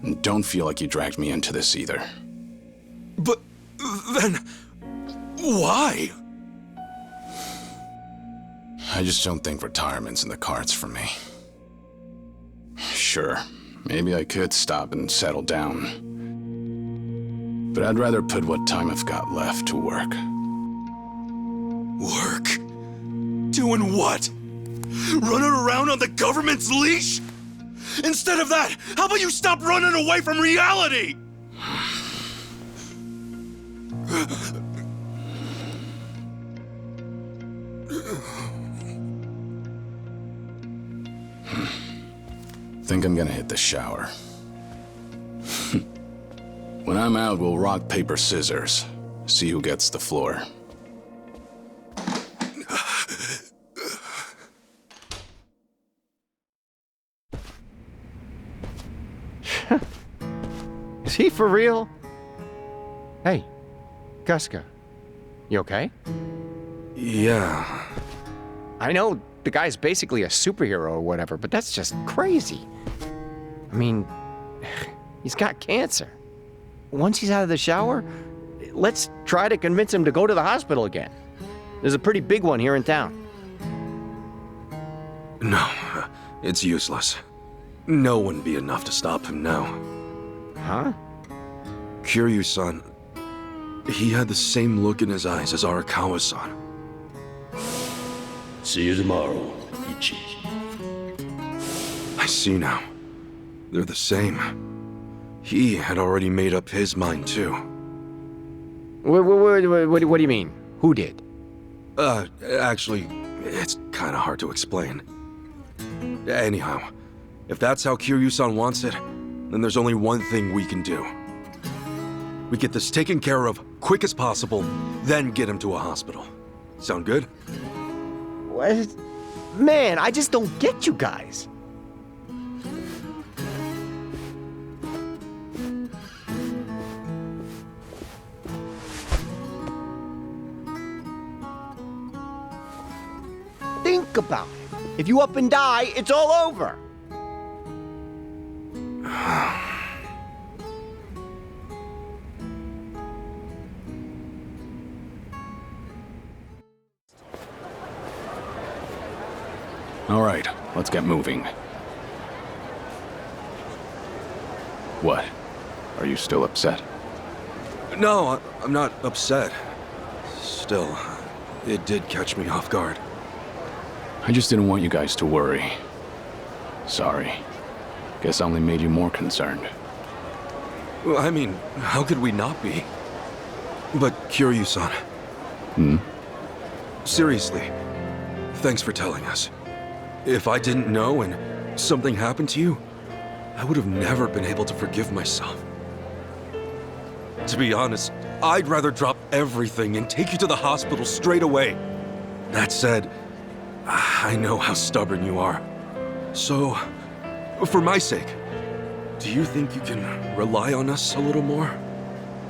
And don't feel like you dragged me into this either. But then, why? I just don't think retirement's in the cards for me. Sure, maybe I could stop and settle down. But I'd rather put what time I've got left to work. Work? Doing what? Running around on the government's leash? Instead of that, how about you stop running away from reality? Think I'm gonna hit the shower. When I'm out, we'll rock, paper, scissors. See who gets the floor. Is he for real? Hey, Kasuga, you okay? Yeah. I know the guy's basically a superhero or whatever, but that's just crazy. I mean, he's got cancer. Once he's out of the shower, let's try to convince him to go to the hospital again. There's a pretty big one here in town. No, it's useless. No wouldn't be enough to stop him now. Huh? Kiryu-san, he had the same look in his eyes as Arakawa-san. See you tomorrow, Ichi. I see now. They're the same. He had already made up his mind, too. What do you mean? Who did? Actually, it's kinda hard to explain. Anyhow, if that's how Kiryu-san wants it, then there's only one thing we can do. We get this taken care of quick as possible, then get him to a hospital. Sound good? What? Man, I just don't get you guys. Think about it. If you up and die, it's all over. All right, let's get moving. What? Are you still upset? No, I'm not upset. Still, it did catch me off guard. I just didn't want you guys to worry. Sorry. Guess I only made you more concerned. Well, I mean, how could we not be? But Kiryu-san. Seriously, thanks for telling us. If I didn't know and something happened to you, I would have never been able to forgive myself. To be honest, I'd rather drop everything and take you to the hospital straight away. That said, I know how stubborn you are. So, for my sake, do you think you can rely on us a little more?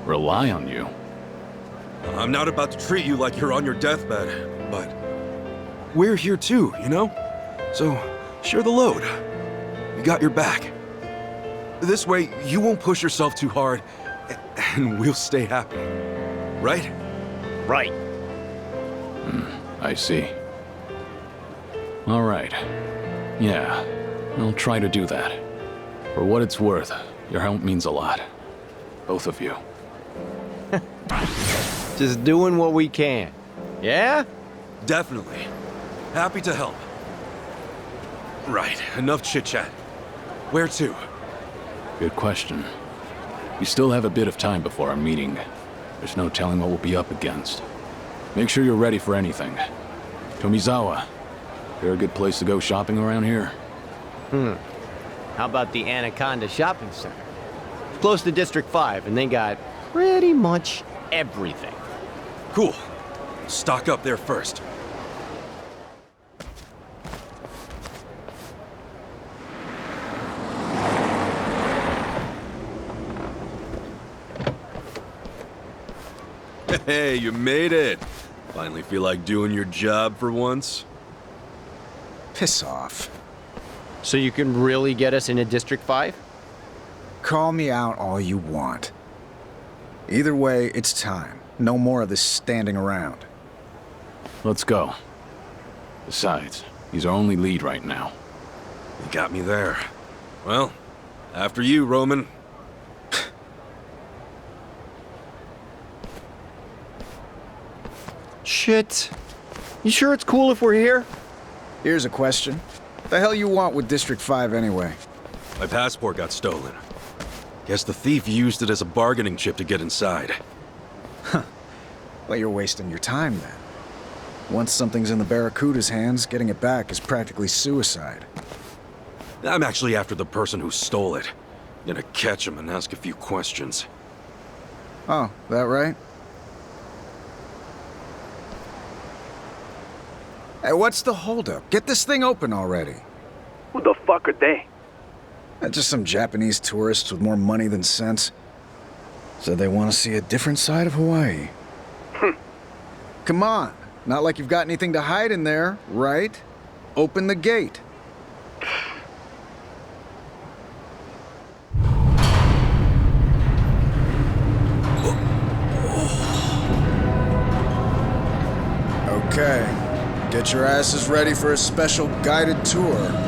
Rely on you? I'm not about to treat you like you're on your deathbed, but we're here too, you know? So, share the load. We got your back. This way, you won't push yourself too hard, and we'll stay happy. Right? Right. I see. All right. Yeah, I'll try to do that. For what it's worth, your help means a lot. Both of you. Just doing what we can. Yeah? Definitely. Happy to help. Right, enough chit-chat. Where to? Good question. We still have a bit of time before our meeting. There's no telling what we'll be up against. Make sure you're ready for anything. Tomizawa, there a good place to go shopping around here? How about the Anaconda Shopping Center? It's close to District 5, and they got pretty much everything. Cool. Stock up there first. Hey, you made it. Finally feel like doing your job for once? Piss off. So you can really get us into District 5? Call me out all you want. Either way, it's time. No more of this standing around. Let's go. Besides, he's our only lead right now. You got me there. Well, after you, Roman. Shit. You sure it's cool if we're here? Here's a question. The hell you want with District 5 anyway? My passport got stolen. Guess the thief used it as a bargaining chip to get inside. Huh. Well, you're wasting your time then. Once something's in the Barracuda's hands, getting it back is practically suicide. I'm actually after the person who stole it. Gonna catch him and ask a few questions. Oh, that right? Hey, what's the holdup? Get this thing open already. Who the fuck are they? Just some Japanese tourists with more money than sense. Said they want to see a different side of Hawaii. Come on. Not like you've got anything to hide in there, right? Open the gate. Get your asses ready for a special guided tour.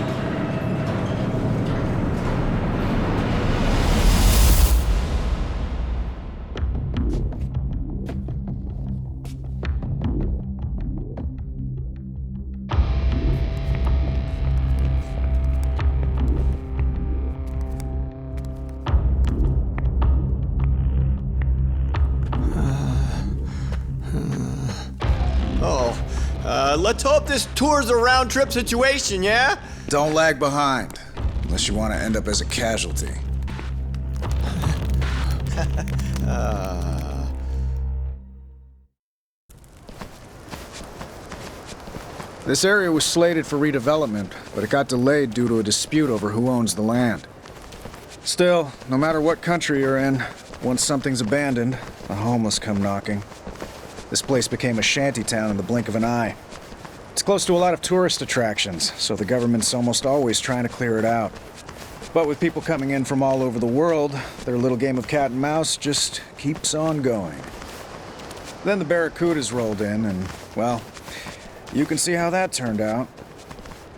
Let's hope this tour's a round-trip situation, yeah? Don't lag behind, unless you want to end up as a casualty. This area was slated for redevelopment, but it got delayed due to a dispute over who owns the land. Still, no matter what country you're in, once something's abandoned, the homeless come knocking. This place became a shantytown in the blink of an eye. It's close to a lot of tourist attractions, so the government's almost always trying to clear it out. But with people coming in from all over the world, their little game of cat and mouse just keeps on going. Then the Barracudas rolled in, and, well, you can see how that turned out.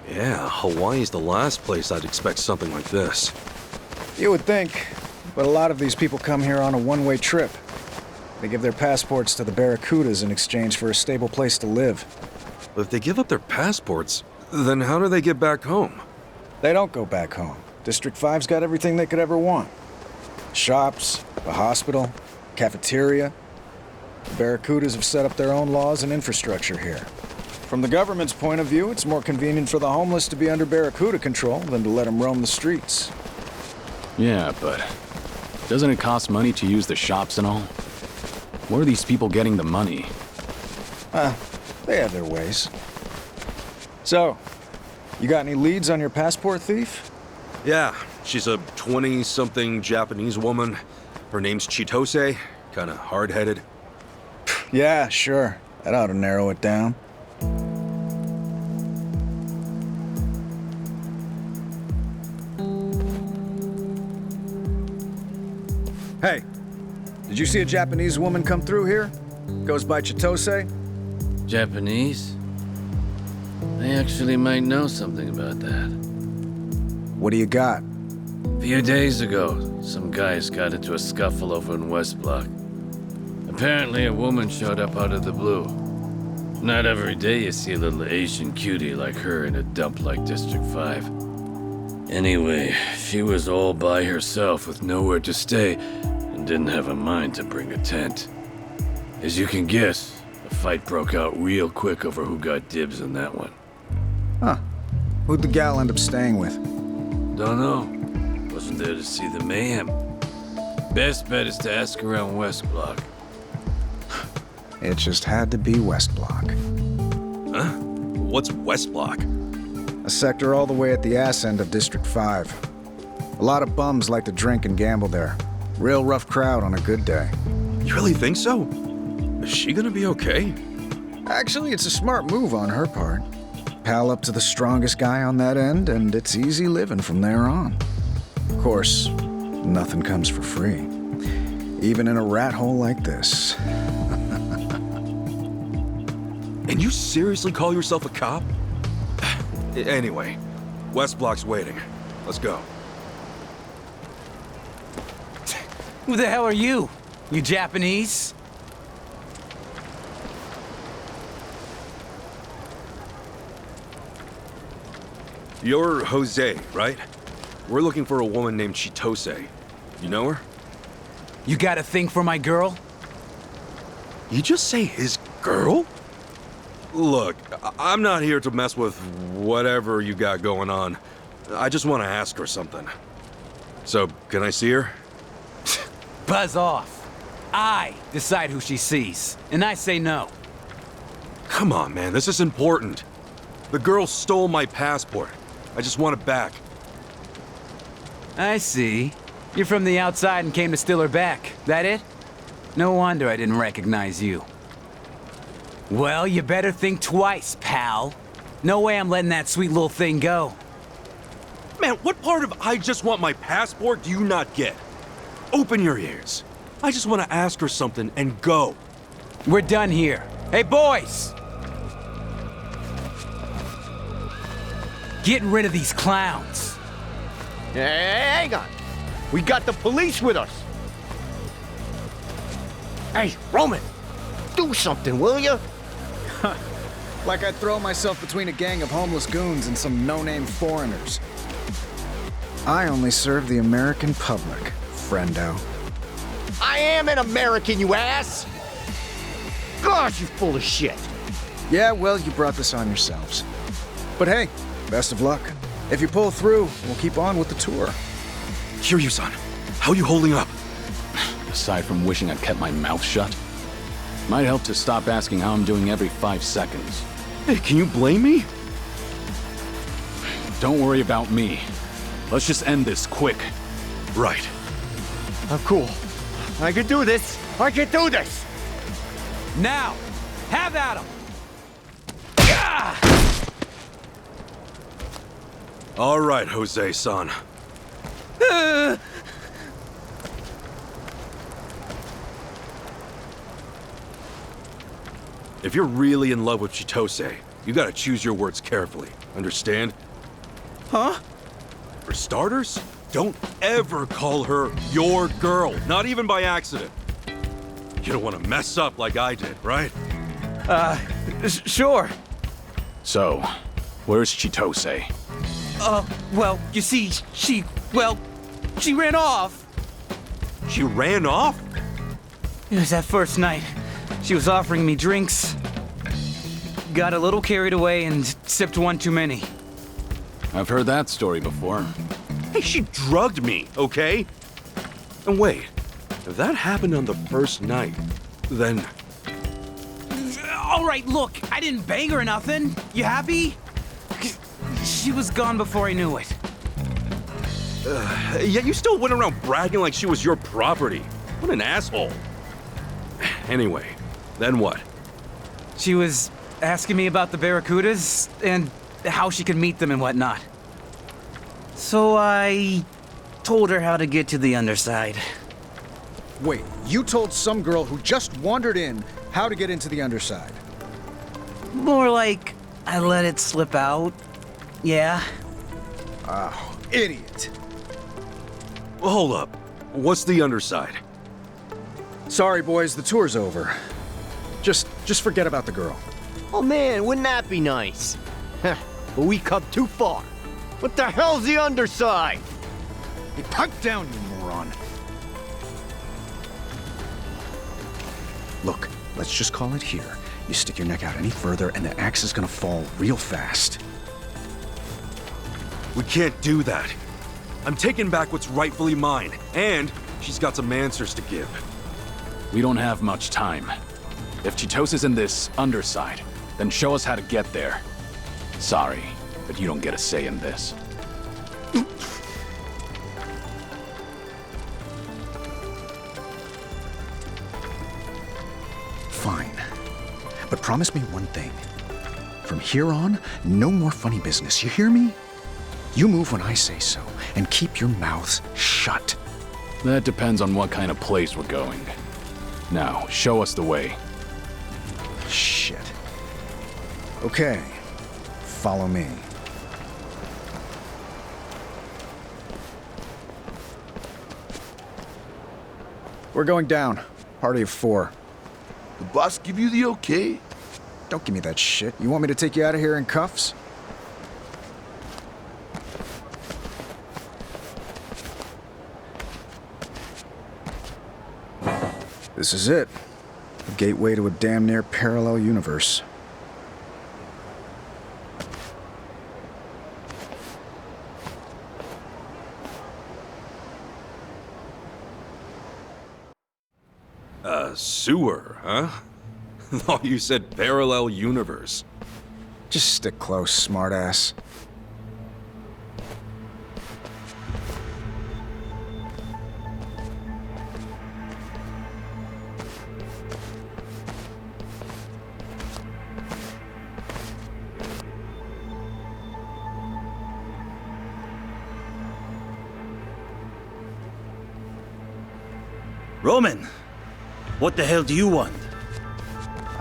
Yeah, Hawaii's the last place I'd expect something like this. You would think, but a lot of these people come here on a one-way trip. They give their passports to the Barracudas in exchange for a stable place to live. But if they give up their passports, then how do they get back home? They don't go back home. District 5's got everything they could ever want. Shops, a hospital, cafeteria. The Barracudas have set up their own laws and infrastructure here. From the government's point of view, it's more convenient for the homeless to be under Barracuda control than to let them roam the streets. Yeah, but doesn't it cost money to use the shops and all? Where are these people getting the money? They have their ways. So, you got any leads on your passport thief? Yeah, she's a 20-something Japanese woman. Her name's Chitose, kinda hard-headed. Yeah, sure. That ought to narrow it down. Hey, did you see a Japanese woman come through here? Goes by Chitose? Japanese? I actually might know something about that. What do you got? A few days ago, some guys got into a scuffle over in West Block. Apparently, a woman showed up out of the blue. Not every day you see a little Asian cutie like her in a dump like District 5. Anyway, she was all by herself with nowhere to stay and didn't have a mind to bring a tent. As you can guess, the fight broke out real quick over who got dibs on that one. Huh. Who'd the gal end up staying with? Don't know. Wasn't there to see the mayhem. Best bet is to ask around West Block. It just had to be West Block. Huh? What's West Block? A sector all the way at the ass end of District 5. A lot of bums like to drink and gamble there. Real rough crowd on a good day. You really think so? Is she gonna be okay? Actually, it's a smart move on her part. Pal up to the strongest guy on that end, and it's easy living from there on. Of course, nothing comes for free. Even in a rat hole like this. And you seriously call yourself a cop? Anyway, West Block's waiting. Let's go. Who the hell are you? You Japanese? You're Jose, right? We're looking for a woman named Chitose. You know her? You got a thing for my girl? You just say his girl? Look, I'm not here to mess with whatever you got going on. I just want to ask her something. So, can I see her? Buzz off. I decide who she sees, and I say no. Come on, man, this is important. The girl stole my passport. I just want it back. I see. You're from the outside and came to steal her back. That it? No wonder I didn't recognize you. Well, you better think twice, pal. No way I'm letting that sweet little thing go. Man, what part of I just want my passport do you not get? Open your ears. I just want to ask her something and go. We're done here. Hey, boys! getting rid of these clowns. Hey, hang on. We got the police with us. Hey, Roman, do something, will you? Like I'd throw myself between a gang of homeless goons and some no-name foreigners. I only serve the American public, friendo. I am an American, you ass! Gosh, you full of shit. Yeah, well, you brought this on yourselves. But hey, best of luck. If you pull through, we'll keep on with the tour. Kiryu-san, how are you holding up? Aside from wishing I'd kept my mouth shut, might help to stop asking how I'm doing every 5 seconds. Hey, can you blame me? Don't worry about me. Let's just end this quick. Right. I'm cool. I can do this. I can do this. Now, have at 'em. All right, Jose-san. If you're really in love with Chitose, you gotta choose your words carefully. Understand? Huh? For starters, don't ever call her your girl, not even by accident. You don't want to mess up like I did, right? Sure. So, where's Chitose? Well, you see, she ran off. She ran off? It was that first night. She was offering me drinks. Got a little carried away and sipped one too many. I've heard that story before. Hey, she drugged me, okay? And wait, if that happened on the first night, then... All right, look, I didn't bang her or nothing. You happy? She was gone before I knew it. Yet you still went around bragging like she was your property. What an asshole. Anyway, then what? She was asking me about the Barracudas and how she could meet them and whatnot. So I told her how to get to the underside. Wait, you told some girl who just wandered in how to get into the underside? More like I let it slip out. Yeah. Oh, idiot. Well, hold up. What's the underside? Sorry, boys, the tour's over. Just forget about the girl. Oh man, wouldn't that be nice? But we come too far. What the hell's the underside? Hey, pipe down, you moron. Look, let's just call it here. You stick your neck out any further and the axe is gonna fall real fast. We can't do that. I'm taking back what's rightfully mine, and she's got some answers to give. We don't have much time. If Chitosa's in this underside, then show us how to get there. Sorry, but you don't get a say in this. Fine. But promise me one thing. From here on, no more funny business, you hear me? You move when I say so, and keep your mouths shut. That depends on what kind of place we're going. Now, show us the way. Shit. Okay. Follow me. We're going down. Party of 4. The boss give you the okay? Don't give me that shit. You want me to take you out of here in cuffs? This is it. The gateway to a damn near parallel universe. Sewer, huh? Thought you said parallel universe. Just stick close, smartass. Roman, what the hell do you want?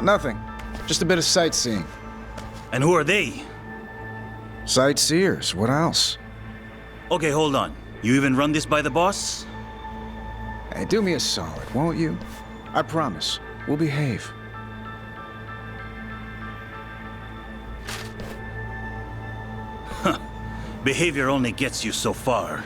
Nothing. Just a bit of sightseeing. And who are they? Sightseers, what else? Okay, hold on. You even run this by the boss? Hey, do me a solid, won't you? I promise, we'll behave. Behavior only gets you so far.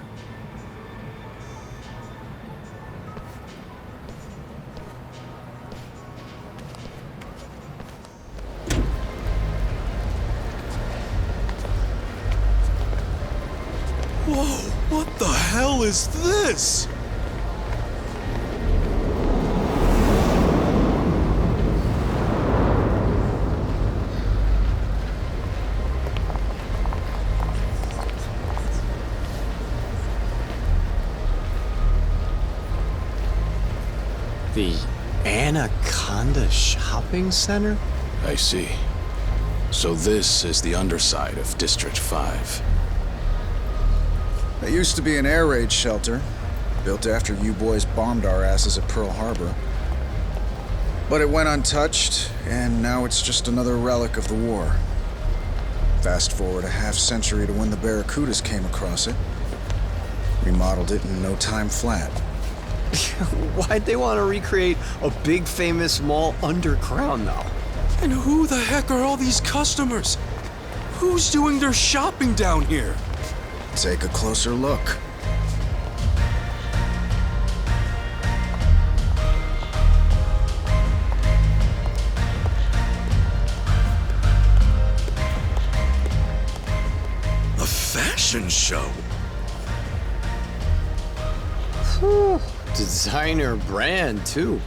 Whoa, what the hell is this? The Anaconda Shopping Center? I see. So this is the underside of District 5. It used to be an air raid shelter, built after you boys bombed our asses at Pearl Harbor. But it went untouched, and now it's just another relic of the war. Fast forward a half-century to when the Barracudas came across it. Remodeled it in no time flat. Why'd they want to recreate a big famous mall underground, though? And who the heck are all these customers? Who's doing their shopping down here? Take a closer look. A fashion show? Whew. Designer brand, too.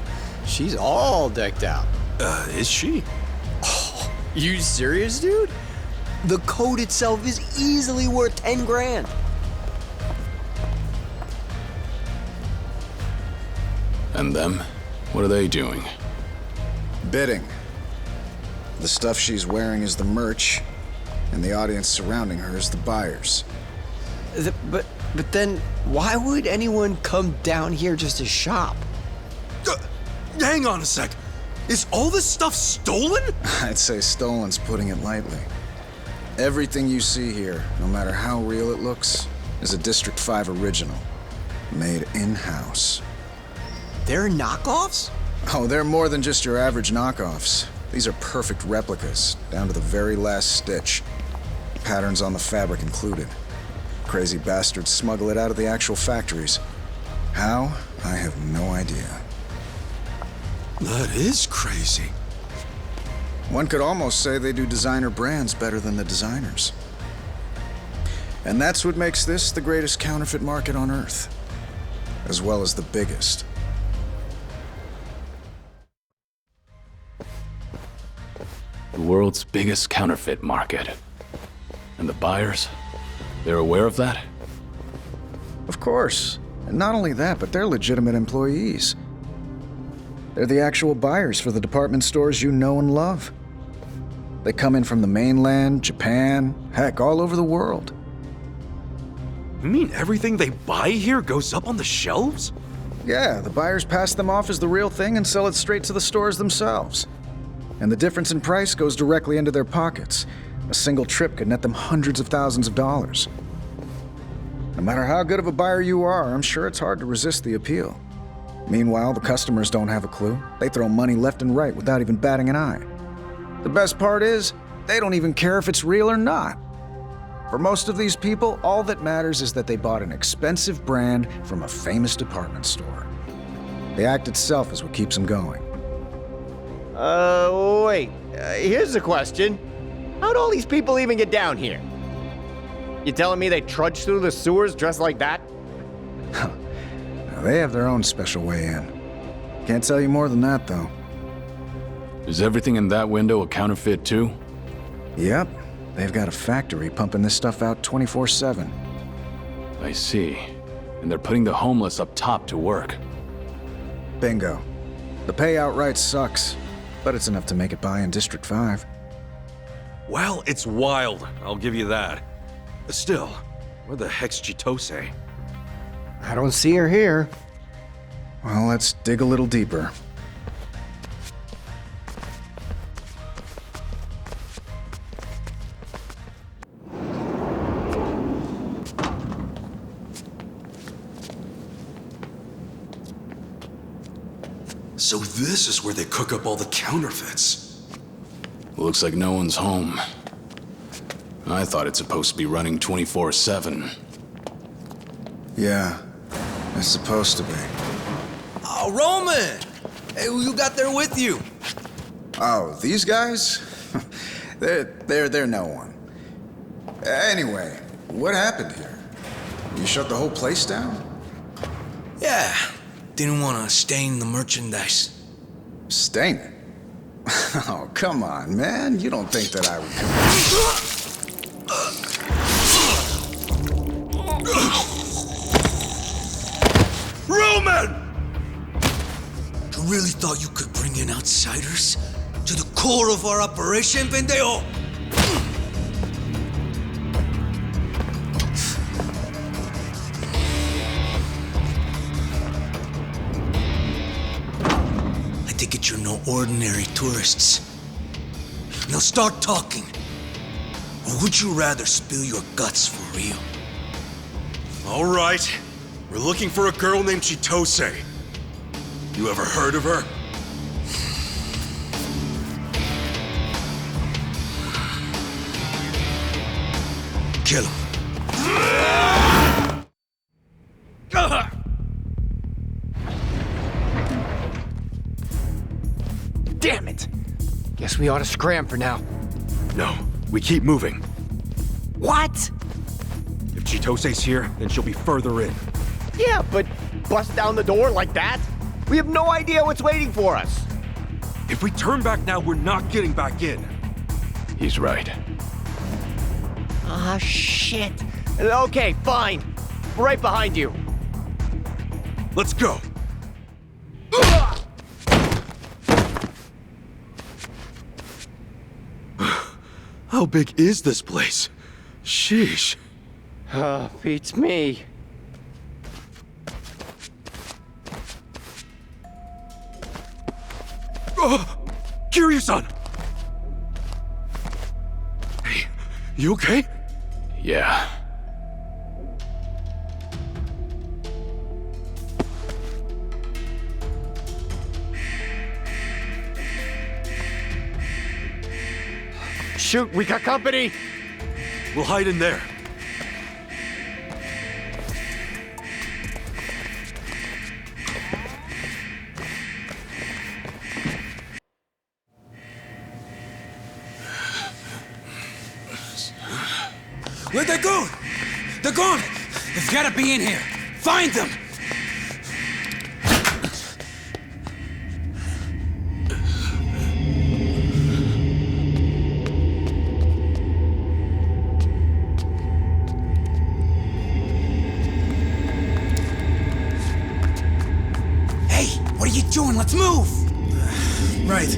She's all decked out. Is she? Oh, you serious, dude? The coat itself is easily worth 10 grand. And them? What are they doing? Bidding. The stuff she's wearing is the merch, and the audience surrounding her is the buyers. But then, why would anyone come down here just to shop? Hang on a sec. Is all this stuff stolen? I'd say stolen's putting it lightly. Everything you see here, no matter how real it looks, is a District 5 original. Made in-house. They're knockoffs? Oh, they're more than just your average knockoffs. These are perfect replicas, down to the very last stitch. Patterns on the fabric included. Crazy bastards smuggle it out of the actual factories. How? I have no idea. That is crazy. One could almost say they do designer brands better than the designers. And that's what makes this the greatest counterfeit market on Earth, as well as the biggest. The world's biggest counterfeit market. And the buyers? They're aware of that? Of course. And not only that, but they're legitimate employees. They're the actual buyers for the department stores you know and love. They come in from the mainland, Japan, heck, all over the world. You mean everything they buy here goes up on the shelves? Yeah, the buyers pass them off as the real thing and sell it straight to the stores themselves. And the difference in price goes directly into their pockets. A single trip could net them hundreds of thousands of dollars. No matter how good of a buyer you are, I'm sure it's hard to resist the appeal. Meanwhile, the customers don't have a clue. They throw money left and right without even batting an eye. The best part is, they don't even care if it's real or not. For most of these people, all that matters is that they bought an expensive brand from a famous department store. The act itself is what keeps them going. Wait. Here's the question. How'd all these people even get down here? You telling me they trudged through the sewers dressed like that? Now, they have their own special way in. Can't tell you more than that, though. Is everything in that window a counterfeit, too? Yep. They've got a factory pumping this stuff out 24/7. I see. And they're putting the homeless up top to work. Bingo. The pay outright sucks, but it's enough to make it by in District 5. Well, it's wild, I'll give you that. Still, where the heck's Chitose? I don't see her here. Well, let's dig a little deeper. So this is where they cook up all the counterfeits. Looks like no one's home. I thought it's supposed to be running 24/7. Yeah, it's supposed to be. Oh, Roman! Hey, who you got there with you? Oh, these guys? they're no one. Anyway, what happened here? You shut the whole place down? Yeah, didn't want to stain the merchandise. Stain it? Oh, come on, man. You don't think that I would come... Roman! You really thought you could bring in outsiders to the core of our operation, pendejo? I take it you're no ordinary tourists. Now start talking. Or would you rather spill your guts for real? All right. We're looking for a girl named Chitose. You ever heard of her? Kill him. Damn it! Guess we ought to scram for now. No, we keep moving. What? If Chitose's here, then she'll be further in. Yeah, but bust down the door like that? We have no idea what's waiting for us. If we turn back now, we're not getting back in. He's right. Ah, shit. Okay, fine. We're right behind you. Let's go. How big is this place? Sheesh. Beats me. Kiryu-san! Hey, you okay? Yeah. Shoot, we got company! We'll hide in there. Where'd they go? They're gone! They've gotta be in here! Find them! Hey, what are you doing? Let's move! Right.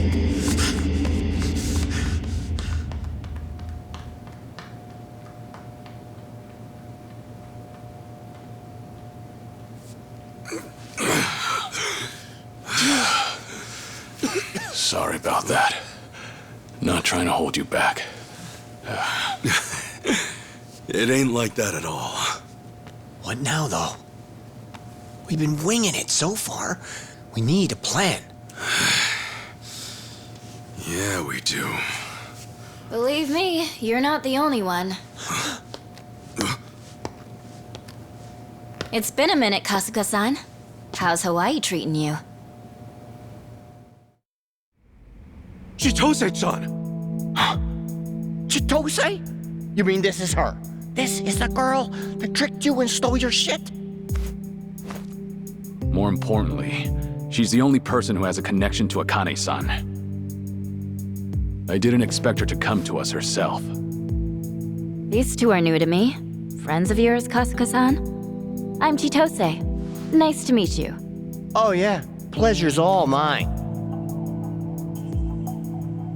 Sorry about that. Not trying to hold you back. It ain't like that at all. What now, though? We've been winging it so far. We need a plan. Yeah, we do. Believe me, you're not the only one. It's been a minute, Kasuga-san. How's Hawaii treating you? Chitose-chan! Chitose? You mean this is her? This is the girl that tricked you and stole your shit? More importantly, she's the only person who has a connection to Akane-san. I didn't expect her to come to us herself. These two are new to me. Friends of yours, Kasuga-san? I'm Chitose. Nice to meet you. Oh yeah, pleasure's all mine.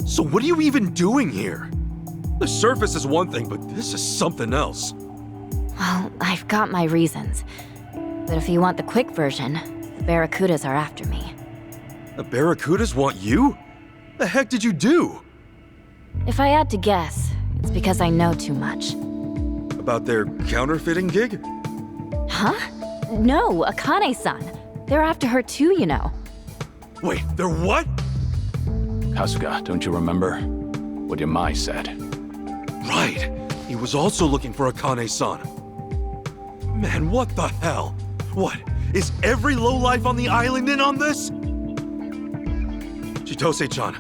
So what are you even doing here? The surface is one thing, but this is something else. Well, I've got my reasons. But if you want the quick version, the Barracudas are after me. The Barracudas want you? The heck did you do? If I had to guess, it's because I know too much. About their counterfeiting gig? Huh? No, Akane-san. They're after her too, you know. Wait, they're what? Kasuga, don't you remember what Yamai said? Right. He was also looking for Akane-san. Man, what the hell? What? Is every lowlife on the island in on this? Chitose-chan,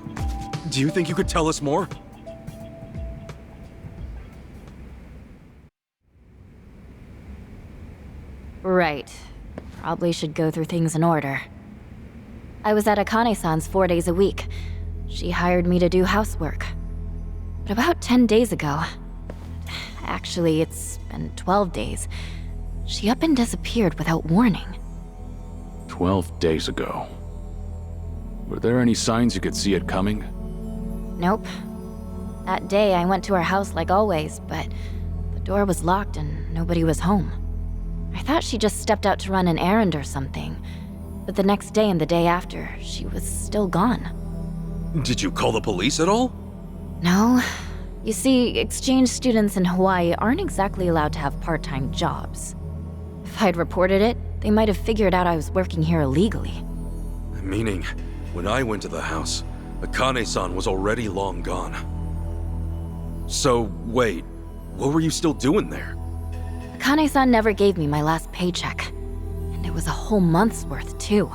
do you think you could tell us more? Right. Probably should go through things in order. I was at Akane-san's 4 days a week. She hired me to do housework. But about 10 days ago, actually it's been 12 days, she up and disappeared without warning. 12 days ago. Were there any signs you could see it coming? Nope. That day I went to her house like always, but the door was locked and nobody was home. I thought she just stepped out to run an errand or something, but the next day and the day after, she was still gone. Did you call the police at all? No. You see, exchange students in Hawaii aren't exactly allowed to have part-time jobs. If I'd reported it, they might have figured out I was working here illegally. Meaning, when I went to the house, Akane-san was already long gone. So, wait, what were you still doing there? Akane-san never gave me my last paycheck. And it was a whole month's worth, too.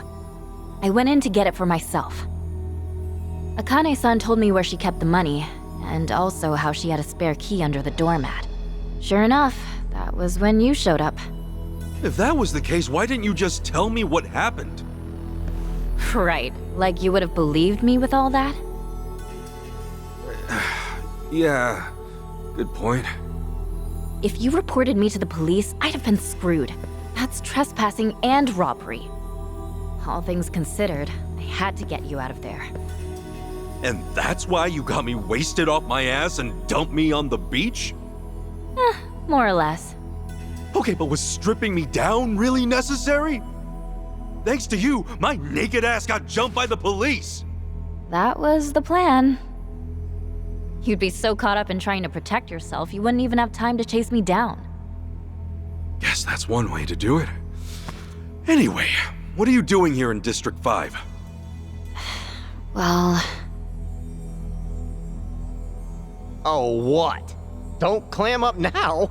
I went in to get it for myself. Akane-san told me where she kept the money, and also how she had a spare key under the doormat. Sure enough, that was when you showed up. If that was the case, why didn't you just tell me what happened? Right, like you would have believed me with all that? Yeah, good point. If you reported me to the police, I'd have been screwed. That's trespassing and robbery. All things considered, I had to get you out of there. And that's why you got me wasted off my ass and dumped me on the beach? More or less. Okay, but was stripping me down really necessary? Thanks to you, my naked ass got jumped by the police! That was the plan. You'd be so caught up in trying to protect yourself, you wouldn't even have time to chase me down. Guess that's one way to do it. Anyway, what are you doing here in District 5? Well... Oh, what? Don't clam up now!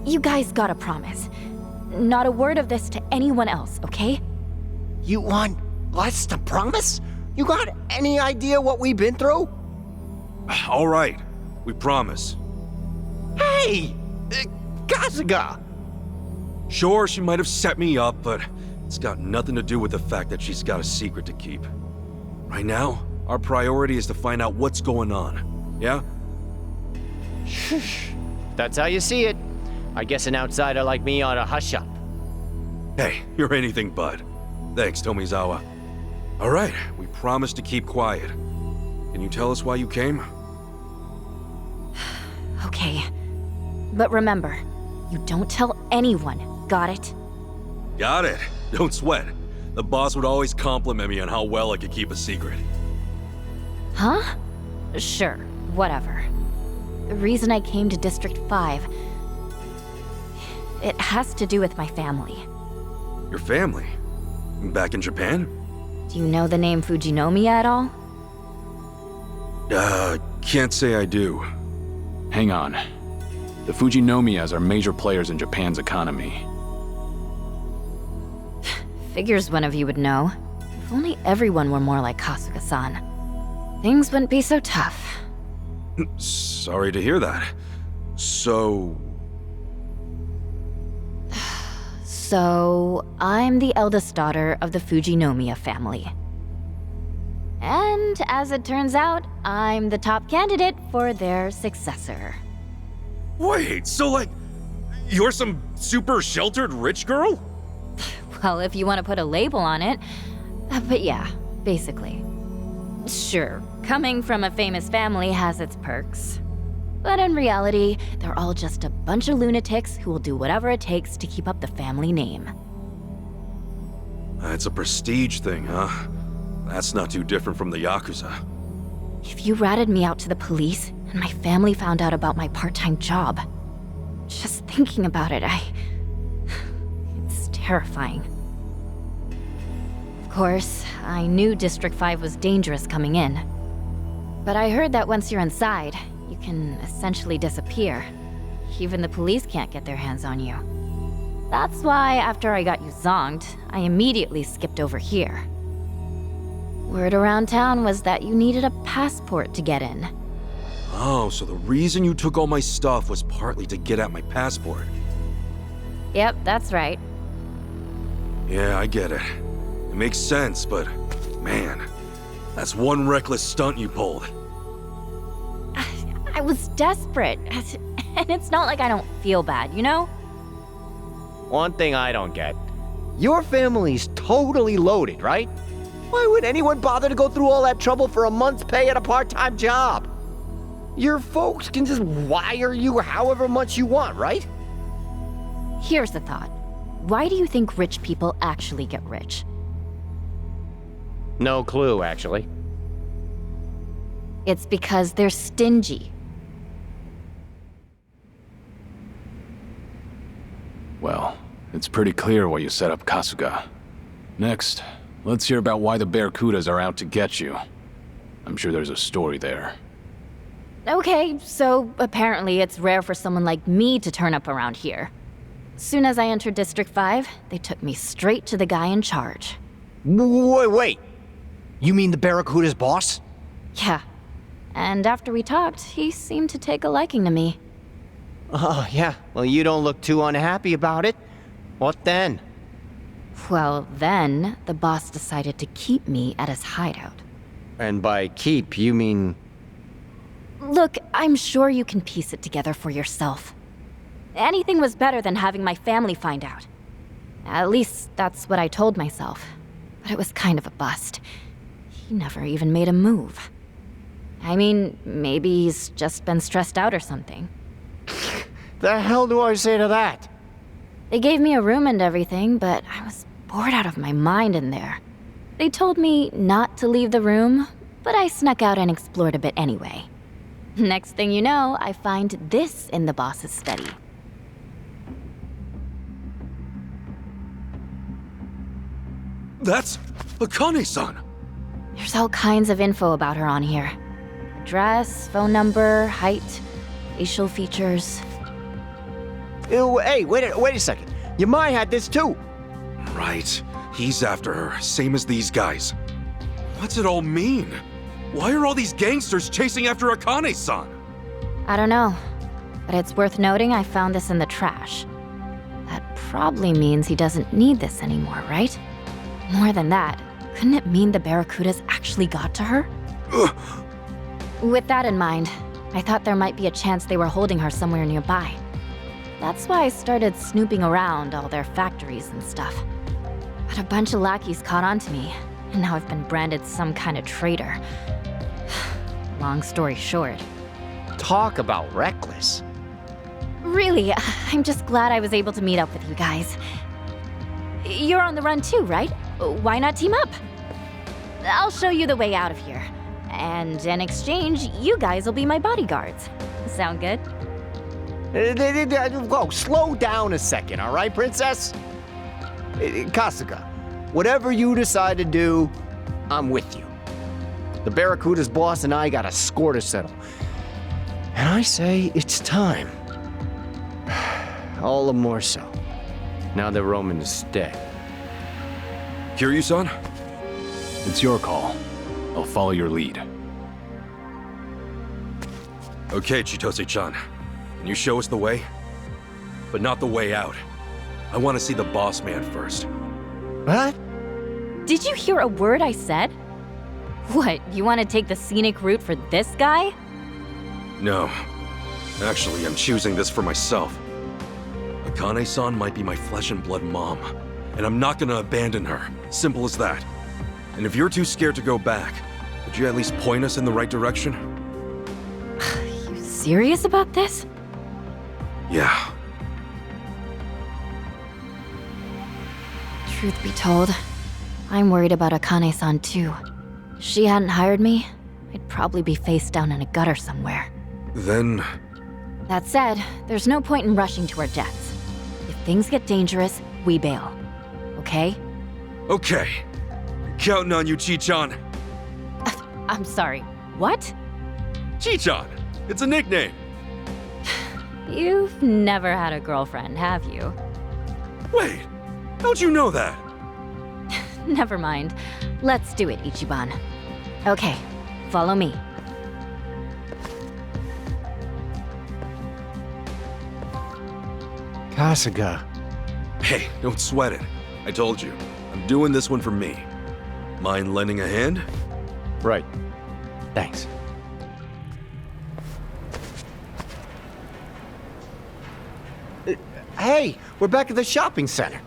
You guys gotta promise. Not a word of this to anyone else, okay? You want us to promise? You got any idea what we've been through? All right, we promise. Hey! Kasuga! Sure, she might have set me up, but it's got nothing to do with the fact that she's got a secret to keep. Right now, our priority is to find out what's going on, yeah? That's how you see it. I guess an outsider like me ought to hush up. Hey, you're anything but. Thanks, Tomizawa. All right, we promise to keep quiet. Can you tell us why you came? Okay. But remember, you don't tell anyone, got it? Got it. Don't sweat. The boss would always compliment me on how well I could keep a secret. Huh? Sure, whatever. The reason I came to District 5... it has to do with my family. Your family? Back in Japan? Do you know the name Fujinomiya at all? Can't say I do. Hang on. The Fujinomiyas are major players in Japan's economy. Figures one of you would know. If only everyone were more like Kasuga-san. Things wouldn't be so tough. Sorry to hear that. So, I'm the eldest daughter of the Fujinomiya family. And as it turns out, I'm the top candidate for their successor. Wait, so like, you're some super sheltered rich girl? Well, if you want to put a label on it. But yeah, basically. Sure, coming from a famous family has its perks. But in reality, they're all just a bunch of lunatics who will do whatever it takes to keep up the family name. It's a prestige thing, huh? That's not too different from the Yakuza. If you ratted me out to the police, and my family found out about my part-time job, just thinking about it, it's terrifying. course, I knew District 5 was dangerous coming in. But I heard that once you're inside, you can essentially disappear. Even the police can't get their hands on you. That's why, after I got you zonked, I immediately skipped over here. Word around town was that you needed a passport to get in. Oh, so the reason you took all my stuff was partly to get at my passport. Yep, that's right. Yeah, I get it. It makes sense, but man, that's one reckless stunt you pulled. I was desperate. And it's not like I don't feel bad, you know? One thing I don't get. Your family's totally loaded, right? Why would anyone bother to go through all that trouble for a month's pay at a part-time job? Your folks can just wire you however much you want, right? Here's the thought. Why do you think rich people actually get rich? No clue, actually. It's because they're stingy. Well, it's pretty clear why you set up Kasuga. Next, let's hear about why the Barracudas are out to get you. I'm sure there's a story there. Okay, so apparently it's rare for someone like me to turn up around here. Soon as I entered District 5, they took me straight to the guy in charge. Wait. You mean the Barracuda's boss? Yeah. And after we talked, he seemed to take a liking to me. Oh, yeah. Well, you don't look too unhappy about it. What then? Well, then, the boss decided to keep me at his hideout. And by keep, you mean... Look, I'm sure you can piece it together for yourself. Anything was better than having my family find out. At least, that's what I told myself. But it was kind of a bust. He never even made a move. I mean, maybe he's just been stressed out or something. The hell do I say to that? They gave me a room and everything, but I was bored out of my mind in there. They told me not to leave the room, but I snuck out and explored a bit anyway. Next thing you know, I find this in the boss's study. That's Akane-san! There's all kinds of info about her on here. Address, phone number, height, facial features. Ew, hey, wait a second. Yamai had this too. Right. He's after her, same as these guys. What's it all mean? Why are all these gangsters chasing after Akane-san? I don't know, but it's worth noting I found this in the trash. That probably means he doesn't need this anymore, right? More than that, couldn't it mean the Barracudas actually got to her? With that in mind, I thought there might be a chance they were holding her somewhere nearby. That's why I started snooping around all their factories and stuff. But a bunch of lackeys caught on to me, and now I've been branded some kind of traitor. Long story short. Talk about reckless. Really, I'm just glad I was able to meet up with you guys. You're on the run too, right? Why not team up? I'll show you the way out of here. And in exchange, you guys will be my bodyguards. Sound good? Whoa, slow down a second, all right, princess? Kasuga, whatever you decide to do, I'm with you. The Barracuda's boss and I got a score to settle. And I say it's time. All the more so, now that Roman is dead. Kiryu-san? It's your call. I'll follow your lead. Okay, Chitose-chan. Can you show us the way? But not the way out. I want to see the boss man first. What? Did you hear a word I said? What, you want to take the scenic route for this guy? No. Actually, I'm choosing this for myself. Akane-san might be my flesh and blood mom, and I'm not gonna abandon her. Simple as that. And if you're too scared to go back, would you at least point us in the right direction? You serious about this? Yeah. Truth be told, I'm worried about Akane-san too. If she hadn't hired me, I'd probably be face down in a gutter somewhere. Then... That said, there's no point in rushing to our deaths. If things get dangerous, we bail. Okay? Okay. Counting on you, Chi-chan. I'm sorry, what? Chi-chan. It's a nickname. You've never had a girlfriend, have you? Wait, how'd you know that? Never mind. Let's do it, Ichiban. Okay, follow me. Kasuga. Hey, don't sweat it. I told you, I'm doing this one for me. Mind lending a hand? Right. Thanks. Hey, we're back at the shopping center.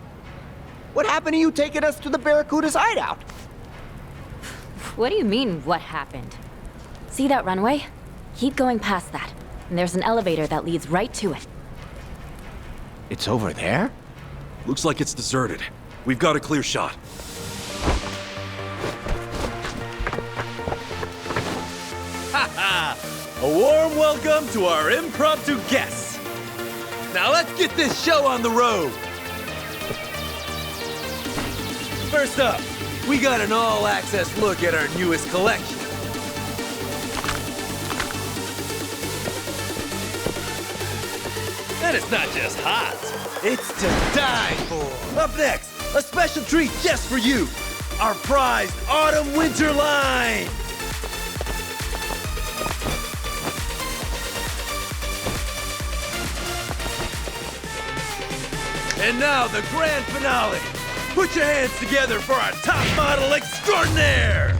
What happened to you taking us to the Barracuda's hideout? What do you mean, what happened? See that runway? Keep going past that, and there's an elevator that leads right to it. It's over there? Looks like it's deserted. We've got a clear shot. Haha! A warm welcome to our impromptu guests. Now let's get this show on the road. First up, we got an all-access look at our newest collection. And it's not just hot, it's to die for. Up next, a special treat just for you, our prized autumn-winter line. And now the grand finale. Put your hands together for our top model extraordinaire!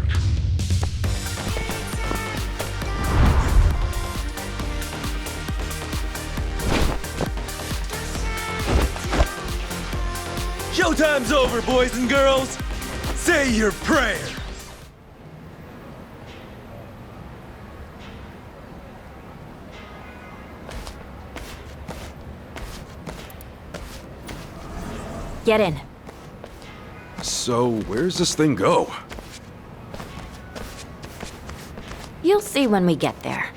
Showtime's over, boys and girls. Say your prayers. Get in. So, where's this thing go? You'll see when we get there.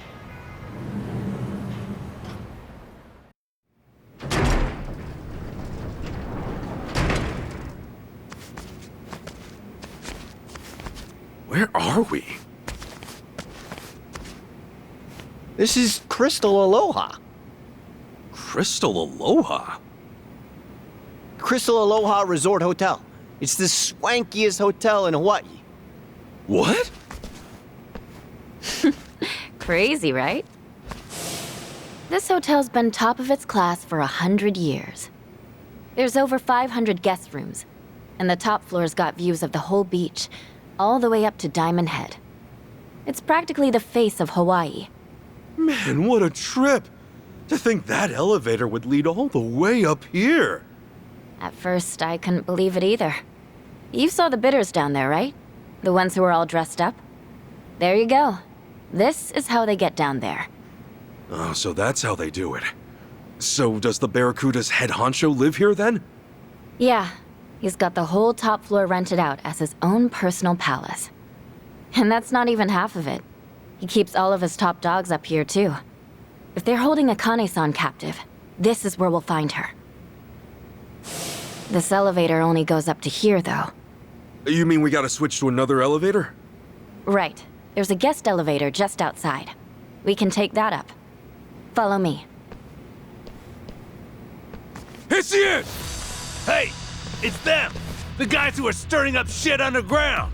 Where are we? This is Crystal Aloha. Crystal Aloha? Crystal Aloha Resort Hotel. It's the swankiest hotel in Hawaii. What? Crazy, right? This hotel's been top of its class for 100 years. There's over 500 guest rooms, and the top floor's got views of the whole beach, all the way up to Diamond Head. It's practically the face of Hawaii. Man, what a trip! To think that elevator would lead all the way up here. At first, I couldn't believe it either. You saw the bidders down there, right? The ones who were all dressed up? There you go. This is how they get down there. Oh, so that's how they do it. So does the Barracuda's head honcho live here then? Yeah, he's got the whole top floor rented out as his own personal palace. And that's not even half of it. He keeps all of his top dogs up here too. If they're holding Akane-san captive, this is where we'll find her. This elevator only goes up to here, though. You mean we gotta switch to another elevator? Right. There's a guest elevator just outside. We can take that up. Follow me. It's it! Hey, it's them! The guys who are stirring up shit underground!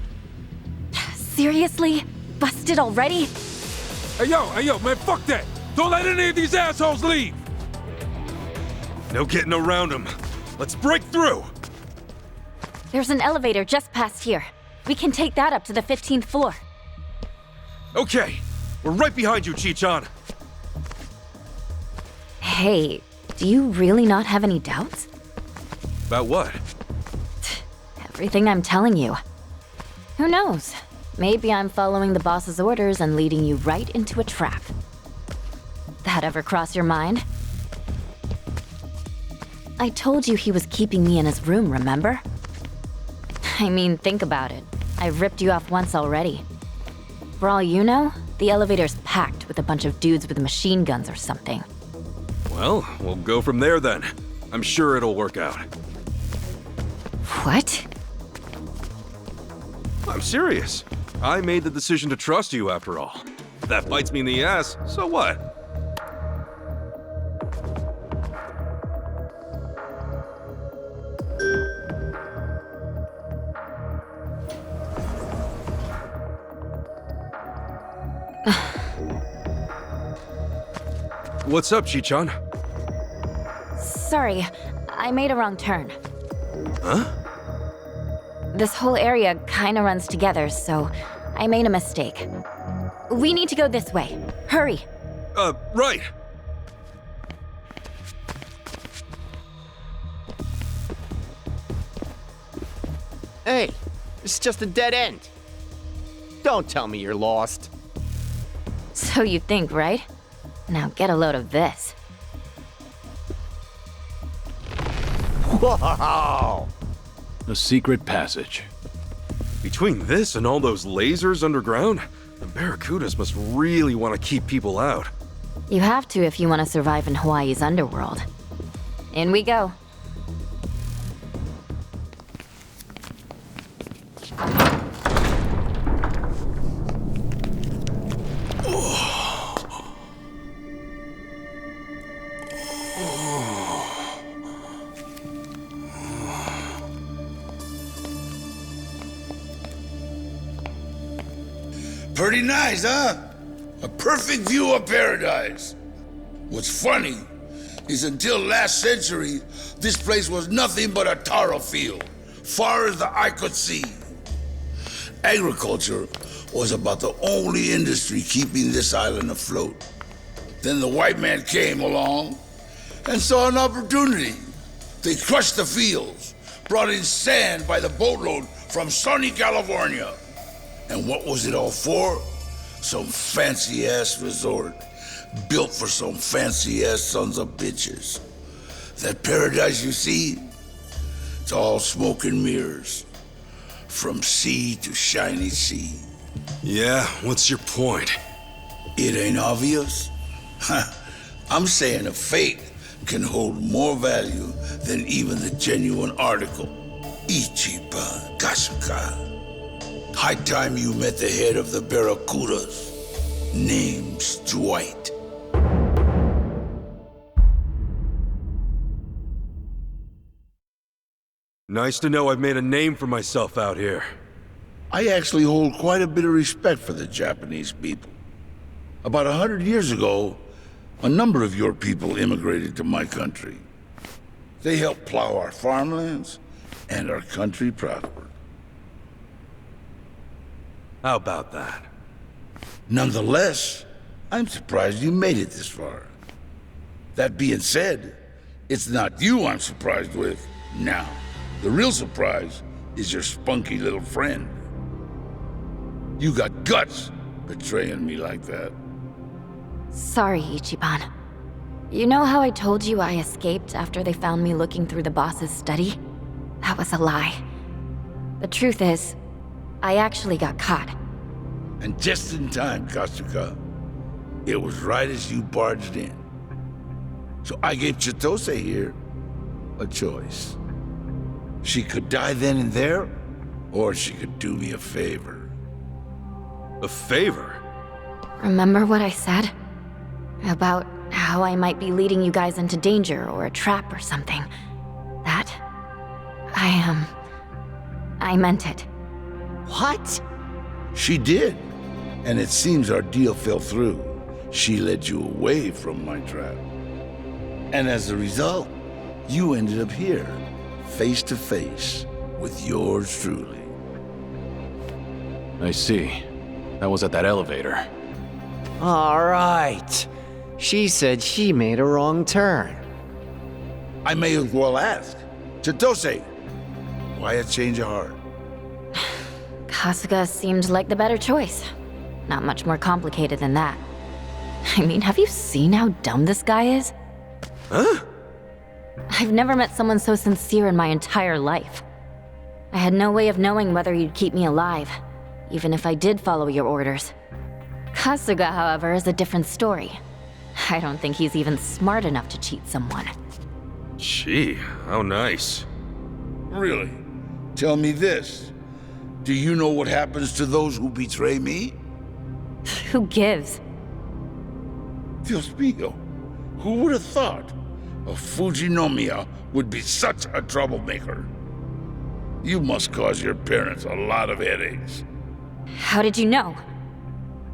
Seriously? Busted already? Hey yo, man, fuck that! Don't let any of these assholes leave! No getting around them. Let's break through! There's an elevator just past here. We can take that up to the 15th floor. Okay, we're right behind you, Chi-chan. Hey, do you really not have any doubts? About what? Everything I'm telling you. Who knows? Maybe I'm following the boss's orders and leading you right into a trap. That ever cross your mind? I told you he was keeping me in his room, remember? I mean, think about it. I've ripped you off once already. For all you know, the elevator's packed with a bunch of dudes with machine guns or something. Well, we'll go from there then. I'm sure it'll work out. What? I'm serious. I made the decision to trust you after all. If that bites me in the ass, so what? What's up, Chi-chan? Sorry, I made a wrong turn. Huh? This whole area kinda runs together, so I made a mistake. We need to go this way. Hurry! Right! Hey, it's just a dead end. Don't tell me you're lost. So you think, right? Now get a load of this. Whoa! A secret passage. Between this and all those lasers underground, the Barracudas must really want to keep people out. You have to if you want to survive in Hawaii's underworld. In we go. Pretty nice, huh? A perfect view of paradise. What's funny is until last century, this place was nothing but a taro field, far as the eye could see. Agriculture was about the only industry keeping this island afloat. Then the white man came along and saw an opportunity. They crushed the fields, brought in sand by the boatload from sunny California. And what was it all for? Some fancy-ass resort built for some fancy-ass sons of bitches. That paradise you see, it's all smoke and mirrors. From sea to shiny sea. Yeah, what's your point? It ain't obvious? I'm saying a fake can hold more value than even the genuine article. Ichiban Kasuka. High time you met the head of the Barracudas. Name's Dwight. Nice to know I've made a name for myself out here. I actually hold quite a bit of respect for the Japanese people. About 100 years ago, a number of your people immigrated to my country. They helped plow our farmlands, and our country prospered. How about that? Nonetheless, I'm surprised you made it this far. That being said, it's not you I'm surprised with now. The real surprise is your spunky little friend. You got guts betraying me like that. Sorry, Ichiban. You know how I told you I escaped after they found me looking through the boss's study? That was a lie. The truth is, I actually got caught. And just in time, Kasuka. It was right as you barged in. So I gave Chitose here a choice. She could die then and there, or she could do me a favor. A favor? Remember what I said? About how I might be leading you guys into danger or a trap or something. That... I meant it. What? She did. And it seems our deal fell through. She led you away from my trap. And as a result, you ended up here, face to face with yours truly. I see. That was at that elevator. All right. She said she made a wrong turn. I may as well ask. Chitose, why a change of heart? Kasuga seemed like the better choice. Not much more complicated than that. I mean, have you seen how dumb this guy is? Huh? I've never met someone so sincere in my entire life. I had no way of knowing whether you'd keep me alive, even if I did follow your orders. Kasuga, however, is a different story. I don't think he's even smart enough to cheat someone. Gee, how nice. Really? Tell me this. Do you know what happens to those who betray me? Who gives? Dios mío, who would have thought a Fujinomiya would be such a troublemaker? You must cause your parents a lot of headaches. How did you know?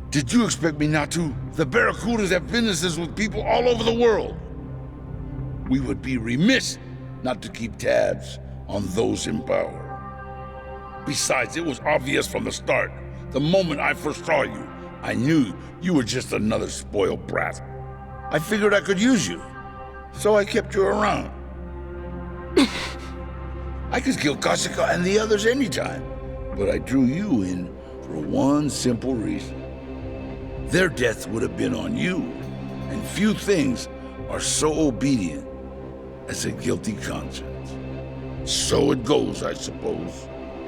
Did you expect me not to? The Barracudas have businesses with people all over the world. We would be remiss not to keep tabs on those in power. Besides, it was obvious from the start. The moment I first saw you, I knew you were just another spoiled brat. I figured I could use you, so I kept you around. I could kill Kasuga and the others anytime, but I drew you in for one simple reason. Their death would have been on you, and few things are so obedient as a guilty conscience. So it goes, I suppose.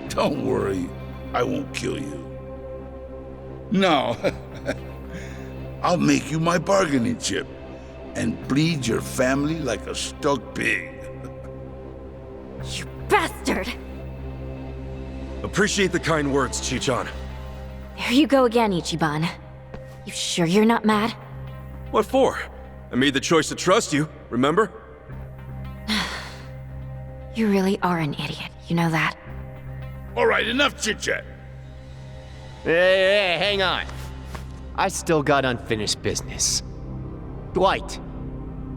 Don't worry, I won't kill you. No, I'll make you my bargaining chip and bleed your family like a stuck pig. You bastard! Appreciate the kind words, Chichan. There you go again, Ichiban. You sure you're not mad? What for? I made the choice to trust you, remember? You really are an idiot, you know that? All right, enough chit-chat. Hey, hang on. I still got unfinished business. Dwight,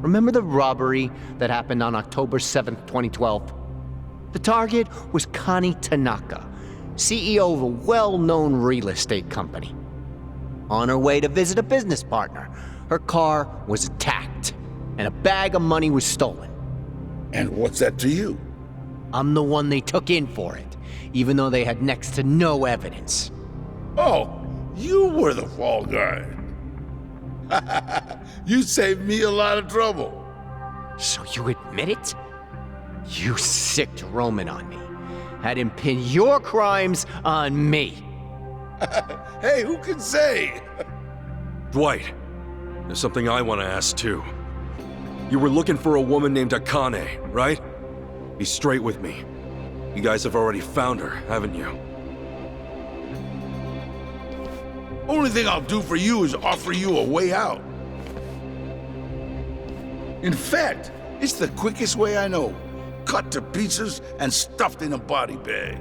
remember the robbery that happened on October 7th, 2012? The target was Connie Tanaka, CEO of a well-known real estate company. On her way to visit a business partner, her car was attacked, and a bag of money was stolen. And what's that to you? I'm the one they took in for it, even though they had next to no evidence. Oh, you were the fall guy. You saved me a lot of trouble. So you admit it? You sicked Roman on me. Had him pin your crimes on me. Hey, who can say? Dwight, there's something I want to ask too. You were looking for a woman named Akane, right? Be straight with me. You guys have already found her, haven't you? Only thing I'll do for you is offer you a way out. In fact, it's the quickest way I know. Cut to pieces and stuffed in a body bag.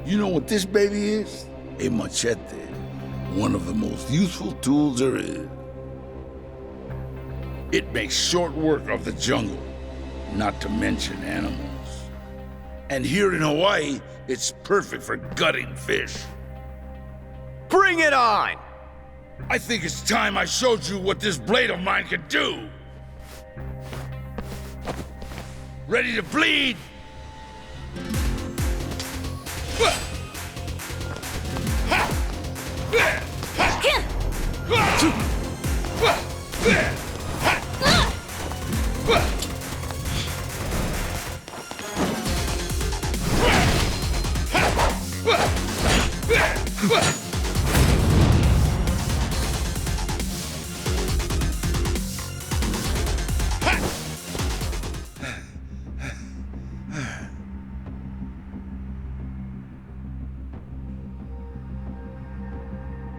You know what this baby is? A machete. One of the most useful tools there is. It makes short work of the jungle, not to mention animals. And here in Hawaii, it's perfect for gutting fish. Bring it on! I think it's time I showed you what this blade of mine can do. Ready to bleed?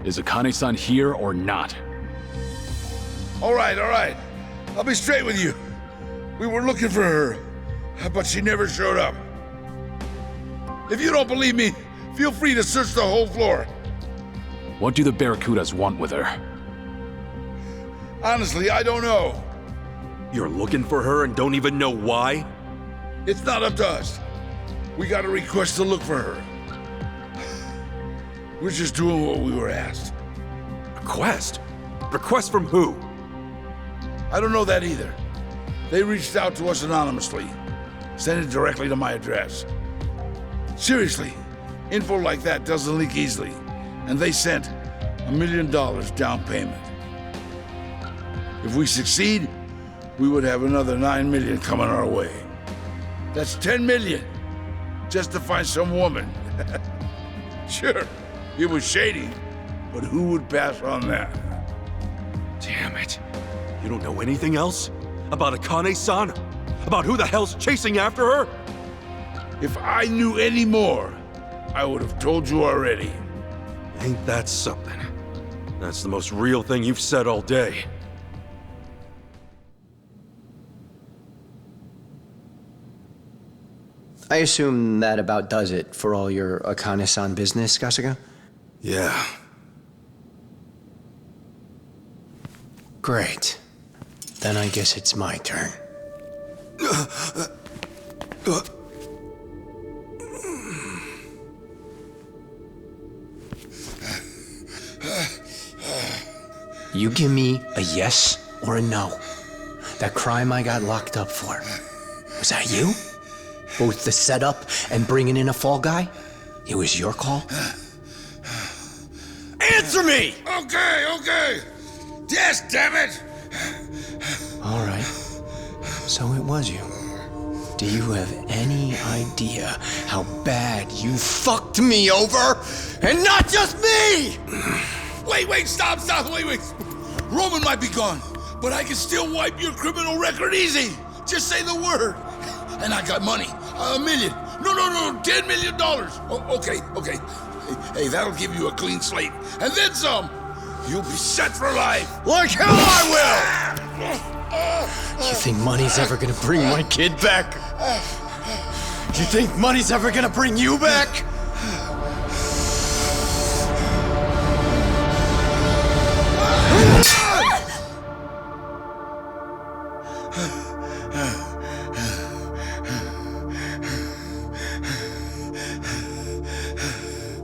Is Akane-san here or not? All right. I'll be straight with you. We were looking for her, but she never showed up. If you don't believe me, feel free to search the whole floor. What do the Barracudas want with her? Honestly, I don't know. You're looking for her and don't even know why? It's not up to us. We got a request to look for her. We're just doing what we were asked. Request? Request from who? I don't know that either. They reached out to us anonymously. Sent it directly to my address. Seriously, info like that doesn't leak easily. And they sent $1 million down payment. If we succeed, we would have another $9 million coming our way. That's $10 million, just to find some woman. Sure, it was shady, but who would pass on that? Damn it. You don't know anything else? About Akane-san? About who the hell's chasing after her? If I knew any more, I would have told you already. Ain't that something? That's the most real thing you've said all day. I assume that about does it for all your Akane-san business, Kasuga? Yeah. Great. Then I guess it's my turn. You give me a yes or a no. That crime I got locked up for. Was that you? Both the setup and bringing in a fall guy? It was your call? Answer me! Okay. Yes, damn it! All right. So it was you. Do you have any idea how bad you fucked me over? And not just me! Wait, stop, wait. Roman might be gone, but I can still wipe your criminal record easy. Just say the word. And I got money. $1 million. No, $10 million. Oh, okay. Hey, that'll give you a clean slate. And then some. You'll be set for life. Like hell I will! You think money's ever gonna bring my kid back? You think money's ever gonna bring you back?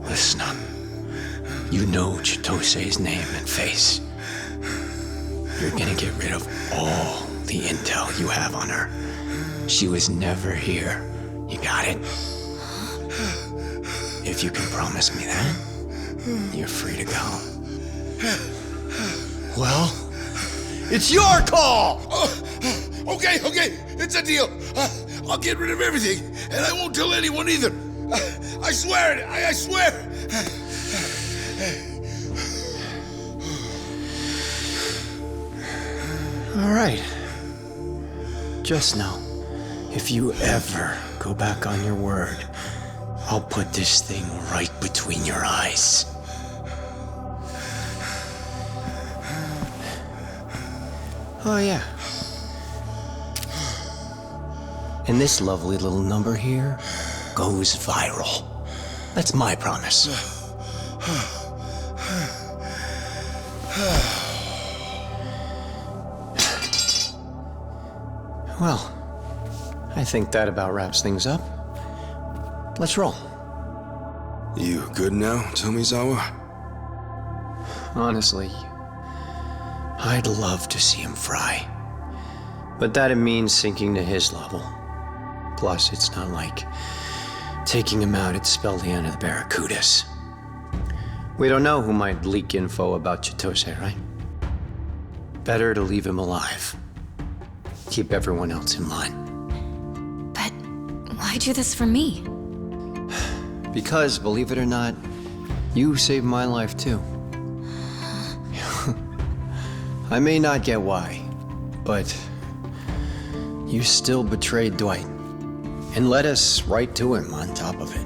Listen up. You know Chitose's name and face. You're gonna get rid of all the intel you have on her. She was never here. You got it? If you can promise me that, you're free to go. Well, it's your call! Okay, it's a deal. I'll get rid of everything, and I won't tell anyone either. I swear it, I swear. All right. Just know, if you ever go back on your word, I'll put this thing right between your eyes. Oh, yeah. And this lovely little number here goes viral. That's my promise. Well, I think that about wraps things up. Let's roll. You good now, Tomizawa? Honestly, I'd love to see him fry. But that'd mean sinking to his level. Plus, it's not like taking him out would spell the end of the Barracudas. We don't know who might leak info about Chitose, right? Better to leave him alive. Keep everyone else in line. But why do this for me? Because, believe it or not, you saved my life too. I may not get why, but you still betrayed Dwight and led us right to him on top of it.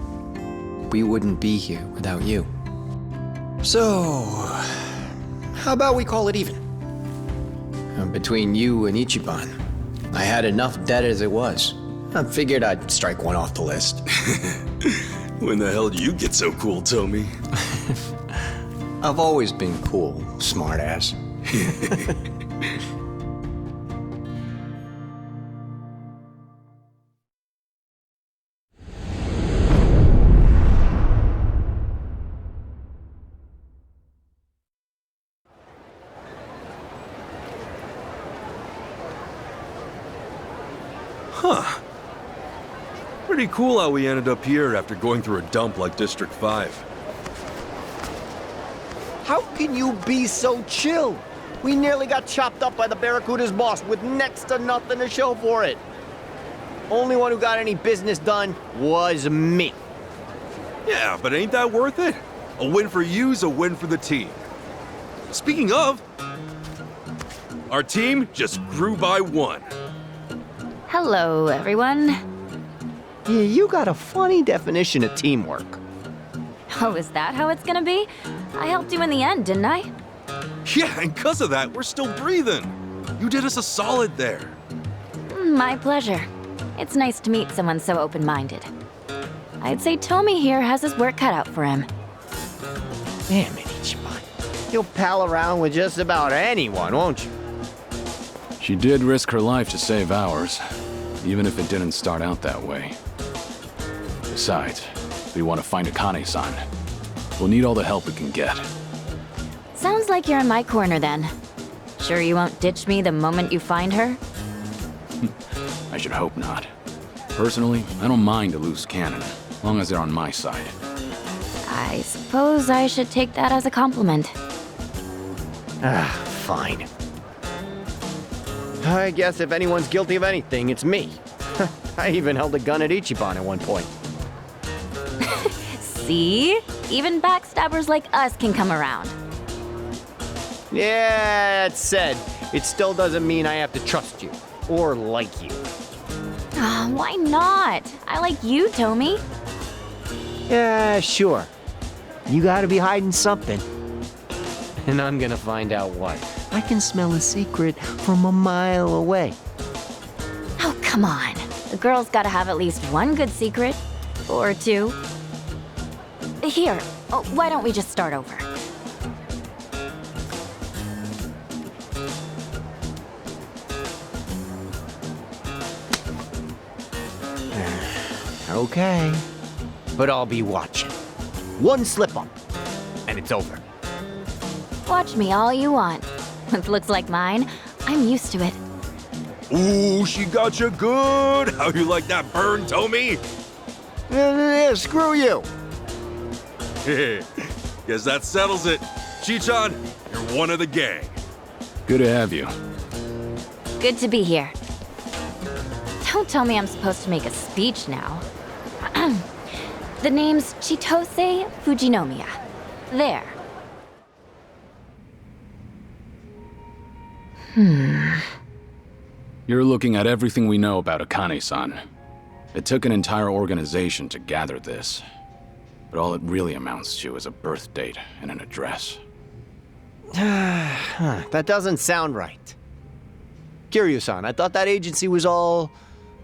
We wouldn't be here without you. So, how about we call it even? Between you and Ichiban, I had enough debt as it was. I figured I'd strike one off the list. When the hell did you get so cool, Tommy? I've always been cool, smartass. Huh. Pretty cool how we ended up here after going through a dump like District 5. How can you be so chill? We nearly got chopped up by the Barracuda's boss with next to nothing to show for it. Only one who got any business done was me. Yeah, but ain't that worth it? A win for you's a win for the team. Speaking of, our team just grew by 1. Hello, everyone. Yeah, you got a funny definition of teamwork. Oh, is that how it's gonna be? I helped you in the end, didn't I? Yeah, and because of that, we're still breathing. You did us a solid there. My pleasure. It's nice to meet someone so open-minded. I'd say Tommy here has his work cut out for him. Damn it, Ichiban. You'll pal around with just about anyone, won't you? She did risk her life to save ours, even if it didn't start out that way. Besides, if we want to find Akane-san, we'll need all the help we can get. Sounds like you're in my corner then. Sure you won't ditch me the moment you find her? I should hope not. Personally, I don't mind a loose cannon, as long as they're on my side. I suppose I should take that as a compliment. Fine. I guess if anyone's guilty of anything, it's me. I even held a gun at Ichiban at one point. See? Even backstabbers like us can come around. Yeah, that said, it still doesn't mean I have to trust you. Or like you. Why not? I like you, Tommy. Yeah, sure. You gotta be hiding something. And I'm gonna find out what. I can smell a secret from a mile away. Oh, come on. The girl's gotta have at least one good secret. Or two. Here, why don't we just start over? Okay. But I'll be watching. One slip up, and it's over. Watch me all you want. With looks like mine, I'm used to it. Ooh, she got you good. How you like that burn, Tommy? Yeah, screw you. Guess that settles it. Chichan, you're one of the gang. Good to have you. Good to be here. Don't tell me I'm supposed to make a speech now. The name's Chitose Fujinomiya. There. You're looking at everything we know about Akane-san. It took an entire organization to gather this. But all it really amounts to is a birth date and an address. That doesn't sound right. Kiryu-san, I thought that agency was all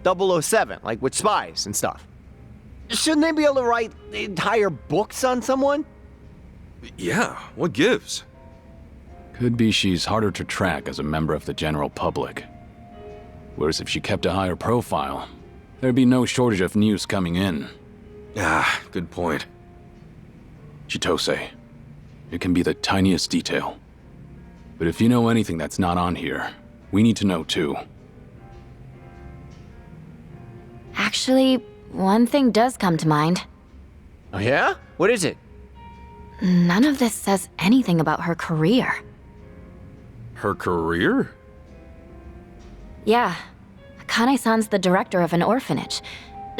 007, like with spies and stuff. Shouldn't they be able to write entire books on someone? Yeah, what gives? Could be she's harder to track as a member of the general public. Whereas if she kept a higher profile, there'd be no shortage of news coming in. Ah, good point. Chitose, it can be the tiniest detail. But if you know anything that's not on here, we need to know too. Actually, one thing does come to mind. Oh yeah? What is it? None of this says anything about her career. Her career? Yeah. Akane-san's the director of an orphanage.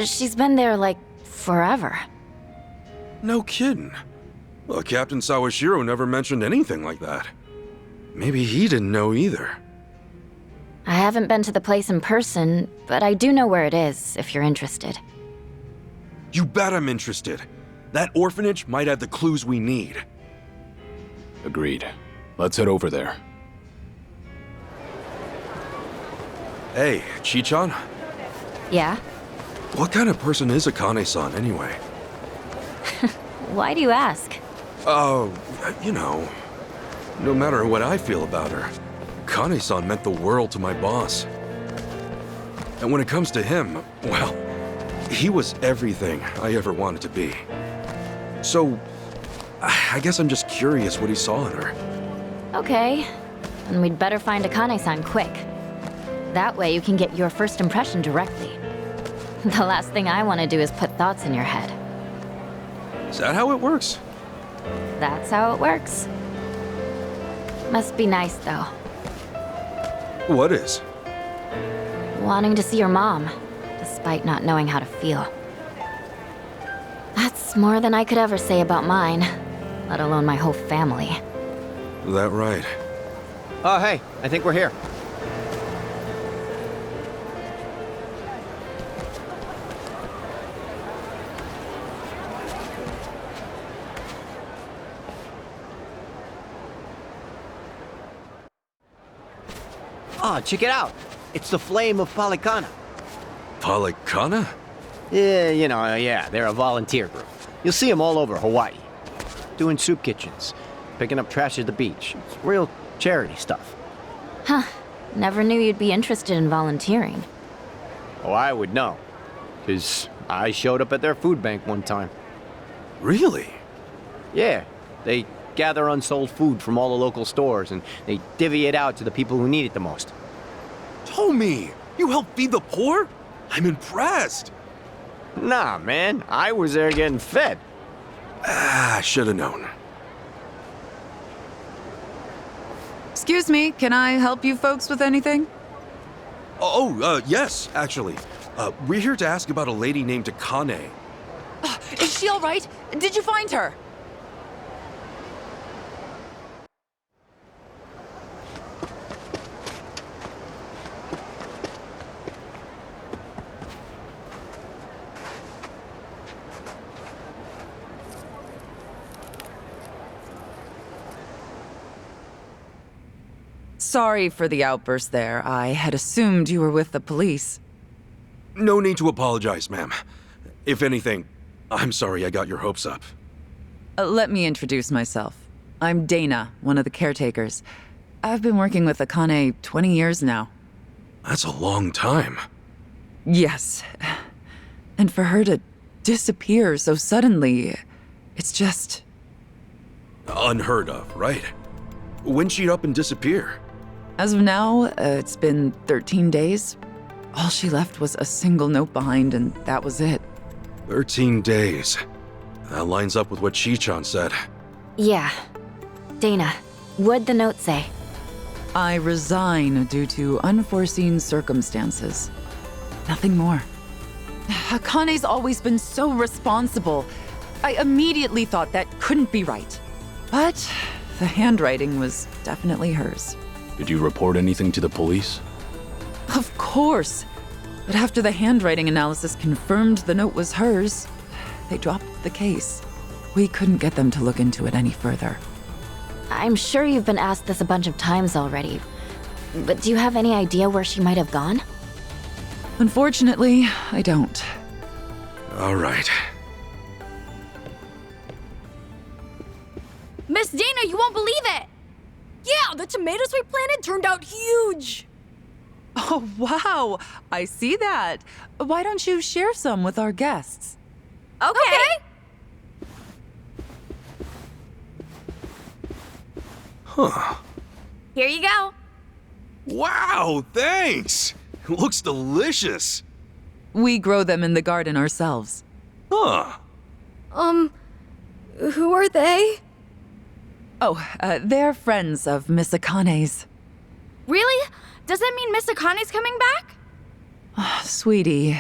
She's been there, like, forever. No kidding. Well, Captain Sawashiro never mentioned anything like that. Maybe he didn't know either. I haven't been to the place in person, but I do know where it is, if you're interested. You bet I'm interested. That orphanage might have the clues we need. Agreed. Let's head over there. Hey, Chichan? Yeah? What kind of person is Akane-san anyway? Why do you ask? Oh, you know, no matter what I feel about her, Akane-san meant the world to my boss. And when it comes to him, well, he was everything I ever wanted to be. So, I guess I'm just curious what he saw in her. Okay. Then we'd better find Akane-san quick. That way you can get your first impression directly. The last thing I want to do is put thoughts in your head. Is that how it works? That's how it works. Must be nice, though. What is? Wanting to see your mom, despite not knowing how to feel. That's more than I could ever say about mine, let alone my whole family. That right? Oh, hey, I think we're here. Oh, check it out. It's the Flame of Palikana. Palikana? Yeah, they're a volunteer group. You'll see them all over Hawaii. Doing soup kitchens, picking up trash at the beach. It's real charity stuff. Huh. Never knew you'd be interested in volunteering. Oh, I would know. Because I showed up at their food bank one time. Really? Yeah. They gather unsold food from all the local stores and they divvy it out to the people who need it the most. Tommy, you help feed the poor? I'm impressed. Nah, man. I was there getting fed. Should have known. Excuse me, can I help you folks with anything? Yes, actually. We're here to ask about a lady named Akane. Is she all right? Did you find her? Sorry for the outburst there. I had assumed you were with the police. No need to apologize, ma'am. If anything, I'm sorry I got your hopes up. Let me introduce myself. I'm Dana, one of the caretakers. I've been working with Akane 20 years now. That's a long time. Yes. And for her to disappear so suddenly, it's just... Unheard of, right? When'd she up and disappear? As of now, it's been 13 days. All she left was a single note behind, and that was it. 13 days. That lines up with what Chi-chan said. Yeah. Dana, what'd the note say? I resign due to unforeseen circumstances. Nothing more. Akane's always been so responsible. I immediately thought that couldn't be right. But the handwriting was definitely hers. Did you report anything to the police? Of course. But after the handwriting analysis confirmed the note was hers, they dropped the case. We couldn't get them to look into it any further. I'm sure you've been asked this a bunch of times already, but do you have any idea where she might have gone? Unfortunately, I don't. All right. Miss Dana, you won't believe it! Yeah, the tomatoes we planted turned out huge! Oh, wow! I see that. Why don't you share some with our guests? Okay. Huh. Here you go. Wow, thanks! Looks delicious. We grow them in the garden ourselves. Huh. Who are they? Oh, they're friends of Miss Akane's. Really? Does that mean Miss Akane's coming back? Oh, sweetie,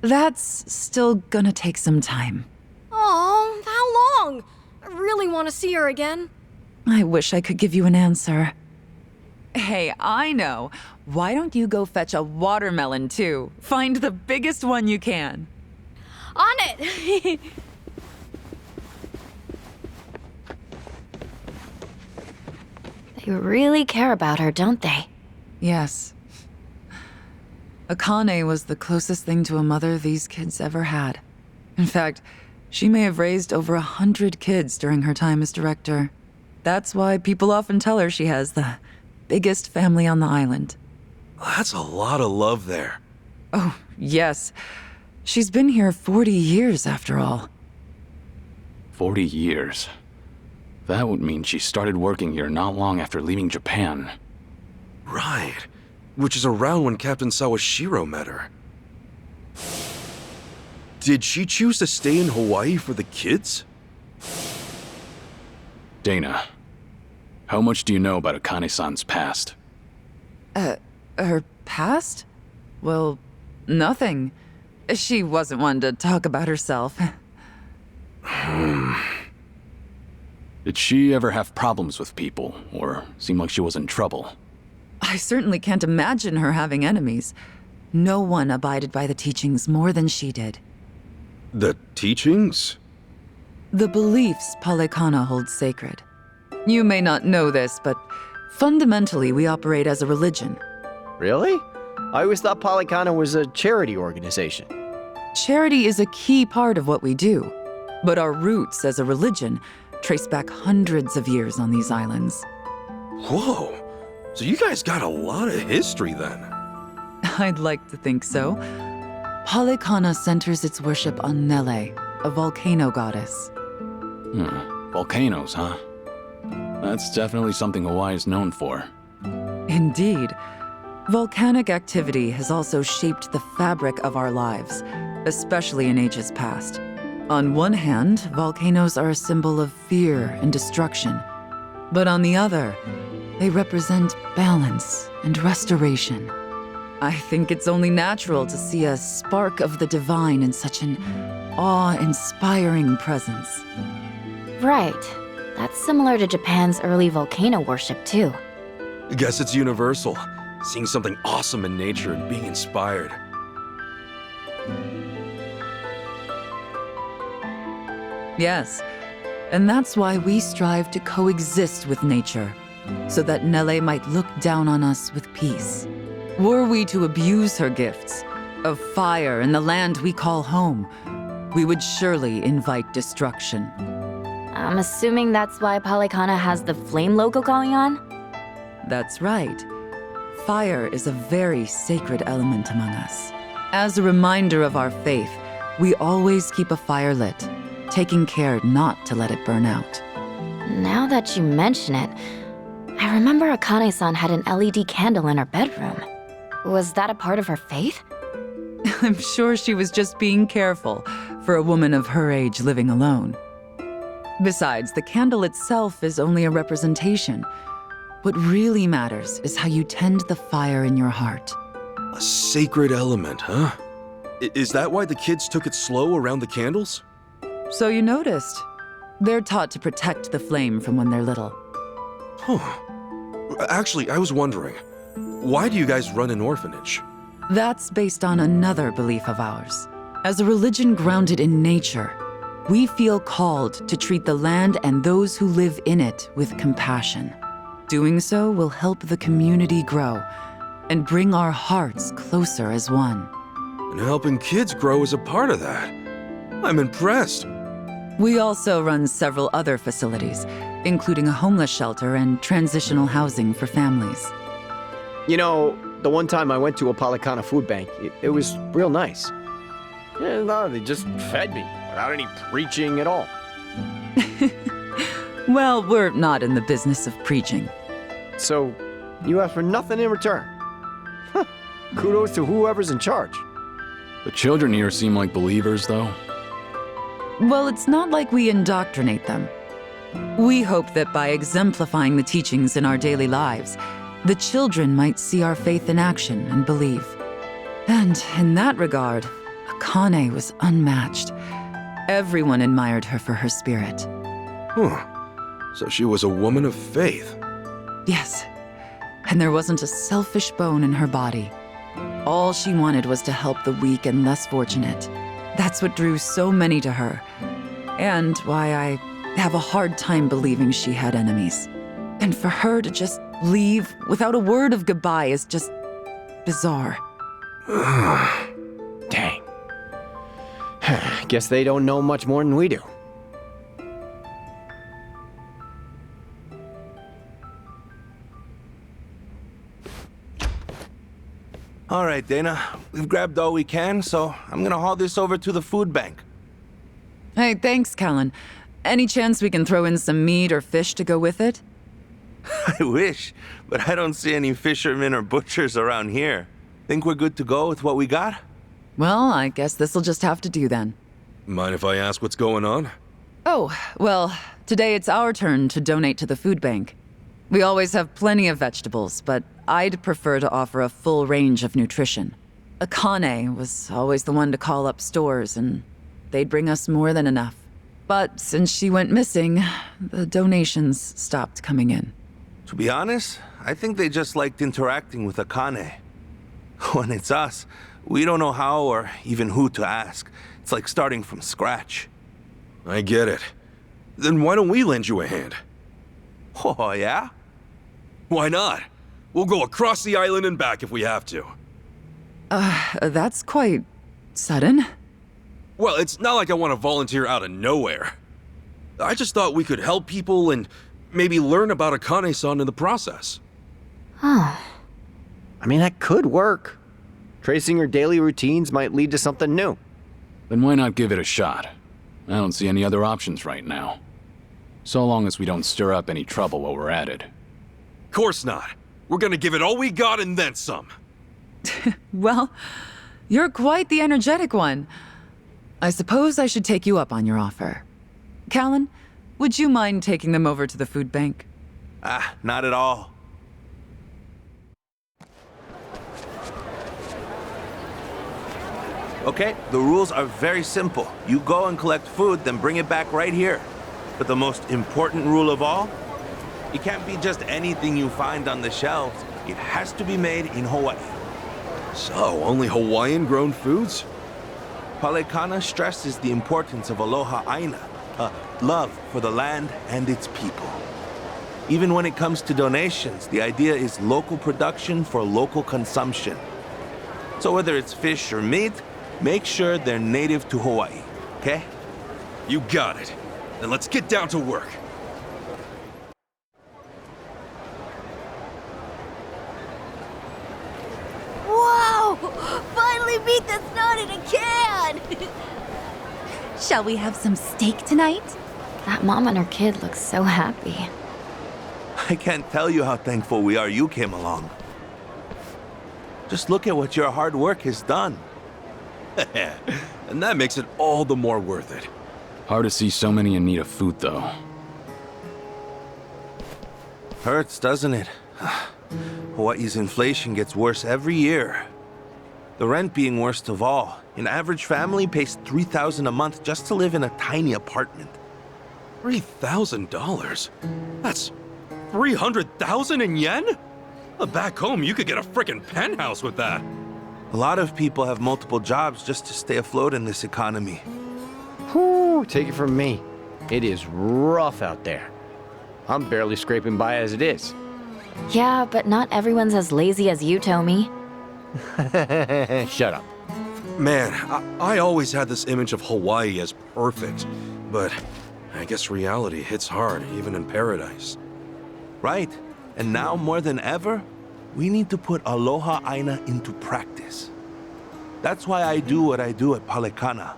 that's still gonna take some time. Oh, how long? I really want to see her again. I wish I could give you an answer. Hey, I know. Why don't you go fetch a watermelon, too? Find the biggest one you can. On it! They really care about her, don't they? Yes. Akane was the closest thing to a mother these kids ever had. In fact, she may have raised over 100 kids during her time as director. That's why people often tell her she has the biggest family on the island. That's a lot of love there. Oh, yes. She's been here 40 years, after all. 40 years. That would mean she started working here not long after leaving Japan. Right. Which is around when Captain Sawashiro met her. Did she choose to stay in Hawaii for the kids? Dana, how much do you know about Akane-san's past? Her past? Well, nothing. She wasn't one to talk about herself. Did she ever have problems with people, or seem like she was in trouble? I certainly can't imagine her having enemies. No one abided by the teachings more than she did. The teachings? The beliefs Palikana holds sacred. You may not know this, but fundamentally we operate as a religion. Really? I always thought Polycana was a charity organization. Charity is a key part of what we do, but our roots as a religion trace back hundreds of years on these islands. Whoa, so you guys got a lot of history then. I'd like to think so. Polycana centers its worship on Nele, a volcano goddess. Volcanoes, huh? That's definitely something Hawaii is known for. Indeed. Volcanic activity has also shaped the fabric of our lives, especially in ages past. On one hand, volcanoes are a symbol of fear and destruction. But on the other, they represent balance and restoration. I think it's only natural to see a spark of the divine in such an awe-inspiring presence. Right. That's similar to Japan's early volcano worship, too. I guess it's universal, seeing something awesome in nature and being inspired. Yes, and that's why we strive to coexist with nature, so that Nele might look down on us with peace. Were we to abuse her gifts of fire and the land we call home, we would surely invite destruction. I'm assuming that's why Polycana has the flame logo going on? That's right. Fire is a very sacred element among us. As a reminder of our faith, we always keep a fire lit, taking care not to let it burn out. Now that you mention it, I remember Akane-san had an LED candle in her bedroom. Was that a part of her faith? I'm sure she was just being careful for a woman of her age living alone. Besides, the candle itself is only a representation. What really matters is how you tend the fire in your heart. A sacred element, huh? Is that why the kids took it slow around the candles? So you noticed. They're taught to protect the flame from when they're little. Huh. Actually, I was wondering, why do you guys run an orphanage? That's based on another belief of ours. As a religion grounded in nature, we feel called to treat the land and those who live in it with compassion. Doing so will help the community grow and bring our hearts closer as one. And helping kids grow is a part of that. I'm impressed. We also run several other facilities, including a homeless shelter and transitional housing for families. You know, the one time I went to a Polycana food bank, it was real nice. Yeah, no, they just fed me without any preaching at all. Well, we're not in the business of preaching. So, you ask for nothing in return. Huh. Kudos to whoever's in charge. The children here seem like believers, though. Well, it's not like we indoctrinate them. We hope that by exemplifying the teachings in our daily lives, the children might see our faith in action and believe. And in that regard, Akane was unmatched. Everyone admired her for her spirit. Huh. So she was a woman of faith. Yes. And there wasn't a selfish bone in her body. All she wanted was to help the weak and less fortunate. That's what drew so many to her. And why I have a hard time believing she had enemies. And for her to just leave without a word of goodbye is just bizarre. Dang. Guess they don't know much more than we do. All right, Dana. We've grabbed all we can, so I'm gonna haul this over to the food bank. Hey, thanks, Callan. Any chance we can throw in some meat or fish to go with it? I wish, but I don't see any fishermen or butchers around here. Think we're good to go with what we got? Well, I guess this'll just have to do then. Mind if I ask what's going on? Oh, well, today it's our turn to donate to the food bank. We always have plenty of vegetables, but I'd prefer to offer a full range of nutrition. Akane was always the one to call up stores, and they'd bring us more than enough. But since she went missing, the donations stopped coming in. To be honest, I think they just liked interacting with Akane. When it's us, we don't know how or even who to ask. It's like starting from scratch. I get it. Then why don't we lend you a hand? Oh, yeah? Why not? We'll go across the island and back if we have to. That's quite sudden. Well, it's not like I want to volunteer out of nowhere. I just thought we could help people and maybe learn about Akane-san in the process. I mean, that could work. Tracing her daily routines might lead to something new. Then why not give it a shot? I don't see any other options right now. So long as we don't stir up any trouble while we're at it. Course not. We're gonna give it all we got and then some. Well, you're quite the energetic one. I suppose I should take you up on your offer. Callan, would you mind taking them over to the food bank? Not at all. Okay, the rules are very simple. You go and collect food, then bring it back right here. But the most important rule of all, it can't be just anything you find on the shelves. It has to be made in Hawaii. So, only Hawaiian-grown foods? Palekana stresses the importance of aloha aina, love for the land and its people. Even when it comes to donations, the idea is local production for local consumption. So whether it's fish or meat, make sure they're native to Hawaii, okay? You got it. Then let's get down to work. Whoa! Finally beat the snot in a can! Shall we have some steak tonight? That mom and her kid look so happy. I can't tell you how thankful we are you came along. Just look at what your hard work has done. And that makes it all the more worth it. Hard to see so many in need of food, though. Hurts, doesn't it? Hawaii's inflation gets worse every year. The rent being worst of all. An average family pays $3,000 a month just to live in a tiny apartment. $3,000? That's 300,000 in yen? Back home, you could get a frickin' penthouse with that. A lot of people have multiple jobs just to stay afloat in this economy. Whew, take it from me. It is rough out there. I'm barely scraping by as it is. Yeah, but not everyone's as lazy as you, Tommy. Shut up. Man, I always had this image of Hawaii as perfect, but I guess reality hits hard, even in paradise. Right. And now more than ever, we need to put aloha aina into practice. That's why I do what I do at Palekana.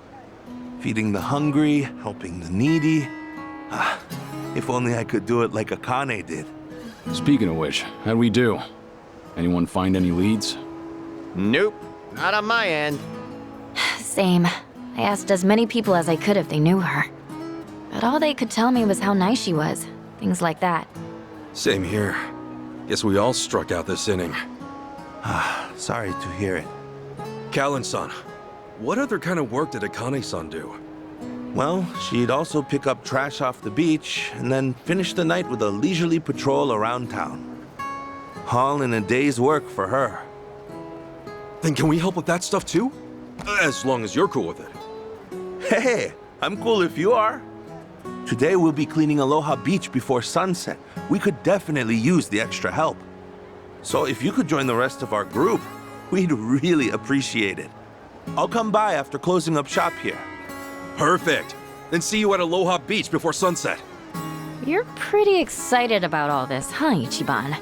Feeding the hungry, helping the needy. If only I could do it like Akane did. Speaking of which, how'd we do? Anyone find any leads? Nope, not on my end. Same. I asked as many people as I could if they knew her. But all they could tell me was how nice she was. Things like that. Same here. Guess we all struck out this inning. Sorry to hear it. Callan-san, what other kind of work did Akane-san do? Well, she'd also pick up trash off the beach, and then finish the night with a leisurely patrol around town. All in a day's work for her. Then can we help with that stuff too? As long as you're cool with it. Hey, I'm cool if you are. Today we'll be cleaning Aloha Beach before sunset. We could definitely use the extra help. So if you could join the rest of our group, we'd really appreciate it. I'll come by after closing up shop here. Perfect. Then see you at Aloha Beach before sunset. You're pretty excited about all this, huh, Ichiban?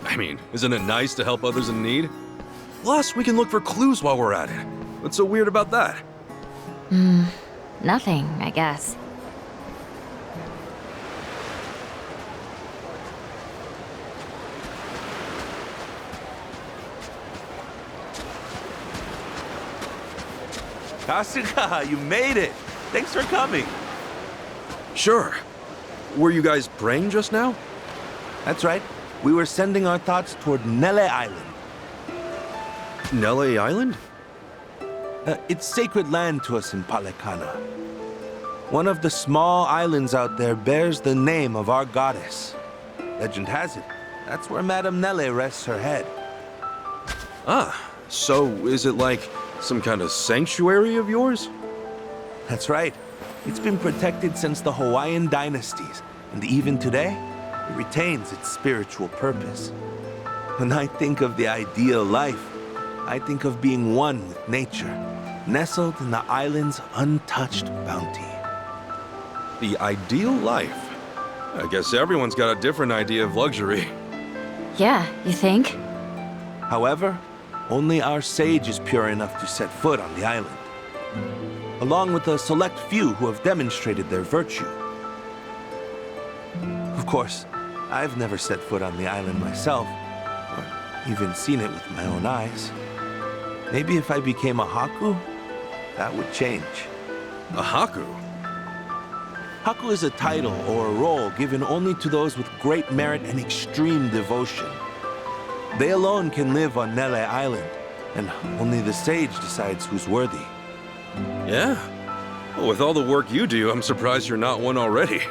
I mean, isn't it nice to help others in need? Plus, we can look for clues while we're at it. What's so weird about that? Nothing, I guess. Kasuga, you made it! Thanks for coming. Sure. Were you guys praying just now? That's right. We were sending our thoughts toward Nele Island. Nele Island? It's sacred land to us in Palekana. One of the small islands out there bears the name of our goddess. Legend has it, that's where Madame Nele rests her head. So is it like some kind of sanctuary of yours? That's right. It's been protected since the Hawaiian dynasties, and even today, it retains its spiritual purpose. When I think of the ideal life, I think of being one with nature, nestled in the island's untouched bounty. The ideal life? I guess everyone's got a different idea of luxury. Yeah, you think? However, only our sage is pure enough to set foot on the island, along with a select few who have demonstrated their virtue. Of course, I've never set foot on the island myself, or even seen it with my own eyes. Maybe if I became a Haku, that would change. A Haku? Haku is a title or a role given only to those with great merit and extreme devotion. They alone can live on Nele Island, and only the sage decides who's worthy. Yeah? Well, with all the work you do, I'm surprised you're not one already.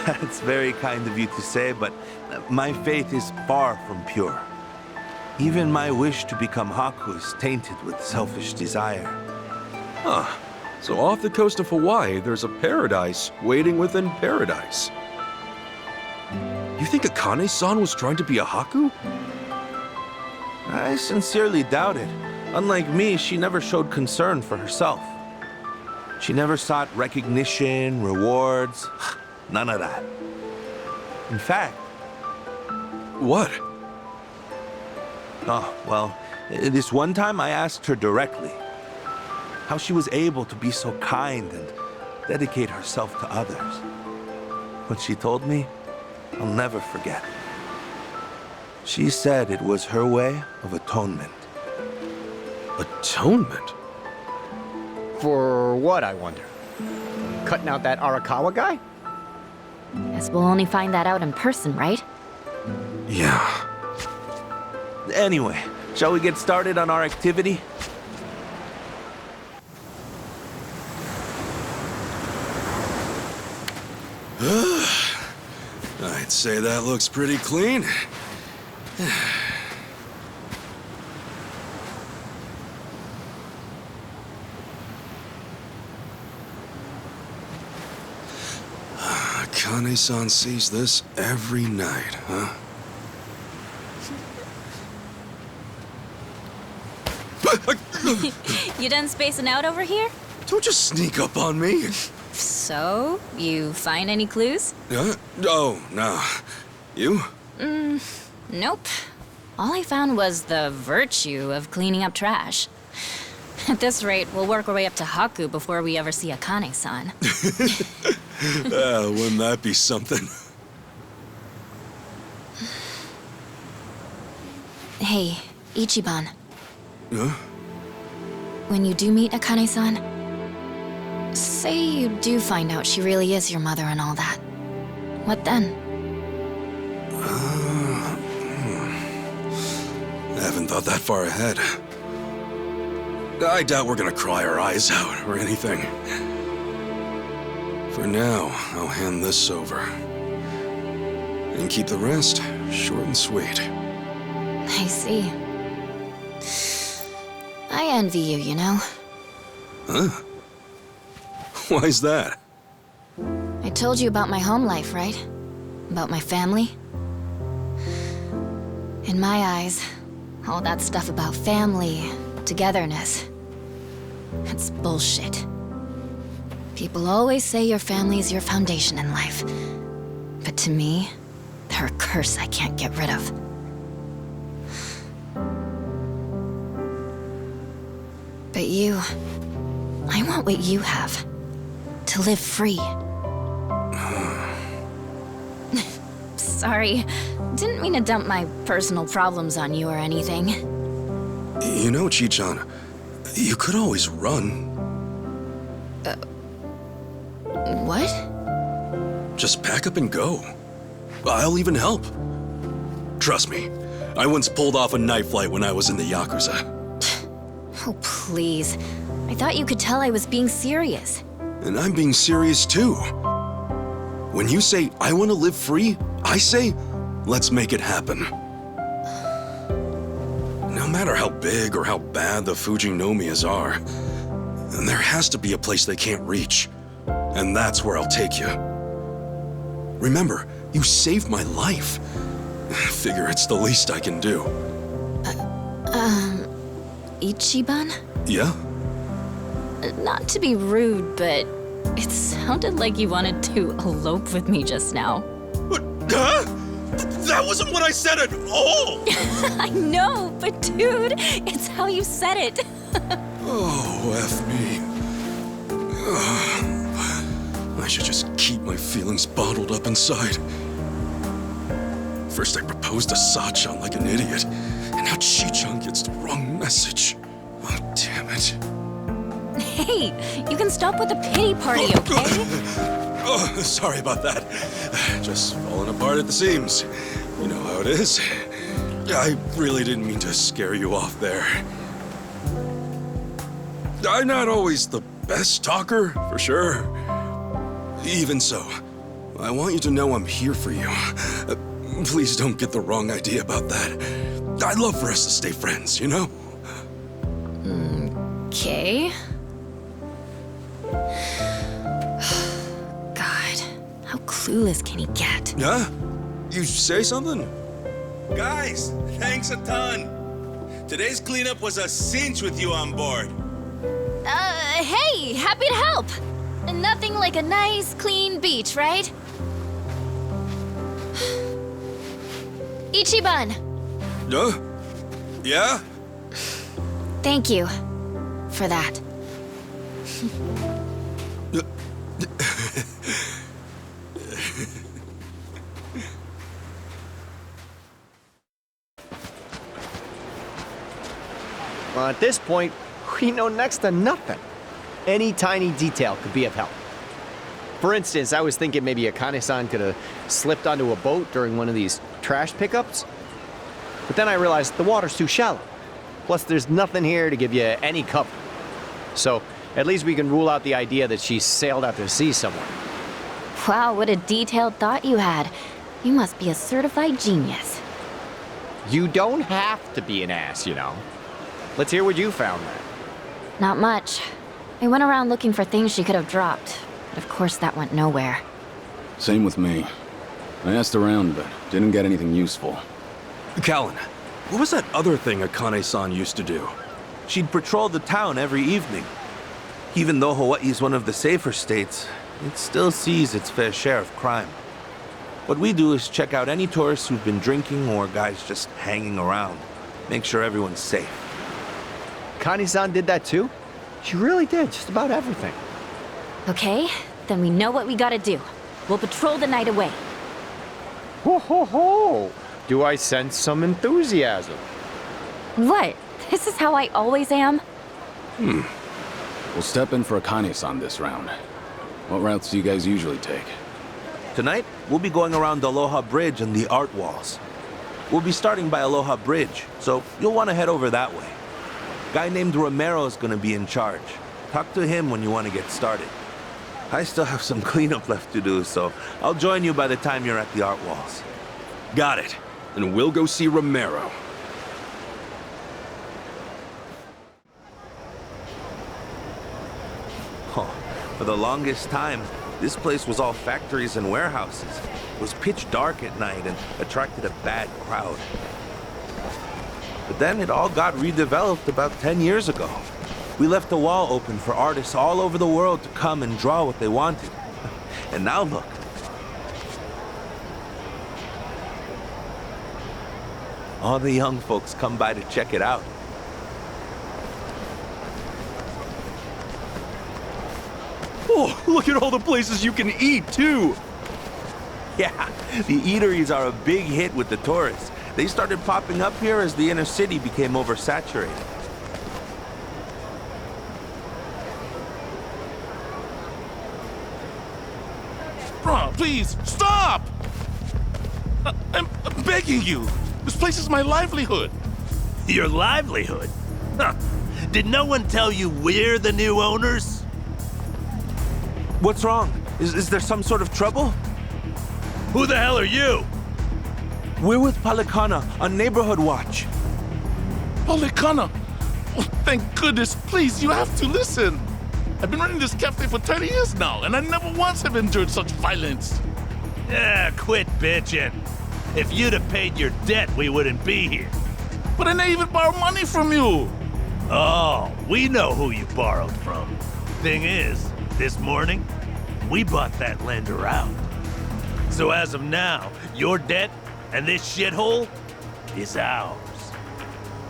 That's very kind of you to say, but my faith is far from pure. Even my wish to become Haku is tainted with selfish desire. Huh. So off the coast of Hawaii, there's a paradise waiting within paradise. You think Akane-san was trying to be a Haku? I sincerely doubt it. Unlike me, she never showed concern for herself. She never sought recognition, rewards, none of that. In fact... What? Oh, well, this one time I asked her directly how she was able to be so kind and dedicate herself to others. What she told me, I'll never forget. She said it was her way of atonement. Atonement? For what, I wonder? Cutting out that Arakawa guy? Guess we'll only find that out in person, right? Yeah. Anyway, shall we get started on our activity? I'd say that looks pretty clean. Akane-san sees this every night, huh? You done spacing out over here? Don't just sneak up on me. So, you find any clues? Oh, no. You? Nope. All I found was the virtue of cleaning up trash. At this rate, we'll work our way up to Haku before we ever see Akane-san. Wouldn't that be something? Hey, Ichiban. Huh? When you do meet Akane-san, say you do find out she really is your mother and all that. What then? I haven't thought that far ahead. I doubt we're gonna cry our eyes out or anything. For now, I'll hand this over. And keep the rest short and sweet. I see. I envy you, you know? Huh? Why's that? I told you about my home life, right? About my family? In my eyes, all that stuff about family, togetherness, it's bullshit. People always say your family is your foundation in life. But to me, they're a curse I can't get rid of. But you, I want what you have. To live free. Sorry, didn't mean to dump my personal problems on you or anything. You know, Chi-chan, you could always run. What? Just pack up and go. I'll even help. Trust me, I once pulled off a night flight when I was in the Yakuza. Oh, please. I thought you could tell I was being serious. And I'm being serious too. When you say, I want to live free, I say, let's make it happen. No matter how big or how bad the Fujinomias are, there has to be a place they can't reach. And that's where I'll take you. Remember, you saved my life. Figure it's the least I can do. Ichiban? Yeah? Not to be rude, but it sounded like you wanted to elope with me just now. Huh? That wasn't what I said at all! I know, but dude, it's how you said it. Oh, F me. I should just keep my feelings bottled up inside. First I proposed to Sachan like an idiot, and now Chi-chan gets the wrong message. Oh, damn it. Hey, you can stop with the pity party, okay? Oh, sorry about that. Just falling apart at the seams. You know how it is. I really didn't mean to scare you off there. I'm not always the best talker, for sure. Even so, I want you to know I'm here for you. Please don't get the wrong idea about that. I'd love for us to stay friends, you know? Okay. God, how clueless can he get? Huh? You say something? Guys, thanks a ton. Today's cleanup was a cinch with you on board. Hey, happy to help. Nothing like a nice, clean beach, right? Ichiban. Yeah? Thank you for that. Well, at this point, we know next to nothing. Any tiny detail could be of help. For instance, I was thinking maybe Akane-san could have slipped onto a boat during one of these trash pickups. But then I realized the water's too shallow. Plus, there's nothing here to give you any cover. So, at least we can rule out the idea that she sailed out to sea somewhere. Wow, what a detailed thought you had. You must be a certified genius. You don't have to be an ass, you know. Let's hear what you found then. Not much. I went around looking for things she could have dropped, but of course that went nowhere. Same with me. I asked around, but didn't get anything useful. Callan, what was that other thing Akane-san used to do? She'd patrol the town every evening. Even though Hawaii is one of the safer states, it still sees its fair share of crime. What we do is check out any tourists who've been drinking or guys just hanging around. Make sure everyone's safe. Kani-san did that too? She really did, just about everything. Okay, then we know what we gotta do. We'll patrol the night away. Ho ho ho! Do I sense some enthusiasm? What? This is how I always am? We'll step in for Akane-san this round. What routes do you guys usually take? Tonight, we'll be going around Aloha Bridge and the art walls. We'll be starting by Aloha Bridge, so you'll want to head over that way. Guy named Romero is going to be in charge. Talk to him when you want to get started. I still have some cleanup left to do, so I'll join you by the time you're at the art walls. Got it. And we'll go see Romero. Oh, for the longest time, this place was all factories and warehouses. It was pitch dark at night and attracted a bad crowd. But then it all got redeveloped about 10 years ago. We left the wall open for artists all over the world to come and draw what they wanted. And now look. All the young folks come by to check it out. Oh, look at all the places you can eat, too! Yeah, the eateries are a big hit with the tourists. They started popping up here as the inner city became oversaturated. Bro, please, stop! I'm begging you. This place is my livelihood. Your livelihood? Huh. Did no one tell you we're the new owners? What's wrong? Is there some sort of trouble? Who the hell are you? We're with Palikana on Neighborhood Watch. Palikana? Oh, thank goodness. Please, you have to listen. I've been running this cafe for 30 years now, and I never once have endured such violence. Yeah, quit bitching. If you'd have paid your debt, we wouldn't be here. But I didn't even borrow money from you. Oh, we know who you borrowed from. Thing is, this morning, we bought that lender out. So as of now, your debt and this shithole is ours.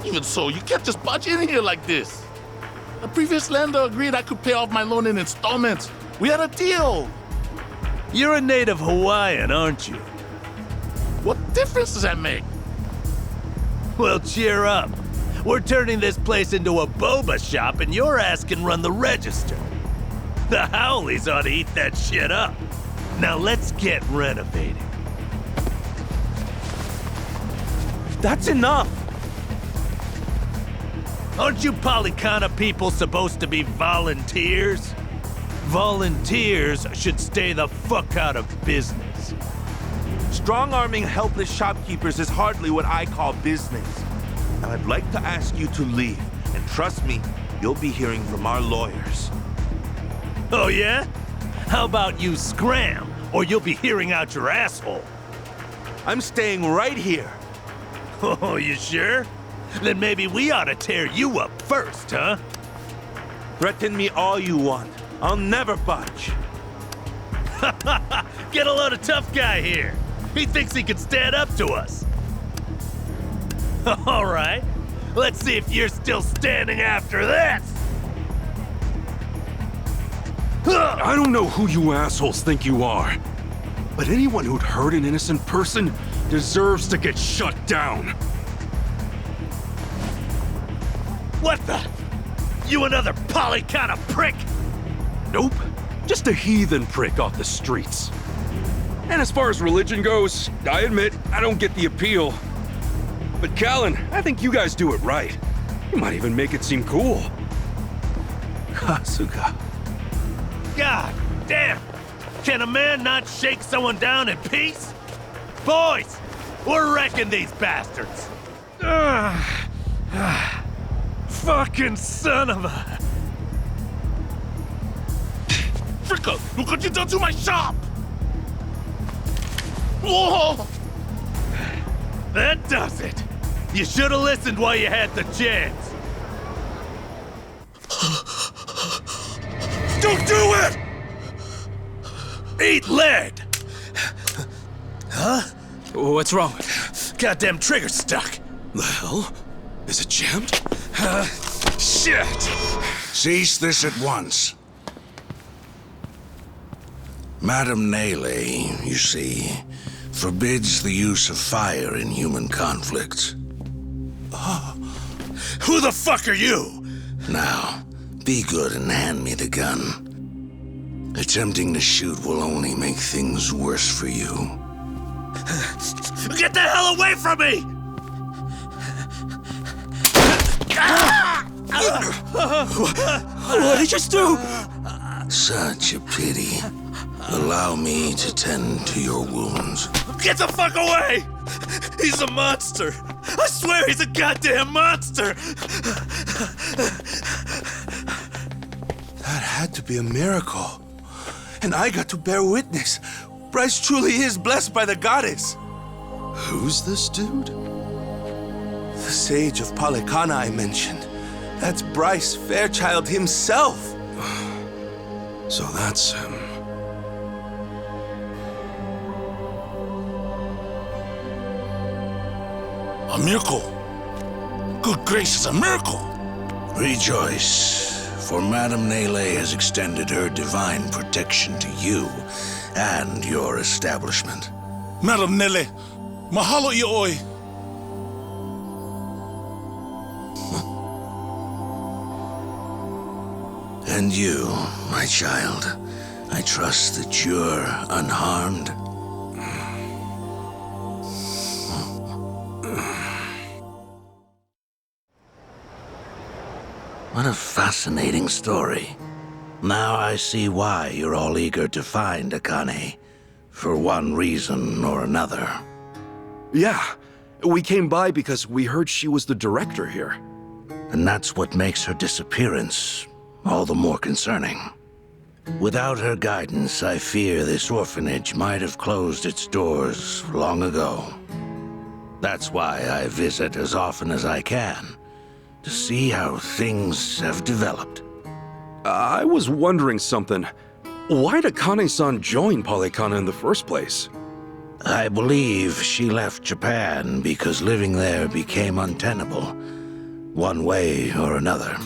Even so, you can't just barge in here like this. The previous lender agreed I could pay off my loan in installments. We had a deal. You're a native Hawaiian, aren't you? What difference does that make? Well, cheer up. We're turning this place into a boba shop and your ass can run the register. The Howleys ought to eat that shit up. Now let's get renovating. That's enough! Aren't you Polycana people supposed to be volunteers? Volunteers should stay the fuck out of business. Strong-arming helpless shopkeepers is hardly what I call business. Now, I'd like to ask you to leave, and trust me, you'll be hearing from our lawyers. Oh yeah? How about you scram, or you'll be hearing out your asshole? I'm staying right here. Oh, you sure? Then maybe we ought to tear you up first, huh? Threaten me all you want. I'll never budge. Get a load of tough guy here. He thinks he can stand up to us. All right. Let's see if you're still standing after this. I don't know who you assholes think you are, but anyone who'd hurt an innocent person deserves to get shut down. What the? You another Polycana prick? Nope. Just a heathen prick off the streets. And as far as religion goes, I admit I don't get the appeal. But Callan, I think you guys do it right. You might even make it seem cool. Kasuga. God damn! Can a man not shake someone down in peace? Boys, we're wrecking these bastards. Fucking son of a... Fricka, look what you done to my shop! Whoa! That does it. You should have listened while you had the chance. Don't do it! Eat lead! Huh? What's wrong? Goddamn trigger's stuck. The hell? Is it jammed? Shit! Cease this at once. Madame Nele, you see, forbids the use of fire in human conflicts. Who the fuck are you? Now, be good and hand me the gun. Attempting to shoot will only make things worse for you. Get the hell away from me! What did you just do? Such a pity. Allow me to tend to your wounds. Get the fuck away! He's a monster! I swear he's a goddamn monster! That had to be a miracle. And I got to bear witness. Bryce truly is blessed by the goddess. Who's this dude? The sage of Polycana I mentioned. That's Bryce Fairchild himself. So that's him. A miracle. Good gracious, a miracle. Rejoice, for Madame Nele has extended her divine protection to you and your establishment. Madame Nele, mahalo ioi. And you, my child, I trust that you're unharmed. What a fascinating story. Now I see why you're all eager to find Akane, for one reason or another. Yeah, we came by because we heard she was the director here. And that's what makes her disappearance all the more concerning. Without her guidance, I fear this orphanage might have closed its doors long ago. That's why I visit as often as I can, to see how things have developed. I was wondering something. Why did Akane-san join Polycana in the first place? I believe she left Japan because living there became untenable, one way or another.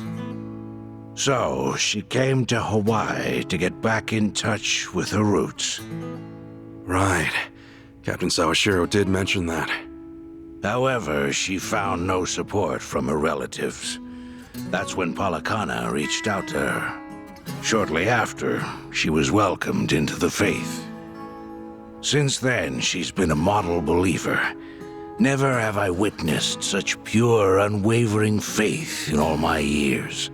So she came to Hawaii to get back in touch with her roots. Right. Captain Sawashiro did mention that. However, she found no support from her relatives. That's when Polycana reached out to her. Shortly after, she was welcomed into the faith. Since then, she's been a model believer. Never have I witnessed such pure, unwavering faith in all my years.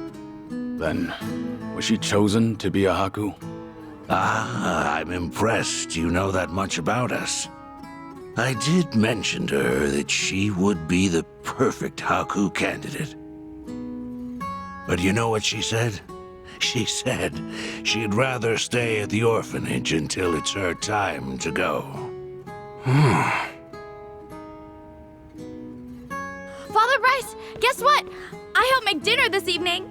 Then, was she chosen to be a Haku? Ah, I'm impressed you know that much about us. I did mention to her that she would be the perfect Haku candidate. But you know what she said? She said she'd rather stay at the orphanage until it's her time to go. Father Bryce, guess what? I helped make dinner this evening.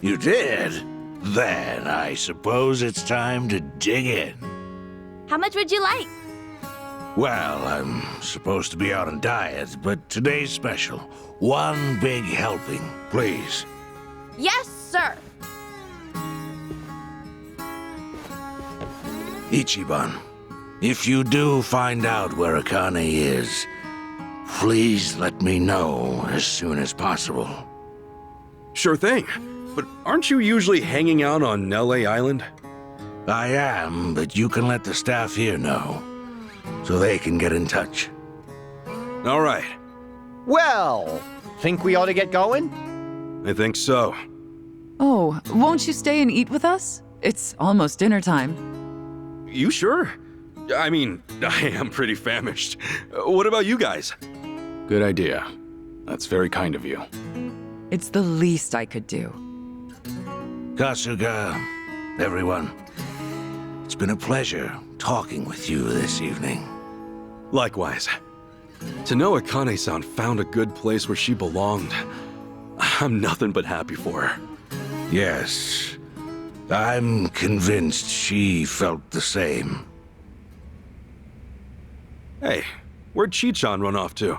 You did? Then I suppose it's time to dig in. How much would you like? Well, I'm supposed to be on a diet, but today's special. One big helping, please. Yes, sir. Ichiban, if you do find out where Akane is, please let me know as soon as possible. Sure thing. But aren't you usually hanging out on LA Island? I am, but you can let the staff here know, so they can get in touch. All right. Well, think we ought to get going? I think so. Oh, won't you stay and eat with us? It's almost dinner time. You sure? I mean, I am pretty famished. What about you guys? Good idea. That's very kind of you. It's the least I could do. Kasuga, everyone, it's been a pleasure talking with you this evening. Likewise. To know Akane-san found a good place where she belonged, I'm nothing but happy for her. Yes, I'm convinced she felt the same. Hey, where'd Chi-chan run off to?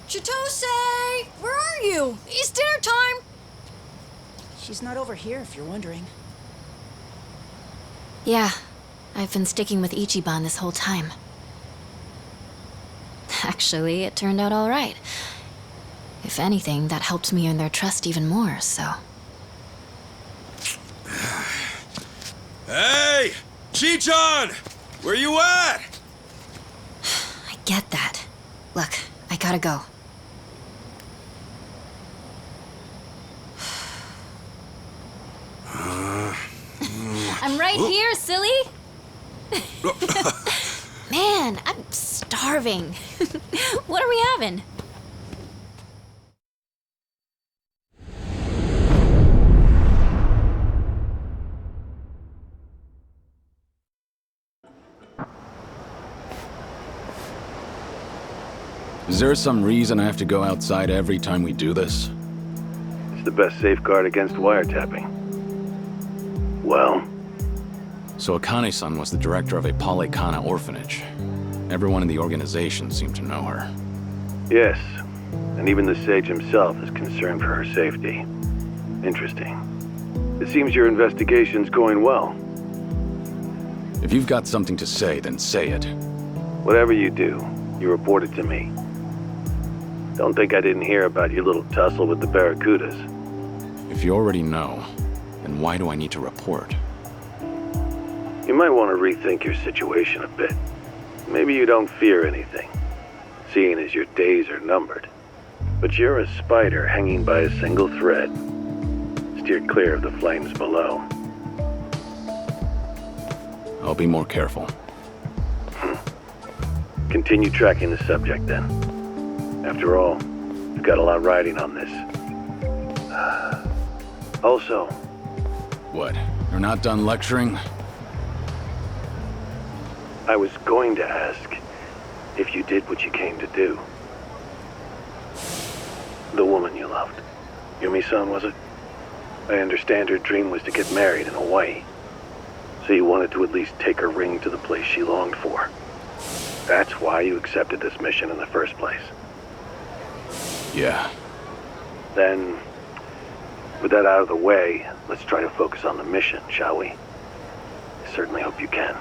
Chitose! Where are you? It's dinner time! She's not over here, if you're wondering. Yeah, I've been sticking with Ichiban this whole time. Actually, it turned out all right. If anything, that helped me earn their trust even more, so... Hey! Chi-chan! Where you at? I get that. Look, I gotta go. I'm right here, silly! Man, I'm starving. What are we having? Is there some reason I have to go outside every time we do this? It's the best safeguard against wiretapping. Well? So Akane-san was the director of a Polycana orphanage. Everyone in the organization seemed to know her. Yes, and even the sage himself is concerned for her safety. Interesting. It seems your investigation's going well. If you've got something to say, then say it. Whatever you do, you report it to me. Don't think I didn't hear about your little tussle with the Barracudas. If you already know, then why do I need to report? You might want to rethink your situation a bit. Maybe you don't fear anything, seeing as your days are numbered. But you're a spider hanging by a single thread. Steer clear of the flames below. I'll be more careful. Continue tracking the subject then. After all, you've got a lot riding on this. Also... What? You're not done lecturing? I was going to ask if you did what you came to do. The woman you loved. Yumi-san, was it? I understand her dream was to get married in Hawaii. So you wanted to at least take her ring to the place she longed for. That's why you accepted this mission in the first place. Yeah. Then, with that out of the way, let's try to focus on the mission, shall we? I certainly hope you can.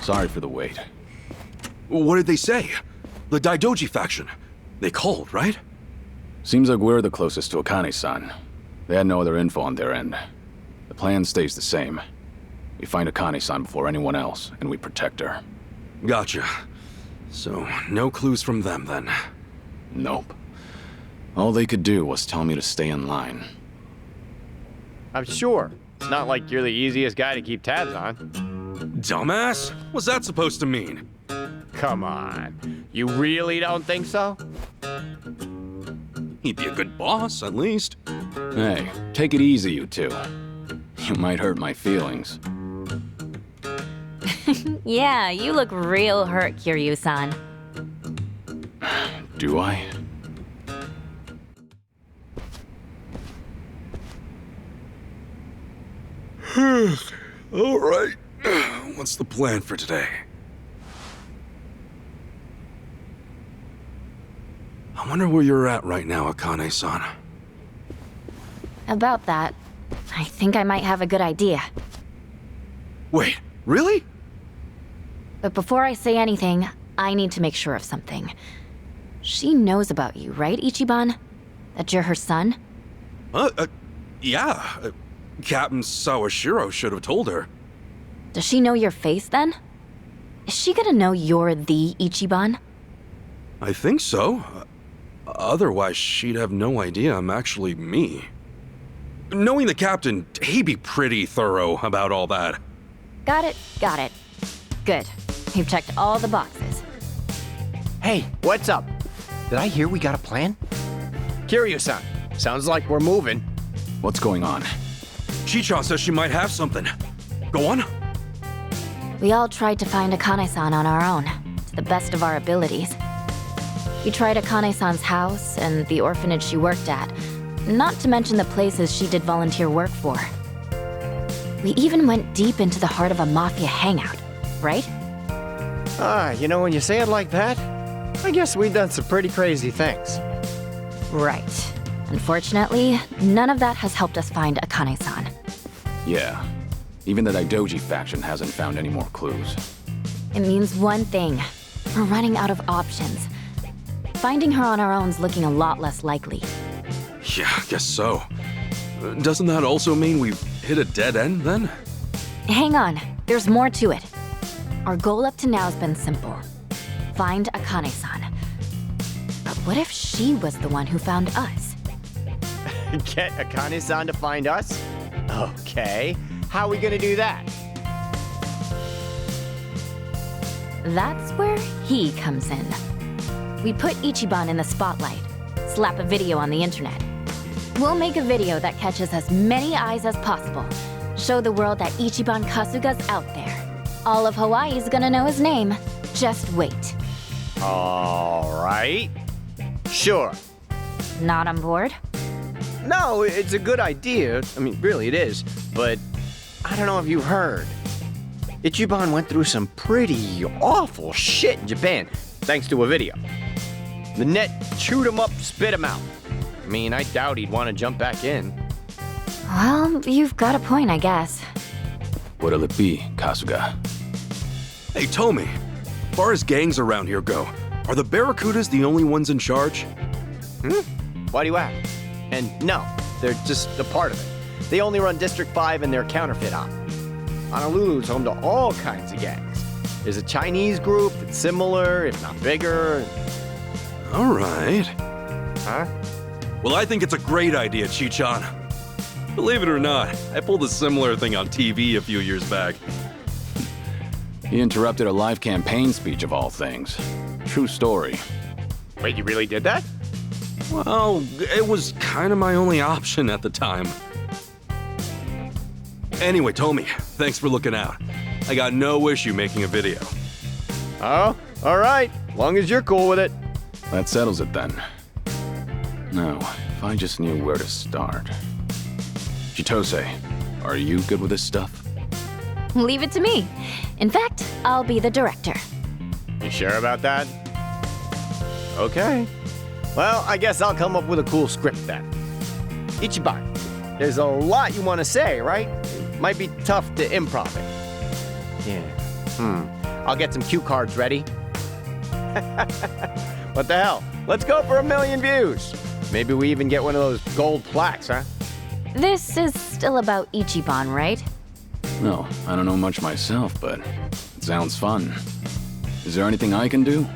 Sorry for the wait. What did they say? The Daidoji faction. They called, right? Seems like we're the closest to Akane-san. They had no other info on their end. The plan stays the same. We find Akane-san before anyone else, and we protect her. Gotcha. So, no clues from them, then? Nope. All they could do was tell me to stay in line. I'm sure. It's not like you're the easiest guy to keep tabs on. Dumbass? What's that supposed to mean? Come on. You really don't think so? He'd be a good boss, at least. Hey, take it easy, you two. You might hurt my feelings. Yeah, you look real hurt, Kiryu-san. Do I? All right. What's the plan for today? I wonder where you're at right now, Akane-san. About that, I think I might have a good idea. Wait, really? But before I say anything, I need to make sure of something. She knows about you, right, Ichiban? That you're her son? Yeah. Captain Sawashiro should have told her. Does she know your face, then? Is she gonna know you're the Ichiban? I think so. Otherwise, she'd have no idea I'm actually me. Knowing the captain, he'd be pretty thorough about all that. Got it, got it. Good. You've checked all the boxes. Hey, what's up? Did I hear we got a plan? Kiryu-san, sounds like we're moving. What's going on? Chichan says she might have something. Go on. We all tried to find Akane-san on our own, to the best of our abilities. We tried Akane-san's house and the orphanage she worked at, not to mention the places she did volunteer work for. We even went deep into the heart of a mafia hangout, right? You know, when you say it like that, I guess we've done some pretty crazy things. Right. Unfortunately, none of that has helped us find Akane-san. Yeah. Even the Daidoji faction hasn't found any more clues. It means one thing. We're running out of options. Finding her on our own's looking a lot less likely. Yeah, guess so. Doesn't that also mean we've hit a dead end, then? Hang on. There's more to it. Our goal up to now has been simple. Find Akane-san. But what if she was the one who found us? Get Akane-san to find us? Okay. How are we gonna do that? That's where he comes in. We put Ichiban in the spotlight, slap a video on the internet. We'll make a video that catches as many eyes as possible. Show the world that Ichiban Kasuga's out there. All of Hawaii's gonna know his name. Just wait. All right. Sure. Not on board? No, it's a good idea. I mean, really it is. But I don't know if you heard. Ichiban went through some pretty awful shit in Japan, thanks to a video. The net chewed him up, spit him out. I mean, I doubt he'd want to jump back in. Well, you've got a point, I guess. What'll it be, Kasuga? Hey, Tommy. As far as gangs around here go, are the Barracudas the only ones in charge? Why do you ask? And no, they're just a part of it. They only run District 5 and their counterfeit op. Honolulu's home to all kinds of gangs. There's a Chinese group that's similar, if not bigger. All right. Huh? Well, I think it's a great idea, Chi-chan. Believe it or not, I pulled a similar thing on TV a few years back. He interrupted a live campaign speech of all things. True story. Wait, you really did that? Well, it was kind of my only option at the time. Anyway, Tommy, thanks for looking out. I got no issue making a video. Oh, all right. Long as you're cool with it. That settles it then. Now, if I just knew where to start. Chitose, are you good with this stuff? Leave it to me. In fact, I'll be the director. You sure about that? Okay. Well, I guess I'll come up with a cool script then. Ichiban, there's a lot you want to say, right? It might be tough to improv it. Yeah. I'll get some cue cards ready. What the hell? Let's go for 1 million views. Maybe we even get one of those gold plaques, huh? This is still about Ichiban, right? No, I don't know much myself, but it sounds fun. Is there anything I can do?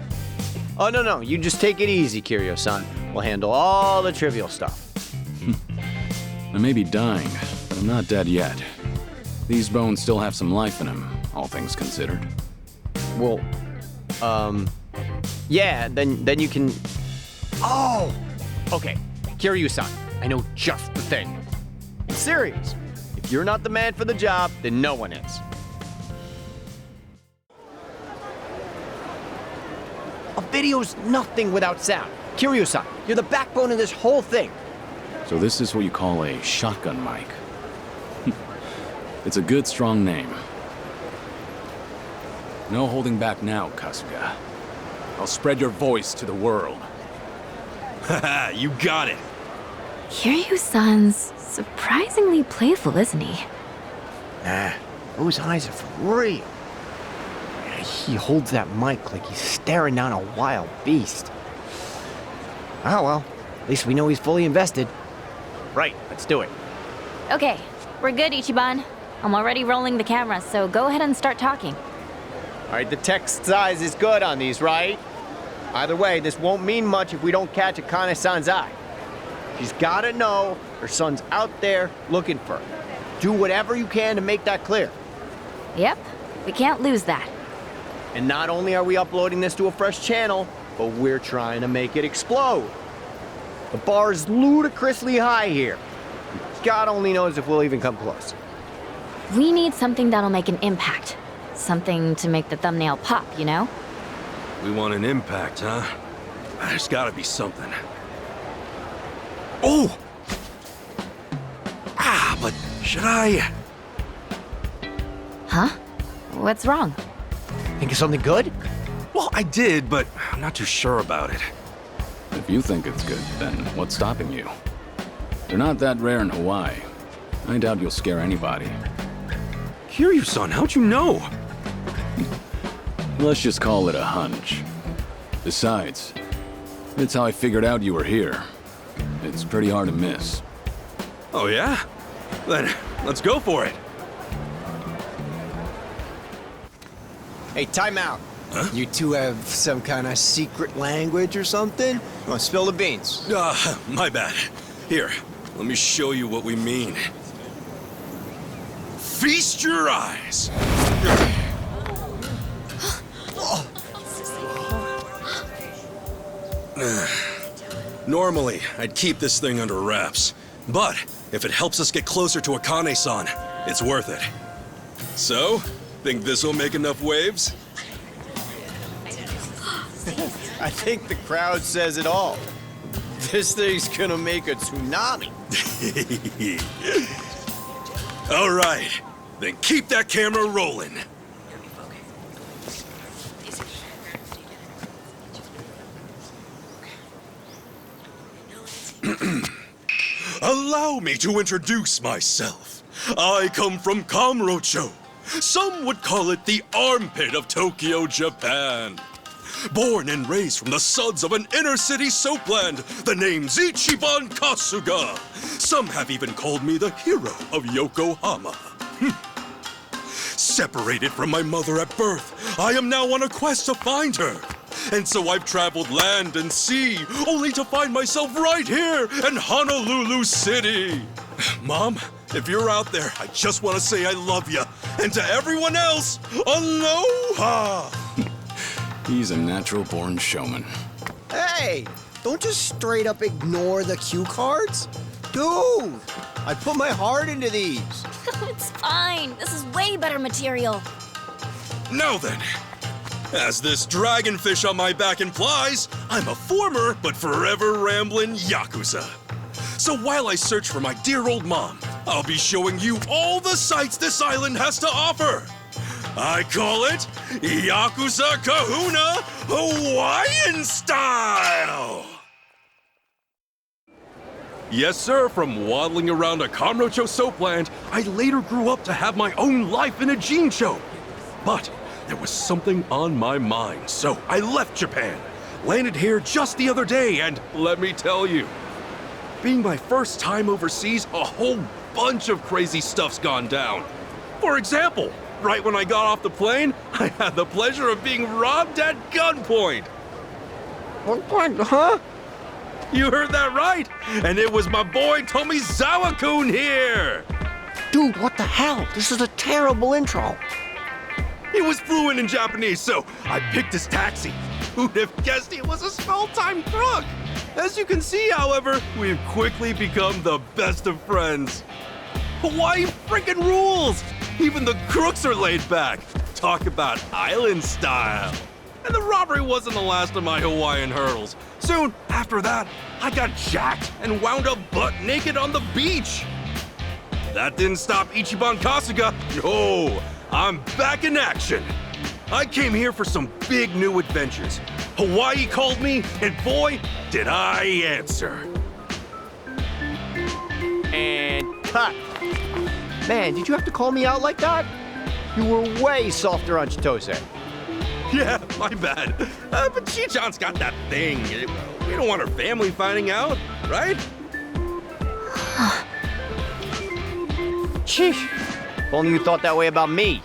Oh, no. You just take it easy, Kiryu-san. We'll handle all the trivial stuff. I may be dying, but I'm not dead yet. These bones still have some life in them, all things considered. Well, yeah, then you can... Oh! Okay, Kiryu-san, I know just the thing. I'm serious. If you're not the man for the job, then no one is. A video's nothing without sound. Kiryu-san, you're the backbone of this whole thing. So this is what you call a shotgun mic. It's a good, strong name. No holding back now, Kasuga. I'll spread your voice to the world. Haha, you got it. Kiryu-san's surprisingly playful, isn't he? Nah, those eyes are for real. He holds that mic like he's staring down a wild beast. Oh well, at least we know he's fully invested. Right, let's do it. Okay, we're good, Ichiban. I'm already rolling the camera, so go ahead and start talking. All right, the text size is good on these, right? Either way, this won't mean much if we don't catch Akane-san's eye. She's gotta know her son's out there looking for her. Do whatever you can to make that clear. Yep, we can't lose that. And not only are we uploading this to a fresh channel, but we're trying to make it explode. The bar is ludicrously high here. God only knows if we'll even come close. We need something that'll make an impact. Something to make the thumbnail pop, you know? We want an impact, huh? There's gotta be something. Oh! But should I... Huh? What's wrong? Think of something good? Well, I did, but I'm not too sure about it. If you think it's good, then what's stopping you? They're not that rare in Hawaii. I doubt you'll scare anybody. Kiryu-san, how'd you know? Let's just call it a hunch. Besides, it's how I figured out you were here. It's pretty hard to miss. Oh yeah? Then let's go for it. Hey, time out. Huh? You two have some kind of secret language or something? Well, spill the beans. My bad. Here, let me show you what we mean. Feast your eyes! Normally, I'd keep this thing under wraps, but if it helps us get closer to Akane-san, it's worth it. So, think this'll make enough waves? I think the crowd says it all. This thing's gonna make a tsunami. All right, then keep that camera rolling. Allow me to introduce myself. I come from Kamurocho. Some would call it the armpit of Tokyo, Japan. Born and raised from the suds of an inner-city soapland, the name's Ichiban Kasuga. Some have even called me the hero of Yokohama. Separated from my mother at birth, I am now on a quest to find her. And so I've traveled land and sea, only to find myself right here in Honolulu City. Mom, if you're out there, I just want to say I love you. And to everyone else, aloha! He's a natural-born showman. Hey, don't just straight up ignore the cue cards. Dude, I put my heart into these. It's fine. This is way better material. Now then, as this dragonfish on my back implies, I'm a former but forever rambling Yakuza. So while I search for my dear old mom, I'll be showing you all the sights this island has to offer. I call it Yakuza Kahuna Hawaiian Style! Yes, sir, from waddling around a Kamurocho soap plant, I later grew up to have my own life in a Jincho. But there was something on my mind, so I left Japan. Landed here just the other day, and let me tell you, being my first time overseas, a whole bunch of crazy stuff's gone down. For example, right when I got off the plane, I had the pleasure of being robbed at gunpoint. What, huh? You heard that right, and it was my boy Tomizawa-kun here. Dude, what the hell? This is a terrible intro. He was fluent in Japanese, so I picked his taxi. Who'd have guessed he was a small-time crook? As you can see, however, we've quickly become the best of friends. Hawaii freaking rules! Even the crooks are laid back. Talk about island style. And the robbery wasn't the last of my Hawaiian hurdles. Soon after that, I got jacked and wound up butt naked on the beach. That didn't stop Ichiban Kasuga. No, I'm back in action. I came here for some big new adventures. Hawaii called me, and boy, did I answer. And cut. Man, did you have to call me out like that? You were way softer on Chitose. Yeah, my bad. But Chi-chan's got that thing. We don't want her family finding out, right? Sheesh. If only you thought that way about me.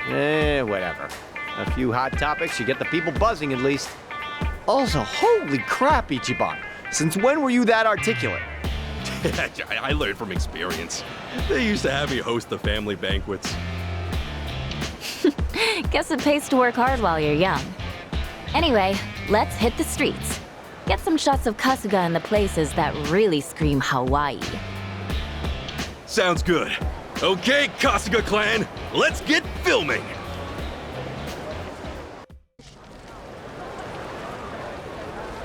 Whatever. A few hot topics, you get the people buzzing at least. Also, holy crap, Ichiban. Since when were you that articulate? I learned from experience. They used to have me host the family banquets. Guess it pays to work hard while you're young. Anyway, let's hit the streets. Get some shots of Kasuga in the places that really scream Hawaii. Sounds good. Okay, Kasuga clan, let's get filming!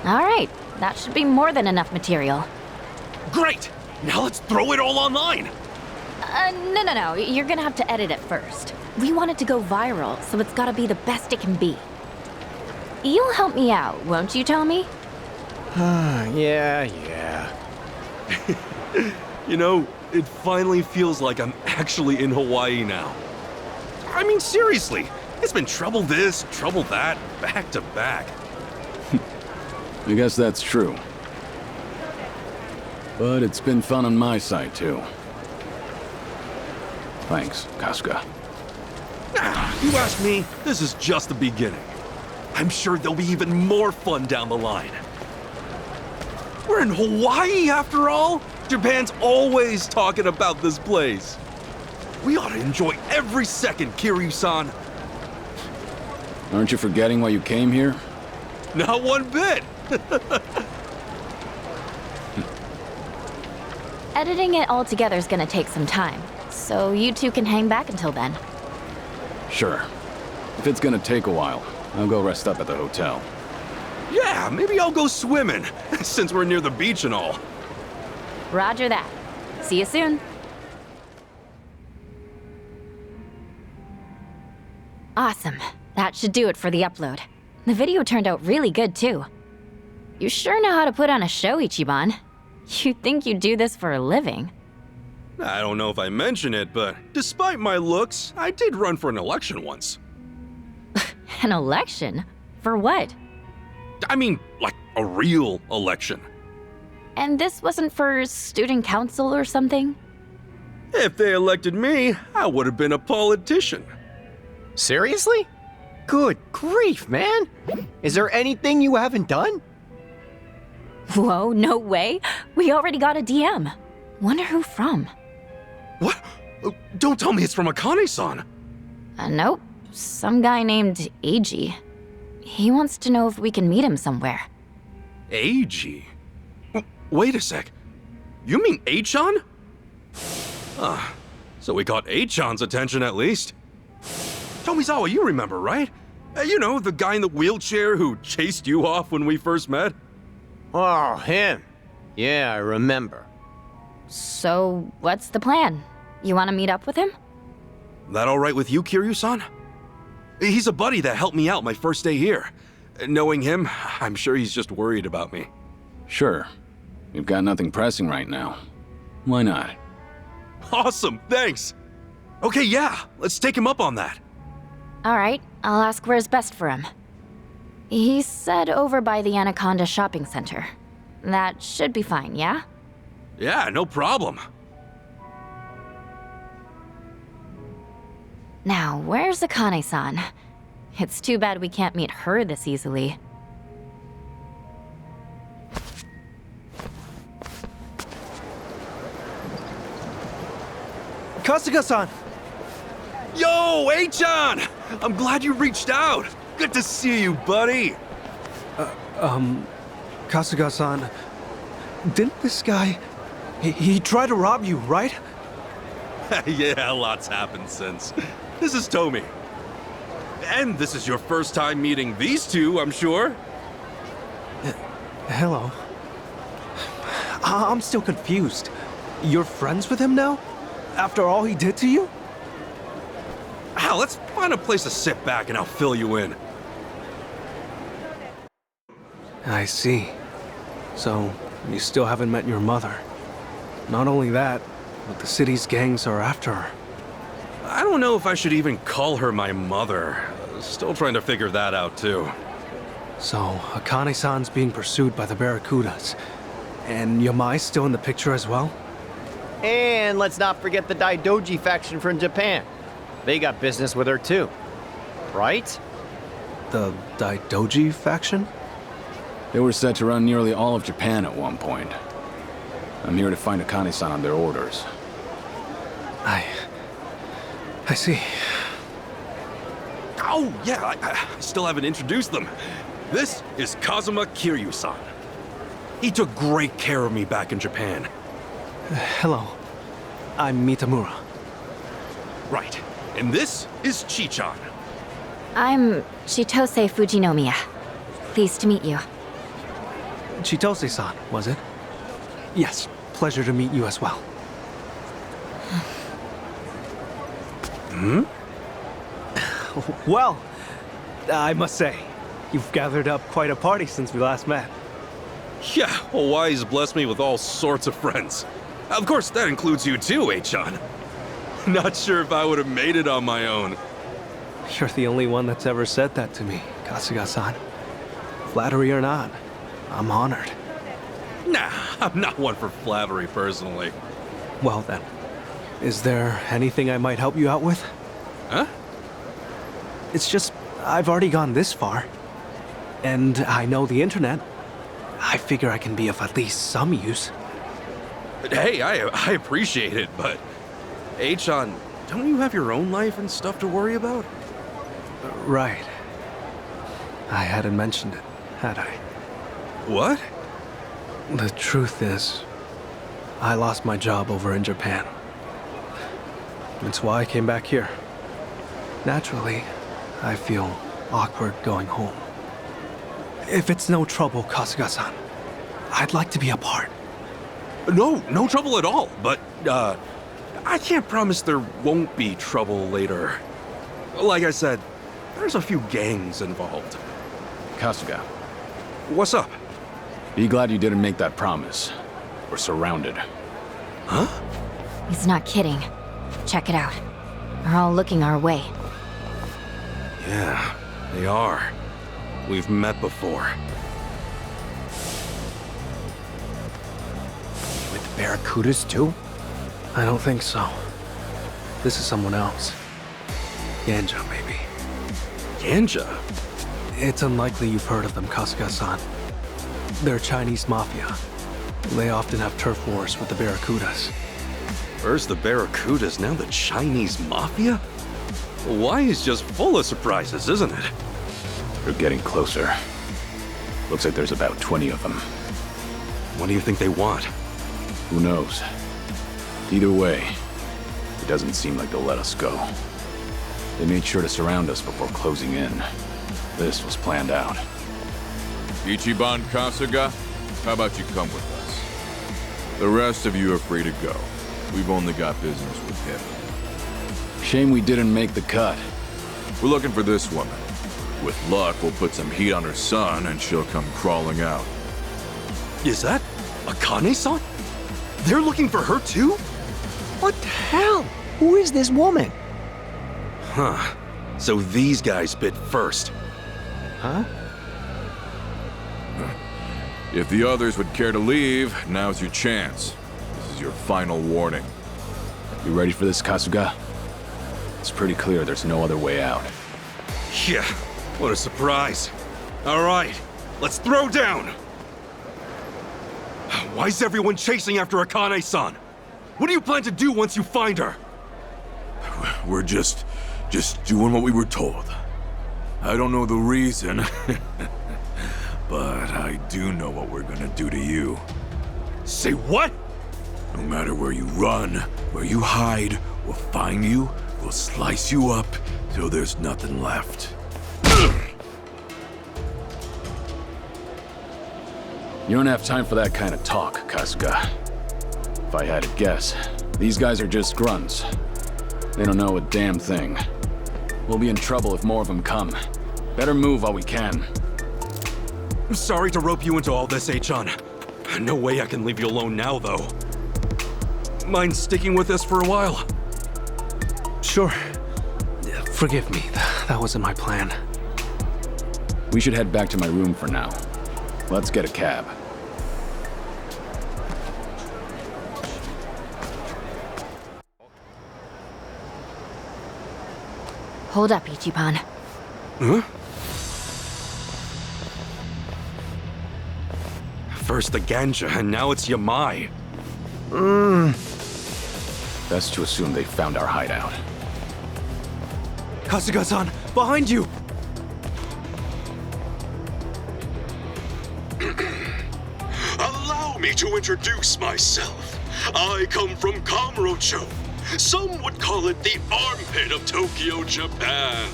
All right, that should be more than enough material. Great! Now let's throw it all online! No. You're gonna have to edit it first. We want it to go viral, so it's gotta be the best it can be. You'll help me out, won't you, Tommy? Yeah. You know, it finally feels like I'm actually in Hawaii now. I mean, seriously, it's been trouble this, trouble that, back to back. I guess that's true. But it's been fun on my side, too. Thanks, Kasuga. You ask me, this is just the beginning. I'm sure there'll be even more fun down the line. We're in Hawaii, after all. Japan's always talking about this place. We ought to enjoy every second, Kiryu-san. Aren't you forgetting why you came here? Not one bit. Editing it all together is gonna take some time, so you two can hang back until then. Sure. If it's gonna take a while, I'll go rest up at the hotel. Yeah, maybe I'll go swimming, since we're near the beach and all. Roger that. See you soon. Awesome. That should do it for the upload. The video turned out really good, too. You sure know how to put on a show, Ichiban. You'd think you do this for a living. I don't know if I mention it, but despite my looks, I did run for an election once. An election? For what? I mean, like a real election. And this wasn't for student council or something? If they elected me, I would have been a politician. Seriously? Good grief, man! Is there anything you haven't done? Whoa, no way. We already got a DM. Wonder who from. What? Don't tell me it's from Akane-san. Nope. Some guy named ENG. He wants to know if we can meet him somewhere. AG? Wait a sec. You mean Achan? Ah, so we got Achan's attention at least. Tomizawa, you remember, right? You know, the guy in the wheelchair who chased you off when we first met? Oh, him. Yeah, I remember. So, what's the plan? You want to meet up with him? That all right with you, Kiryu-san? He's a buddy that helped me out my first day here. Knowing him, I'm sure he's just worried about me. Sure. We've got nothing pressing right now. Why not? Awesome, thanks! Okay, yeah, let's take him up on that. Alright, I'll ask where's best for him. He said over by the Anaconda Shopping Center. That should be fine, yeah? Yeah, no problem. Now, where's Akane-san? It's too bad we can't meet her this easily. Kasuga-san! Yo, Achan! I'm glad you reached out. Good to see you, buddy. Kasuga-san, didn't this guy... He tried to rob you, right? Yeah, lots happened since. This is Tomi. And this is your first time meeting these two, I'm sure? Hello. I'm still confused. You're friends with him now? After all he did to you? Let's find a place to sit back and I'll fill you in. I see. So, you still haven't met your mother. Not only that, but the city's gangs are after her. I don't know if I should even call her my mother. Still trying to figure that out, too. So, Akane-san's being pursued by the Barracudas. And Yamai's still in the picture as well? And let's not forget the Daidoji faction from Japan. They got business with her too. Right? The Daidoji faction? They were set to run nearly all of Japan at one point. I'm here to find Akane-san on their orders. I see. Oh, yeah, I still haven't introduced them. This is Kazuma Kiryu-san. He took great care of me back in Japan. Hello. I'm Mitamura. Right. And this is Chi-chan. I'm Chitose Fujinomiya. Pleased to meet you. Chitose-san, was it? Yes, pleasure to meet you as well. Well, I must say, you've gathered up quite a party since we last met. Yeah, Hawaii's blessed me with all sorts of friends. Of course, that includes you too, Achan. Not sure if I would have made it on my own. You're the only one that's ever said that to me, Kasuga-san. Flattery or not, I'm honored. Nah, I'm not one for flattery personally. Well then, is there anything I might help you out with? Huh? It's just, I've already gone this far. And I know the internet. I figure I can be of at least some use. Hey, I appreciate it, but... Achan, don't you have your own life and stuff to worry about? Right. I hadn't mentioned it, had I? What? The truth is, I lost my job over in Japan. That's why I came back here. Naturally, I feel awkward going home. If it's no trouble, Kasuga-san, I'd like to be a part. No trouble at all, but, I can't promise there won't be trouble later. Like I said, there's a few gangs involved. Kasuga. What's up? Be glad you didn't make that promise. We're surrounded. Huh? He's not kidding. Check it out. They're all looking our way. Yeah, they are. We've met before. With the Barracudas too? I don't think so. This is someone else. Yanja, maybe. Ganja? It's unlikely you've heard of them, Kasuga-san. They're Chinese mafia. They often have turf wars with the Barracudas. First the Barracudas, now the Chinese mafia? Hawaii's just full of surprises, isn't it? They're getting closer. Looks like there's about 20 of them. What do you think they want? Who knows? Either way, it doesn't seem like they'll let us go. They made sure to surround us before closing in. This was planned out. Ichiban Kasuga, how about you come with us? The rest of you are free to go. We've only got business with him. Shame we didn't make the cut. We're looking for this woman. With luck, we'll put some heat on her son and she'll come crawling out. Is that Akane-san? They're looking for her too? What the hell? Who is this woman? Huh. So these guys bit first. Huh? If the others would care to leave, now's your chance. This is your final warning. You ready for this, Kasuga? It's pretty clear there's no other way out. Yeah, what a surprise. All right, let's throw down. Why is everyone chasing after Akane-san? What do you plan to do once you find her? We're just doing what we were told. I don't know the reason, but I do know what we're gonna do to you. Say what? No matter where you run, where you hide, we'll find you, we'll slice you up till there's nothing left. You don't have time for that kind of talk, Kasuga. If I had to guess, these guys are just grunts. They don't know a damn thing. We'll be in trouble if more of them come. Better move while we can. I'm sorry to rope you into all this, Achan. No way I can leave you alone now, though. Mind sticking with us for a while? Sure. Forgive me, that wasn't my plan. We should head back to my room for now. Let's get a cab. Hold up, Ichiban. Huh? First the Ganja, and now it's Yamai. Best to assume they found our hideout. Kasuga-san, behind you! Allow me to introduce myself. I come from Kamurocho. Some would call it the armpit of Tokyo, Japan.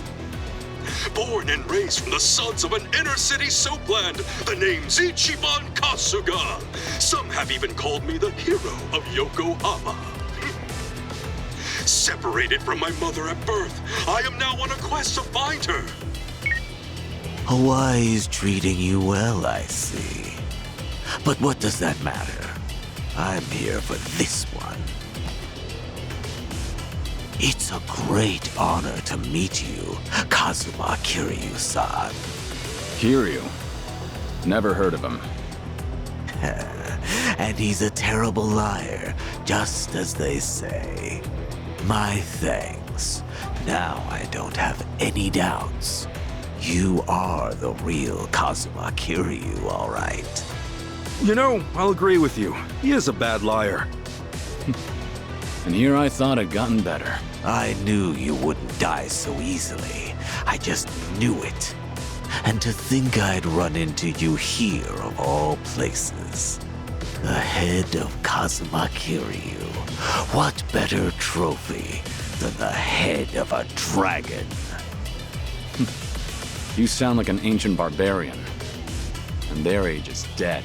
Born and raised from the sons of an inner-city soapland, the name's Ichiban Kasuga. Some have even called me the hero of Yokohama. Separated from my mother at birth, I am now on a quest to find her. Hawaii's treating you well, I see. But what does that matter? I'm here for this one. It's a great honor to meet you, Kazuma Kiryu-san. Kiryu? Never heard of him. And he's a terrible liar, just as they say. My thanks. Now I don't have any doubts. You are the real Kazuma Kiryu, all right. You know, I'll agree with you. He is a bad liar. And here I thought I'd gotten better. I knew you wouldn't die so easily. I just knew it. And to think I'd run into you here of all places. The head of Kazuma Kiryu. What better trophy than the head of a dragon? You sound like an ancient barbarian. And their age is dead.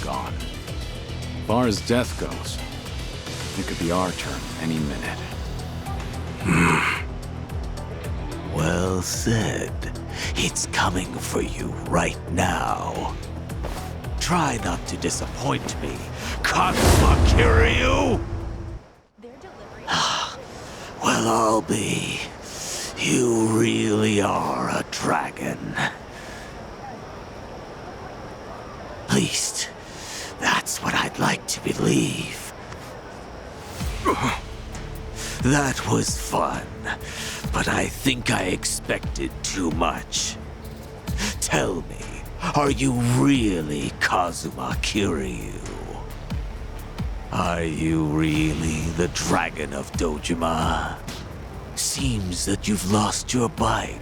Gone. As far as death goes, it could be our turn any minute. Well said. It's coming for you right now. Try not to disappoint me, Kazuma Kiryu! Well, I'll be. You really are a dragon. At least, that's what I'd like to believe. That was fun, but I think I expected too much. Tell me, are you really Kazuma Kiryu? Are you really the Dragon of Dojima? Seems that you've lost your bite.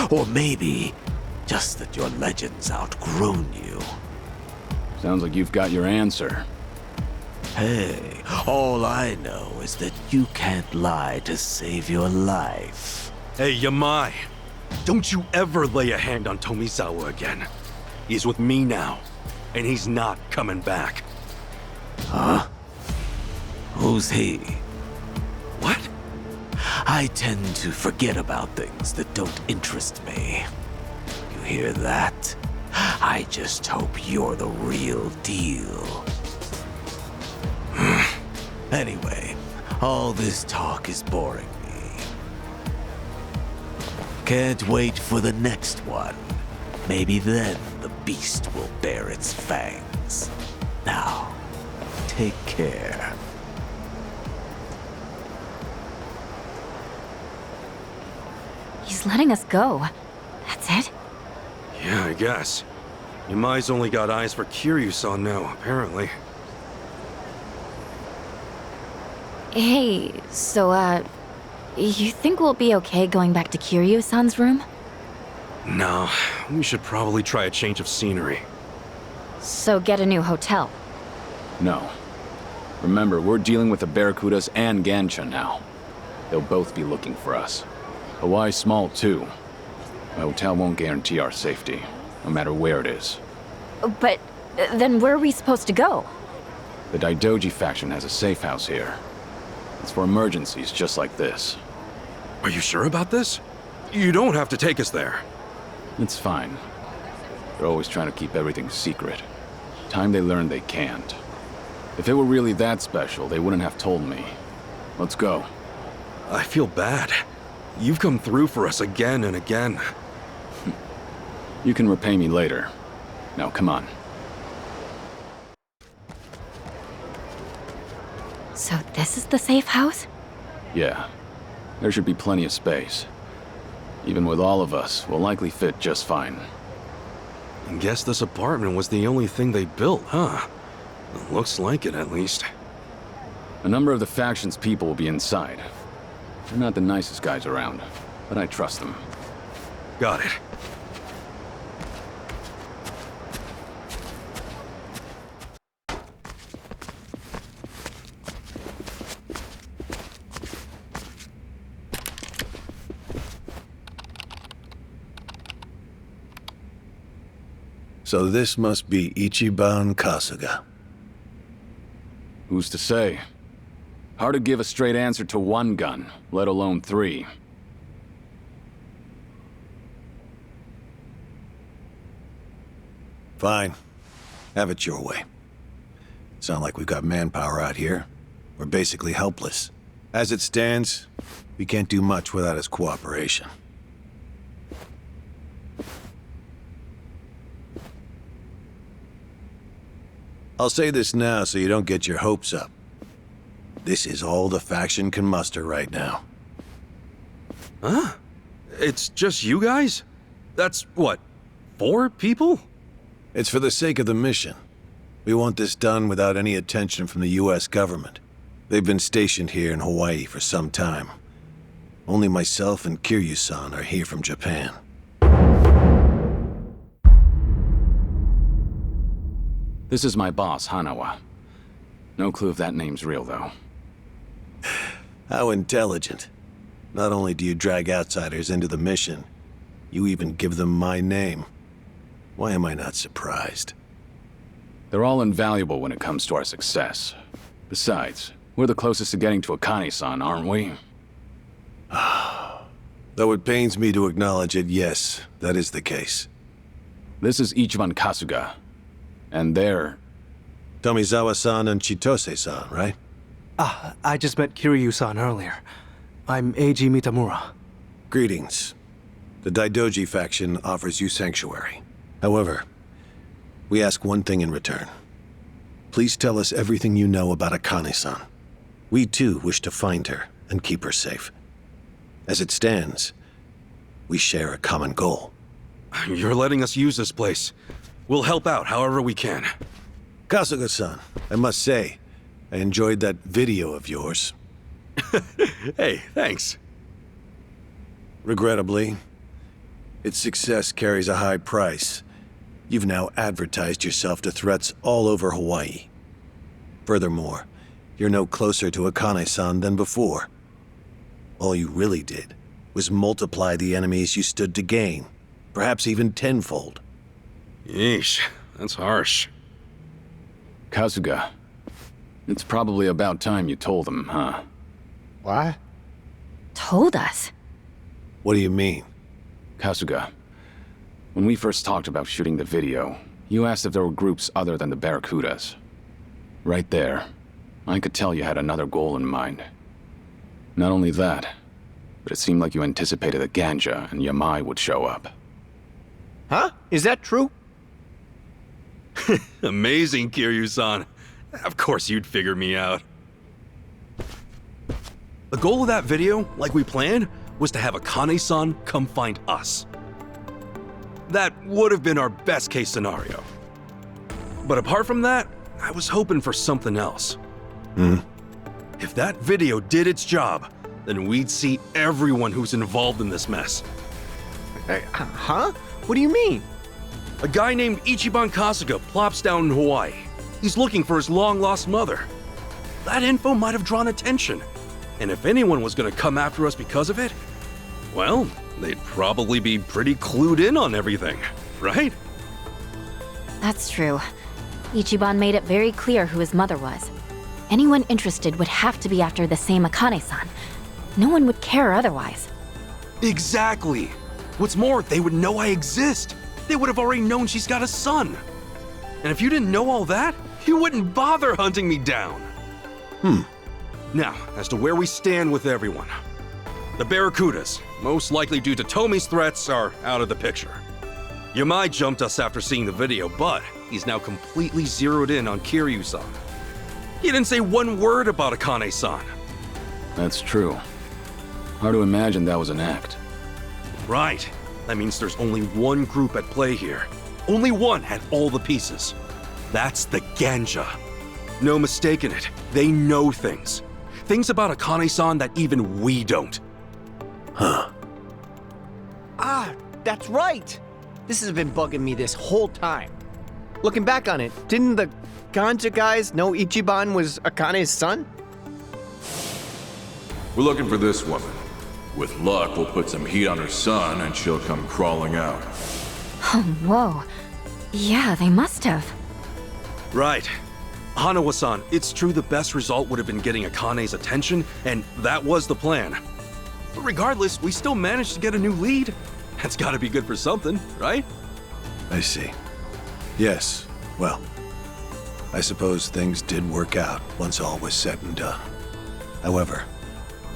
Or maybe just that your legend's outgrown you. Sounds like you've got your answer. Hey, all I know is that you can't lie to save your life. Hey, Yamai. Don't you ever lay a hand on Tomizawa again. He's with me now, and he's not coming back. Huh? Who's he? What? I tend to forget about things that don't interest me. You hear that? I just hope you're the real deal. Anyway, all this talk is boring me. Can't wait for the next one. Maybe then the beast will bare its fangs. Now, take care. He's letting us go. That's it? Yeah, I guess. Yamai's only got eyes for Kiryu-san now, apparently. Hey, so, you think we'll be okay going back to Kiryu-san's room? No, we should probably try a change of scenery. So get a new hotel. No. Remember, we're dealing with the Barracudas and Gansha now. They'll both be looking for us. Hawaii's small, too. A hotel won't guarantee our safety, no matter where it is. But then where are we supposed to go? The Daidoji faction has a safe house here. It's for emergencies just like this. Are you sure about this? You don't have to take us there. It's fine. They're always trying to keep everything secret. Time they learn they can't. If it were really that special, they wouldn't have told me. Let's go. I feel bad. You've come through for us again and again. You can repay me later. Now, come on. So this is the safe house? Yeah. There should be plenty of space. Even with all of us, we'll likely fit just fine. I guess this apartment was the only thing they built, huh? Looks like it, at least. A number of the faction's people will be inside. They're not the nicest guys around, but I trust them. Got it. So this must be Ichiban Kasuga. Who's to say? Hard to give a straight answer to one gun, let alone three. Fine. Have it your way. Sound like we've got manpower out here. We're basically helpless. As it stands, we can't do much without his cooperation. I'll say this now so you don't get your hopes up. This is all the faction can muster right now. Huh? It's just you guys? That's, what, 4 people? It's for the sake of the mission. We want this done without any attention from the US government. They've been stationed here in Hawaii for some time. Only myself and Kiryu-san are here from Japan. This is my boss, Hanawa. No clue if that name's real, though. How intelligent. Not only do you drag outsiders into the mission, you even give them my name. Why am I not surprised? They're all invaluable when it comes to our success. Besides, we're the closest to getting to Akane-san, aren't we? Though it pains me to acknowledge it, yes, that is the case. This is Ichiban Kasuga. And they're... Tomizawa-san and Chitose-san, right? I just met Kiryu-san earlier. I'm Eiji Mitamura. Greetings. The Daidoji faction offers you sanctuary. However, we ask one thing in return. Please tell us everything you know about Akane-san. We too wish to find her and keep her safe. As it stands, we share a common goal. You're letting us use this place. We'll help out however we can. Kasuga-san, I must say, I enjoyed that video of yours. Hey, thanks. Regrettably, its success carries a high price. You've now advertised yourself to threats all over Hawaii. Furthermore, you're no closer to Akane-san than before. All you really did was multiply the enemies you stood to gain, perhaps even tenfold. Yeesh, that's harsh. Kasuga, it's probably about time you told him, huh? What? Told us? What do you mean? Kasuga, when we first talked about shooting the video, you asked if there were groups other than the Barracudas. Right there, I could tell you had another goal in mind. Not only that, but it seemed like you anticipated that Ganja and Yamai would show up. Huh? Is that true? Amazing, Kiryu-san. Of course you'd figure me out. The goal of that video, like we planned, was to have Akane-san come find us. That would have been our best case scenario. But apart from that, I was hoping for something else. If that video did its job, then we'd see everyone who's involved in this mess. Huh? What do you mean? A guy named Ichiban Kasuga plops down in Hawaii. He's looking for his long-lost mother. That info might have drawn attention. And if anyone was gonna come after us because of it, well, they'd probably be pretty clued in on everything, right? That's true. Ichiban made it very clear who his mother was. Anyone interested would have to be after the same Akane-san. No one would care otherwise. Exactly. What's more, they would know I exist. They would have already known she's got a son. And if you didn't know all that, you wouldn't bother hunting me down. Now, as to where we stand with everyone. The Barracudas, most likely due to Tomi's threats, are out of the picture. Yamai jumped us after seeing the video, but he's now completely zeroed in on Kiryu-san. He didn't say one word about Akane-san. That's true. Hard to imagine that was an act. Right. That means there's only one group at play here. Only one had all the pieces. That's the Ganja. No mistaking it. They know things. Things about Akane-san that even we don't. Huh. Ah, that's right. This has been bugging me this whole time. Looking back on it, didn't the Ganja guys know Ichiban was Akane's son? We're looking for this woman. With luck, we'll put some heat on her son and she'll come crawling out. Oh, whoa. Yeah, they must have. Right. Hanawa-san, it's true the best result would have been getting Akane's attention, and that was the plan. But regardless, we still managed to get a new lead. That's gotta be good for something, right? I see. Yes, well, I suppose things did work out once all was said and done. However,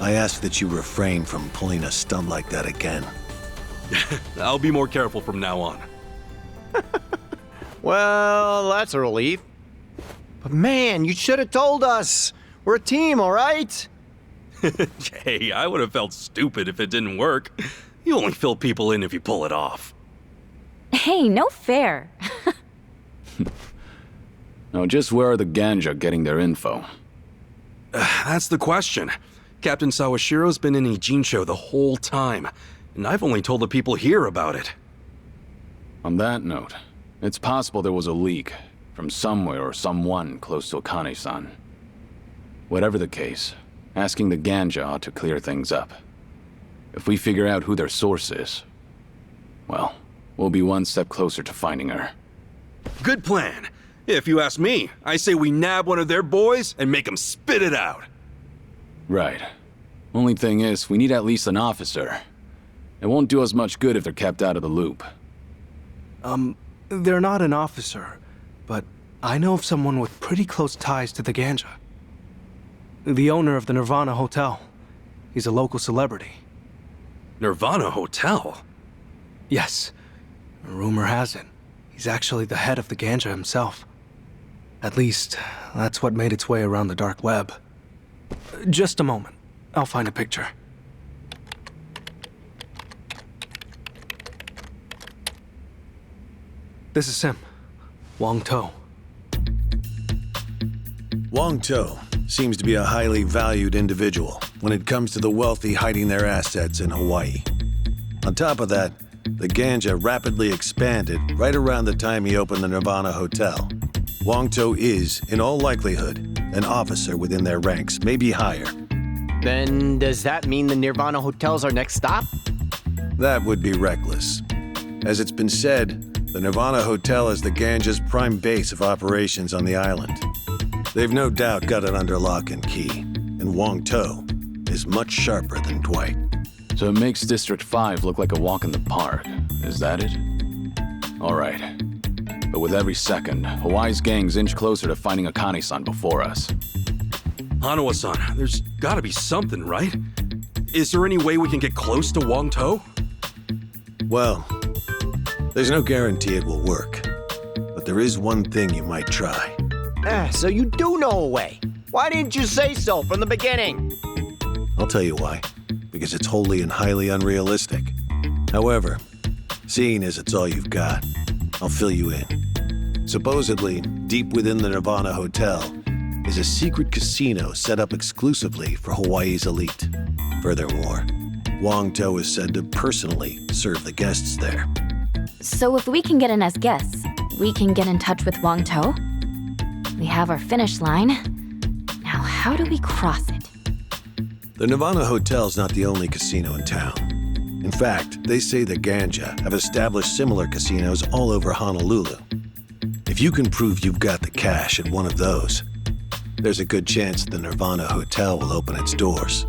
I ask that you refrain from pulling a stunt like that again. I'll be more careful from now on. Well, that's a relief. But man, you should have told us. We're a team, all right? Hey, I would have felt stupid if it didn't work. You only fill people in if you pull it off. Hey, no fair. Now, just where are the Ganja getting their info? That's the question. Captain Sawashiro's been in Ijincho the whole time, and I've only told the people here about it. On that note, it's possible there was a leak from somewhere or someone close to Akane-san. Whatever the case, asking the Ganja ought to clear things up. If we figure out who their source is, well, we'll be one step closer to finding her. Good plan. If you ask me, I say we nab one of their boys and make them spit it out. Right. Only thing is, we need at least an officer. It won't do us much good if they're kept out of the loop. They're not an officer, but I know of someone with pretty close ties to the Ganja. The owner of the Nirvana Hotel. He's a local celebrity. Nirvana Hotel? Yes. Rumor has it, he's actually the head of the Ganja himself. At least, that's what made its way around the dark web. Just a moment. I'll find a picture. This is him. Wong To. Wong To seems to be a highly valued individual when it comes to the wealthy hiding their assets in Hawaii. On top of that, the ganja rapidly expanded right around the time he opened the Nirvana Hotel. Wong To is, in all likelihood, an officer within their ranks, maybe higher. Then does that mean the Nirvana Hotel's our next stop? That would be reckless. As it's been said, the Nirvana Hotel is the ganja's prime base of operations on the island. They've no doubt got it under lock and key, and Wong To is much sharper than Dwight. So it makes District 5 look like a walk in the park. Is that it? All right. But with every second, Hawaii's gangs inch closer to finding Akane-san before us. Hanawa-san, there's gotta be something, right? Is there any way we can get close to Wong To? Well, there's no guarantee it will work. But there is one thing you might try. So you do know a way. Why didn't you say so from the beginning? I'll tell you why. Because it's wholly and highly unrealistic. However, seeing as it's all you've got, I'll fill you in. Supposedly, deep within the Nirvana Hotel is a secret casino set up exclusively for Hawaii's elite. Furthermore, Wong To is said to personally serve the guests there. So if we can get in as guests, we can get in touch with Wong To? We have our finish line. Now how do we cross it? The Nirvana Hotel's not the only casino in town. In fact, they say the Ganja have established similar casinos all over Honolulu. If you can prove you've got the cash at one of those, there's a good chance the Nirvana Hotel will open its doors.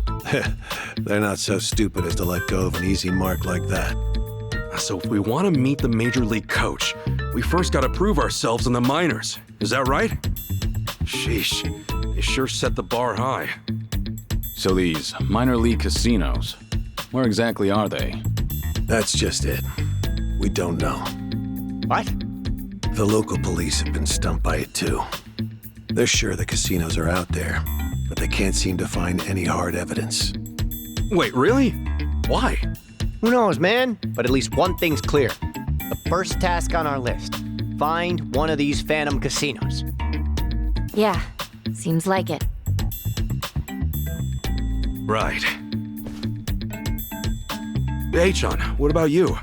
They're not so stupid as to let go of an easy mark like that. So if we want to meet the Major League coach, we first gotta prove ourselves in the minors. Is that right? Sheesh, they sure set the bar high. So these minor league casinos, where exactly are they? That's just it. We don't know. What? The local police have been stumped by it too. They're sure the casinos are out there, but they can't seem to find any hard evidence. Wait, really? Why? Who knows, man? But at least one thing's clear. The first task on our list. Find one of these phantom casinos. Yeah, seems like it. Right. Hey, Chan, what about you?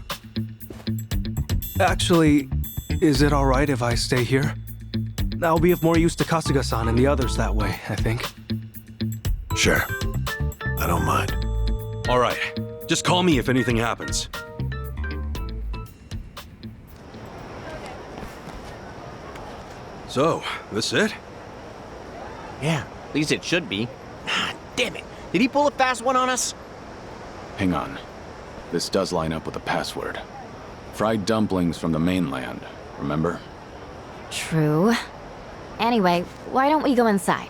Actually, is it all right if I stay here? I'll be of more use to Kasuga-san and the others that way, I think. Sure. I don't mind. All right. Just call me if anything happens. So, this it? Yeah, at least it should be. Ah, damn it. Did he pull a fast one on us? Hang on. This does line up with the password. Fried dumplings from the mainland, remember? True. Anyway, why don't we go inside?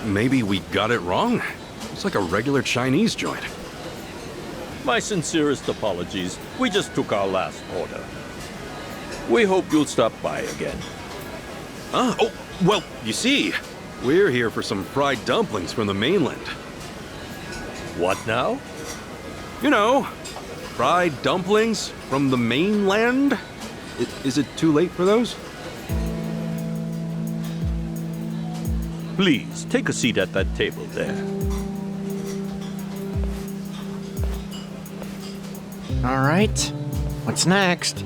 Maybe we got it wrong. It's like a regular Chinese joint. My sincerest apologies. We just took our last order. We hope you'll stop by again. Oh, well, you see, we're here for some fried dumplings from the mainland. What now? You know, fried dumplings from the mainland? Is it too late for those? Please, take a seat at that table there. All right. What's next?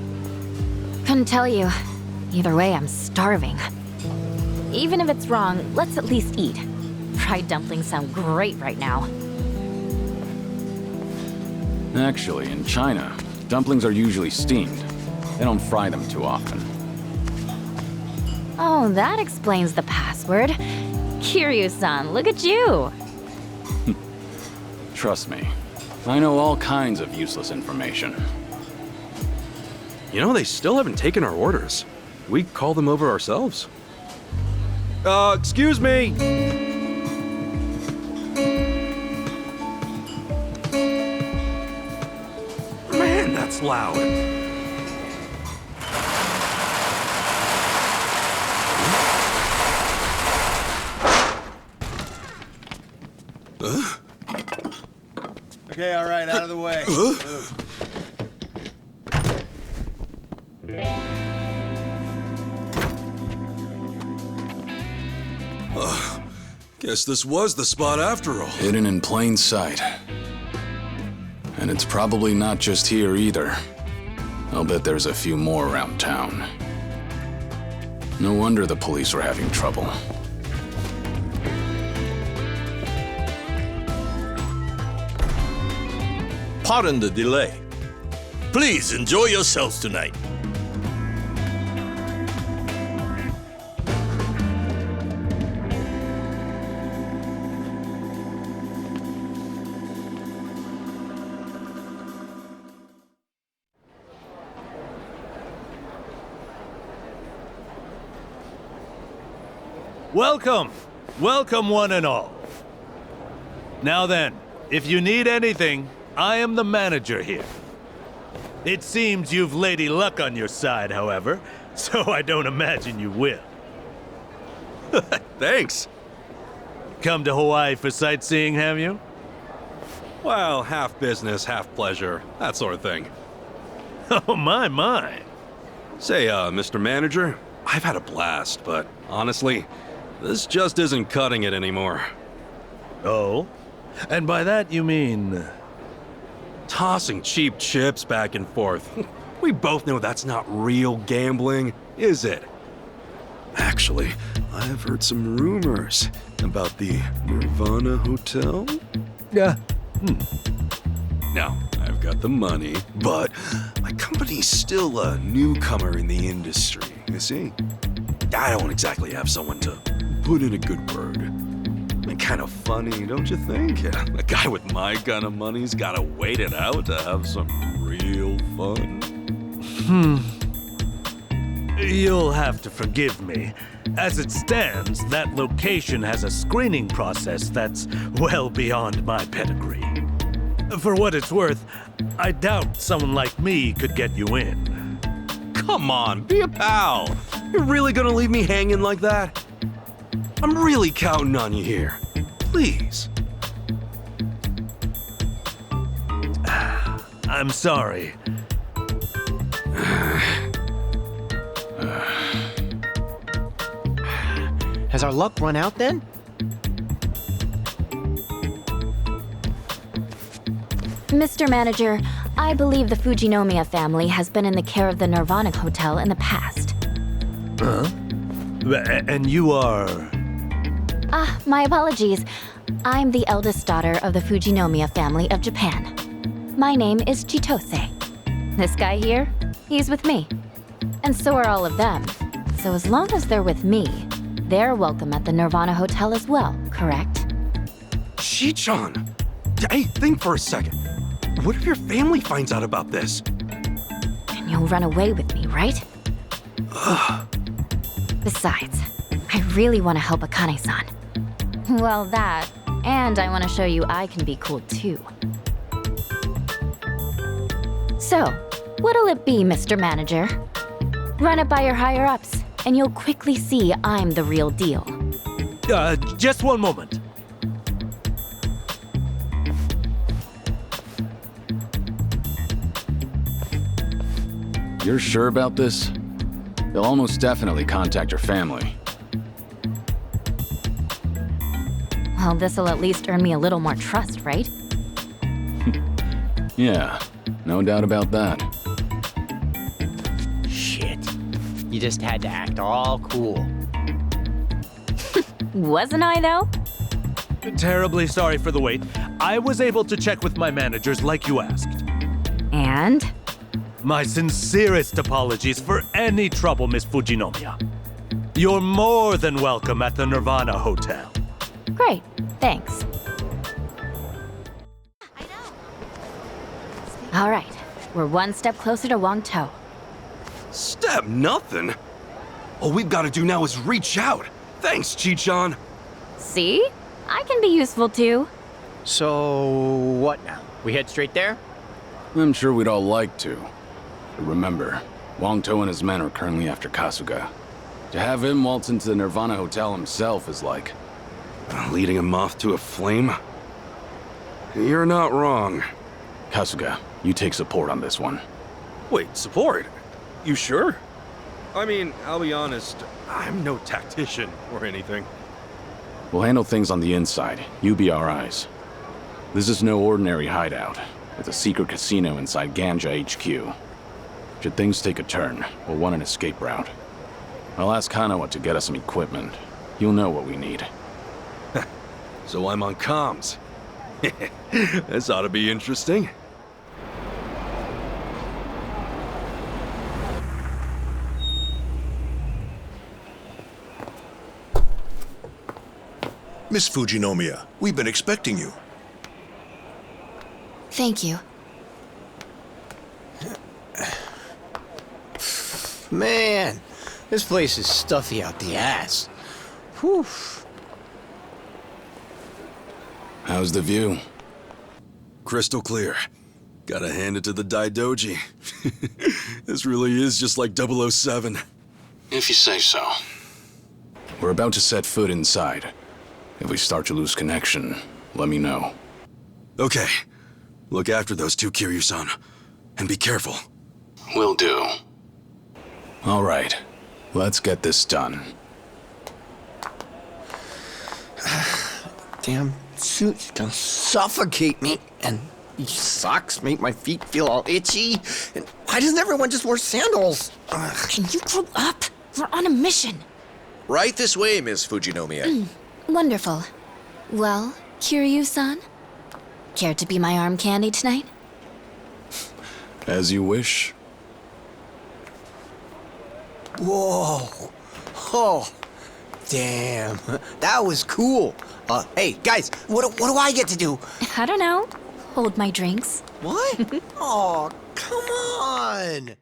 Couldn't tell you. Either way, I'm starving. Even if it's wrong, let's at least eat. Fried dumplings sound great right now. Actually, in China, dumplings are usually steamed. They don't fry them too often. Oh, that explains the password. Kiryu-san, look at you. Trust me, I know all kinds of useless information. You know, they still haven't taken our orders. We call them over ourselves. Excuse me! Man, that's loud. Okay, all right, out of the way. Guess this was the spot after all. Hidden in plain sight. And it's probably not just here either. I'll bet there's a few more around town. No wonder the police were having trouble. Pardon the delay. Please enjoy yourselves tonight. Welcome! Welcome, one and all. Now then, if you need anything, I am the manager here. It seems you've Lady Luck on your side, however, so I don't imagine you will. Thanks. Come to Hawaii for sightseeing, have you? Well, half business, half pleasure, that sort of thing. Oh, my. Say, Mr. Manager, I've had a blast, but honestly, this just isn't cutting it anymore. Oh? And by that you mean... Tossing cheap chips back and forth. We both know that's not real gambling, is it? Actually, I've heard some rumors about the Nirvana Hotel. Yeah. Now, I've got the money, but my company's still a newcomer in the industry, you see? I don't exactly have someone to put in a good word. Kind of funny, don't you think? Yeah, a guy with my kind of money's gotta wait it out to have some real fun. You'll have to forgive me. As it stands, that location has a screening process that's well beyond my pedigree. For what it's worth, I doubt someone like me could get you in. Come on, be a pal. You're really gonna leave me hanging like that? I'm really counting on you here. Please. I'm sorry. Has our luck run out then? Mr. Manager, I believe the Fujinomiya family has been in the care of the Nirvana Hotel in the past. Huh? And you are... My apologies. I'm the eldest daughter of the Fujinomiya family of Japan. My name is Chitose. This guy here, he's with me. And so are all of them. So as long as they're with me, they're welcome at the Nirvana Hotel as well, correct? Chi-chan! Hey, think for a second. What if your family finds out about this? And you'll run away with me, right? Besides, I really want to help Akane-san. Well, that, and I want to show you I can be cool too. So, what'll it be, Mr. Manager? Run it by your higher-ups, and you'll quickly see I'm the real deal. Just one moment. You're sure about this? They'll almost definitely contact your family. Well, this'll at least earn me a little more trust, right? Yeah, no doubt about that. Shit. You just had to act all cool. Wasn't I, though? Terribly sorry for the wait. I was able to check with my managers like you asked. And? My sincerest apologies for any trouble, Miss Fujinomiya. You're more than welcome at the Nirvana Hotel. Great, thanks. All right, we're one step closer to Wangtou. Step nothing? All we've got to do now is reach out. Thanks, Chi-chan. See? I can be useful too. So, what now? We head straight there? I'm sure we'd all like to. But remember, Wangtou and his men are currently after Kasuga. To have him waltz into the Nirvana Hotel himself is like... leading a moth to a flame? You're not wrong. Kasuga, you take support on this one. Wait, support? You sure? I mean, I'll be honest, I'm no tactician or anything. We'll handle things on the inside. You be our eyes. This is no ordinary hideout. It's a secret casino inside Ganja HQ. Should things take a turn, we'll want an escape route. I'll ask Hanawa to get us some equipment. You'll know what we need. So I'm on comms. This ought to be interesting. Miss Fujinomiya, we've been expecting you. Thank you. Man, this place is stuffy out the ass. Whew. How's the view? Crystal clear. Gotta hand it to the Daidoji. This really is just like 007. If you say so. We're about to set foot inside. If we start to lose connection, let me know. Okay. Look after those two, Kiryu-san. And be careful. Will do. All right. Let's get this done. Damn suit's gonna suffocate me, and these socks make my feet feel all itchy. And why doesn't everyone just wear sandals? Ugh. Can you grow up? We're on a mission. Right this way, Miss Fujinomiya. Wonderful. Well, Kiryu-san? Care to be my arm candy tonight? As you wish. Whoa. Oh. Damn. That was cool. Hey, guys, what do I get to do? I don't know. Hold my drinks. What? Oh, come on.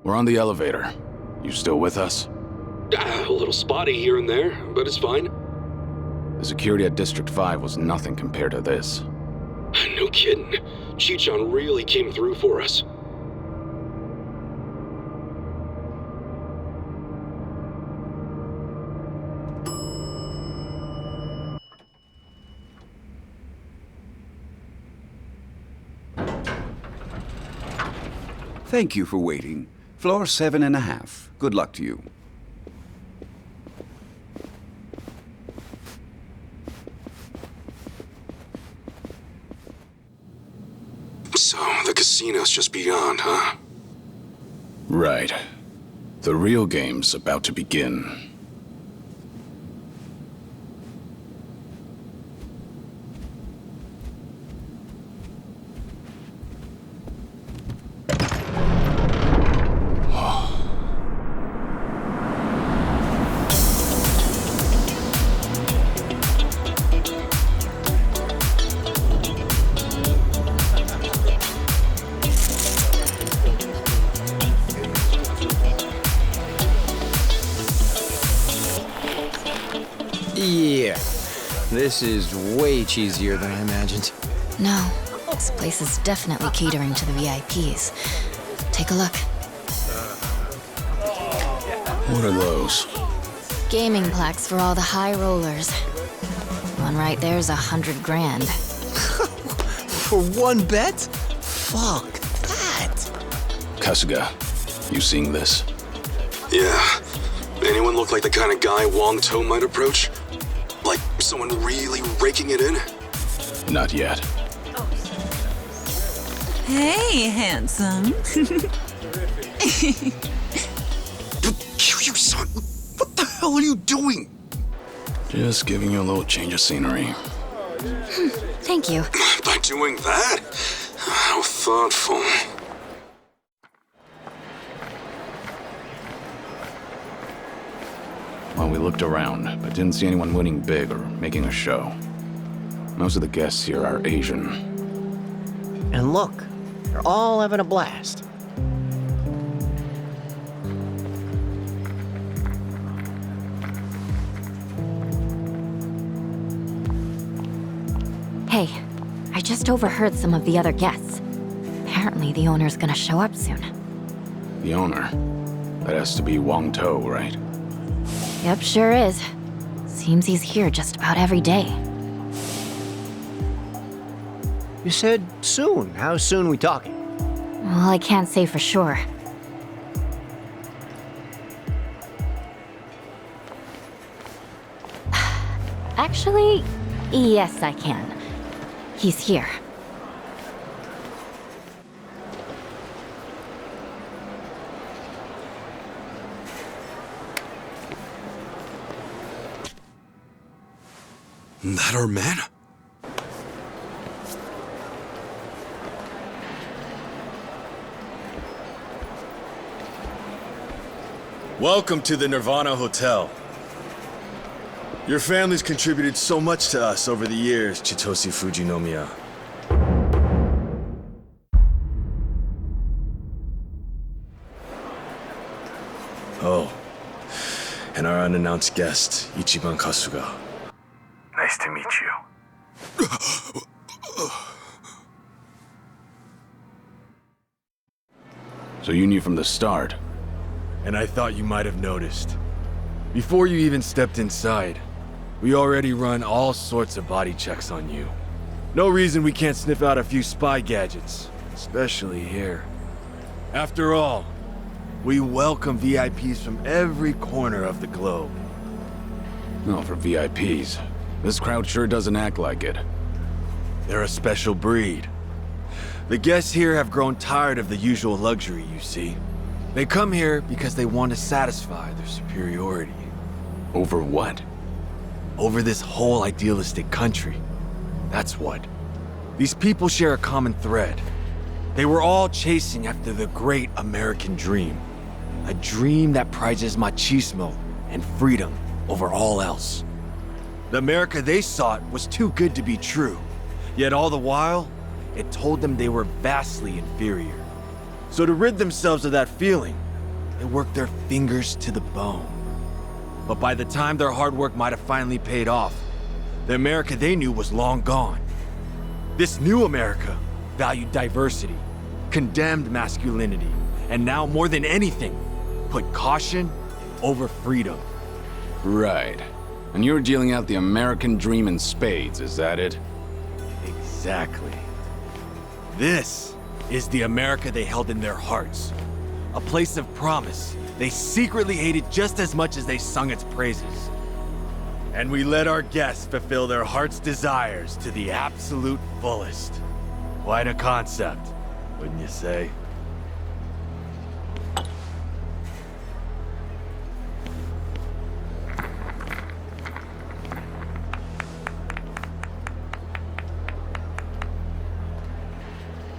We're on the elevator. You still with us? A little spotty here and there, but it's fine. The security at District 5 was nothing compared to this. No kidding. Chichan really came through for us. Thank you for waiting. Floor 7.5. Good luck to you. So, the casino's just beyond, huh? Right. The real game's about to begin. Yeah, this is way cheesier than I imagined. No, this place is definitely catering to the VIPs. Take a look. What are those? Gaming plaques for all the high rollers. One right there's 100 grand. For one bet? Fuck that. Kasuga, you seeing this? Yeah. Anyone look like the kind of guy Wong To might approach? Like someone really raking it in? Not yet. Hey, handsome. You son, what the hell are you doing? Just giving you a little change of scenery. Thank you. by doing that? How thoughtful. Well, we looked around, but didn't see anyone winning big or making a show. Most of the guests here are Asian. And look, they're all having a blast. Hey, I just overheard some of the other guests. Apparently the owner's gonna show up soon. The owner? That has to be Wang To, right? Yep, sure is. Seems he's here just about every day. You said soon. How soon we talking? Well, I can't say for sure. Actually, yes, I can. He's here. That our man? Welcome to the Nirvana Hotel. Your family's contributed so much to us over the years, Chitoshi Fujinomiya. Oh, and our unannounced guest, Ichiban Kasuga. Nice to meet you. So you knew from the start? And I thought you might have noticed. Before you even stepped inside, we already run all sorts of body checks on you. No reason we can't sniff out a few spy gadgets, especially here. After all, we welcome VIPs from every corner of the globe. No, for VIPs. This crowd sure doesn't act like it. They're a special breed. The guests here have grown tired of the usual luxury, you see. They come here because they want to satisfy their superiority. Over what? Over this whole idealistic country. That's what. These people share a common thread. They were all chasing after the great American dream. A dream that prizes machismo and freedom over all else. The America they sought was too good to be true. Yet all the while, it told them they were vastly inferior. So to rid themselves of that feeling, they worked their fingers to the bone. But by the time their hard work might have finally paid off, the America they knew was long gone. This new America valued diversity, condemned masculinity, and now more than anything, put caution over freedom. Right. And you're dealing out the American dream in spades, is that it? Exactly. This is the America they held in their hearts. A place of promise they secretly hated just as much as they sung its praises. And we let our guests fulfill their heart's desires to the absolute fullest. Quite a concept, wouldn't you say?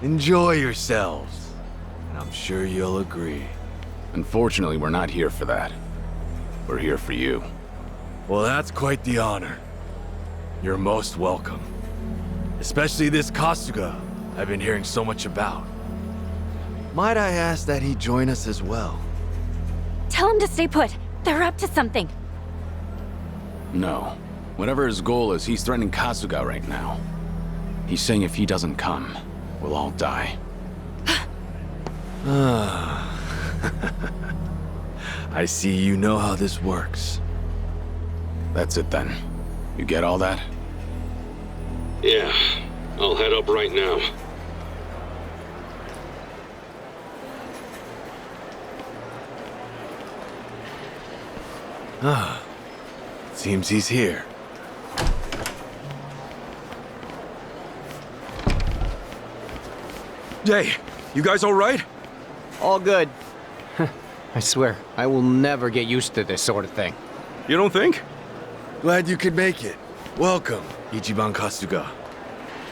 Enjoy yourselves, and I'm sure you'll agree. Unfortunately, we're not here for that. We're here for you. Well, that's quite the honor. You're most welcome. Especially this Kasuga I've been hearing so much about. Might I ask that he join us as well? Tell him to stay put. They're up to something. No. Whatever his goal is, he's threatening Kasuga right now. He's saying if he doesn't come, we'll all die. I see you know how this works. That's it then. You get all that? Yeah, I'll head up right now. Seems he's here. Hey, you guys all right? All good. I swear, I will never get used to this sort of thing. You don't think? Glad you could make it. Welcome, Ichiban Kasuga.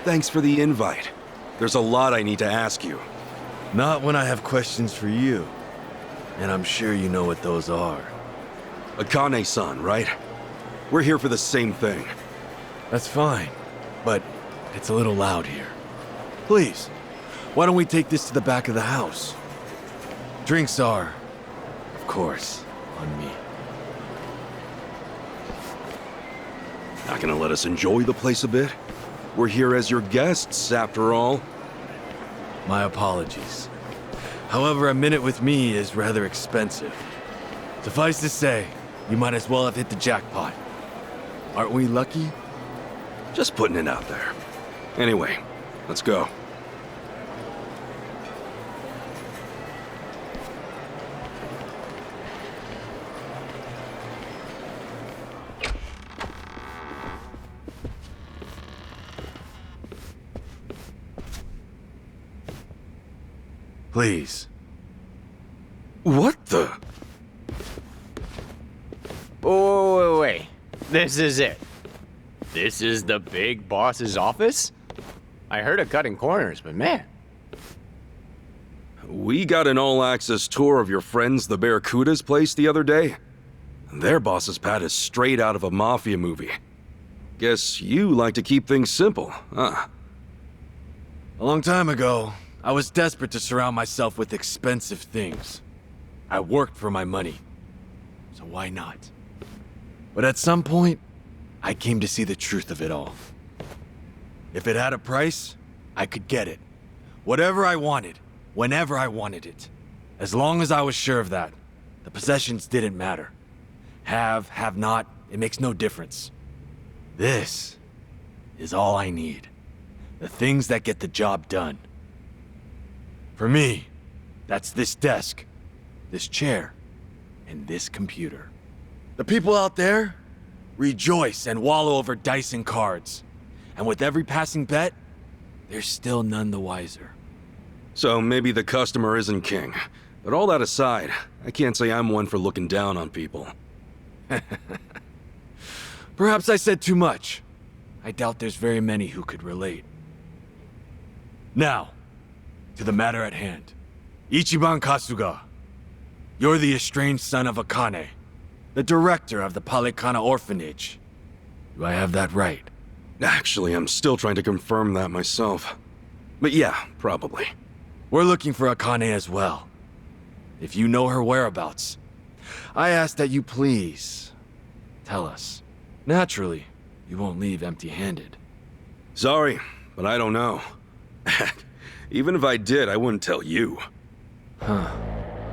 Thanks for the invite. There's a lot I need to ask you. Not when I have questions for you. And I'm sure you know what those are. Akane-san, right? We're here for the same thing. That's fine, but it's a little loud here. Please, why don't we take this to the back of the house? Drinks are, of course, on me. Not gonna let us enjoy the place a bit? We're here as your guests, after all. My apologies. However, a minute with me is rather expensive. Suffice to say, you might as well have hit the jackpot. Aren't we lucky? Just putting it out there. Anyway, let's go. Please. What the? Oh, wait. This is it. This is the big boss's office? I heard of cutting corners, but man. We got an all-access tour of your friends the Barracuda's place the other day. Their boss's pad is straight out of a mafia movie. Guess you like to keep things simple, huh? A long time ago, I was desperate to surround myself with expensive things. I worked for my money, so why not? But at some point, I came to see the truth of it all. If it had a price, I could get it. Whatever I wanted, whenever I wanted it. As long as I was sure of that, the possessions didn't matter. Have not, it makes no difference. This is all I need. The things that get the job done. For me, that's this desk, this chair, and this computer. The people out there rejoice and wallow over dice and cards. And with every passing bet, they're still none the wiser. So maybe the customer isn't king. But all that aside, I can't say I'm one for looking down on people. Perhaps I said too much. I doubt there's very many who could relate. Now, to the matter at hand. Ichiban Kasuga, you're the estranged son of Akane, the director of the Palikana orphanage. Do I have that right? Actually, I'm still trying to confirm that myself. But yeah, probably. We're looking for Akane as well. If you know her whereabouts, I ask that you please tell us. Naturally, you won't leave empty-handed. Sorry, but I don't know. Even if I did, I wouldn't tell you. Huh.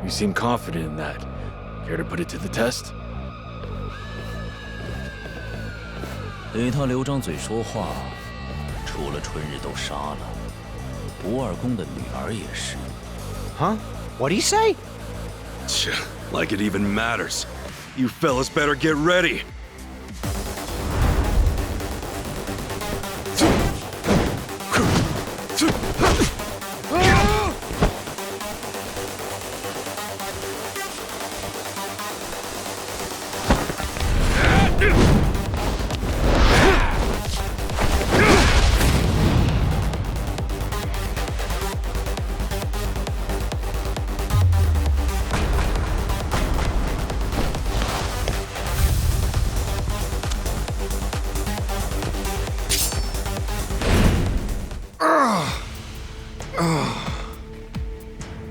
You seem confident in that. Care to put it to the test? 对他留张嘴说话，除了春日都杀了，不二公的女儿也是。Huh? What'd he say? Like it even matters. You fellas better get ready.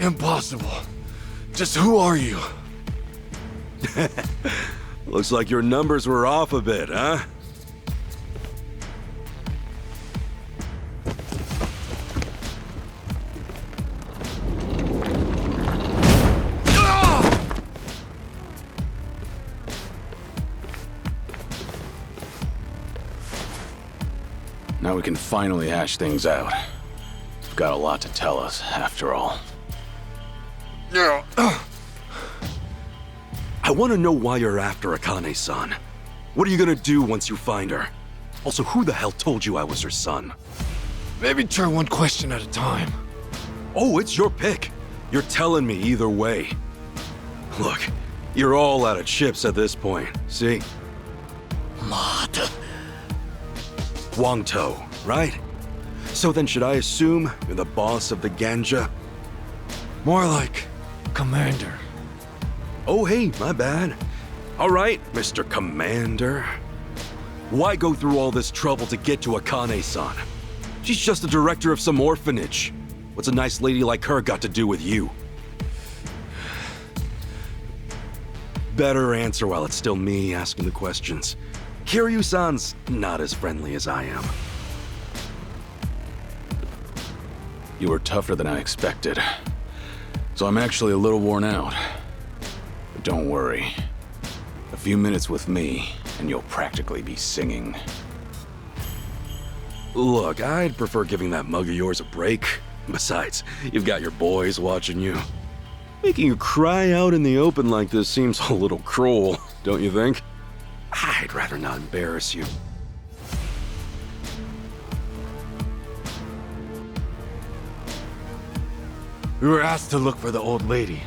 Impossible. Just who are you? Looks like your numbers were off a bit, huh? Now we can finally hash things out. You've got a lot to tell us, after all. I want to know why you're after Akane-san. What are you gonna do once you find her? Also, who the hell told you I was her son? Maybe try one question at a time. Oh, it's your pick. You're telling me either way. Look, you're all out of chips at this point, see? Mata. Wangto, right? So then should I assume you're the boss of the Ganja? More like commander. Oh, hey, my bad. All right, Mr. Commander. Why go through all this trouble to get to Akane-san? She's just the director of some orphanage. What's a nice lady like her got to do with you? Better answer while it's still me asking the questions. Kiryu-san's not as friendly as I am. You were tougher than I expected. So I'm actually a little worn out. But don't worry. A few minutes with me, and you'll practically be singing. Look, I'd prefer giving that mug of yours a break. Besides, you've got your boys watching you. Making you cry out in the open like this seems a little cruel, don't you think? I'd rather not embarrass you. We were asked to look for the old lady.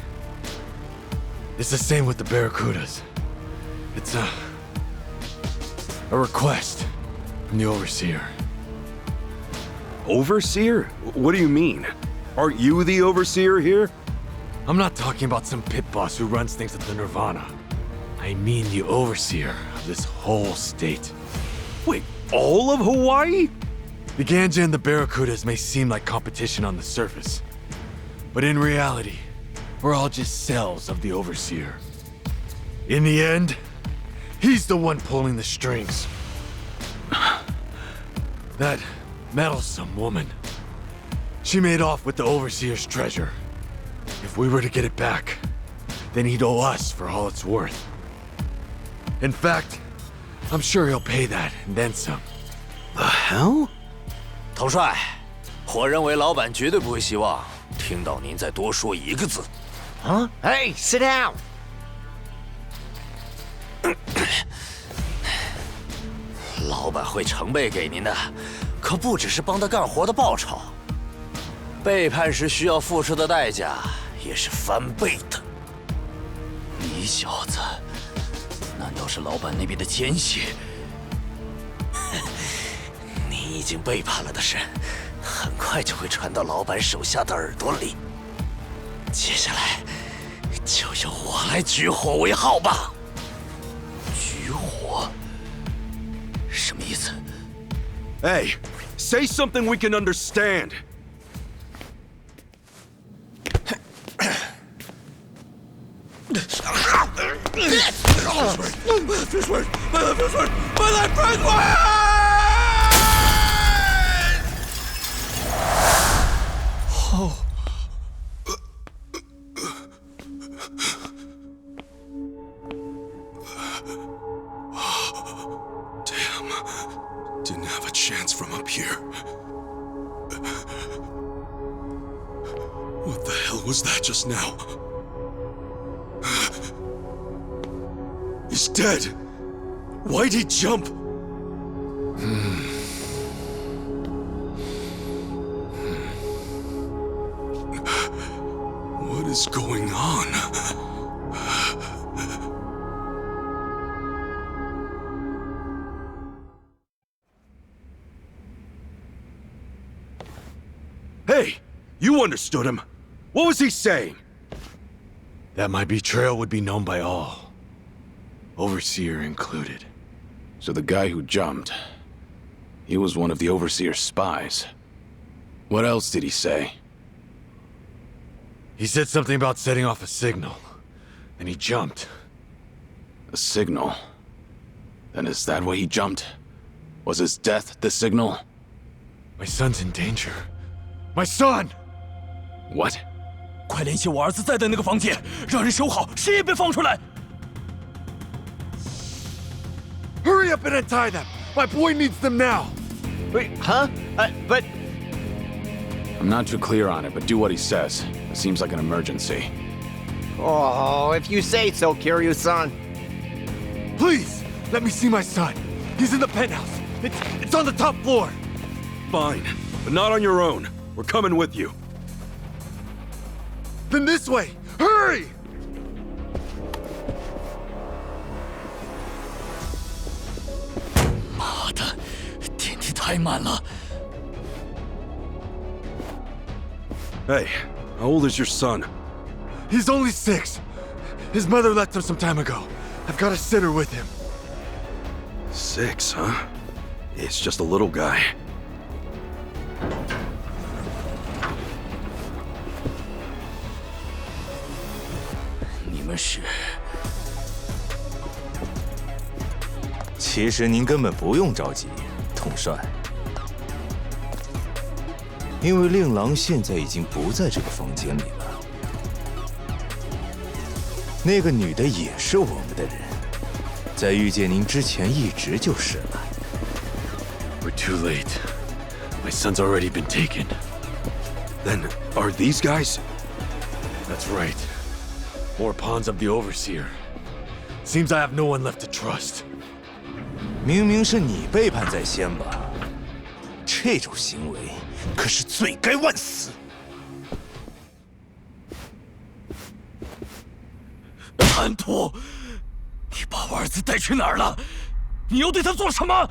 It's the same with the Barracudas. It's a request from the Overseer. Overseer? What do you mean? Aren't you the Overseer here? I'm not talking about some pit boss who runs things at the Nirvana. I mean the Overseer of this whole state. Wait, all of Hawaii? The Ganja and the Barracudas may seem like competition on the surface, but in reality, we're all just cells of the Overseer. In the end, he's the one pulling the strings. That meddlesome woman. She made off with the Overseer's treasure. If we were to get it back, then he'd owe us for all it's worth. In fact, I'm sure he'll pay that and then some. The hell? 统帅，我认为老板绝对不会希望听到您再多说一个字。Huh? Hey, sit down. 老板会成倍给您的，可不只是帮他干活的报酬，背叛时需要付出的代价也是翻倍的。你小子，难道是老板那边的奸细？你已经背叛了的事，很快就会传到老板手下的耳朵里。接下来，就由我来举火为号吧。举火？什么意思？ Hey, say something we can understand. Didn't have a chance from up here. What the hell was that just now? He's dead. Why'd he jump? What is going on? Hey, you understood him. What was he saying? That my betrayal would be known by all, Overseer included. So the guy who jumped, he was one of the Overseer's spies. What else did he say? He said something about setting off a signal, and he jumped. A signal? Then is that why he jumped? Was his death the signal? My son's in danger. My son! What? 快联系我儿子在的那个房间，让人守好，谁也别放出来。 Hurry up and untie them! My boy needs them now! Wait, huh? But... I'm not too clear on it, but do what he says. It seems like an emergency. Oh, if you say so, Kiryu-san. Please, let me see my son. He's in the penthouse. It's on the top floor. Fine, but not on your own. We're coming with you. Then this way! Hurry! Hey, how old is your son? He's only 6. His mother left him some time ago. I've got a sitter with him. 6, huh? It's just a little guy. You 其实您根本不用着急，统帅，因为令郎现在已经不在这个房间里了。那个女的也是我们的人，在遇见您之前一直就是了。We're too late. My son's already been taken. Then, are these guys? That's right. More pawns of the Overseer. Seems I have no one left to trust. 明明是你背叛在先吧？这种行为可是罪该万死。叛徒！你把我儿子带去哪儿了？你又对他做什么？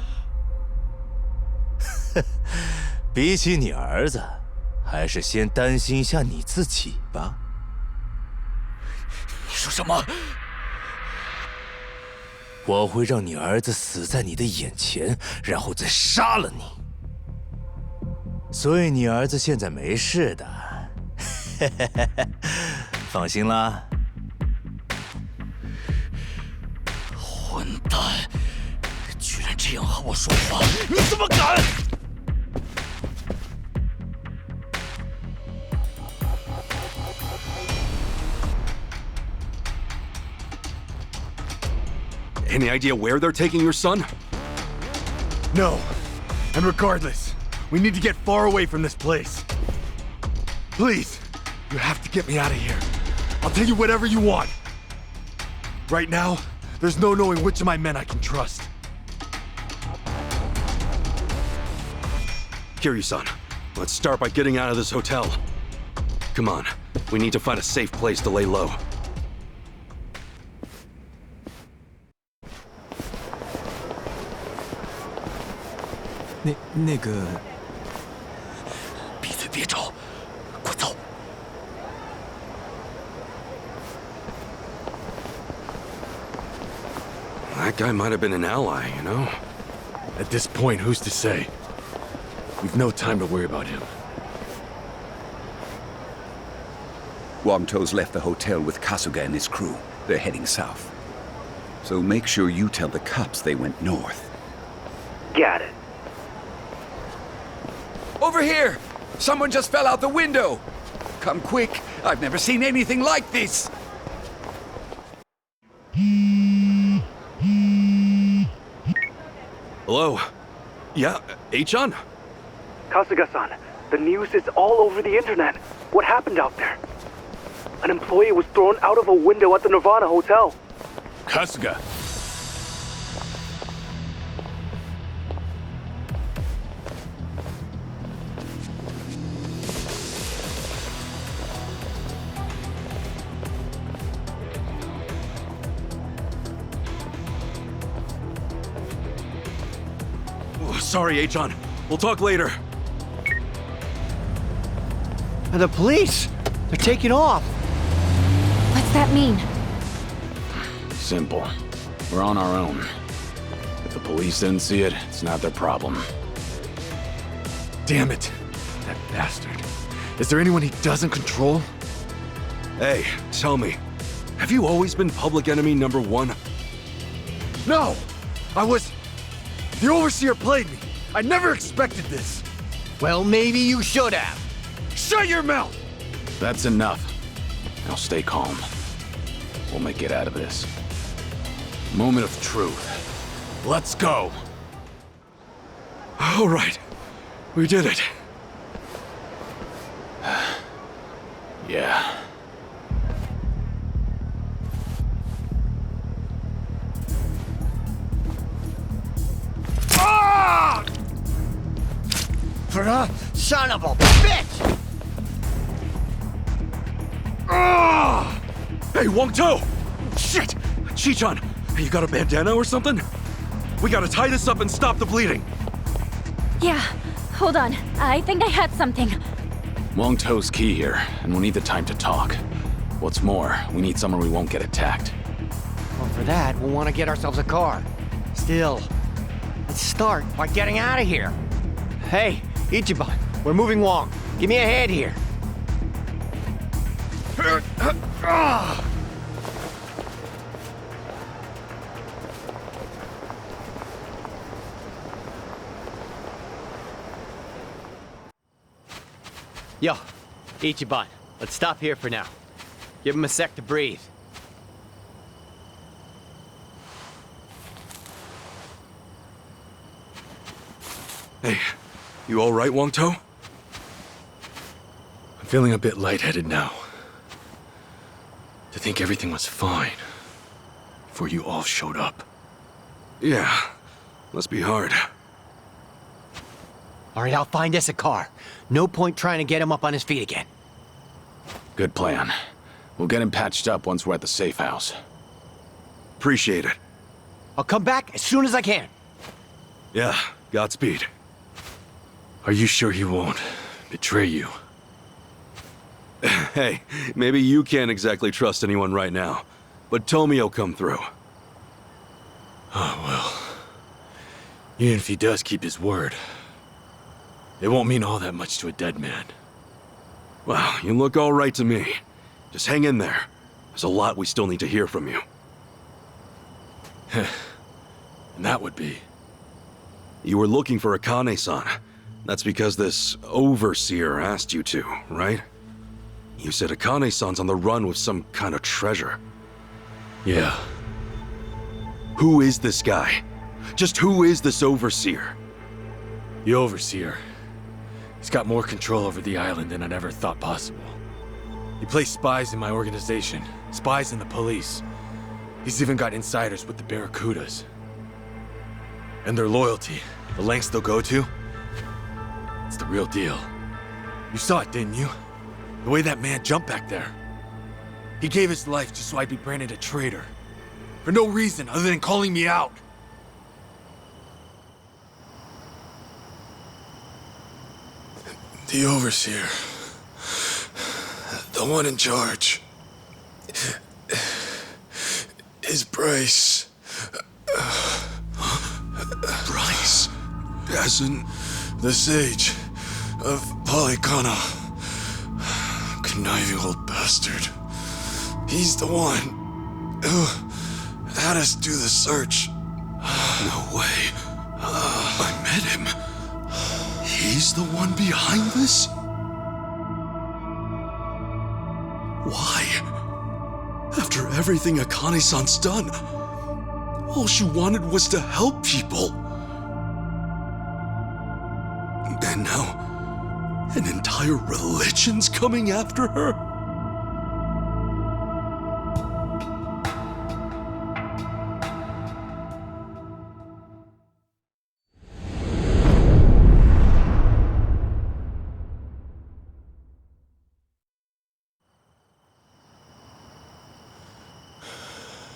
比起你儿子，还是先担心一下你自己吧。你说什么？我会让你儿子死在你的眼前，然后再杀了你。所以你儿子现在没事的，放心啦。混蛋！居然这样和我说话，你怎么敢？Any idea where they're taking your son? No. And regardless, we need to get far away from this place. Please, you have to get me out of here. I'll tell you whatever you want. Right now, there's no knowing which of my men I can trust. Kiryu-san, let's start by getting out of this hotel. Come on, we need to find a safe place to lay low. 那个，闭嘴别吵，快走！ That guy might have been an ally, you know? At this point, who's to say? We've no time to worry about him. Wang To's left the hotel with Kasuga and his crew. They're heading south. So make sure you tell the cops they went north. Got it. Over here! Someone just fell out the window! Come quick! I've never seen anything like this! Hello? Yeah, Achan? Kasuga-san, the news is all over the internet. What happened out there? An employee was thrown out of a window at the Nirvana Hotel. Kasuga! Sorry, Achan. We'll talk later. The police! They're taking off! What's that mean? Simple. We're on our own. If the police didn't see it, it's not their problem. Damn it! That bastard. Is there anyone he doesn't control? Hey, tell me, have you always been public enemy #1? No! The Overseer played me. I never expected this. Well, maybe you should have. Shut your mouth! That's enough. Now stay calm. We'll make it out of this. Moment of truth. Let's go! All right. We did it. Yeah. Ah! Son of a bitch! Ah! Hey, Wang To! Shit! Chichan, you got a bandana or something? We gotta tie this up and stop the bleeding. Yeah, hold on. I think I had something. Wong To's key here, and we'll need the time to talk. What's more, we need somewhere we won't get attacked. Well, for that, we'll want to get ourselves a car. Still, let's start by getting out of here. Hey, Ichiban, we're moving Wong. Give me a hand here. Yo, Ichiban, let's stop here for now. Give him a sec to breathe. Hey, you all right, Wong To? I'm feeling a bit lightheaded now. To think everything was fine before you all showed up. Yeah, must be hard. All right, I'll find us a car. No point trying to get him up on his feet again. Good plan. We'll get him patched up once we're at the safe house. Appreciate it. I'll come back as soon as I can. Yeah, Godspeed. Are you sure he won't betray you? Hey, maybe you can't exactly trust anyone right now, but Tomio'll come through. Oh, well. Even if he does keep his word, it won't mean all that much to a dead man. Well, you look all right to me. Just hang in there. There's a lot we still need to hear from you. And that would be? You were looking for Akane-san. That's because this overseer asked you to, right? You said Akane-san's on the run with some kind of treasure. Yeah. Who is this guy? Just who is this overseer? The overseer. He's got more control over the island than I'd ever thought possible. He placed spies in my organization, spies in the police. He's even got insiders with the Barracudas. And their loyalty, the lengths they'll go to, it's the real deal. You saw it, didn't you? The way that man jumped back there. He gave his life just so I'd be branded a traitor. For no reason other than calling me out. The overseer. The one in charge. Is Bryce. Bryce? As in... The sage of Polycana. Conniving old bastard. He's the one who had us do the search. No way. I met him. He's the one behind this? Why? After everything Akane-san's done, all she wanted was to help people. And now, an entire religion's coming after her?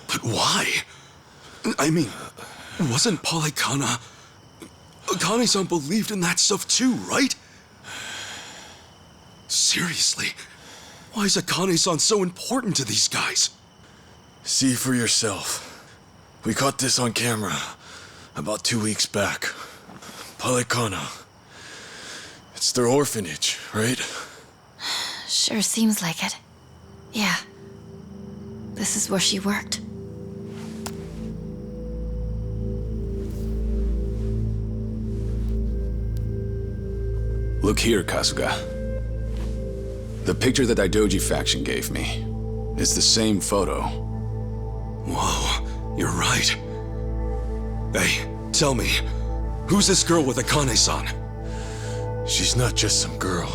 But why? I mean, wasn't Polycana... Akane-san believed in that stuff too, right? Seriously, why is Akane-san so important to these guys? See for yourself. We caught this on camera about 2 weeks back. Polycana. It's their orphanage, right? Sure seems like it. Yeah. This is where she worked. Look here, Kasuga. The picture the Daidoji faction gave me is the same photo. Whoa, you're right. Hey, tell me, who's this girl with Akane-san? She's not just some girl.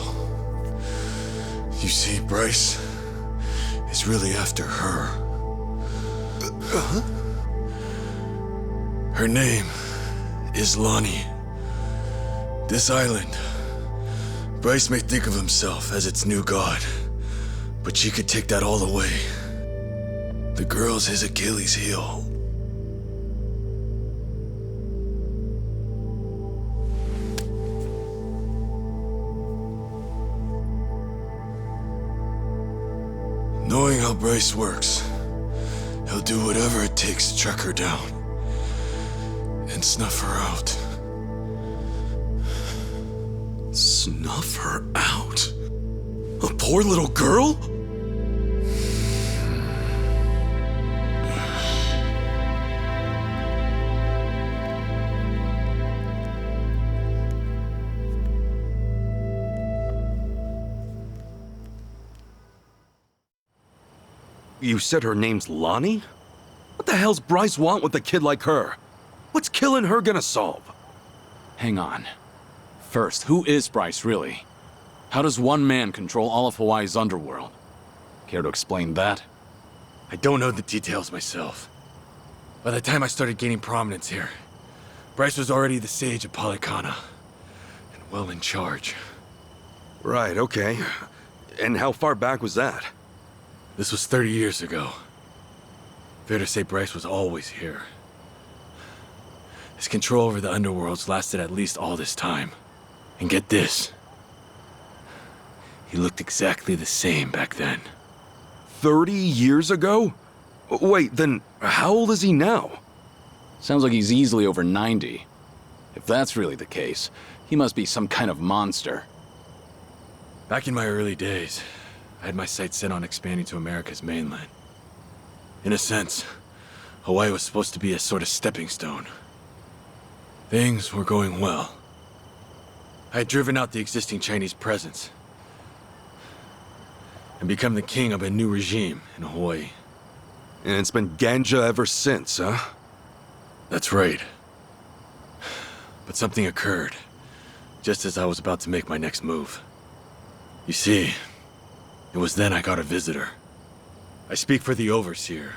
You see, Bryce is really after her. Her name is Lonnie. This island, Bryce may think of himself as its new god, but she could take that all away. The girl's his Achilles heel. Knowing how Bryce works, he'll do whatever it takes to track her down and snuff her out. Snuff her out? A poor little girl? You said her name's Lonnie? What the hell's Bryce want with a kid like her? What's killing her gonna solve? Hang on. First, who is Bryce really? How does one man control all of Hawaii's underworld? Care to explain that? I don't know the details myself. By the time I started gaining prominence here, Bryce was already the sage of Polycana, and well in charge. Right, okay. And how far back was that? This was 30 years ago. Fair to say Bryce was always here. His control over the underworlds lasted at least all this time. And get this. He looked exactly the same back then. 30 years ago? Wait, then how old is he now? Sounds like he's easily over 90. If that's really the case, he must be some kind of monster. Back in my early days, I had my sights set on expanding to America's mainland. In a sense, Hawaii was supposed to be a sort of stepping stone. Things were going well. I had driven out the existing Chinese presence and become the king of a new regime in Hawaii. And it's been ganja ever since, huh? That's right. But something occurred, just as I was about to make my next move. You see, it was then I got a visitor. I speak for the Overseer.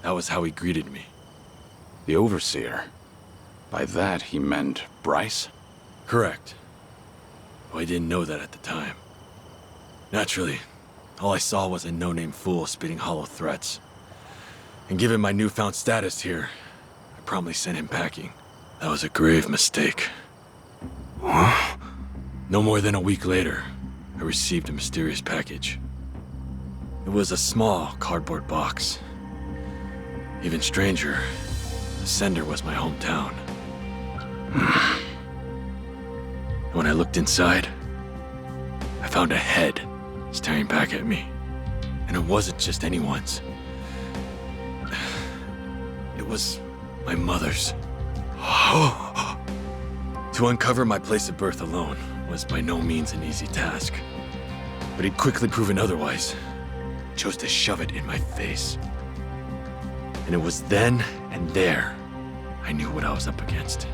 That was how he greeted me. The Overseer? By that, he meant Bryce? Correct. Though I didn't know that at the time. Naturally, all I saw was a no-name fool spitting hollow threats. And given my newfound status here, I promptly sent him packing. That was a grave mistake. Huh? No more than a week later, I received a mysterious package. It was a small cardboard box. Even stranger, the sender was my hometown. When I looked inside, I found a head staring back at me. And it wasn't just anyone's. It was my mother's. To uncover my place of birth alone was by no means an easy task. But he'd quickly proven otherwise. Chose to shove it in my face. And it was then and there I knew what I was up against.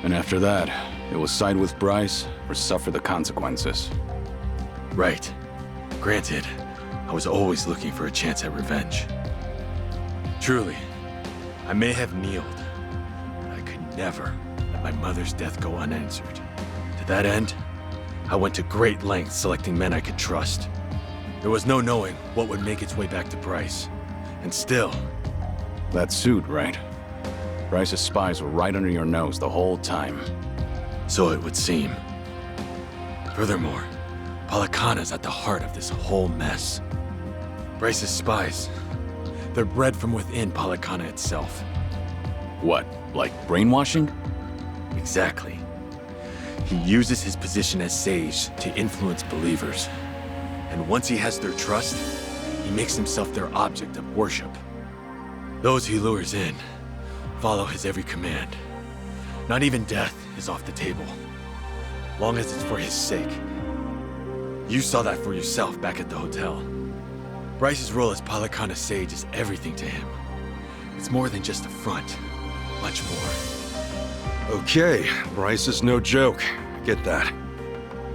And after that, it was side with Bryce or suffer the consequences. Right. Granted, I was always looking for a chance at revenge. Truly, I may have kneeled, but I could never let my mother's death go unanswered. To that end, I went to great lengths selecting men I could trust. There was no knowing what would make its way back to Bryce. And still... That suit, right? Bryce's spies were right under your nose the whole time. So it would seem. Furthermore, Polycana's at the heart of this whole mess. Bryce's spies, they're bred from within Polycana itself. What, like brainwashing? Exactly. He uses his position as sage to influence believers. And once he has their trust, he makes himself their object of worship. Those he lures in follow his every command. Not even death is off the table, long as it's for his sake. You saw that for yourself back at the hotel. Bryce's role as Polycana sage is everything to him. It's more than just a front, much more. Okay, Bryce is no joke. I get that.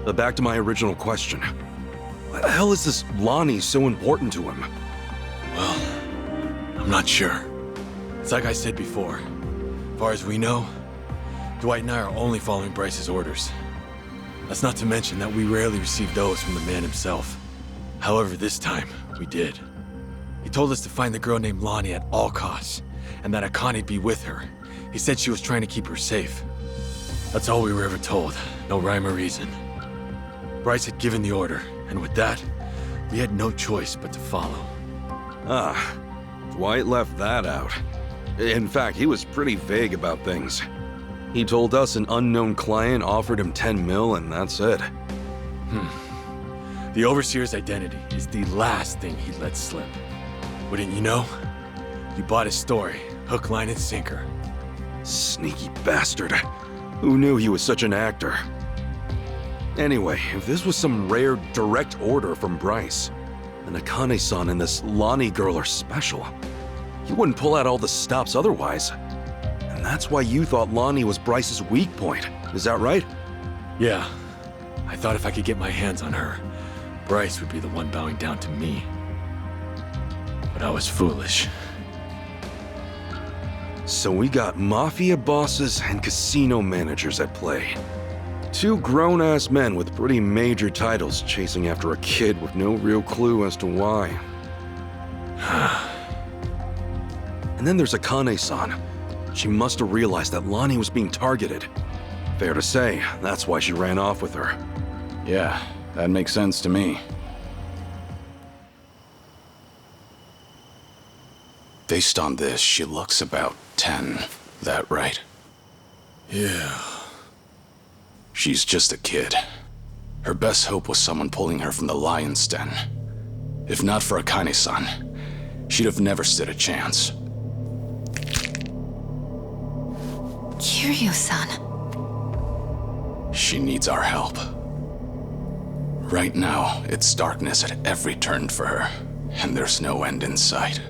But back to my original question. Why the hell is this Lonnie so important to him? Well, I'm not sure. It's like I said before. As far as we know, Dwight and I are only following Bryce's orders. That's not to mention that we rarely receive those from the man himself. However, this time, we did. He told us to find the girl named Lonnie at all costs, and that Akani'd be with her. He said she was trying to keep her safe. That's all we were ever told. No rhyme or reason. Bryce had given the order, and with that, We had no choice but to follow. Ah, Dwight left that out. In fact, he was pretty vague about things. He told us an unknown client offered him 10 mil and that's it. The Overseer's identity is the last thing he'd let slip. Wouldn't you know? You bought his story, hook, line, and sinker. Sneaky bastard. Who knew he was such an actor? Anyway, if this was some rare direct order from Bryce, then Akane-san and this Lonnie girl are special. He wouldn't pull out all the stops otherwise. And that's why you thought Lonnie was Bryce's weak point. Is that right? Yeah. I thought if I could get my hands on her, Bryce would be the one bowing down to me. But I was foolish. So we got mafia bosses and casino managers at play. Two grown-ass men with pretty major titles chasing after a kid with no real clue as to why. And then there's Akane-san. She must have realized that Lonnie was being targeted. Fair to say, that's why she ran off with her. Yeah, that makes sense to me. Based on this, she looks about 10. That right? Yeah. She's just a kid. Her best hope was someone pulling her from the lion's den. If not for Akane-san, she'd have never stood a chance. Kiryu-san. She needs our help. Right now, it's darkness at every turn for her, and there's no end in sight.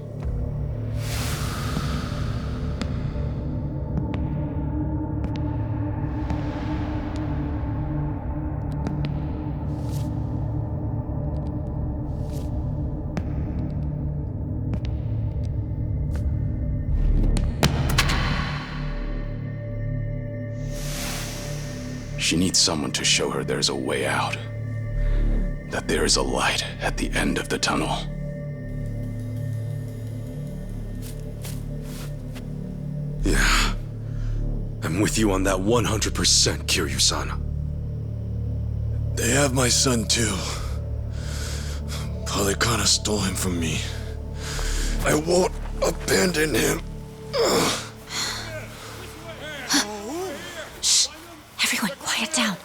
She needs someone to show her there's a way out. That there is a light at the end of the tunnel. Yeah. I'm with you on that 100%, Kiryu-san. They have my son too. Polycana stole him from me. I won't abandon him. Shh! Everyone, quiet down.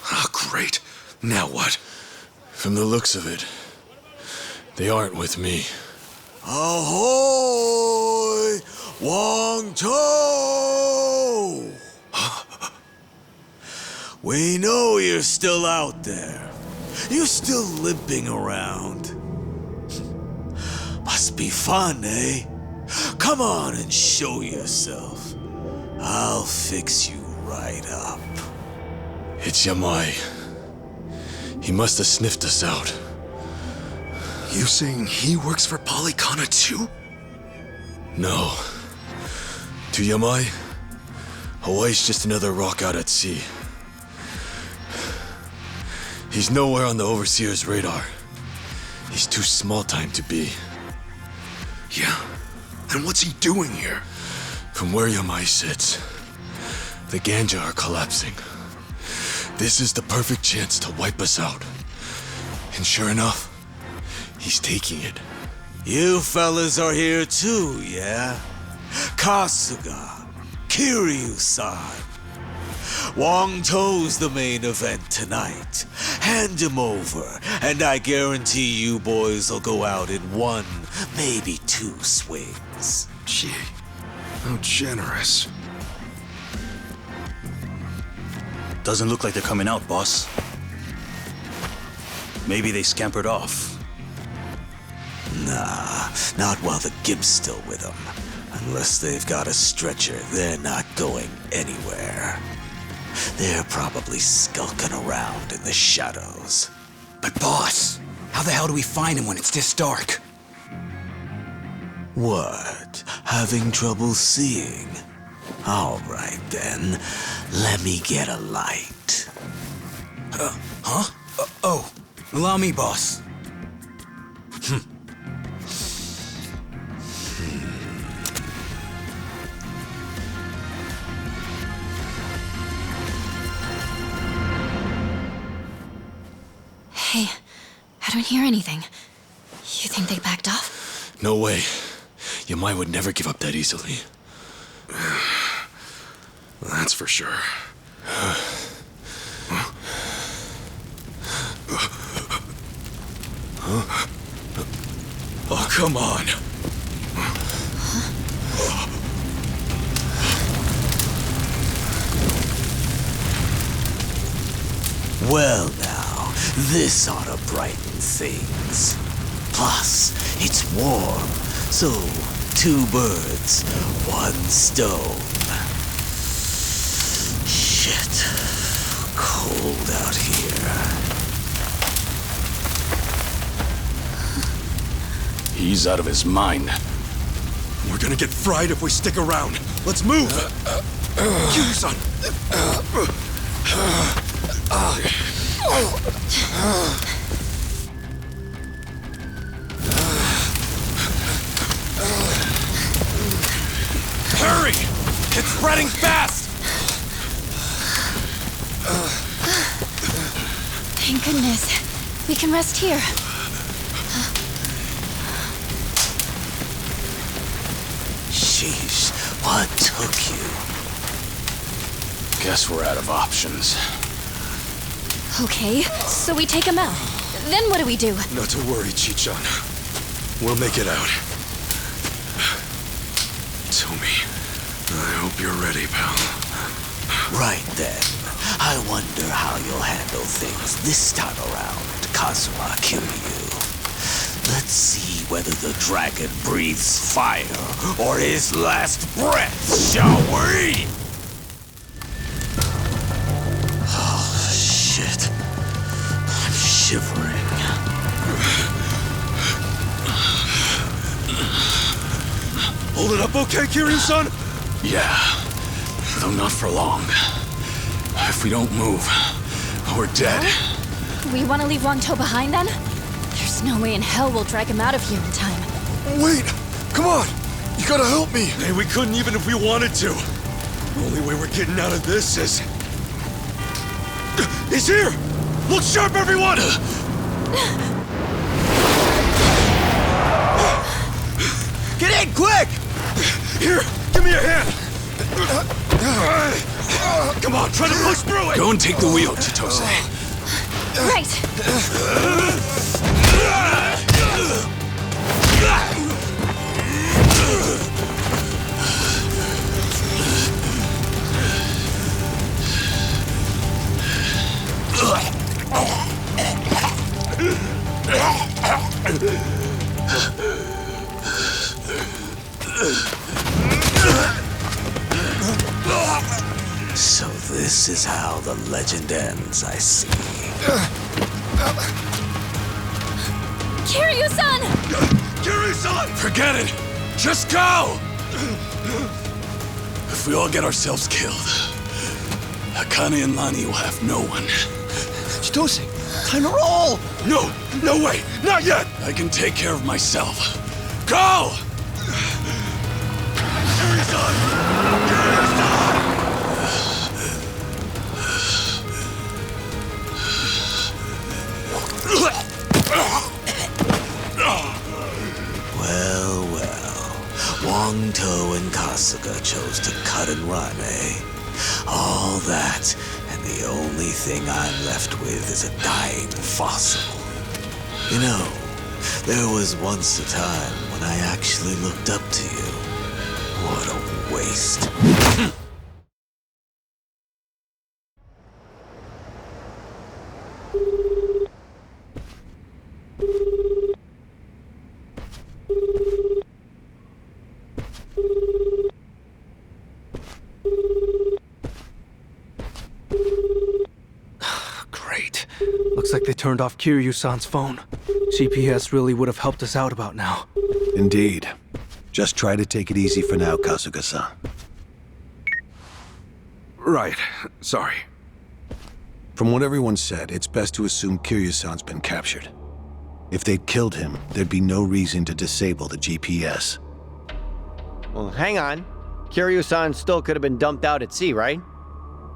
Ah, great. Now what? From the looks of it, they aren't with me. Ahoy! Wong-To! We know you're still out there. You're still limping around. Must be fun, eh? Come on and show yourself. I'll fix you right up. It's Yamai. He must have sniffed us out. You saying he works for Polycana too? No. To Yamai, Hawaii's just another rock out at sea. He's nowhere on the Overseer's radar. He's too small time to be. Yeah? And what's he doing here? From where Yamai sits, the Ganja are collapsing. This is the perfect chance to wipe us out. And sure enough, he's taking it. You fellas are here too, yeah? Kasuga, Kiryu-san. Wong-To's the main event tonight. Hand him over, and I guarantee you boys will go out in one, maybe two swings. Gee, how generous. Doesn't look like they're coming out, boss. Maybe they scampered off. Nah, not while the Gimp's still with them. Unless they've got a stretcher, they're not going anywhere. They're probably skulking around in the shadows. But boss, how the hell do we find him when it's this dark? What? Having trouble seeing? All right then, let me get a light. Oh, allow me, boss. don't hear anything. You think they backed off? No way. Yamai would never give up that easily. That's for sure. Oh, come on. Well now, this ought to brighten things. Plus, it's warm, so 2 birds, 1 stone. Shit, cold out here. He's out of his mind. We're gonna get fried if we stick around. Let's move! Kiryu-san! Hurry! It's spreading fast! Thank goodness. We can rest here. Sheesh, what took you? Guess we're out of options. Okay, so we take him out. Then what do we do? Not to worry, Chi-chan. We'll make it out. Tomi, I hope you're ready, pal. Right then. I wonder how you'll handle things this time around, Kazuma Kiryu. Let's see whether the dragon breathes fire or his last breath, shall we? Oh, shit. I'm shivering. Hold it up okay, Kiryu-san? Yeah, though not for long. If we don't move, we're dead. We want to leave Wangto behind then? There's no way in hell we'll drag him out of here in time. Wait! Come on! You gotta help me! Hey, we couldn't even if we wanted to. The only way we're getting out of this is... He's here! Look sharp, everyone! Get in, quick! Here, give me a hand! Come on, try to push through it! Go and take the wheel, Chitose. Right! So this is how the legend ends, I see. Kiryu-san! Kiryu-san! Forget it! Just go! If we all get ourselves killed, Akane and Lani will have no one. Chitose, time to roll! No! No way! Not yet! I can take care of myself. Go! Kiryu-san! Kiryu-san! Well, well. Wangto and Kasuga chose to cut and run, eh? All that, and the only thing I'm left with is a dying fossil. You know, there was once a time when I actually looked up to you. What a waste. Great. Looks like they turned off Kiryu-san's phone. GPS really would have helped us out about now. Indeed. Just try to take it easy for now, Kasuga-san. Right. Sorry. From what everyone said, it's best to assume Kiryu-san's been captured. If they'd killed him, there'd be no reason to disable the GPS. Well, hang on. Kiryu-san still could have been dumped out at sea, right?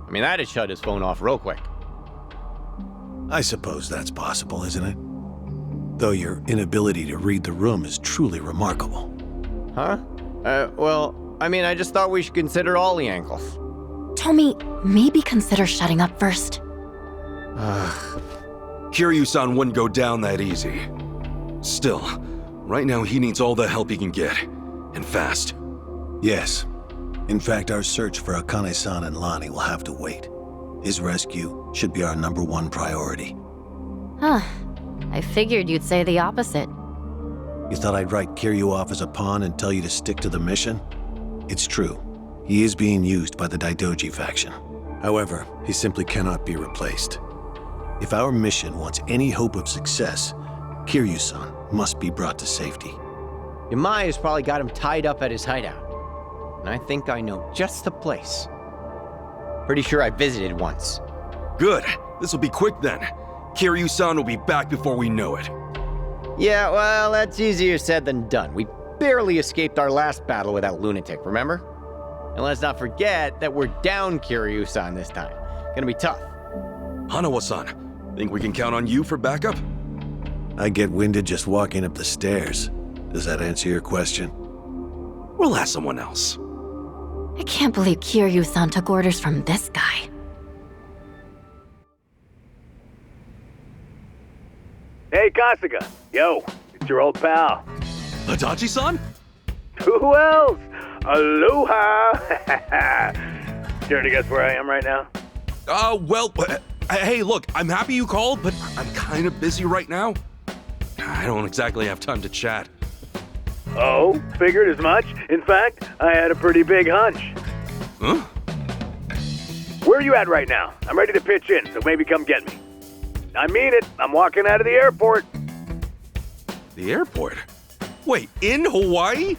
I mean, that'd shut his phone off real quick. I suppose that's possible, isn't it? Though your inability to read the room is truly remarkable. Huh? Well, I mean, I just thought we should consider all the angles. Tommy, maybe consider shutting up first. Kiryu-san wouldn't go down that easy. Still, right now he needs all the help he can get. And fast. Yes. In fact, our search for Akane-san and Lani will have to wait. His rescue should be our #1 priority. Huh. I figured you'd say the opposite. You thought I'd write Kiryu off as a pawn and tell you to stick to the mission? It's true. He is being used by the Daidoji faction. However, he simply cannot be replaced. If our mission wants any hope of success, Kiryu-san must be brought to safety. Yamaya's probably got him tied up at his hideout. And I think I know just the place. Pretty sure I visited once. Good. This will be quick then. Kiryu-san will be back before we know it. Yeah, well, that's easier said than done. We barely escaped our last battle without Lunatic, remember? And let's not forget that we're down Kiryu-san this time. Gonna be tough. Hanawa-san, think we can count on you for backup? I get winded just walking up the stairs. Does that answer your question? We'll ask someone else. I can't believe Kiryu-san took orders from this guy. Hey, Kasuga. Yo, it's your old pal. Adachi-san? Who else? Aloha! Care to guess where I am right now? Hey, look, I'm happy you called, but I'm kind of busy right now. I don't exactly have time to chat. Oh, figured as much. In fact, I had a pretty big hunch. Huh? Where are you at right now? I'm ready to pitch in, so maybe come get me. I mean it. I'm walking out of the airport. The airport? Wait, in Hawaii?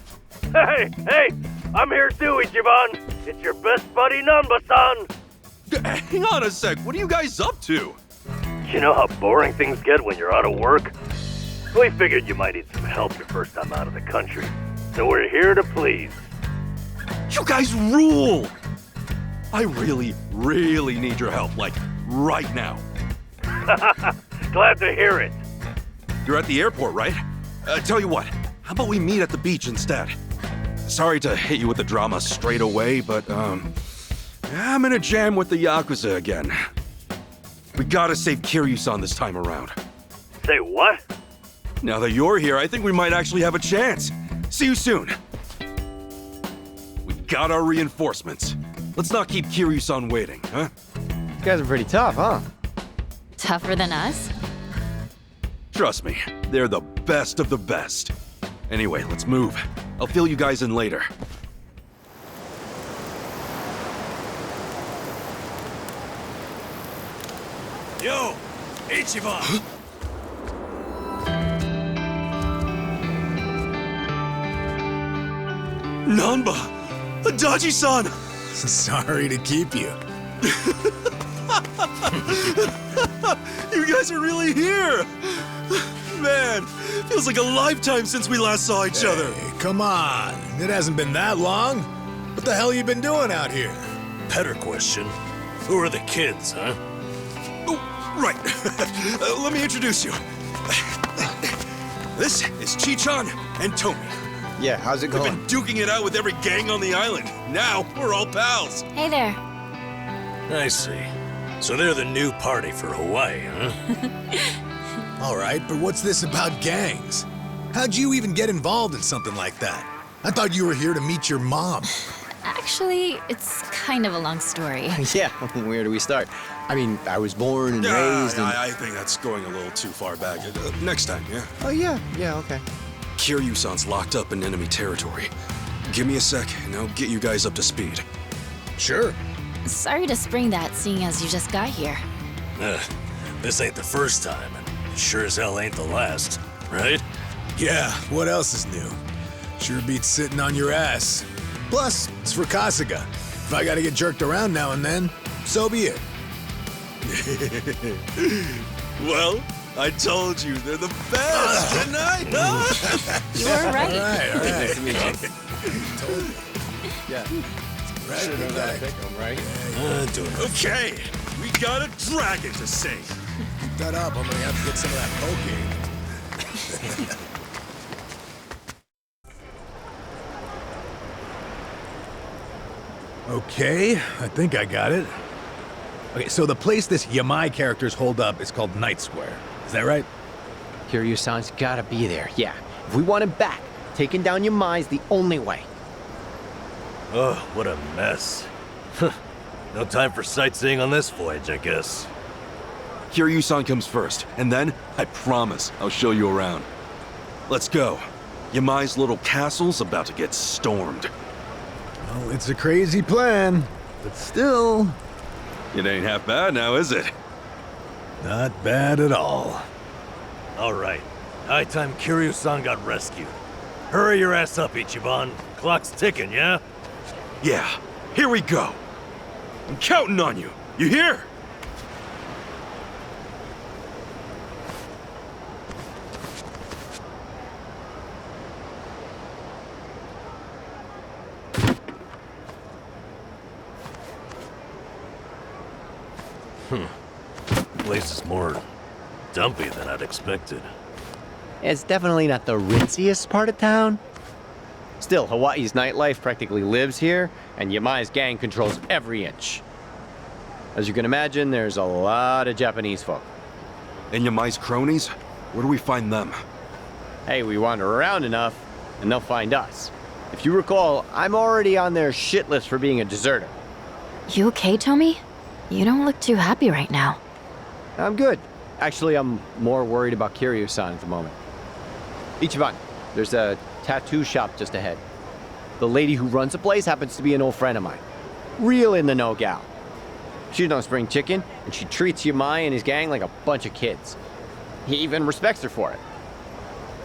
Hey, I'm here too, Ichiban. It's your best buddy, Nanba-san. Hang on a sec, what are you guys up to? You know how boring things get when you're out of work? We figured you might need some help your first time out of the country. So we're here to please. You guys rule! I really, really need your help, like, right now. Glad to hear it. You're at the airport, right? Tell you what, how about we meet at the beach instead? Sorry to hit you with the drama straight away, but, I'm in a jam with the Yakuza again. We gotta save Kiryu-san this time around. Say what? Now that you're here, I think we might actually have a chance. See you soon. We got our reinforcements. Let's not keep Kiryu-san waiting, huh? You guys are pretty tough, huh? Tougher than us? Trust me, they're the best of the best. Anyway, let's move. I'll fill you guys in later. Yo, Ichiban! Nanba! Adachi-san! Sorry to keep you. You guys are really here! Man, feels like a lifetime since we last saw each other. Come on, it hasn't been that long. What the hell you been doing out here? Better question. Who are the kids, huh? Oh, right. Let me introduce you. This is Chi-chan and Tomi. Yeah, how's it going? We've been duking it out with every gang on the island. Now, we're all pals. Hey there. I see. So they're the new party for Hawaii, huh? All right, but what's this about gangs? How'd you even get involved in something like that? I thought you were here to meet your mom. Actually, it's kind of a long story. Yeah, where do we start? I mean, I was born and raised in... I think that's going a little too far back. Next time, yeah? Oh, yeah, okay. Kiryu-san's locked up in enemy territory. Give me a sec, and I'll get you guys up to speed. Sure. Sorry to spring that, seeing as you just got here. This ain't the first time, and sure as hell ain't the last, right? Yeah, what else is new? Sure beats sitting on your ass. Plus, it's for Kasuga. If I gotta get jerked around now and then, so be it. Well, I told you, they're the best, didn't I? You were right. All right. Nice to meet you. Told you. Yeah. Right, Should know how to pick 'em, right? Okay, we got a dragon to save. Keep that up, I'm gonna have to get some of that poke. Okay, I think I got it. Okay, so the place this Yamai characters hold up is called Night Square. Is that right? Kiryu-san's gotta be there, yeah. If we want him back, taking down Yamai's the only way. Oh, what a mess. No time for sightseeing on this voyage, I guess. Kiryu-san comes first, and then, I promise, I'll show you around. Let's go. Yamai's little castle's about to get stormed. Well, it's a crazy plan, but still... It ain't half bad now, is it? Not bad at all. All right. High time Kiryu-san got rescued. Hurry your ass up, Ichiban. Clock's ticking, yeah? Yeah, here we go. I'm counting on you. You hear? Place is more dumpy than I'd expected. It's definitely not the ritziest part of town. Still, Hawaii's nightlife practically lives here, and Yamai's gang controls every inch. As you can imagine, there's a lot of Japanese folk. And Yamai's cronies? Where do we find them? Hey, we wander around enough, and they'll find us. If you recall, I'm already on their shit list for being a deserter. You okay, Tommy? You don't look too happy right now. I'm good. Actually, I'm more worried about Kiryu-san at the moment. Ichiban, there's a tattoo shop just ahead. The lady who runs the place happens to be an old friend of mine. Real in the know gal. She's no spring chicken, and she treats Yamai and his gang like a bunch of kids. He even respects her for it.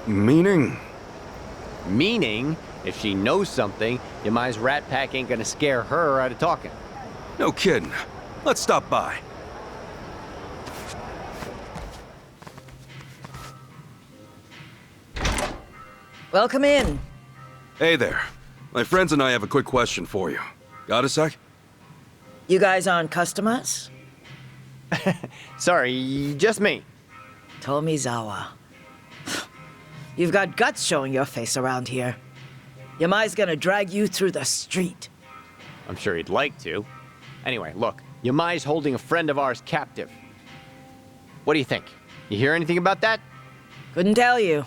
Meaning? Meaning, if she knows something, Yamai's rat pack ain't gonna scare her out of talking. No kidding. Let's stop by. Welcome in. Hey there. My friends and I have a quick question for you. Got a sec? You guys aren't customers? Sorry, just me. Tomizawa. You've got guts showing your face around here. Yamai's gonna drag you through the street. I'm sure he'd like to. Anyway, look, Yamai's holding a friend of ours captive. What do you think? You hear anything about that? Couldn't tell you.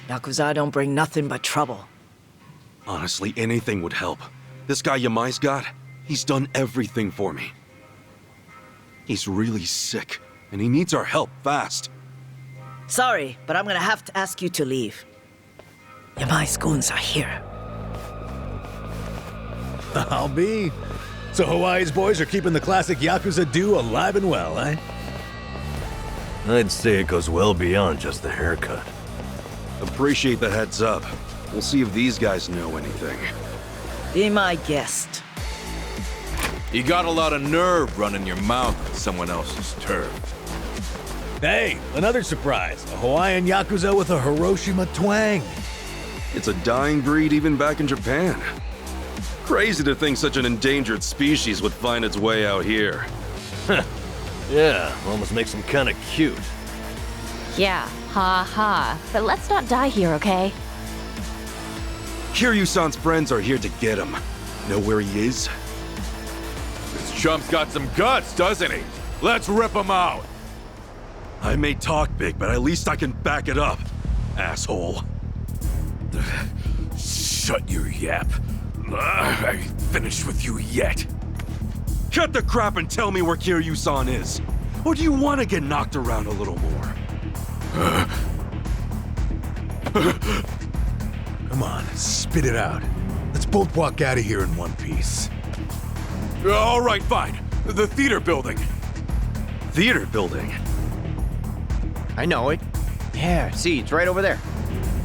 Yakuza don't bring nothing but trouble. Honestly, anything would help. This guy Yamai's got, he's done everything for me. He's really sick, and he needs our help fast. Sorry, but I'm gonna have to ask you to leave. Yamai's goons are here. I'll be. So Hawaii's boys are keeping the classic Yakuza do alive and well, eh? I'd say it goes well beyond just the haircut. Appreciate the heads up. We'll see if these guys know anything. Be my guest. You got a lot of nerve running your mouth on someone else's turf. Hey, another surprise. A Hawaiian Yakuza with a Hiroshima twang. It's a dying breed even back in Japan. Crazy to think such an endangered species would find its way out here. Yeah, almost makes him kinda cute. Yeah, ha ha. But let's not die here, okay? Kiryu-san's friends are here to get him. Know where he is? This chump's got some guts, doesn't he? Let's rip him out. I may talk big, but at least I can back it up, asshole. Shut your yap. I ain't finished with you yet. Cut the crap and tell me where Kiryu-san is. Or do you want to get knocked around a little more? Come on, spit it out. Let's both walk out of here in one piece. All right, fine. The theater building. Theater building? I know it. Yeah, see, it's right over there.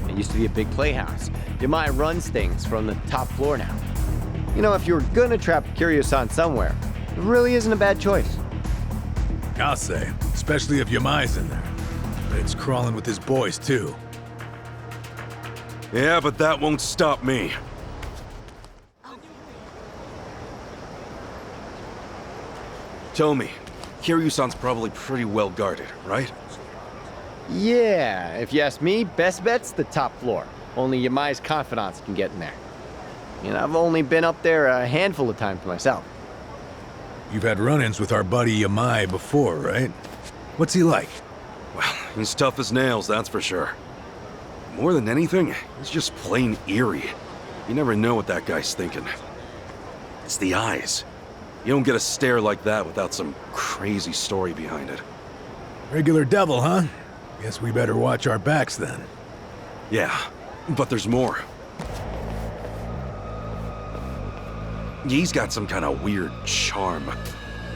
It used to be a big playhouse. Yamai runs things from the top floor now. You know, if you were gonna trap Kiryu-san somewhere, it really isn't a bad choice. I'll say, especially if Yamai's in there. But it's crawling with his boys, too. Yeah, but that won't stop me. Tell me, Kiryu-san's probably pretty well guarded, right? Yeah, if you ask me, best bet's the top floor. Only Yamai's confidants can get in there. And I've only been up there a handful of times myself. You've had run-ins with our buddy Yamai before, right? What's he like? Well, he's tough as nails, that's for sure. More than anything, he's just plain eerie. You never know what that guy's thinking. It's the eyes. You don't get a stare like that without some crazy story behind it. Regular devil, huh? Guess we better watch our backs then. Yeah, but there's more. He's got some kind of weird charm.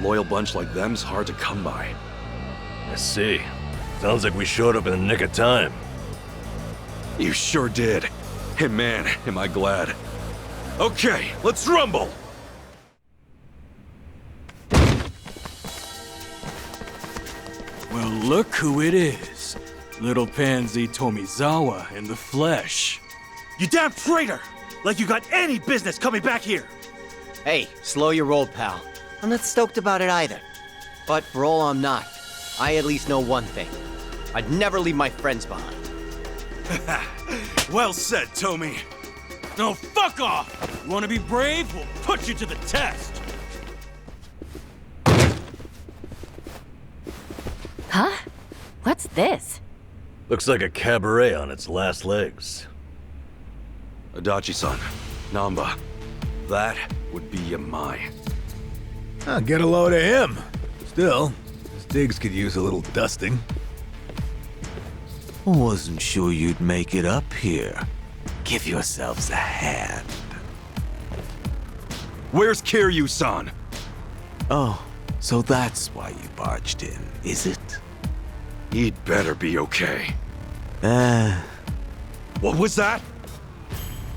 Loyal bunch like them's hard to come by. I see. Sounds like we showed up in the nick of time. You sure did. And man, am I glad. Okay, let's rumble! Well, look who it is. Little pansy Tomizawa in the flesh. You damn traitor! Like you got any business coming back here! Hey, slow your roll, pal. I'm not stoked about it either. But for all I'm not, I at least know one thing. I'd never leave my friends behind. Well said, Tommy. No, fuck off! You wanna be brave? We'll put you to the test! Huh? What's this? Looks like a cabaret on its last legs. Adachi-san, Namba, that would be Yamai. Get a load of him. Still, his digs could use a little dusting. Wasn't sure you'd make it up here. Give yourselves a hand. Where's Kiryu-san? Oh, so that's why you barged in, is it? He'd better be okay. What was that?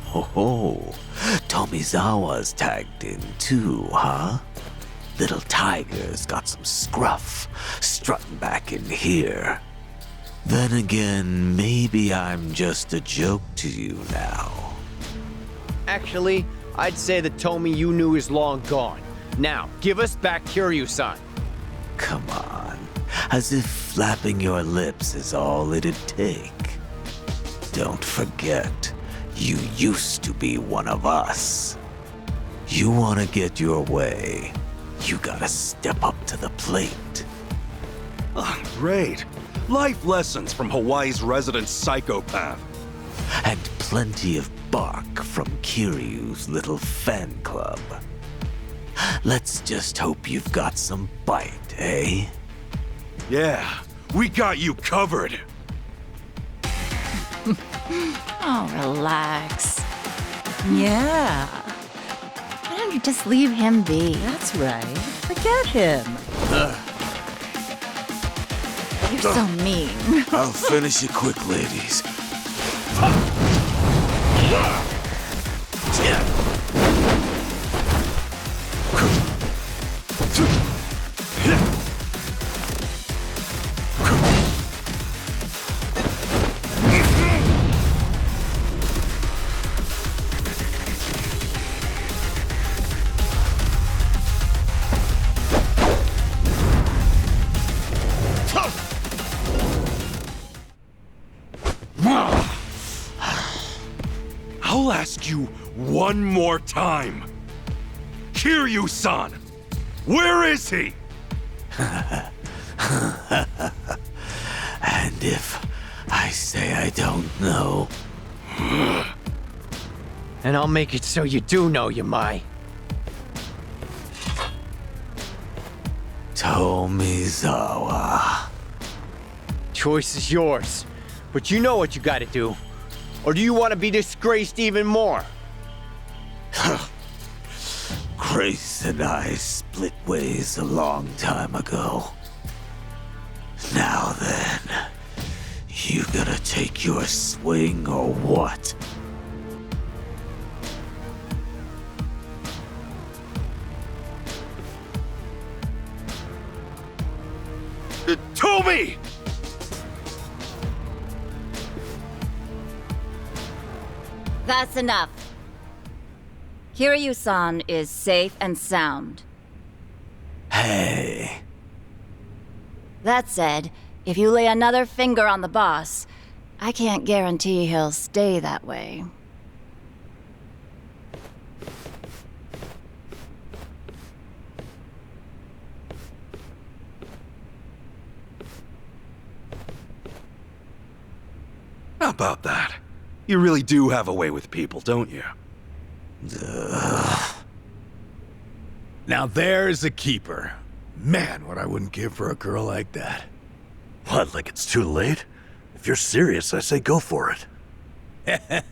Ho, Tomizawa's tagged in too, huh? Little Tiger's got some scruff, strutting back in here. Then again, maybe I'm just a joke to you now. Actually, I'd say the Tomi you knew is long gone. Now, give us back Kiryu-san. Come on, as if flapping your lips is all it'd take. Don't forget, you used to be one of us. You want to get your way, you gotta step up to the plate. Oh, great. Life lessons from Hawaii's resident psychopath. And plenty of bark from Kiryu's little fan club. Let's just hope you've got some bite, eh? Yeah, we got you covered. Oh, relax. Yeah. Why don't you just leave him be? That's right. Forget him. You're so mean. I'll finish it quick, ladies. I'll ask you one more time. Kiryu-san, where is he? And if I say I don't know... And I'll make it so you do know, Yamai. Tomizawa. Choice is yours. But you know what you gotta do. Or do you want to be disgraced even more? Grace and I split ways a long time ago. Now then, you gonna take your swing or what? Tomi! That's enough. Kiryu-san is safe and sound. Hey. That said, If you lay another finger on the boss, I can't guarantee he'll stay that way. How about that? You really do have a way with people, don't you? Now there's a keeper. Man, what I wouldn't give for a girl like that. What, like it's too late? If you're serious, I say go for it.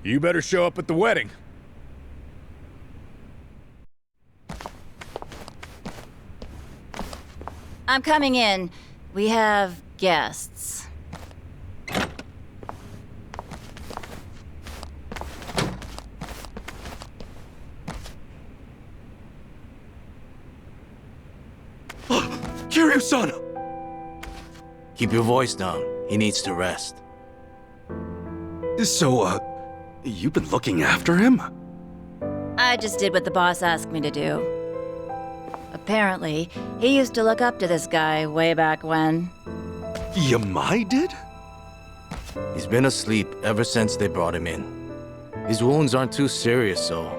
You better show up at the wedding. I'm coming in. We have guests. Kiryu-san! Keep your voice down. He needs to rest. So, you've been looking after him? I just did what the boss asked me to do. Apparently, he used to look up to this guy way back when. Yamai did? He's been asleep ever since they brought him in. His wounds aren't too serious, so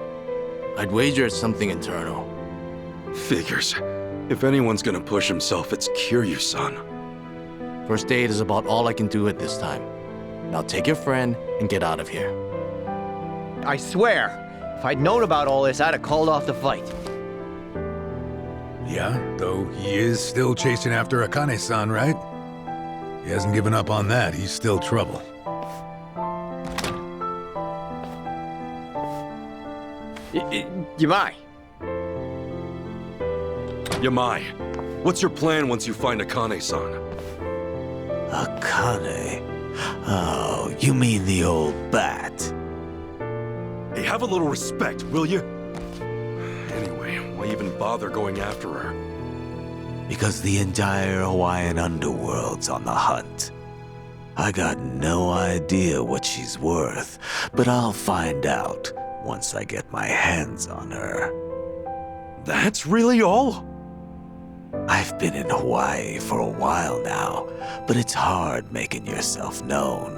I'd wager it's something internal. Figures. If anyone's gonna push himself, it's Kiryu-san. First aid is about all I can do at this time. Now take your friend and get out of here. I swear, if I'd known about all this, I'd have called off the fight. Yeah, though he is still chasing after Akane-san, right? He hasn't given up on that. He's still trouble. Yamai. Yamai, what's your plan once you find Akane-san? Akane? Oh, you mean the old bat? Hey, have a little respect, will you? Anyway, why even bother going after her? Because the entire Hawaiian underworld's on the hunt. I got no idea what she's worth, but I'll find out once I get my hands on her. That's really all? I've been in Hawaii for a while now, but it's hard making yourself known.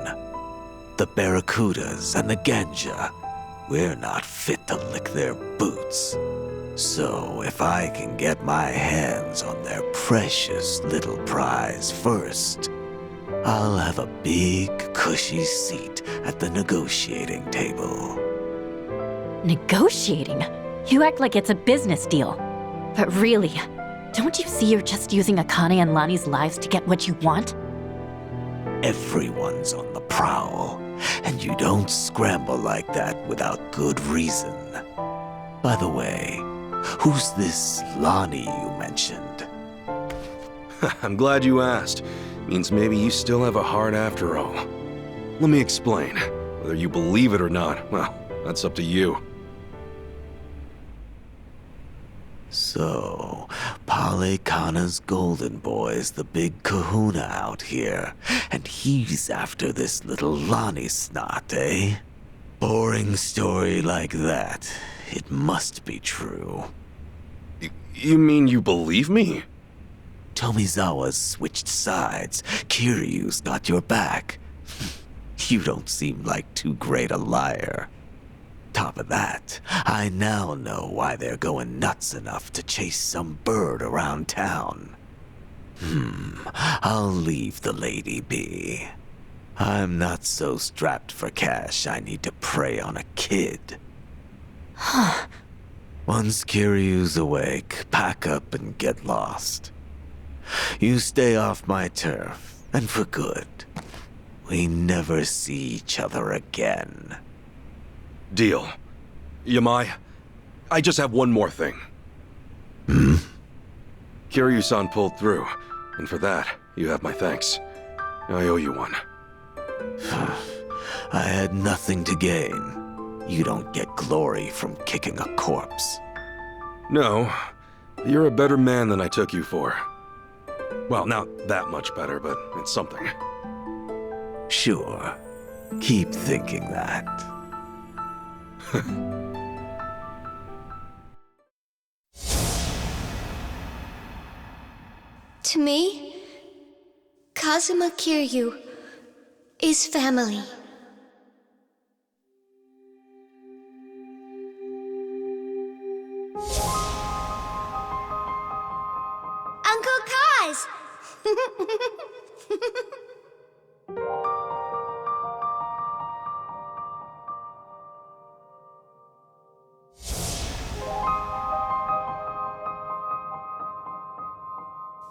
The Barracudas and the Ganja, we're not fit to lick their boots. So if I can get my hands on their precious little prize first, I'll have a big, cushy seat at the negotiating table. Negotiating? You act like it's a business deal. But really, don't you see you're just using Akane and Lani's lives to get what you want? Everyone's on the prowl, and you don't scramble like that without good reason. By the way, who's this Lani you mentioned? I'm glad you asked. Means maybe you still have a heart after all. Let me explain. Whether you believe it or not, well, that's up to you. So, Pale Kana's golden boy's the big kahuna out here, and he's after this little Lani snot, eh? Boring story like that. It must be true. You mean you believe me? Tomizawa's switched sides. Kiryu's got your back. You don't seem like too great a liar. Top of that, I now know why they're going nuts enough to chase some bird around town. I'll leave the lady be. I'm not so strapped for cash I need to prey on a kid. Once Kiryu's awake, pack up and get lost. You stay off my turf, and for good. We never see each other again. Deal. Yamai, I just have one more thing. Kiryu-san pulled through, and for that, you have my thanks. I owe you one. I had nothing to gain. You don't get glory from kicking a corpse. No, you're a better man than I took you for. Well, not that much better, but it's something. Sure. Keep thinking that. To me, Kazuma Kiryu is family. Uncle Kaz!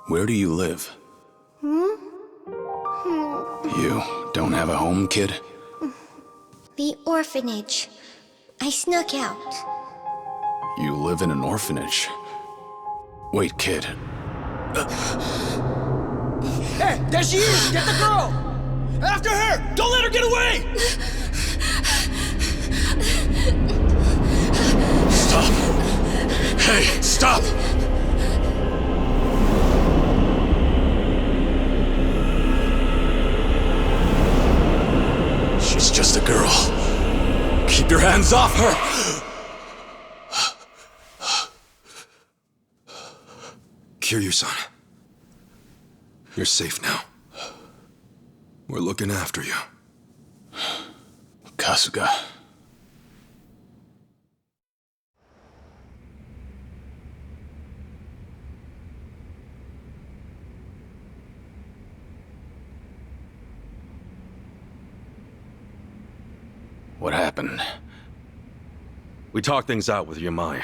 Where do you live? You don't have a home, kid? The orphanage. I snuck out. You live in an orphanage. Wait, kid. Hey, there she is! Get the girl! After her! Don't let her get away! Stop! Hey, stop! She's just a girl. Keep your hands off her! Kiryu-san, you're safe now. We're looking after you. Kasuga. What happened? We talked things out with Yamai.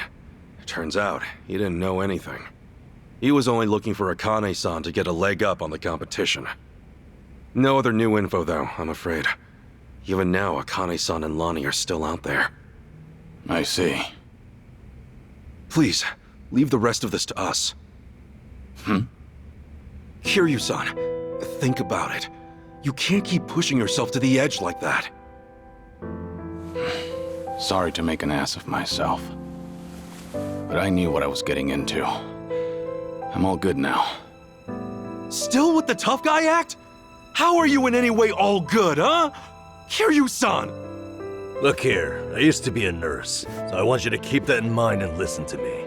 Turns out, he didn't know anything. He was only looking for Akane-san to get a leg up on the competition. No other new info, though, I'm afraid. Even now, Akane-san and Lonnie are still out there. I see. Please, leave the rest of this to us. Kiryu-san, think about it. You can't keep pushing yourself to the edge like that. Sorry to make an ass of myself. But I knew what I was getting into. I'm all good now. Still with the tough guy act? How are you in any way all good, huh? Kiryu-san! Look here, I used to be a nurse, so I want you to keep that in mind and listen to me.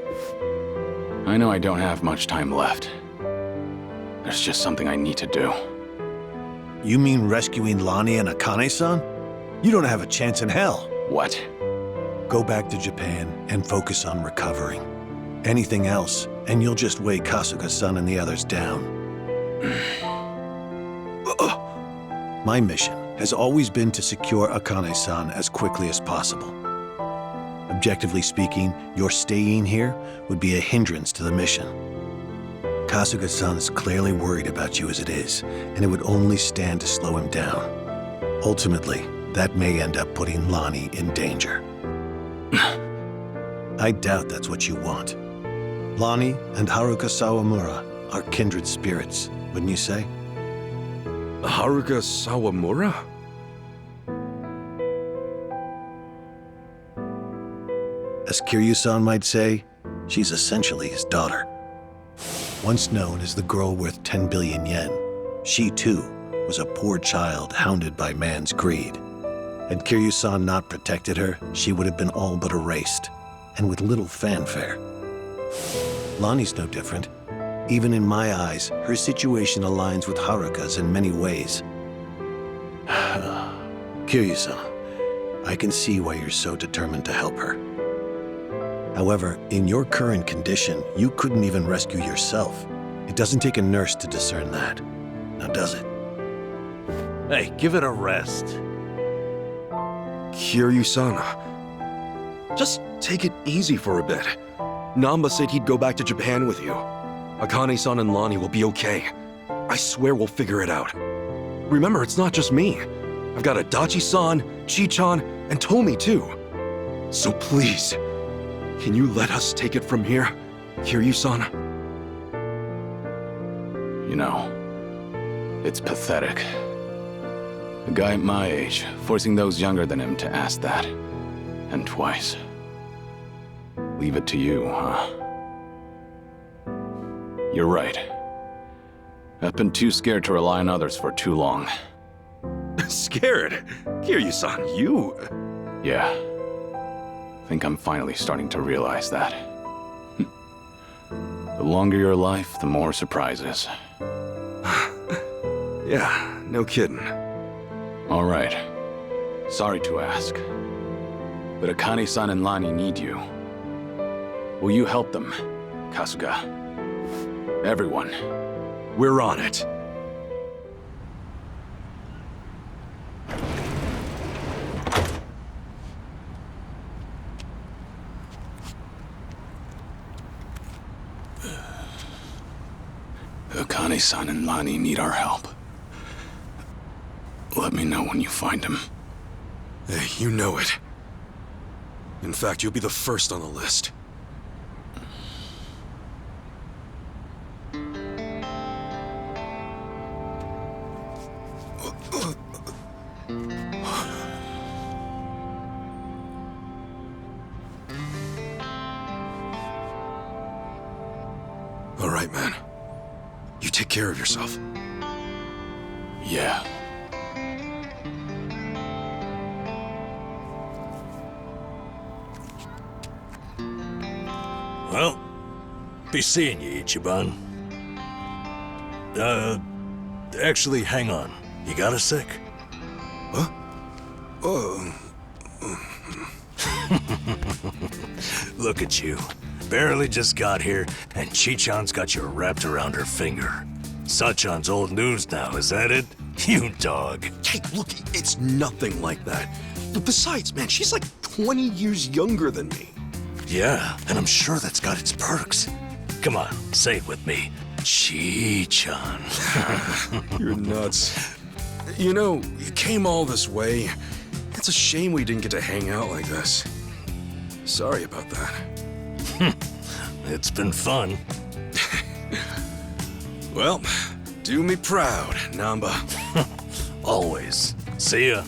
I know I don't have much time left. There's just something I need to do. You mean rescuing Lonnie and Akane-san? You don't have a chance in hell. What? Go back to Japan and focus on recovering. Anything else, and you'll just weigh Kasuga-san and the others down. My mission has always been to secure Akane-san as quickly as possible. Objectively speaking, your staying here would be a hindrance to the mission. Kasuga-san is clearly worried about you as it is, and it would only stand to slow him down. Ultimately, that may end up putting Lonnie in danger. I doubt that's what you want. Lonnie and Haruka Sawamura are kindred spirits, wouldn't you say? Haruka Sawamura? As Kiryu-san might say, she's essentially his daughter. Once known as the girl worth 10 billion yen, she too was a poor child hounded by man's greed. Had Kiryu-san not protected her, she would have been all but erased, and with little fanfare. Lonnie's no different. Even in my eyes, her situation aligns with Haruka's in many ways. Kiryu-san, I can see why you're so determined to help her. However, in your current condition, you couldn't even rescue yourself. It doesn't take a nurse to discern that. Now does it? Hey, give it a rest. Kiryu-san, just take it easy for a bit. Namba said he'd go back to Japan with you. Akane-san and Lonnie will be okay. I swear we'll figure it out. Remember, it's not just me. I've got Adachi-san, Chi-chan, and Tomi too. So please, can you let us take it from here, Kiryu-san? You know, it's pathetic. A guy at my age, forcing those younger than him to ask that. And twice. Leave it to you, huh? You're right. I've been too scared to rely on others for too long. Scared? Kiryu-san, you... Yeah. I think I'm finally starting to realize that. The longer your life, the more surprises. Yeah, no kidding. All right. Sorry to ask, but Akane-san and Lani need you. Will you help them, Kasuga? Everyone. We're on it. Akane-san and Lani need our help. Let me know when you find him. Hey, you know it. In fact, you'll be the first on the list. All right, man. You take care of yourself. Yeah. Well, be seeing you, Ichiban. Actually, hang on. You got a sec? Huh? Oh. Look at you. Barely just got here, and Chichan's got you wrapped around her finger. Sachan's old news now, is that it? You dog. Hey, look, it's nothing like that. But besides, man, she's like 20 years younger than me. Yeah, and I'm sure that's got its perks. Come on, say it with me. Chichan. You're nuts. You know, you came all this way. It's a shame we didn't get to hang out like this. Sorry about that. It's been fun. Well, do me proud, Namba. Always. See ya.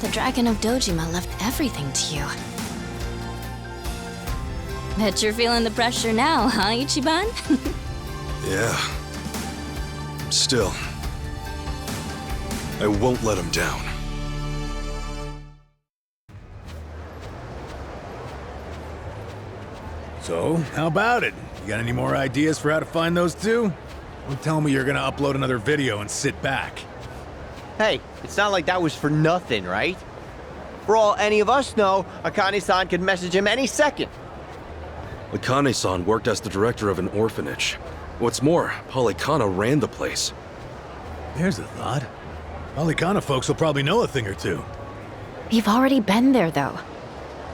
The Dragon of Dojima left everything to you. Bet you're feeling the pressure now, huh, Ichiban? Yeah. Still, I won't let him down. So, how about it? You got any more ideas for how to find those two? Don't tell me you're gonna upload another video and sit back. Hey, it's not like that was for nothing, right? For all any of us know, Akane-san could message him any second. Akane-san worked as the director of an orphanage. What's more, Polycana ran the place. Here's a thought. Polycana folks will probably know a thing or two. We've already been there, though.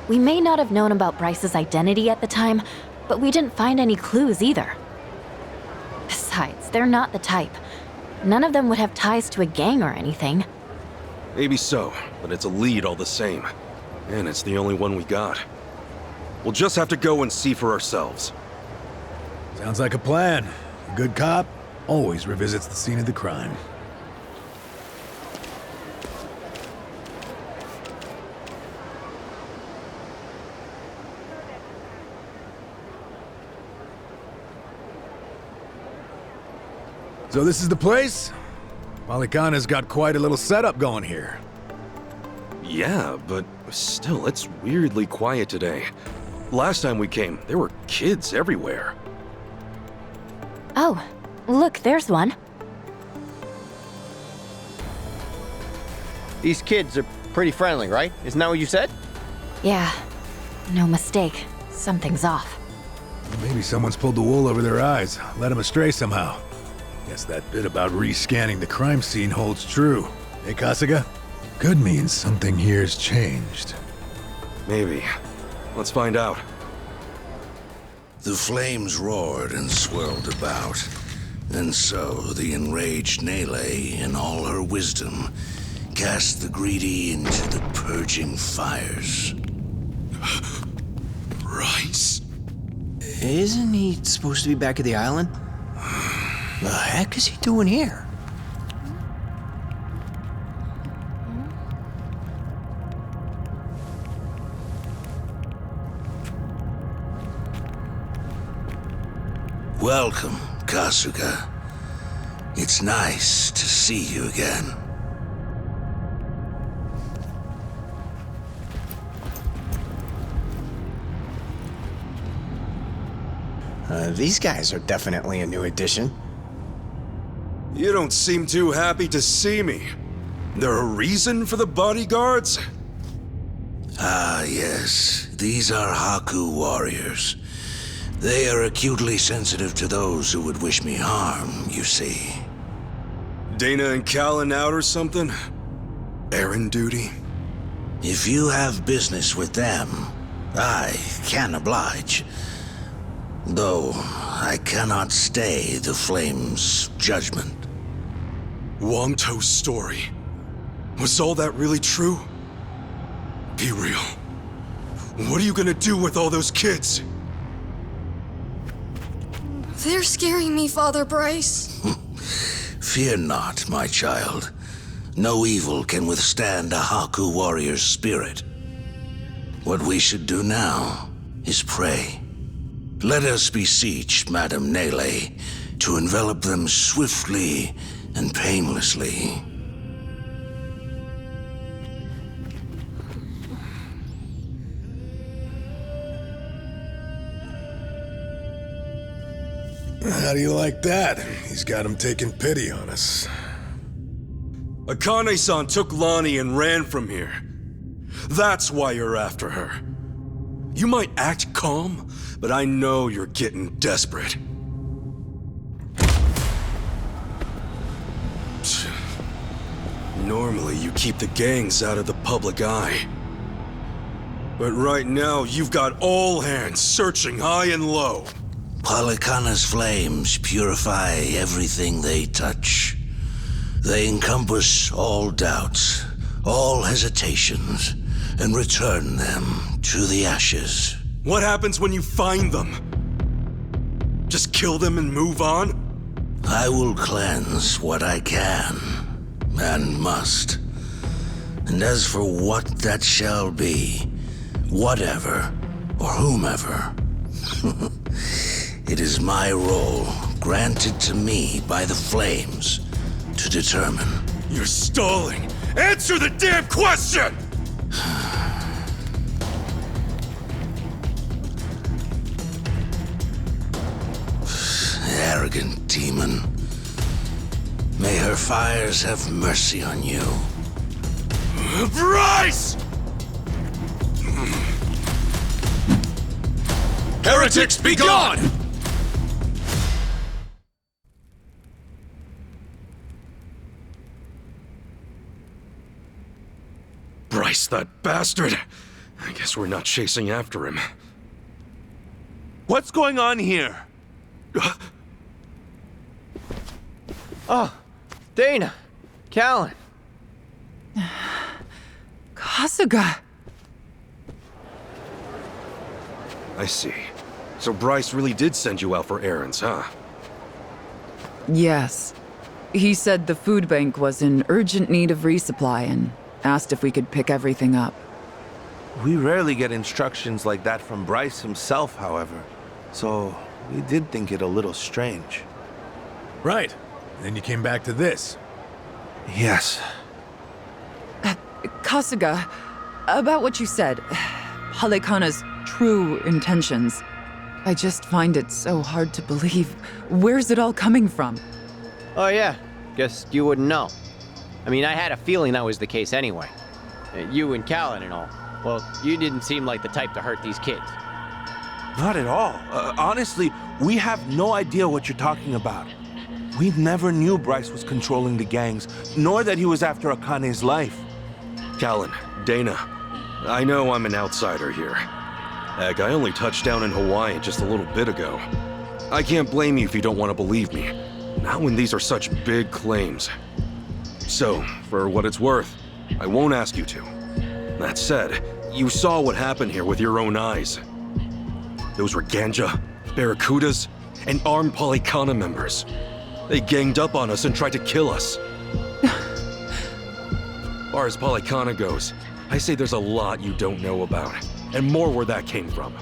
We may not have known about Bryce's identity at the time, but we didn't find any clues either. Besides, they're not the type. None of them would have ties to a gang or anything. Maybe so, but it's a lead all the same. And it's the only one we got. We'll just have to go and see for ourselves. Sounds like a plan. A good cop always revisits the scene of the crime. So this is the place? Polycana's got quite a little setup going here. Yeah, but still, it's weirdly quiet today. Last time we came, there were kids everywhere. Oh, look, there's one. These kids are pretty friendly, right? Isn't that what you said? Yeah, no mistake. Something's off. Maybe someone's pulled the wool over their eyes, led them astray somehow. Guess that bit about rescanning the crime scene holds true. Hey, Kasuga? Could mean something here's changed. Maybe. Let's find out. The flames roared and swirled about. And so the enraged Nele, in all her wisdom, cast the greedy into the purging fires. Bryce? Isn't he supposed to be back at the island? The heck is he doing here? Welcome, Kasuga. It's nice to see you again. These guys are definitely a new addition. You don't seem too happy to see me. There a reason for the bodyguards? Ah, yes. These are Haku warriors. They are acutely sensitive to those who would wish me harm, you see. Dana and Callan out or something? Errand duty? If you have business with them, I can oblige. Though I cannot stay the Flame's judgment. Wamto's story. Was all that really true? Be real. What are you gonna do with all those kids? They're scaring me, Father Bryce. Fear not, my child. No evil can withstand a Haku warrior's spirit. What we should do now is pray. Let us beseech Madame Nele to envelop them swiftly and painlessly. How do you like that? He's got him taking pity on us. Akane-san took Lonnie and ran from here. That's why you're after her. You might act calm, but I know you're getting desperate. Normally, you keep the gangs out of the public eye. But right now, you've got all hands searching high and low. Polychana's flames purify everything they touch. They encompass all doubts, all hesitations, and return them to the ashes. What happens when you find them? Just kill them and move on? I will cleanse what I can, and must. And as for what that shall be, whatever, or whomever, it is my role, granted to me by the Flames, to determine. You're stalling! Answer the damn question! Arrogant demon. May her fires have mercy on you. Bryce! Heretics, be gone! Bryce, that bastard! I guess we're not chasing after him. What's going on here? Oh, Dana, Callan. Kasuga. I see. So Bryce really did send you out for errands, huh? Yes. He said the food bank was in urgent need of resupply and asked if we could pick everything up. We rarely get instructions like that from Bryce himself, however. So we did think it a little strange. Right. Then you came back to this. Yes. Kasuga, about what you said, Halekana's true intentions. I just find it so hard to believe. Where's it all coming from? Oh yeah, guess you wouldn't know. I mean, I had a feeling that was the case anyway. You and Callan and all. Well, you didn't seem like the type to hurt these kids. Not at all. Honestly, we have no idea what you're talking about. We never knew Bryce was controlling the gangs, nor that he was after Akane's life. Callan, Dana, I know I'm an outsider here. Heck, I only touched down in Hawaii just a little bit ago. I can't blame you if you don't want to believe me. Not when these are such big claims. So, for what it's worth, I won't ask you to. That said, you saw what happened here with your own eyes. Those were Ganja, Barracudas, and armed Polychana members. They ganged up on us and tried to kill us. As far as Polychana goes, I say there's a lot you don't know about, and more where that came from.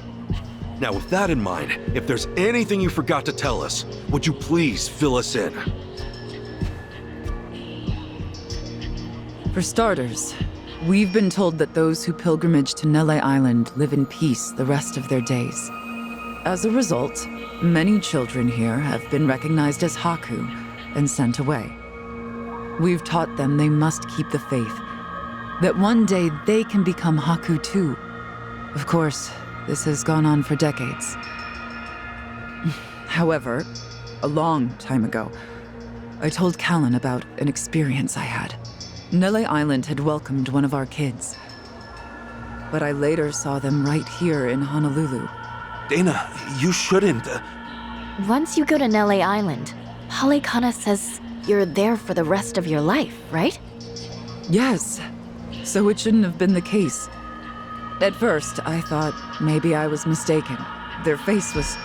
Now, with that in mind, if there's anything you forgot to tell us, would you please fill us in? For starters, we've been told that those who pilgrimage to Nele Island live in peace the rest of their days. As a result, many children here have been recognized as Haku and sent away. We've taught them they must keep the faith, that one day they can become Haku too. Of course, this has gone on for decades. However, a long time ago, I told Callan about an experience I had. Nele Island had welcomed one of our kids, but I later saw them right here in Honolulu. Dana, you shouldn't. Once you go to Nele Island, Halikana says you're there for the rest of your life, right? Yes, so it shouldn't have been the case. At first, I thought maybe I was mistaken. Their face was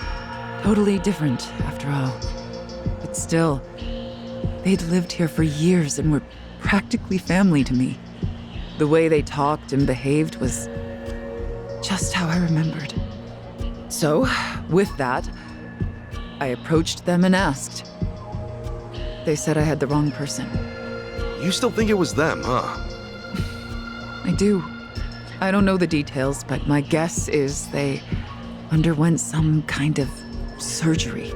totally different, after all. But still, they'd lived here for years and were practically family to me. The way they talked and behaved was just how I remembered. So, with that, I approached them and asked. They said I had the wrong person. You still think it was them, huh? I do. I don't know the details, but my guess is they underwent some kind of surgery.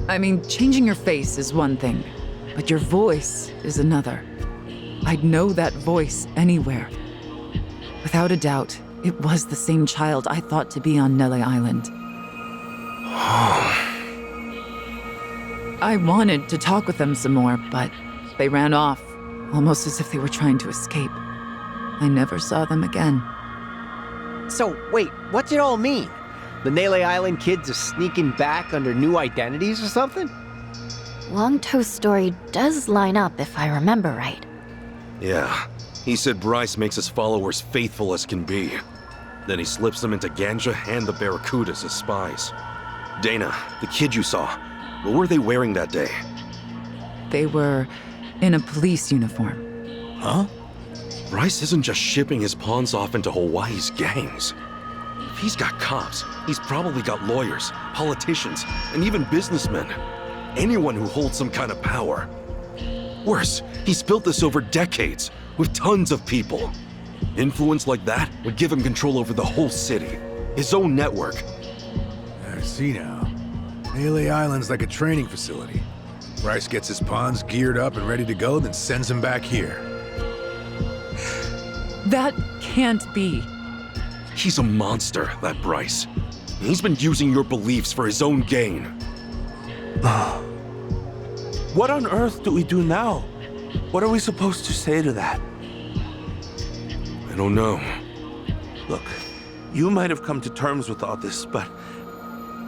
I mean, changing your face is one thing, but your voice is another. I'd know that voice anywhere. Without a doubt, it was the same child I thought to be on Nele Island. I wanted to talk with them some more, but they ran off, almost as if they were trying to escape. I never saw them again. So, wait, what's it all mean? The Nele Island kids are sneaking back under new identities or something? Longtoe's story does line up if I remember right. Yeah, he said Bryce makes his followers faithful as can be. Then he slips them into Ganja and the Barracudas as spies. Dana, the kid you saw, what were they wearing that day? They were in a police uniform. Huh? Bryce isn't just shipping his pawns off into Hawaii's gangs. If he's got cops, he's probably got lawyers, politicians, and even businessmen. Anyone who holds some kind of power. Worse, he's built this over decades, with tons of people. Influence like that would give him control over the whole city, his own network. I see now. Nele Island's like a training facility. Bryce gets his pawns geared up and ready to go, then sends them back here. That can't be. He's a monster, that Bryce. He's been using your beliefs for his own gain. What on earth do we do now? What are we supposed to say to that? I don't know. Look, you might have come to terms with all this, but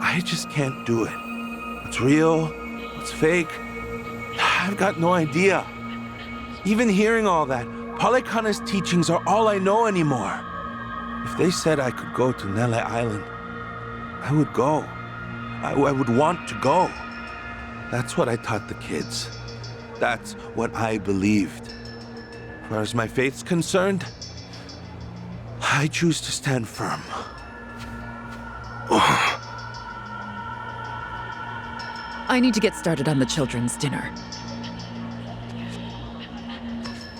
I just can't do it. What's real? What's fake? I've got no idea. Even hearing all that, Palikana's teachings are all I know anymore. If they said I could go to Nele Island, I would go. I would want to go. That's what I taught the kids. That's what I believed. As far as my faith's concerned, I choose to stand firm. I need to get started on the children's dinner.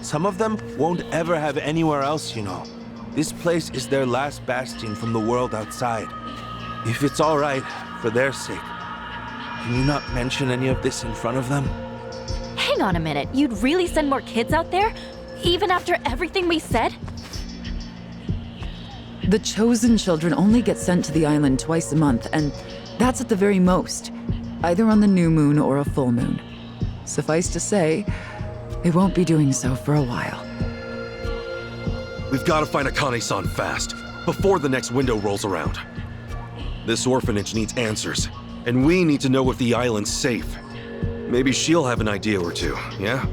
Some of them won't ever have anywhere else, you know. This place is their last bastion from the world outside. If it's all right, for their sake, can you not mention any of this in front of them? Hang on a minute, you'd really send more kids out there? Even after everything we said? The chosen children only get sent to the island twice a month, and that's at the very most, either on the new moon or a full moon. Suffice to say, they won't be doing so for a while. We've got to find Akane-san fast, before the next window rolls around. This orphanage needs answers, and we need to know if the island's safe. Maybe she'll have an idea or two, yeah?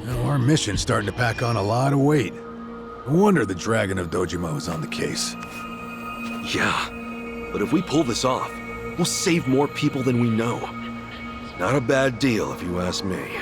Well, our mission's starting to pack on a lot of weight. No wonder the Dragon of Dojima is on the case. Yeah, but if we pull this off, we'll save more people than we know. Not a bad deal, if you ask me.